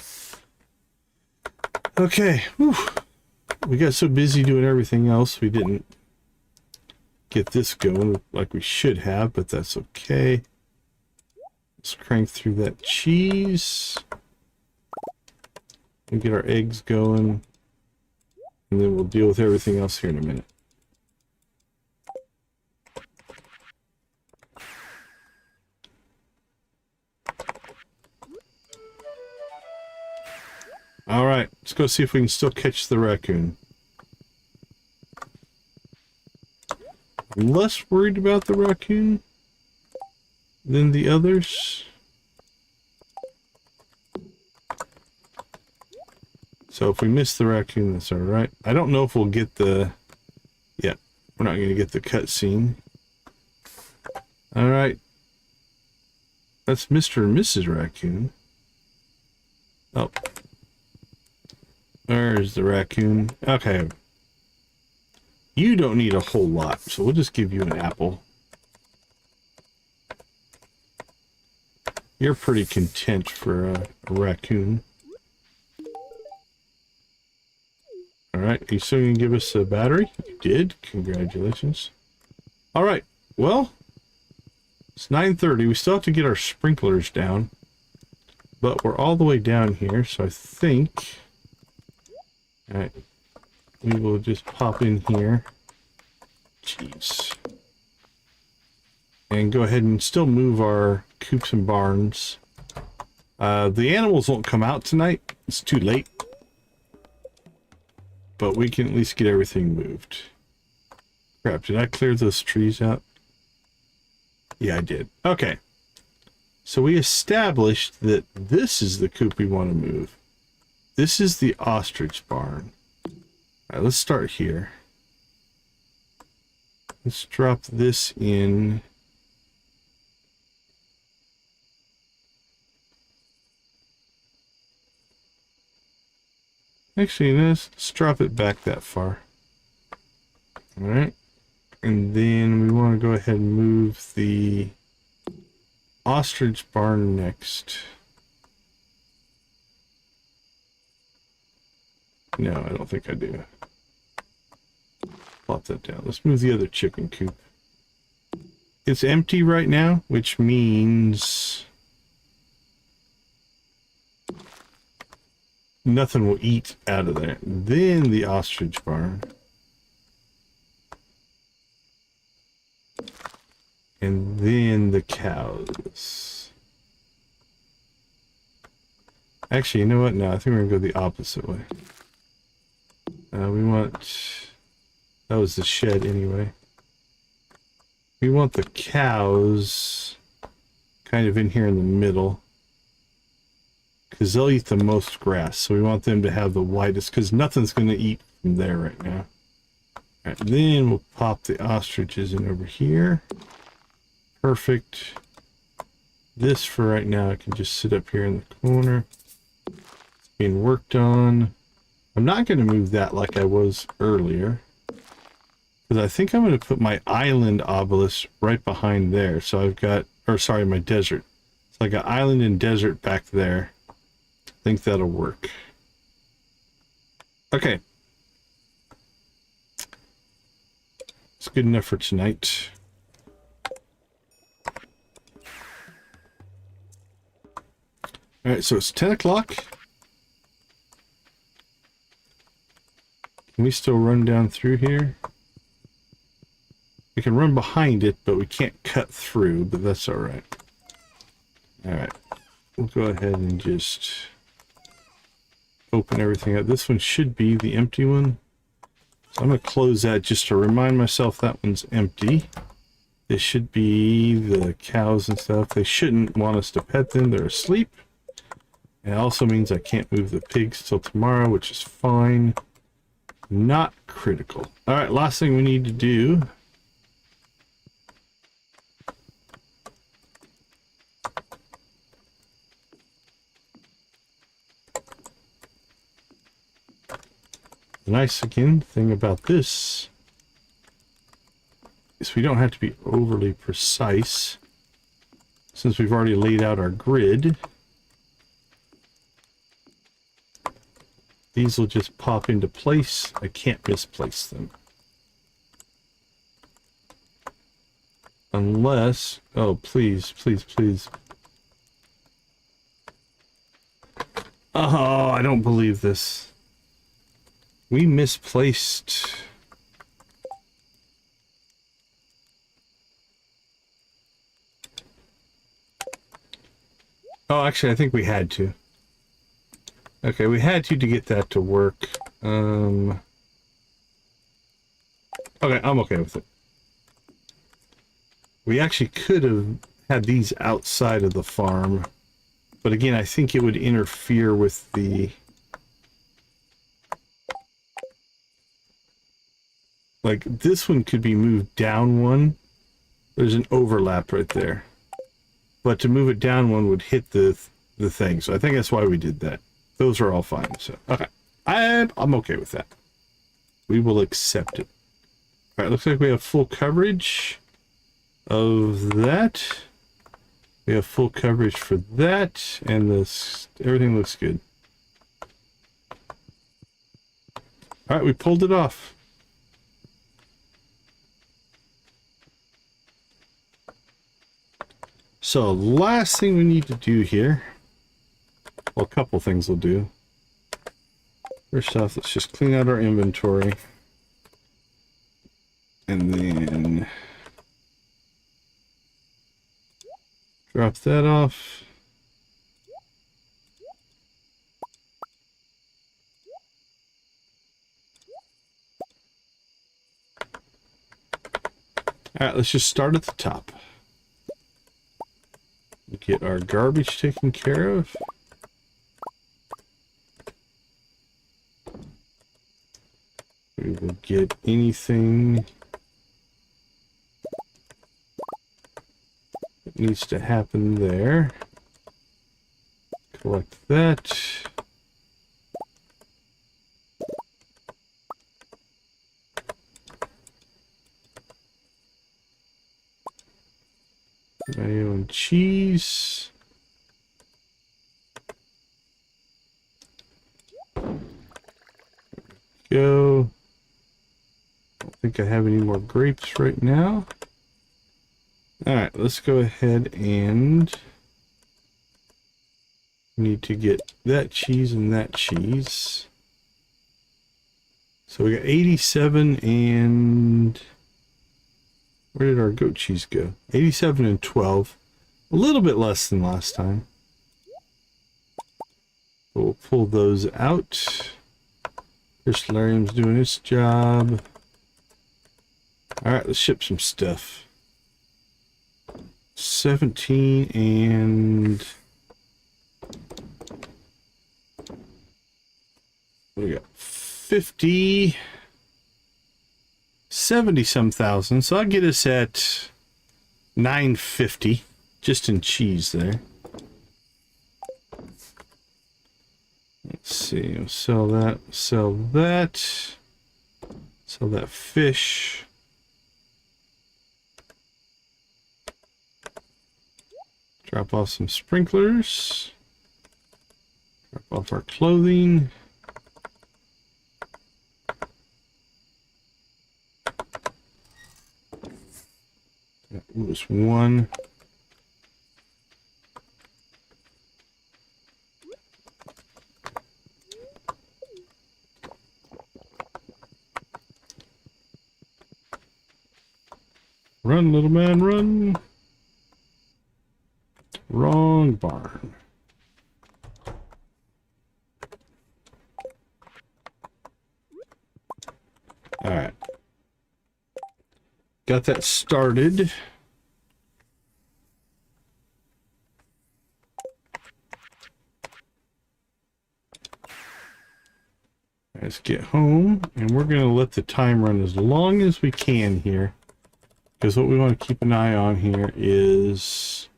Okay. Whew. We got so busy doing everything else, we didn't get this going like we should have, but that's okay. Let's crank through that cheese. And get our eggs going. And then we'll deal with everything else here in a minute. Alright, let's go see if we can still catch the raccoon. I'm less worried about the raccoon than the others. So if we miss the raccoon, that's alright. I don't know if we'll get the... Yeah, we're not going to get the cutscene. Alright. That's Mr. and Mrs. Raccoon. Oh. There's the raccoon. Okay. You don't need a whole lot, so we'll just give you an apple. You're pretty content for a raccoon. Alright, are you still going to give us a battery? You did. Congratulations. Alright, well, it's 9:30. We still have to get our sprinklers down. But we're all the way down here, so I think... Alright, we will just pop in here. Jeez. and go ahead and still move our coops and barns. The animals won't come out tonight. It's too late. But we can at least get everything moved. Crap, did I clear those trees out? Yeah, I did. Okay. So we established that this is the coop we want to move. This is the ostrich barn. All right, let's start here. Let's drop this in. Actually, let's drop it back that far. All right. And then we want to go ahead and move the ostrich barn next. No, I don't think I do. Plop that down. Let's move the other chicken coop. It's empty right now, which means nothing will eat out of there. Then the ostrich barn. And then the cows. Actually, you know what? No, I think we're going to go the opposite way. We want... That was the shed anyway. We want the cows kind of in here in the middle. Because they'll eat the most grass. So we want them to have the widest... Because nothing's going to eat from there right now. Alright, then we'll pop the ostriches in over here. Perfect. This for right now, I can just sit up here in the corner. It's being worked on. I'm not going to move that like I was earlier. Because I think I'm going to put my island obelisk right behind there. So I've got, or sorry, my desert. So I got island and desert back there. I think that'll work. Okay. It's good enough for tonight. Alright, so it's 10 o'clock. Can we still run down through here? We can run behind it, but we can't cut through, but that's alright. Alright, we'll go ahead and just open everything up. This one should be the empty one. So I'm going to close that just to remind myself that one's empty. This should be the cows and stuff. They shouldn't want us to pet them. They're asleep. It also means I can't move the pigs till tomorrow, which is fine. Not critical. All right, last thing we need to do. The nice, again, thing about this is we don't have to be overly precise since we've already laid out our grid. These will just pop into place. I can't misplace them. Unless... Oh, please, please, please. Oh, I don't believe this. We misplaced... Oh, actually, I think we had to. Okay, we had to get that to work. Okay, I'm okay with it. We actually could have had these outside of the farm. But again, I think it would interfere with the... Like, this one could be moved down one. There's an overlap right there. But to move it down one would hit the thing. So I think that's why we did that. Those are all fine. So, okay. I'm okay with that. We will accept it. All right, looks like we have full coverage of that. We have full coverage for that, and this everything looks good. All right, we pulled it off. So, last thing we need to do here. Well, a couple things will do. First off, let's just clean out our inventory. And then Drop that off. All right, let's just start at the top. Get our garbage taken care of. We will get anything that needs to happen there. Collect that. Mayo and cheese. Go. I don't think I have any more grapes right now. Alright, let's go ahead and need to get that cheese and that cheese. So we got 87 and where did our goat cheese go? 87 and 12. A little bit less than last time. We'll pull those out. Crystallarium's doing its job. Alright, let's ship some stuff. 17 and we got 50, 70 some thousand. So I'll get us at 950 just in cheese there. Let's see, we'll sell that, sell that, sell that fish. Drop off some sprinklers. Drop off our clothing. That was one. Run, little man, run. Wrong barn. All right. Got that started. Let's get home, and we're going to let the time run as long as we can here. Because what we want to keep an eye on here is,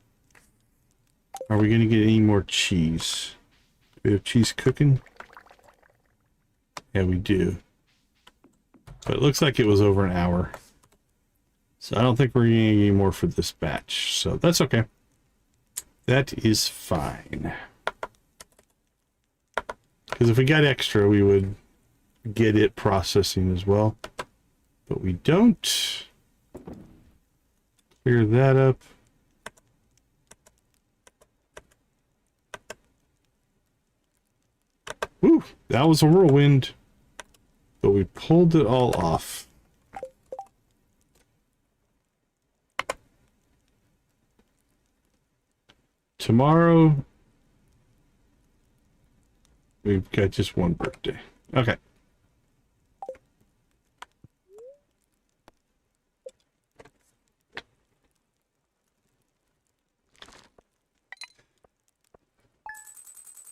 are we going to get any more cheese? Do we have cheese cooking? Yeah, we do. But it looks like it was over an hour. So I don't think we're getting any more for this batch. So that's okay. That is fine. Because if we got extra, we would get it processing as well. But we don't. Clear that up. Woo, that was a whirlwind. But we pulled it all off. Tomorrow, we've got just one birthday. Okay.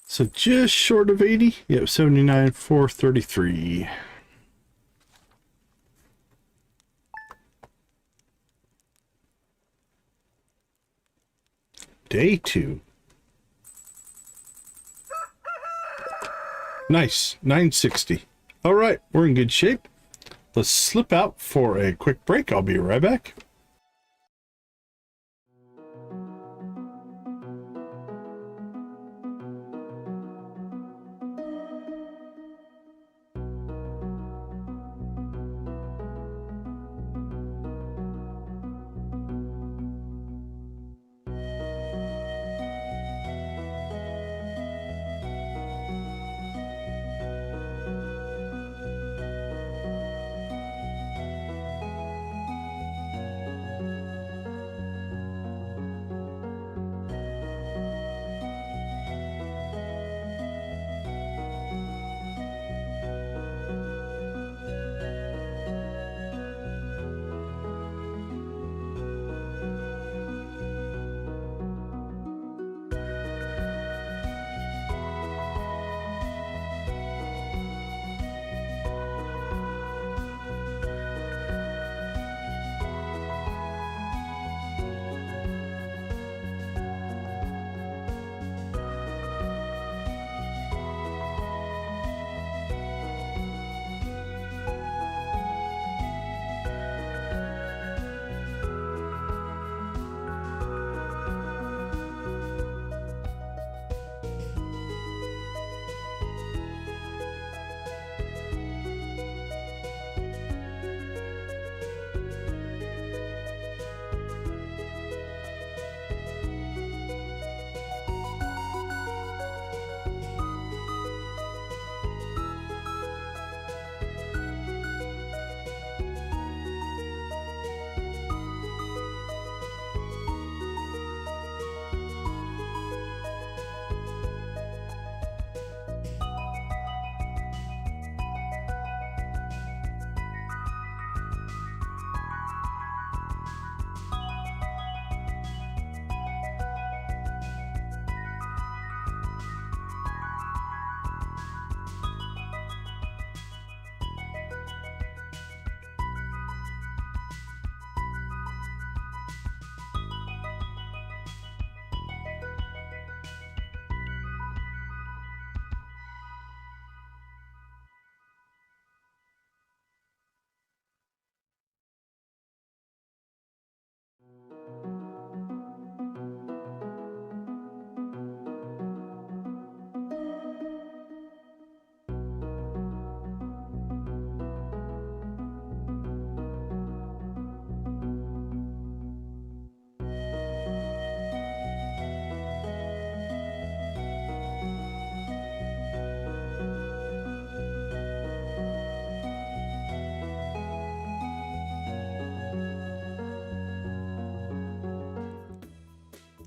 So just short of 80. Yep, 79,433. Day 2. Nice, 960. All right, we're in good shape. Let's slip out for a quick break. I'll be right back.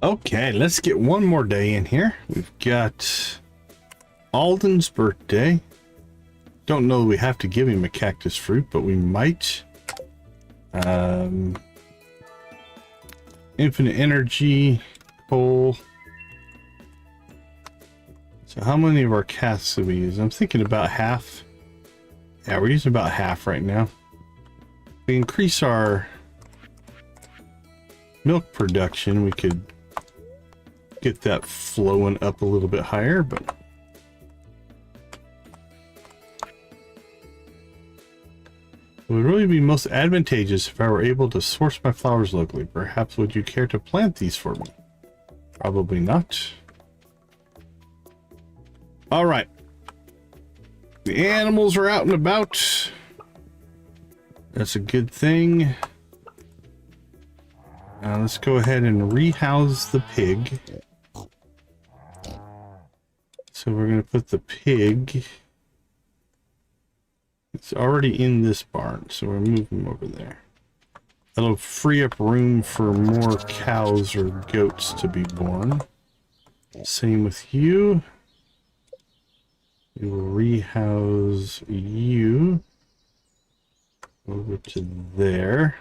Okay, let's get one more day in here. We've got Alden's birthday. Don't know we have to give him a cactus fruit, but we might. Infinite energy, coal. So how many of our casks do we use? I'm thinking about half. Yeah, we're using about half right now. If we increase our milk production, we could get that flowing up a little bit higher, but it would really be most advantageous if I were able to source my flowers locally. Perhaps would you care to plant these for me? Probably not. All right. The animals are out and about. That's a good thing. Let's go ahead and rehouse the pig. So we're going to put the pig. It's already in this barn, so we'll move him over there. That'll free up room for more cows or goats to be born. Same with you. We will rehouse you over to there.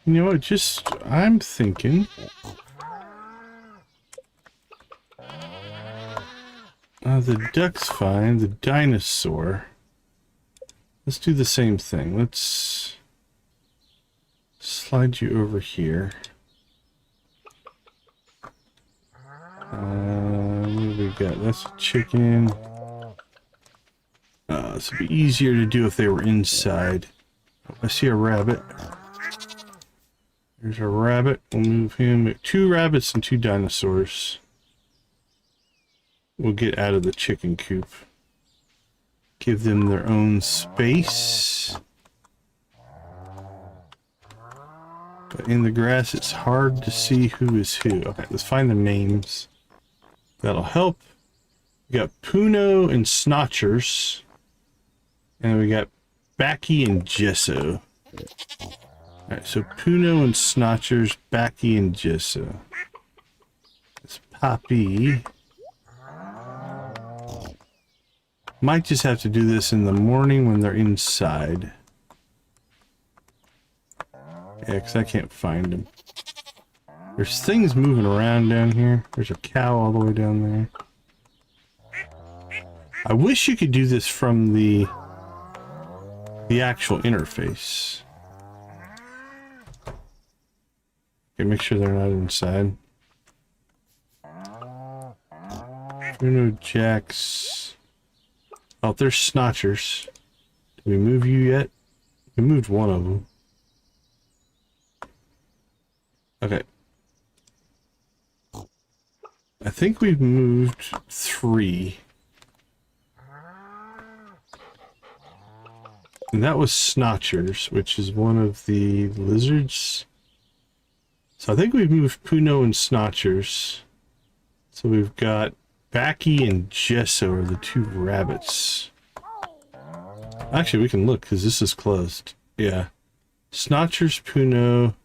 You know what, I'm thinking. The duck's fine, the dinosaur. Let's do the same thing. Let's slide you over here. What do we got? That's a chicken. This would be easier to do if they were inside. I see a rabbit. There's a rabbit. We'll move him. 2 rabbits and 2 dinosaurs. We'll get out of the chicken coop. Give them their own space. But in the grass, it's hard to see who is who. Okay, let's find the names. That'll help. We got Puno and Snotchers. And we got Backy and Gesso. Alright, so Puno and Snotchers, Backy and Gesso. It's Poppy. Might just have to do this in the morning when they're inside. Yeah, because I can't find them. There's things moving around down here. There's a cow all the way down there. I wish you could do this from the actual interface. Okay, make sure they're not inside. Bruno Jacks. Oh, there's Snotchers. Did we move you yet? We moved one of them. Okay. I think we've moved 3. And that was Snotchers, which is one of the lizards. So I think we've moved Puno and Snotchers. So we've got Backy and Gesso are the 2 rabbits. Actually, we can look because this is closed. Yeah. Snotchers, Puno,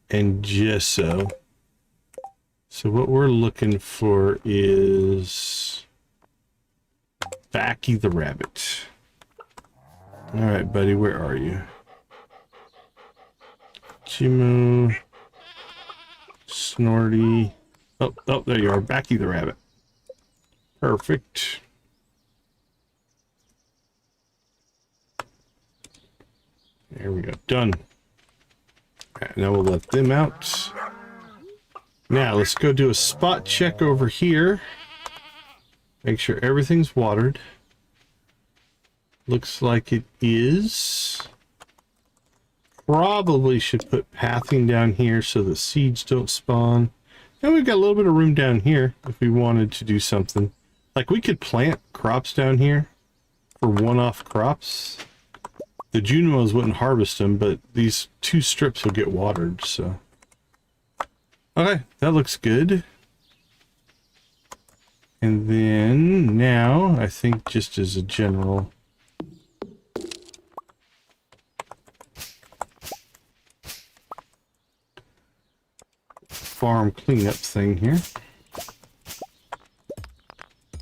and Gesso. So what we're looking for is Backy the rabbit. Alright, buddy, where are you? Chimo, Snorty. Oh, there you are, Backy the rabbit. Perfect. There we go, done. Alright, now we'll let them out. Now let's go do a spot check over here. Make sure everything's watered. Looks like it is. Probably should put pathing down here so the seeds don't spawn. And we've got a little bit of room down here if we wanted to do something. Like we could plant crops down here for one-off crops. The Junimos wouldn't harvest them, but these 2 strips will get watered, so. Okay, that looks good. And then now, I think just as a general cleanup thing here.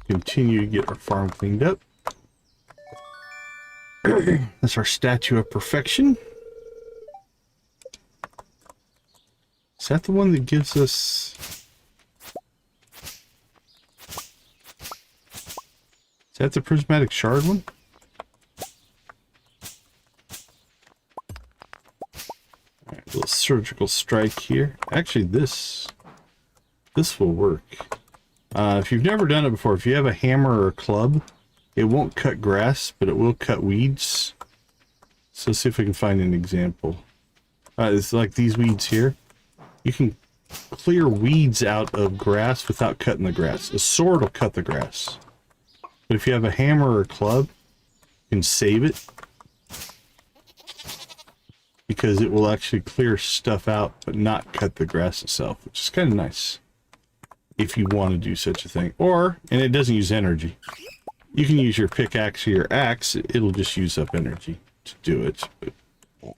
Continue to get our farm cleaned up. That's our statue of perfection. Is that the one that gives us... Is that the prismatic shard one? Alright, a little surgical strike here. Actually, this will work. If you've never done it before, if you have a hammer or a club, it won't cut grass, but it will cut weeds. So let's see if we can find an example. It's like these weeds here. You can clear weeds out of grass without cutting the grass. A sword will cut the grass. But if you have a hammer or a club, you can save it. Because it will actually clear stuff out, but not cut the grass itself, which is kind of nice. If you want to do such a thing. Or, and it doesn't use energy. You can use your pickaxe or your axe. It'll just use up energy to do it. But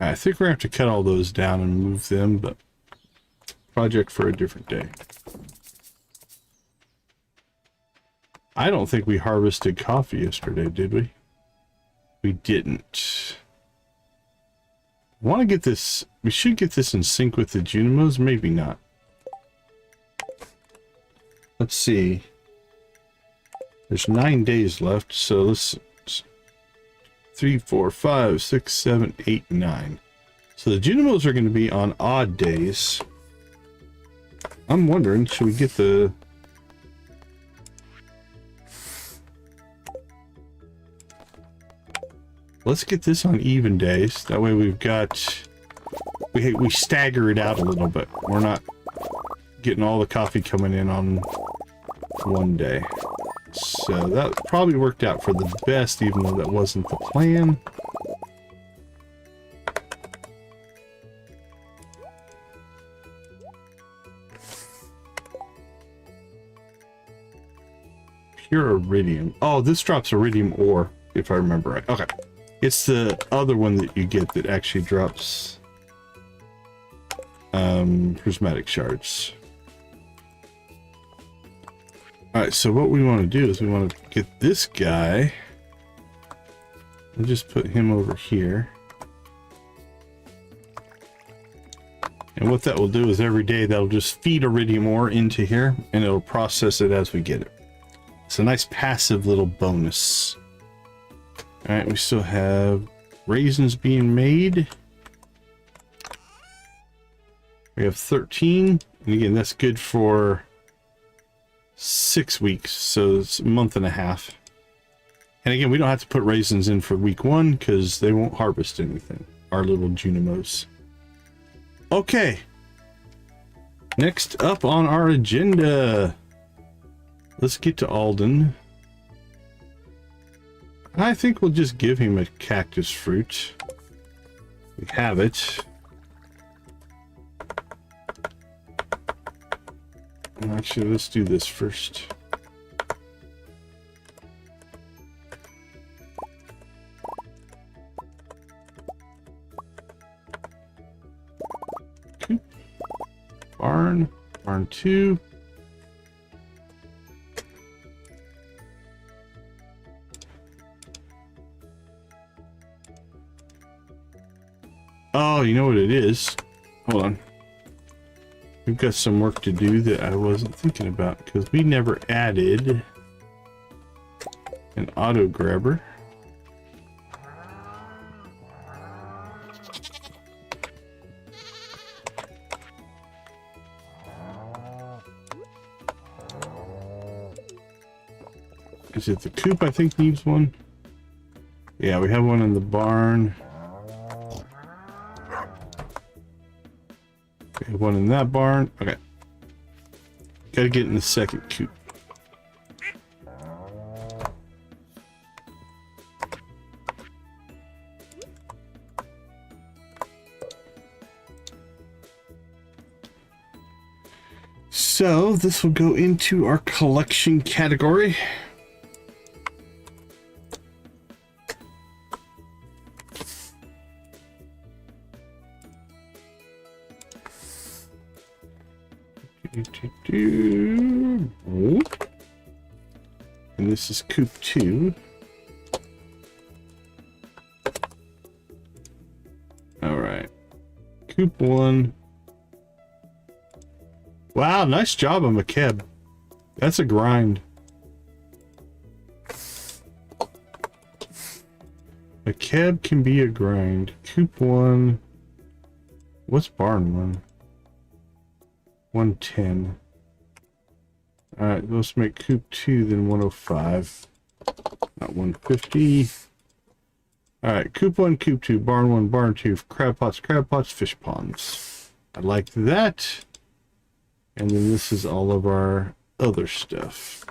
I think we're going to have to cut all those down and move them, but project for a different day. I don't think we harvested coffee yesterday, did we? We didn't. Want to get this... We should get this in sync with the Junimos. Maybe not. Let's see. There's 9 days left, so let's... 3, 4, 5, 6, 7, 8, 9. So the Junimos are going to be on odd days. I'm wondering, should we get the... Let's get this on even days. That way we've got... We stagger it out a little bit. We're not getting all the coffee coming in on one day. So that probably worked out for the best, even though that wasn't the plan. Pure iridium. Oh, this drops iridium ore, if I remember right. Okay. It's the other one that you get that actually drops prismatic shards. Alright, so what we want to do is we want to get this guy and just put him over here. And what that will do is every day that'll just feed iridium ore into here and it'll process it as we get it. It's a nice passive little bonus. Alright, we still have raisins being made. We have 13. And again, that's good for 6 weeks. So it's a month and a half. And again, we don't have to put raisins in for week 1 because they won't harvest anything. Our little Junimos. Okay. Next up on our agenda. Let's get to Alden. I think we'll just give him a cactus fruit. We have it. Actually, let's do this first. Okay. Barn 2. Oh, you know what it is? Hold on. We've got some work to do that I wasn't thinking about because we never added an auto grabber. Is it the coop I think needs one? Yeah, we have one in the barn. We have one in that barn. Okay. Gotta get in the second coop. So this will go into our collection category. And this is coop 2. Alright. Coop 1. Wow, nice job on McKeb. That's a grind. McKeb can be a grind. Coop 1. What's barn 1? 110. Alright, let's make coop 2 then 105. Not 150. Alright, coop 1, coop 2, barn 1, barn 2, crab pots, fish ponds. I like that. And then this is all of our other stuff.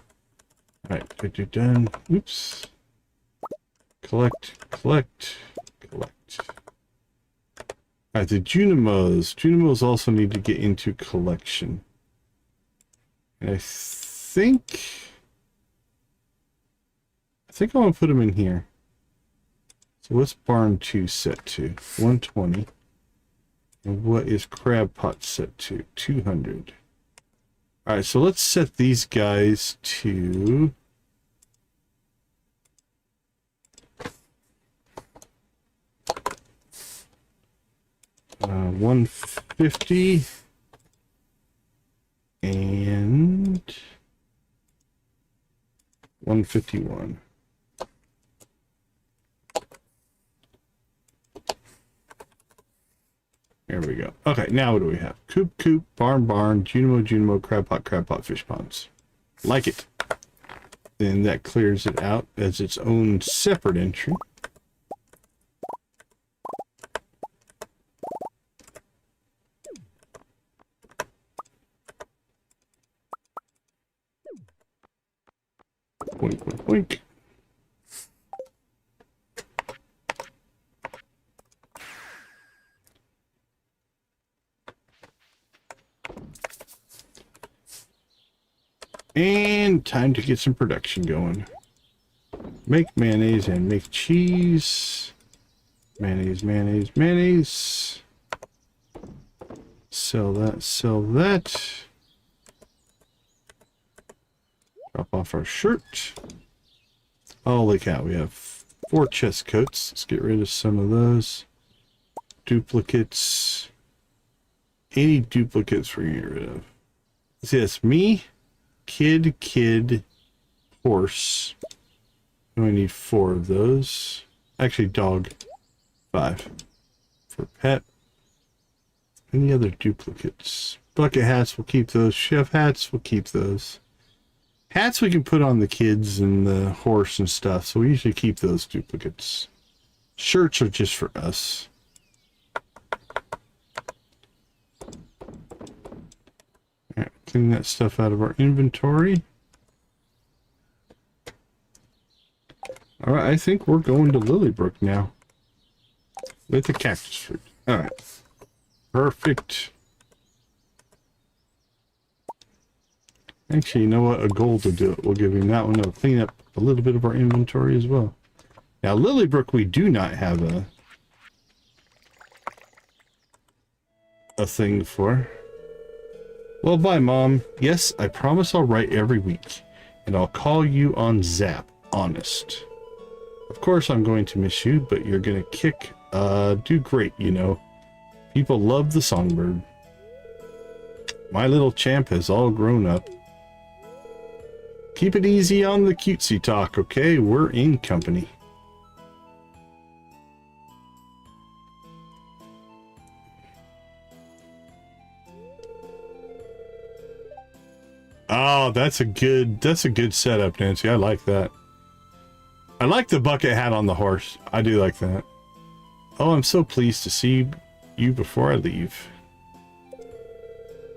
Alright, done. Oops. Collect, collect, collect. Alright, the Junimos. Junimos also need to get into collection. And I think I'm gonna put them in here. So what's barn 2 set to? 120. And what is crab pot set to? 200. Alright, so let's set these guys to 150 and 151. There we go. Okay, now what do we have? Coop, coop, barn, barn, Junimo, Junimo, crab pot, fish ponds. Like it. Then that clears it out as its own separate entry. Boink, boink, boink. And time to get some production going. Make mayonnaise and make cheese. Mayonnaise, mayonnaise, mayonnaise. Sell that, sell that. Drop off our shirt. Holy cow, we have 4 chest coats. Let's get rid of some of those. Duplicates. Any duplicates we're getting rid of. See, that's me. Kid, horse. We need 4 of those. Actually, dog. 5. For pet. Any other duplicates? Bucket hats, we'll keep those. Chef hats, we'll keep those. Hats we can put on the kids and the horse and stuff, so we usually keep those duplicates. Shirts are just for us. Alright, clean that stuff out of our inventory. Alright, I think we're going to Lilybrook now. With the cactus fruit. Alright. Perfect. Actually, you know what? A gold will do it. We'll give him that one. It'll clean up a little bit of our inventory as well. Now, Lilybrook, we do not have a thing for. Well, bye, Mom. Yes, I promise I'll write every week. And I'll call you on Zap. Honest. Of course, I'm going to miss you, but you're going to do great, you know. People love the songbird. My little champ has all grown up. Keep it easy on the cutesy talk, okay? We're in company. Oh, that's a good setup, Nancy. I like that. I like the bucket hat on the horse. I do like that. Oh, I'm so pleased to see you before I leave.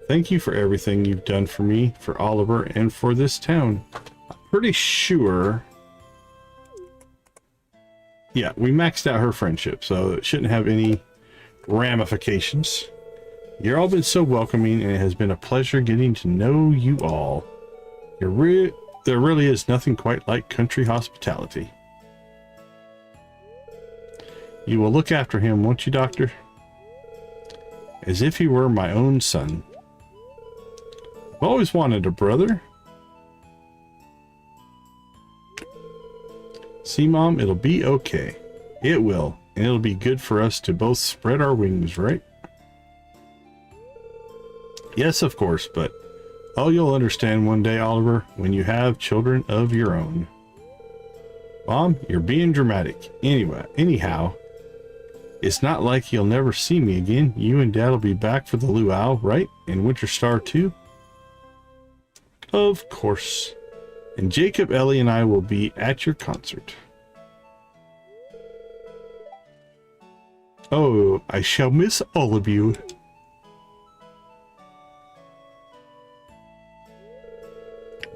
Thank you for everything you've done for me, for Oliver, and for this town. I'm pretty sure... Yeah, we maxed out her friendship, so it shouldn't have any ramifications. You've all been so welcoming, and it has been a pleasure getting to know you all. There really is nothing quite like country hospitality. You will look after him, won't you, Doctor? As if he were my own son. I've always wanted a brother. See, Mom, it'll be okay. It will, and it'll be good for us to both spread our wings, right? Yes, of course, but oh, you'll understand one day, Oliver, when you have children of your own. Mom, you're being dramatic. Anyhow, it's not like you'll never see me again. You and Dad will be back for the luau, right? And Winter Star too? Of course. And Jacob, Ellie, and I will be at your concert. Oh, I shall miss all of you.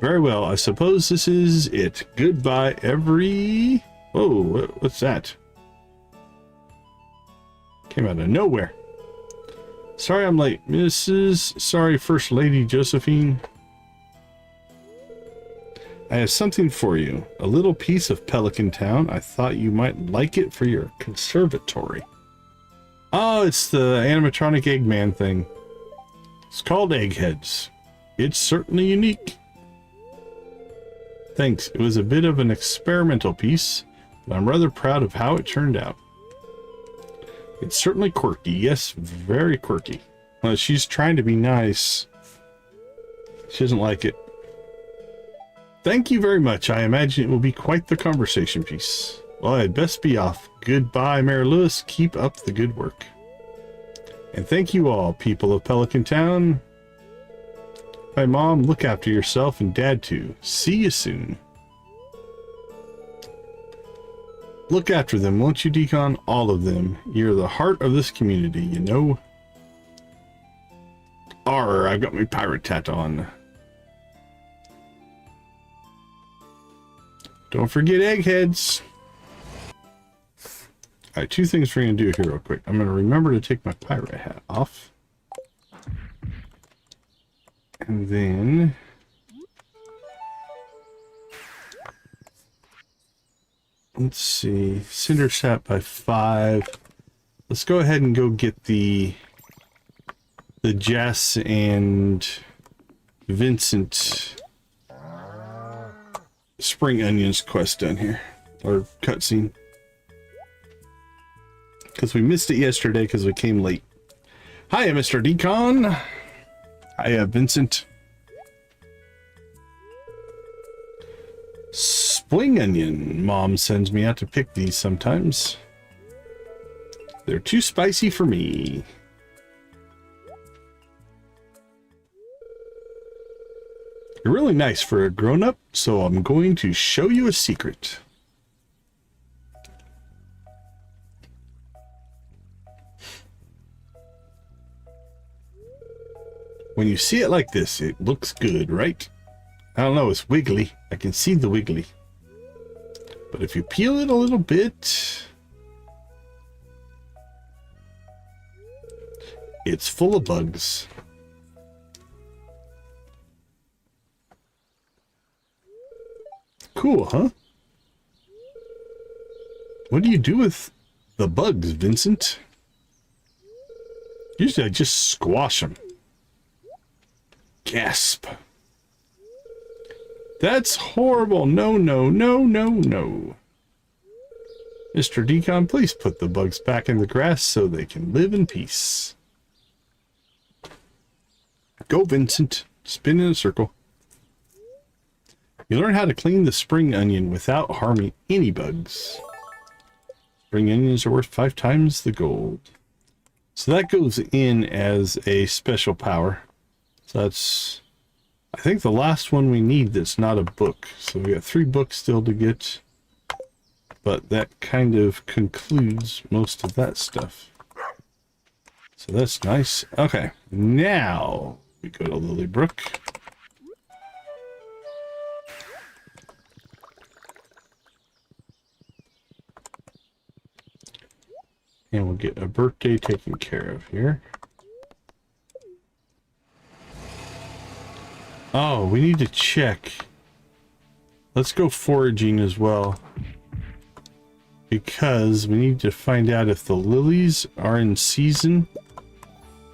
Very well, I suppose this is it. Goodbye, every... Whoa, what's that? Came out of nowhere. Sorry I'm late, Mrs. Sorry, First Lady Josephine. I have something for you. A little piece of Pelican Town. I thought you might like it for your conservatory. Oh, it's the animatronic Eggman thing. It's called Eggheads. It's certainly unique. Thanks. It was a bit of an experimental piece, but I'm rather proud of how it turned out. It's certainly quirky. Yes, very quirky. Well, she's trying to be nice. She doesn't like it. Thank you very much. I imagine it will be quite the conversation piece. Well, I'd best be off. Goodbye, Mayor Lewis. Keep up the good work. And thank you all, people of Pelican Town. Bye, Mom. Look after yourself and Dad, too. See you soon. Look after them, won't you, Decon? All of them. You're the heart of this community, you know. Arr, I've got my pirate tat on. Don't forget eggheads. Alright, two things we're going to do here real quick. I'm going to remember to take my pirate hat off. And then... let's see. Cinder sat by 5. Let's go ahead and go get the Jess and Vincent Spring Onions quest done here. Or cutscene. Because we missed it yesterday because we came late. Hiya, Mr. Decon. Hiya, Vincent. Spring onion. Mom sends me out to pick these sometimes. They're too spicy for me. You're really nice for a grown-up, so I'm going to show you a secret. When you see it like this, it looks good, right? I don't know, it's wiggly. I can see the wiggly. But if you peel it a little bit, it's full of bugs. Cool, huh? What do you do with the bugs, Vincent? Usually I just squash them. Gasp. That's horrible. No, no, no, no, no. Mr. Decon, please put the bugs back in the grass so they can live in peace. Go, Vincent. Spin in a circle. You learn how to clean the spring onion without harming any bugs. Spring onions are worth 5 times the gold. So that goes in as a special power. So that's, I think, the last one we need that's not a book. So we got 3 books still to get. But that kind of concludes most of that stuff. So that's nice. Okay, now we go to Lilybrook. And we'll get a birthday taken care of here. Oh, we need to check. Let's go foraging as well. Because we need to find out if the lilies are in season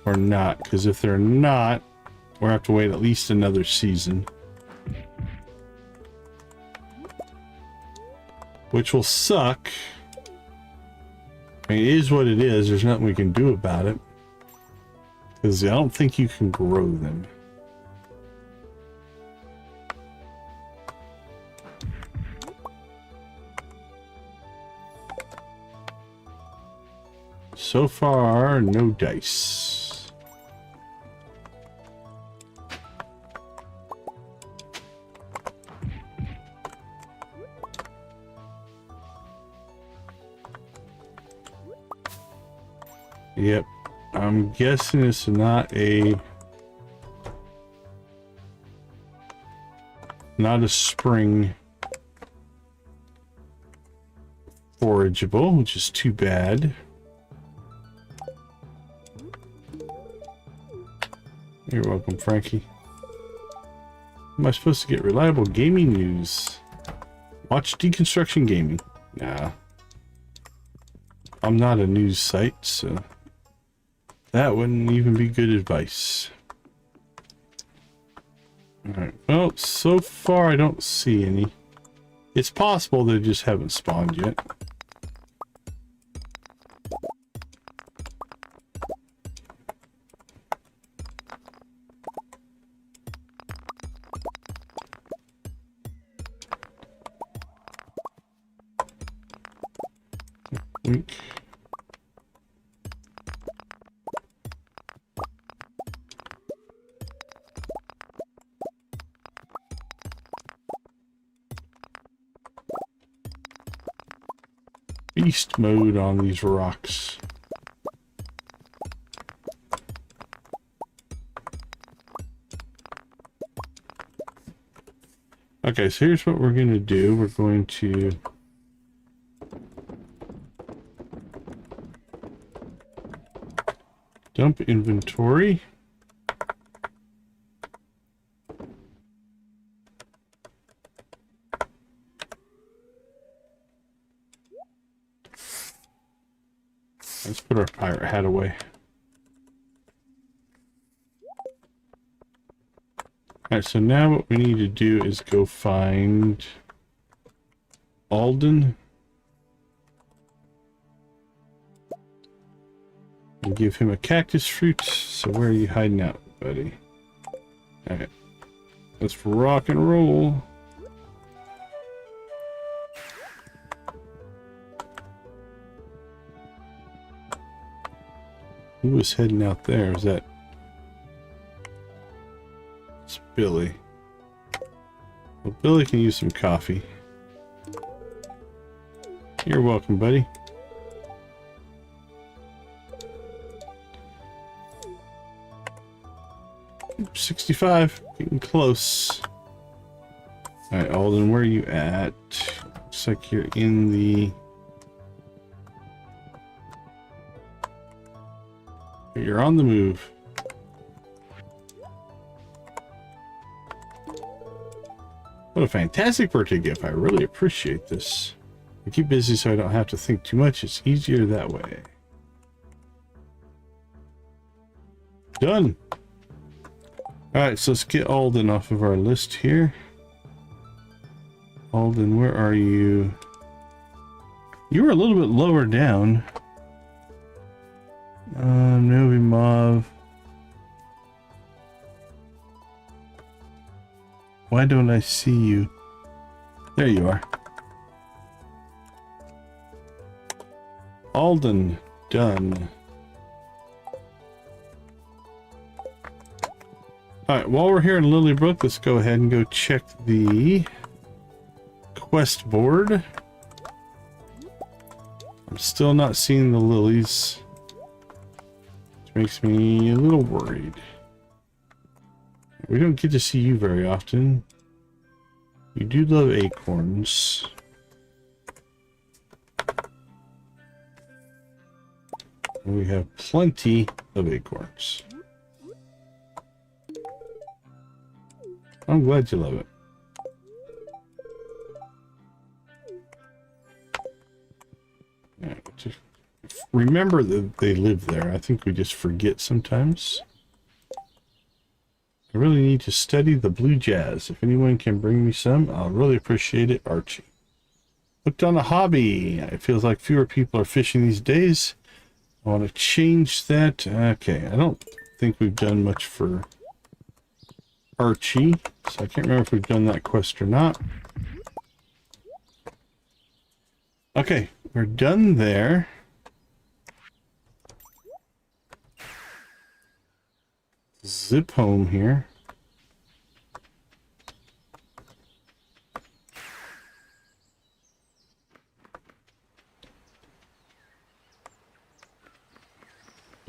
or not. Because if they're not, We'll have to wait at least another season. Which will suck. I mean, it is what it is. There's nothing we can do about it. Because I don't think you can grow them. So far, no dice. Yep, I'm guessing it's not a spring forageable, which is too bad. You're welcome, Frankie. Am I supposed to get reliable gaming news? Watch Deconstruction Gaming. Nah. I'm not a news site, so that wouldn't even be good advice. Alright, well, so far I don't see any. It's possible they just haven't spawned yet. Wink. Beast mode on these rocks. Okay, so here's what we're going to do. We're going to dump inventory. Let's put our pirate hat away. Alright, so now what we need to do is go find Alden and give him a cactus fruit. So where are you hiding out, buddy? Alright, let's rock and roll. Who was heading out there? Is that... It's Billy. Well, Billy can use some coffee. You're welcome, buddy. Oops, 65. Getting close. Alright, Alden, where are you at? Looks like you're in the... You're on the move. What a fantastic birthday gift. I really appreciate this. I keep busy so I don't have to think too much. It's easier that way. Done. Alright, so let's get Alden off of our list here. Alden, where are you? You were a little bit lower down. Novi Mauve. Why don't I see you? There you are. Alden, done. Alright, while we're here in Lilybrook, let's go ahead and go check the quest board. I'm still not seeing the lilies. Makes me a little worried. We don't get to see you very often. You do love acorns. And we have plenty of acorns. I'm glad you love it. Yeah, just remember that they live there. I think we just forget sometimes. I really need to study the blue jazz. If anyone can bring me some, I'll really appreciate it, Archie. Hooked on a hobby. It feels like fewer people are fishing these days. I want to change that. Okay, I don't think we've done much for Archie, so I can't remember if we've done that quest or not. Okay, we're done there. Zip home here.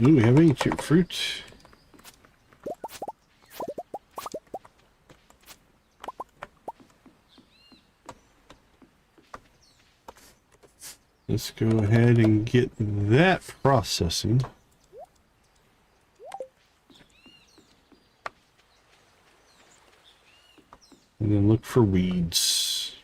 Ooh, we have ancient fruit. Let's go ahead and get that processing. And then look for weeds.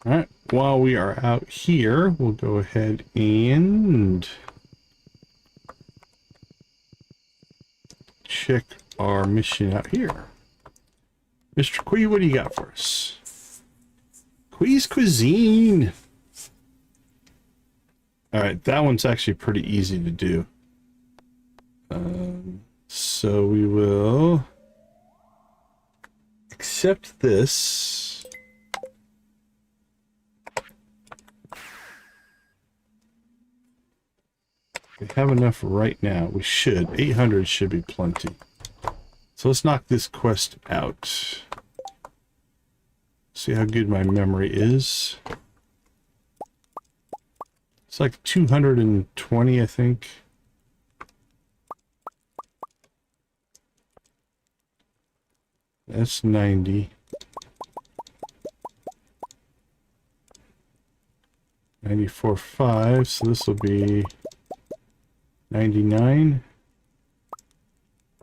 All right, while we are out here, we'll go ahead and check our mission out here. Mr. Quee, what do you got for us? Quee's Cuisine. All right, that one's actually pretty easy to do. So we will accept this. We have enough right now. We should. 800 should be plenty. So let's knock this quest out. See how good my memory is. It's like 220, I think. That's 90. 94.5, so this will be 99.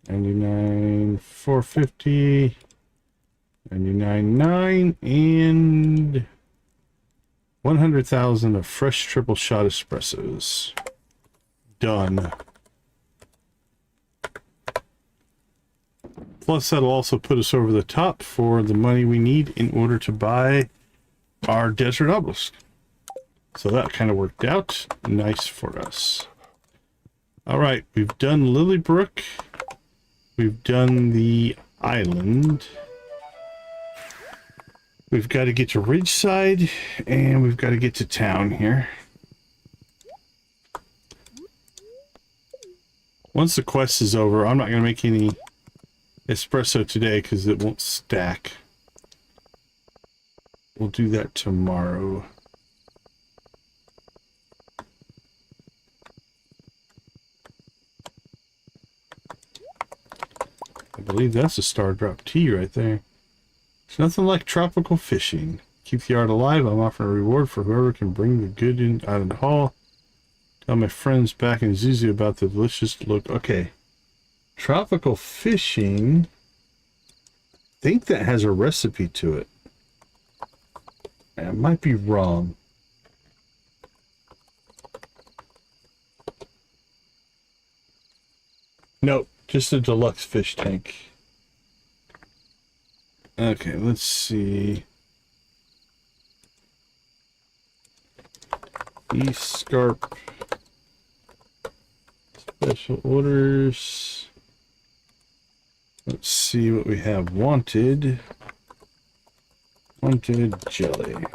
99, 450, 99.9, and 100,000 of fresh triple shot espressos. Done. Plus, that'll also put us over the top for the money we need in order to buy our desert obelisk. So that kind of worked out nice for us. All right, we've done Lilybrook. We've done the island. We've got to get to Ridgeside, and we've got to get to town here. Once the quest is over, I'm not going to make any espresso today because it won't stack. We'll do that tomorrow. I believe that's a star drop tea right there. It's nothing like tropical fishing. Keep the art alive. I'm offering a reward for whoever can bring the good in out of the hall. Tell my friends back in Zuzu about the delicious look. Okay. Tropical fishing. I think that has a recipe to it. I might be wrong. Nope. Just a deluxe fish tank. Okay, let's see. Scarp. Special orders. Let's see what we have. Wanted. Wanted jelly.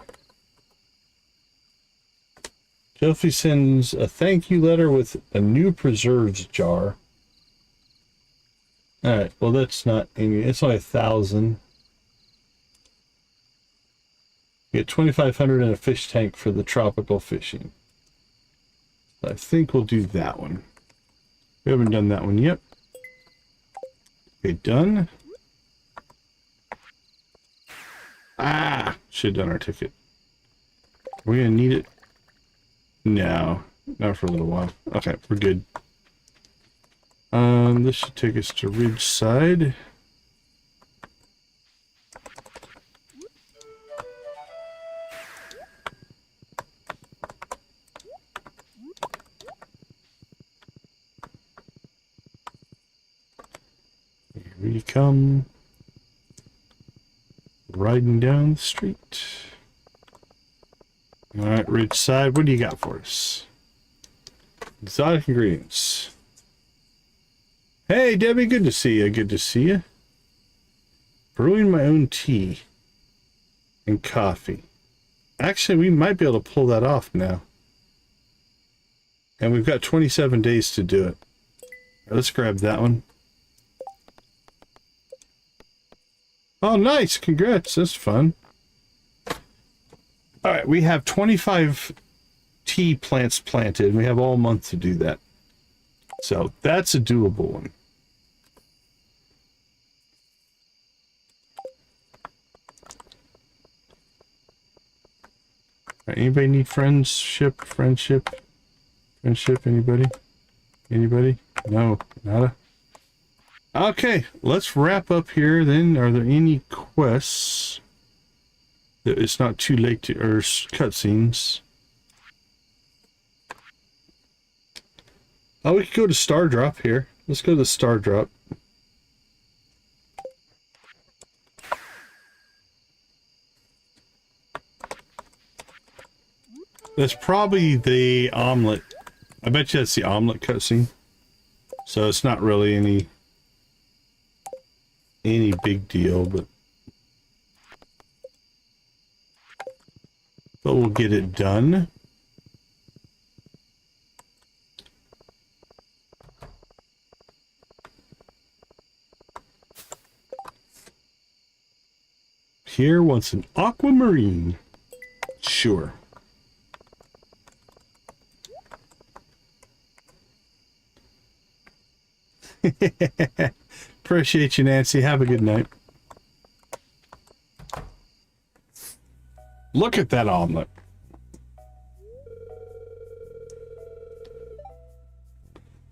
Jelly sends a thank you letter with a new preserves jar. Alright, well that's not any, it's only 1,000. You get 2,500 in a fish tank for the tropical fishing. I think we'll do that one. We haven't done that one yet. Okay, done. Ah! Should have done our ticket. Are we gonna need it? No, not for a little while. Okay, we're good. This should take us to Ridgeside. Here we come. Riding down the street. Alright, Ridgeside, what do you got for us? Exotic ingredients. Hey, Debbie, good to see you. Good to see you. Brewing my own tea and coffee. Actually, we might be able to pull that off now. And we've got 27 days to do it. Let's grab that one. Oh, nice. Congrats. That's fun. All right, we have 25 tea plants planted. We have all month to do that. So that's a doable one. All right, anybody need friendship? Friendship? Friendship? Anybody? Anybody? No, nada. Okay, let's wrap up here then. Are there any quests? It's not too late to, or cutscenes. Oh, we could go to Star Drop here. Let's go to the Star Drop. That's probably the omelet. I bet you that's the omelet cutscene. So it's not really any big deal, but we'll get it done. Here wants an aquamarine. Sure. Appreciate you, Nancy. Have a good night. Look at that omelet.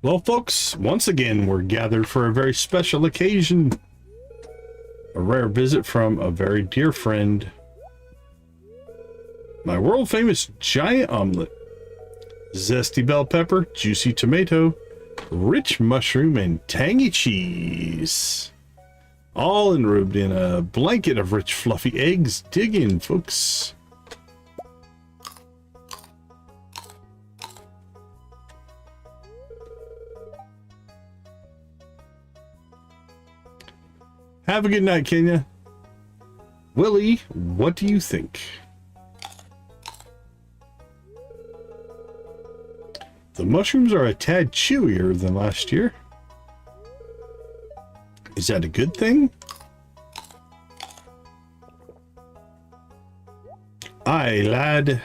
Well, folks, once again, we're gathered for a very special occasion. A rare visit from a very dear friend. My world-famous giant omelet. Zesty bell pepper, juicy tomato, rich mushroom, and tangy cheese. All enrobed in a blanket of rich fluffy eggs. Dig in, folks. Have a good night, Kenya. Willie, what do you think? The mushrooms are a tad chewier than last year. Is that a good thing? Aye, lad.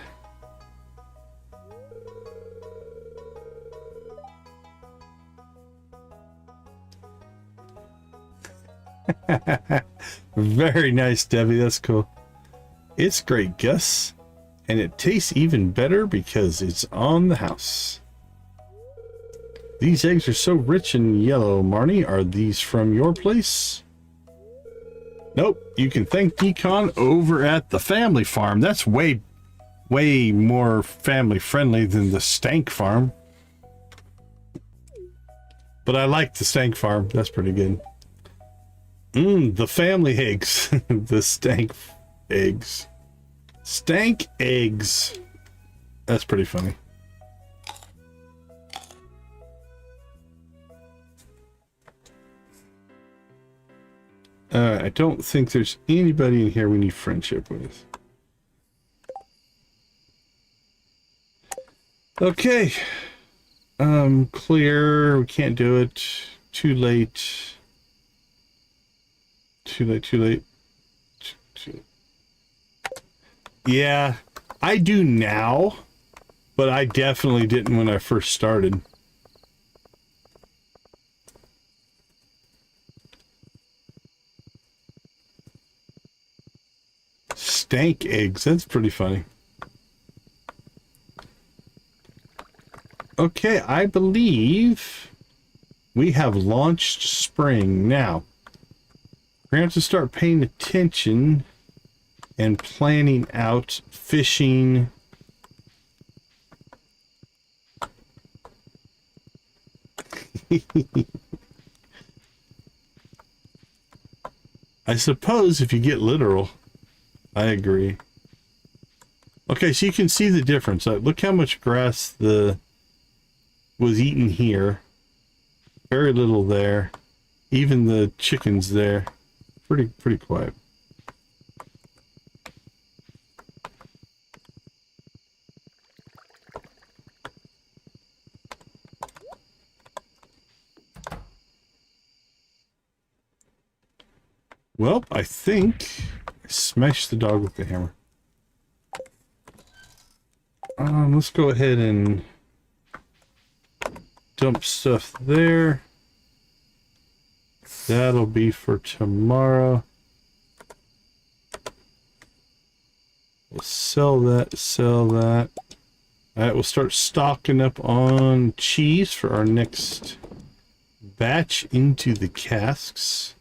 Very nice, Debbie. That's cool. It's great, Gus. And it tastes even better because it's on the house. These eggs are so rich and yellow, Marnie. Are these from your place? Nope. You can thank Decon over at the family farm. That's way more family friendly than the stank farm. But I like the stank farm. That's pretty good. The family eggs. The stank eggs. Stank eggs. That's pretty funny. I don't think there's anybody in here we need friendship with. Okay. Clear. We can't do it. Too late. Too late. Yeah, I do now, but I definitely didn't when I first started. Stank eggs, that's pretty funny. Okay, I believe we have launched spring. Now, we're going to have to start paying attention and planning out fishing. I suppose if you get literal, I agree. Okay, so you can see the difference. Look how much grass was eaten here. Very little there. Even the chickens there. Pretty quiet. Well, I think I smashed the dog with the hammer. Let's go ahead and dump stuff there. That'll be for tomorrow. We'll sell that, sell that. Alright, we'll start stocking up on cheese for our next batch into the casks.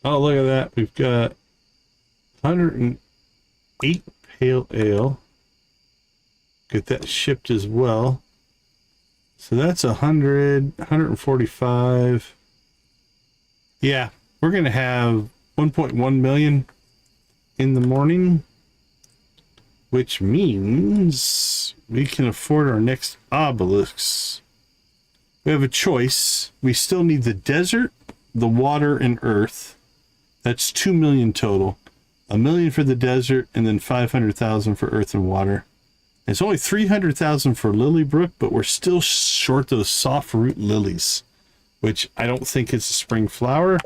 Oh, look at that. We've got 108 pale ale. Get that shipped as well. So that's 145. Yeah, we're going to have 1.1 million in the morning, which means we can afford our next obelisks. We have a choice. We still need the desert, the water, and earth. That's 2 million total. 1 million for the desert, and then 500,000 for earth and water. It's only 300,000 for Lilybrook, but we're still short those soft root lilies, which I don't think it's a spring flower,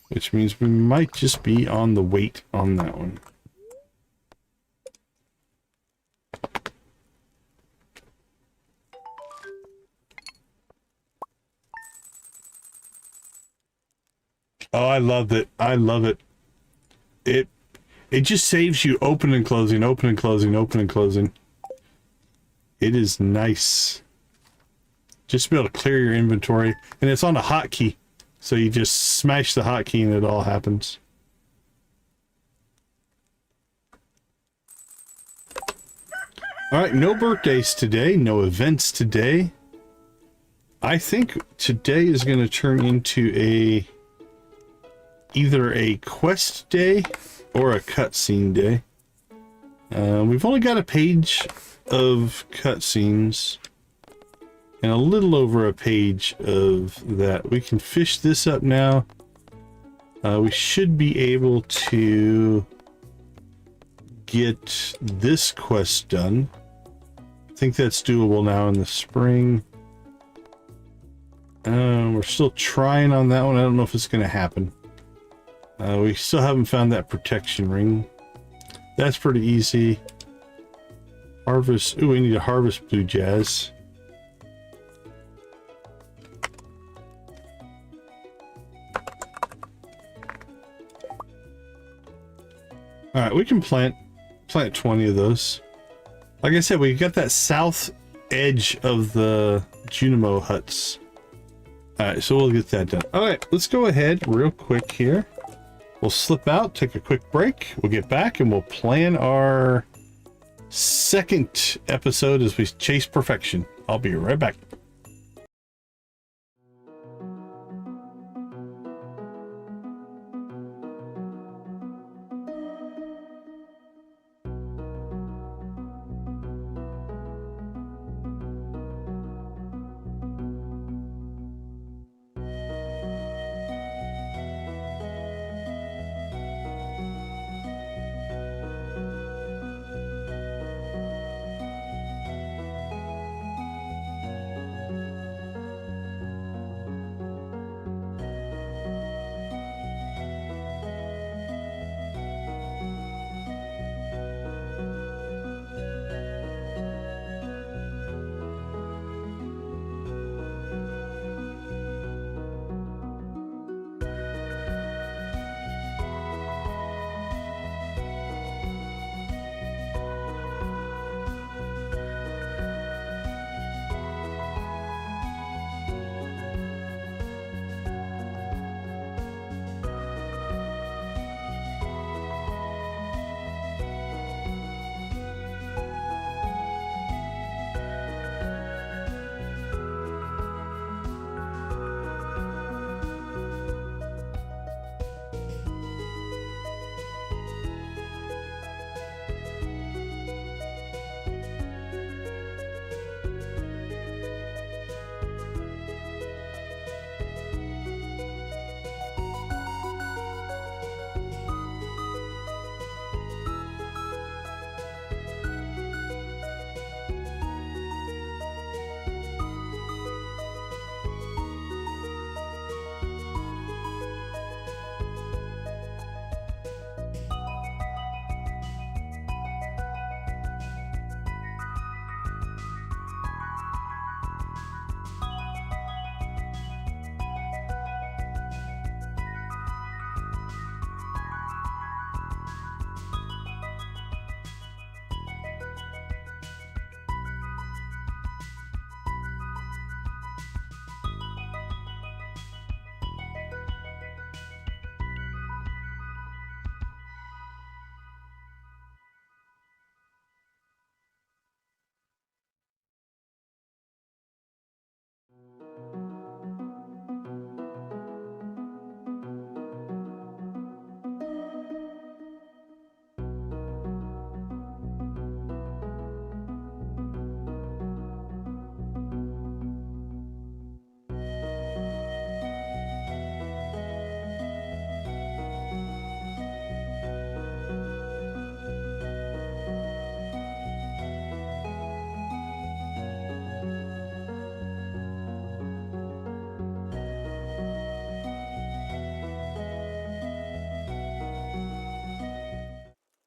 which means we might just be on the wait on that one. Oh, I love it. I love it. It just saves you open and closing, open and closing, open and closing. It is nice. Just to be able to clear your inventory. And it's on a hotkey. So you just smash the hotkey and it all happens. Alright, no birthdays today. No events today. I think today is going to turn into either a quest day or a cutscene day. We've only got a page of cutscenes and a little over a page of that. We can fish this up now. We should be able to get this quest done. I think that's doable now in the spring. We're still trying on that one. I don't know if it's going to happen. We still haven't found that protection ring. That's pretty easy. Harvest. Ooh, we need to harvest blue jazz. Alright, we can plant 20 of those. Like I said, we got that south edge of the Junimo Huts. Alright, so we'll get that done. Alright, let's go ahead real quick here. We'll slip out, take a quick break. We'll get back and we'll plan our second episode as we chase perfection. I'll be right back.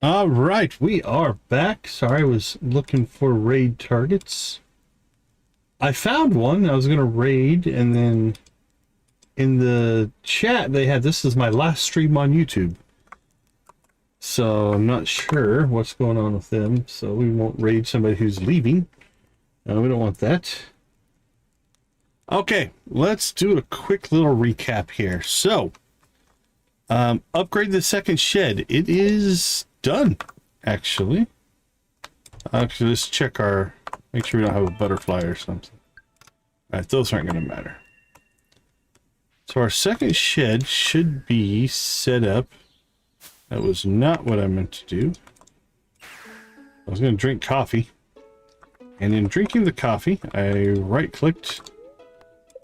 All right, we are back. Sorry, I was looking for raid targets. I found one I was going to raid, and then in the chat they had, this is my last stream on YouTube. So I'm not sure what's going on with them, so we won't raid somebody who's leaving. We don't want that. Okay, let's do a quick little recap here. So, upgrade the second shed. It is done, actually. Actually, let's check our, make sure we don't have a butterfly or something. All right, those aren't going to matter. So our second shed should be set up. That was not what I meant to do. I was going to drink coffee. And in drinking the coffee, I right-clicked,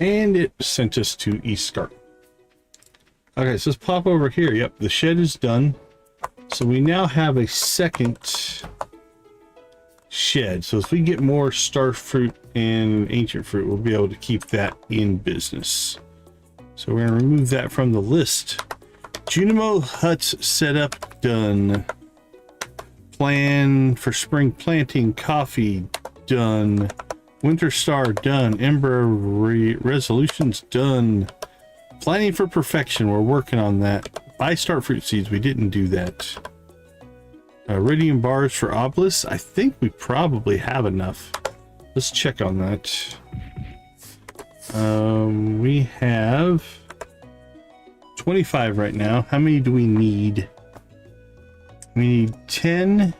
and it sent us to East Scarp. Okay, so let's pop over here. Yep, the shed is done. So we now have a second shed. So if we get more star fruit and ancient fruit, we'll be able to keep that in business. So we're going to remove that from the list. Junimo Huts setup done. Plan for spring planting, coffee done. Winter Star done. Ember resolutions done. Planning for perfection, we're working on that. Buy star fruit seeds, we didn't do that. Iridium bars for obelisk, I think we probably have enough. Let's check on that. We have 25 right now. How many do we need? We need 10,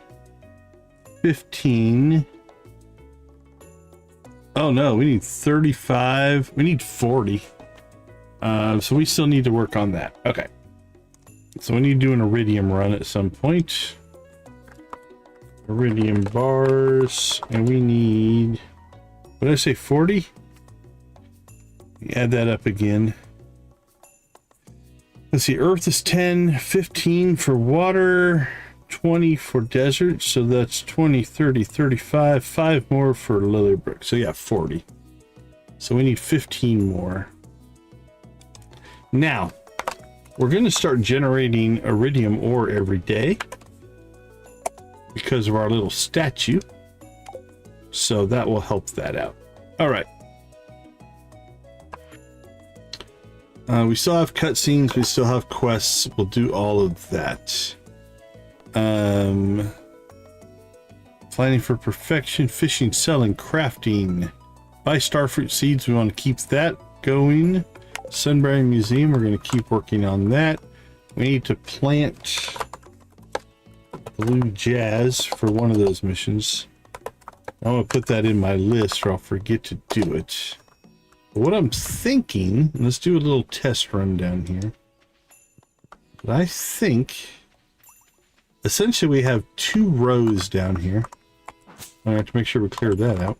15. Oh no, we need 35. We need 40. So we still need to work on that. Okay. So we need to do an iridium run at some point. Iridium bars. And we need, what did I say, 40? Add that up again. Let's see, earth is 10, 15 for water, 20 for desert. So that's 20, 30, 35, 5 more for Lilybrook. So yeah, 40. So we need 15 more. Now, we're going to start generating iridium ore every day because of our little statue. So that will help that out. All right. We still have cutscenes. We still have quests. We'll do all of that. Planning for perfection, fishing, selling, crafting. Buy starfruit seeds. We want to keep that going. Sunberry Museum, we're going to keep working on that. We need to plant blue jazz for one of those missions. I'm going to put that in my list or I'll forget to do it. But what I'm thinking, let's do a little test run down here. But I think essentially we have 2 rows down here. I have to make sure we clear that out.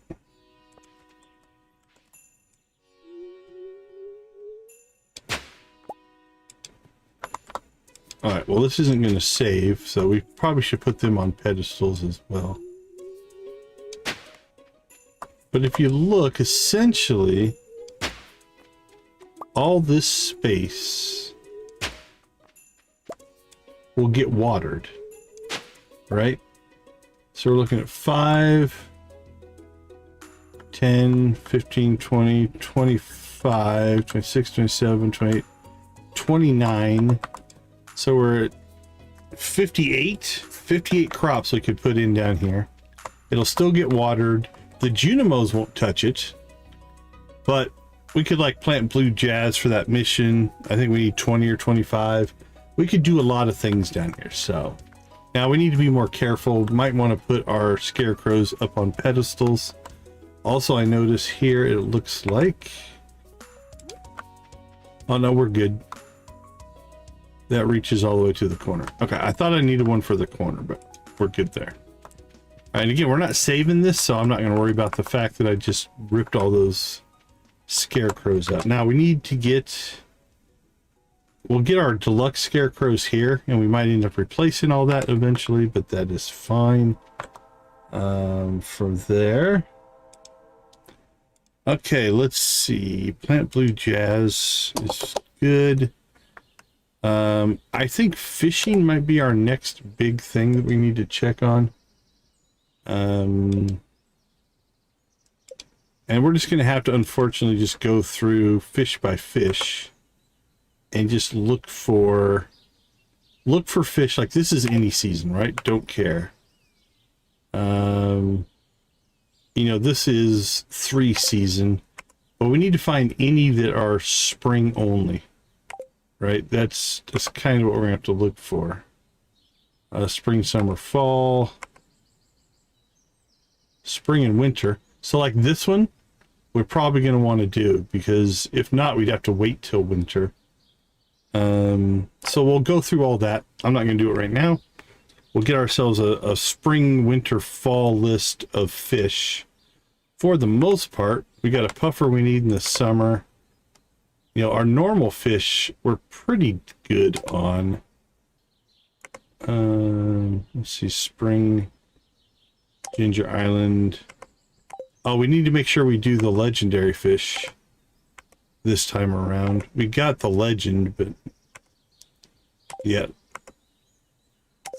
Alright, well this isn't going to save, so we probably should put them on pedestals as well. But if you look, essentially, all this space will get watered, right? So we're looking at 5, 10, 15, 20, 25, 26, 27, 28, 29. So we're at 58 crops we could put in down here. It'll still get watered. The Junimos won't touch it, but we could like plant blue jazz for that mission. I think we need 20 or 25. We could do a lot of things down here. So now we need to be more careful. We might want to put our scarecrows up on pedestals. Also, I notice here it looks like, oh no, we're good. That reaches all the way to the corner. Okay, I thought I needed one for the corner, but we're good there. All right, again, we're not saving this, so I'm not going to worry about the fact that I just ripped all those scarecrows out. Now we need to get, we'll get our deluxe scarecrows here, and we might end up replacing all that eventually, but that is fine. From there. Okay, let's see. Plant blue jazz is good. I think fishing might be our next big thing that we need to check on. And we're just going to have to, unfortunately, just go through fish by fish and just look for fish. Like, this is any season, right? Don't care. You know, this is 3 season, but we need to find any that are spring only, right? That's kind of what we're gonna have to look for. Spring, summer, fall, spring and winter. So like this one, we're probably going to want to do, because if not, we'd have to wait till winter. So we'll go through all that. I'm not going to do it right now. We'll get ourselves a spring, winter, fall list of fish. For the most part, we got a puffer we need in the summer. You know, our normal fish we're pretty good on. Let's see, spring, Ginger Island. Oh, we need to make sure we do the legendary fish this time around. We got the legend, but yeah.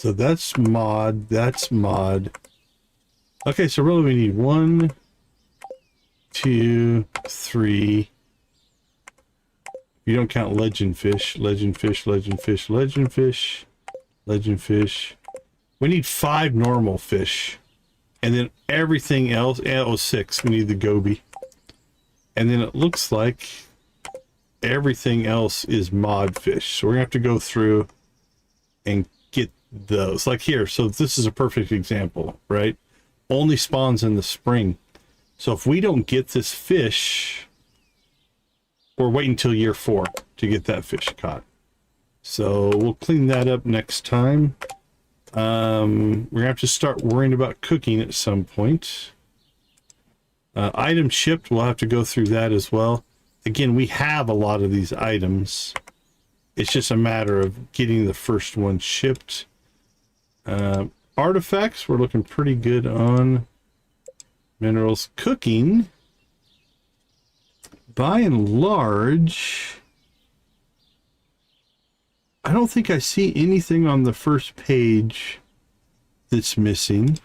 So that's mod, that's mod. Okay, so really we need 1, 2, 3. You don't count legend fish, legend fish, legend fish, legend fish, legend fish. We need 5 normal fish. And then everything else, yeah, it was 6. We need the goby. And then it looks like everything else is mod fish. So we're gonna have to go through and get those. Like here, so this is a perfect example, right? Only spawns in the spring. So if we don't get this fish, we're waiting until year 4 to get that fish caught. So we'll clean that up next time. We're gonna have to start worrying about cooking at some point. Items shipped, we'll have to go through that as well. Again, we have a lot of these items. It's just a matter of getting the first one shipped. Artifacts, we're looking pretty good on. Minerals. Cooking, by and large, I don't think I see anything on the first page that's missing.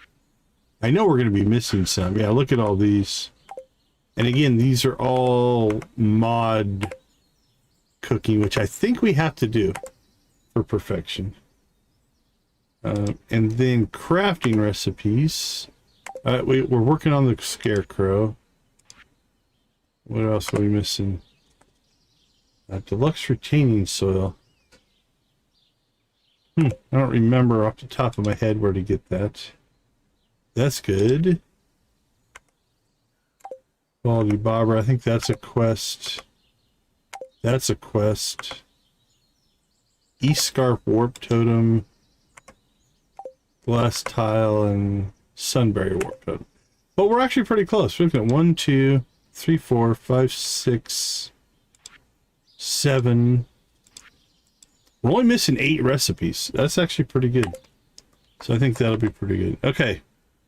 I know we're going to be missing some. Yeah, look at all these. And again, these are all mod cooking, which I think we have to do for perfection. And then crafting recipes. We're working on the scarecrow. What else are we missing? Deluxe retaining soil. I don't remember off the top of my head where to get that. That's good. Quality bobber, I think that's a quest. That's a quest. East Scarp warp totem. Glass tile and Sunberry warp totem. But we're actually pretty close. We're looking at 1, 2, 3, 4, 5, 6, 7. We're only missing 8 recipes. That's actually pretty good. So I think that'll be pretty good. Okay.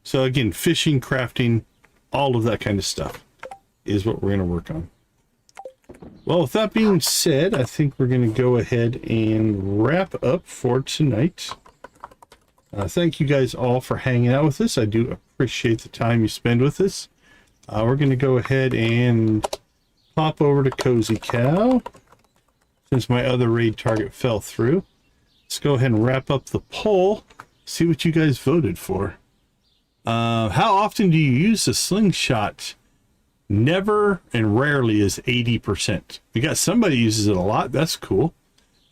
So again, fishing, crafting, all of that kind of stuff is what we're going to work on. Well, with that being said, I think we're going to go ahead and wrap up for tonight. Thank you guys all for hanging out with us. I do appreciate the time you spend with us. We're going to go ahead and pop over to Cozy Cow. Since my other raid target fell through, let's go ahead and wrap up the poll. See what you guys voted for. How often do you use the slingshot? Never and rarely is 80%. We got somebody uses it a lot. That's cool.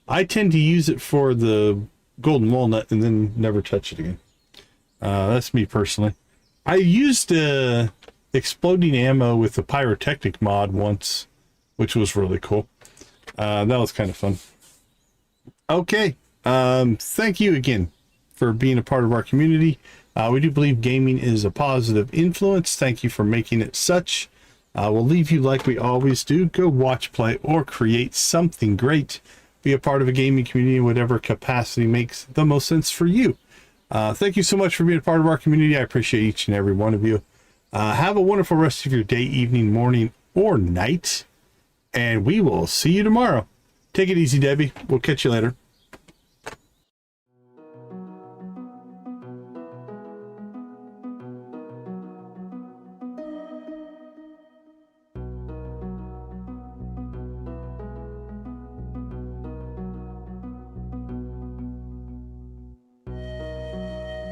I tend to use it for the golden walnut and then never touch it again. That's me personally. I used exploding ammo with the pyrotechnic mod once, which was really cool. That was kind of fun. Okay. Thank you again for being a part of our community. We do believe gaming is a positive influence. Thank you for making it such. We'll leave you like we always do. Go watch, play, or create something great. Be a part of a gaming community in whatever capacity makes the most sense for you. Thank you so much for being a part of our community. I appreciate each and every one of you. Have a wonderful rest of your day, evening, morning, or night. And we will see you tomorrow. Take it easy, Debbie. We'll catch you later.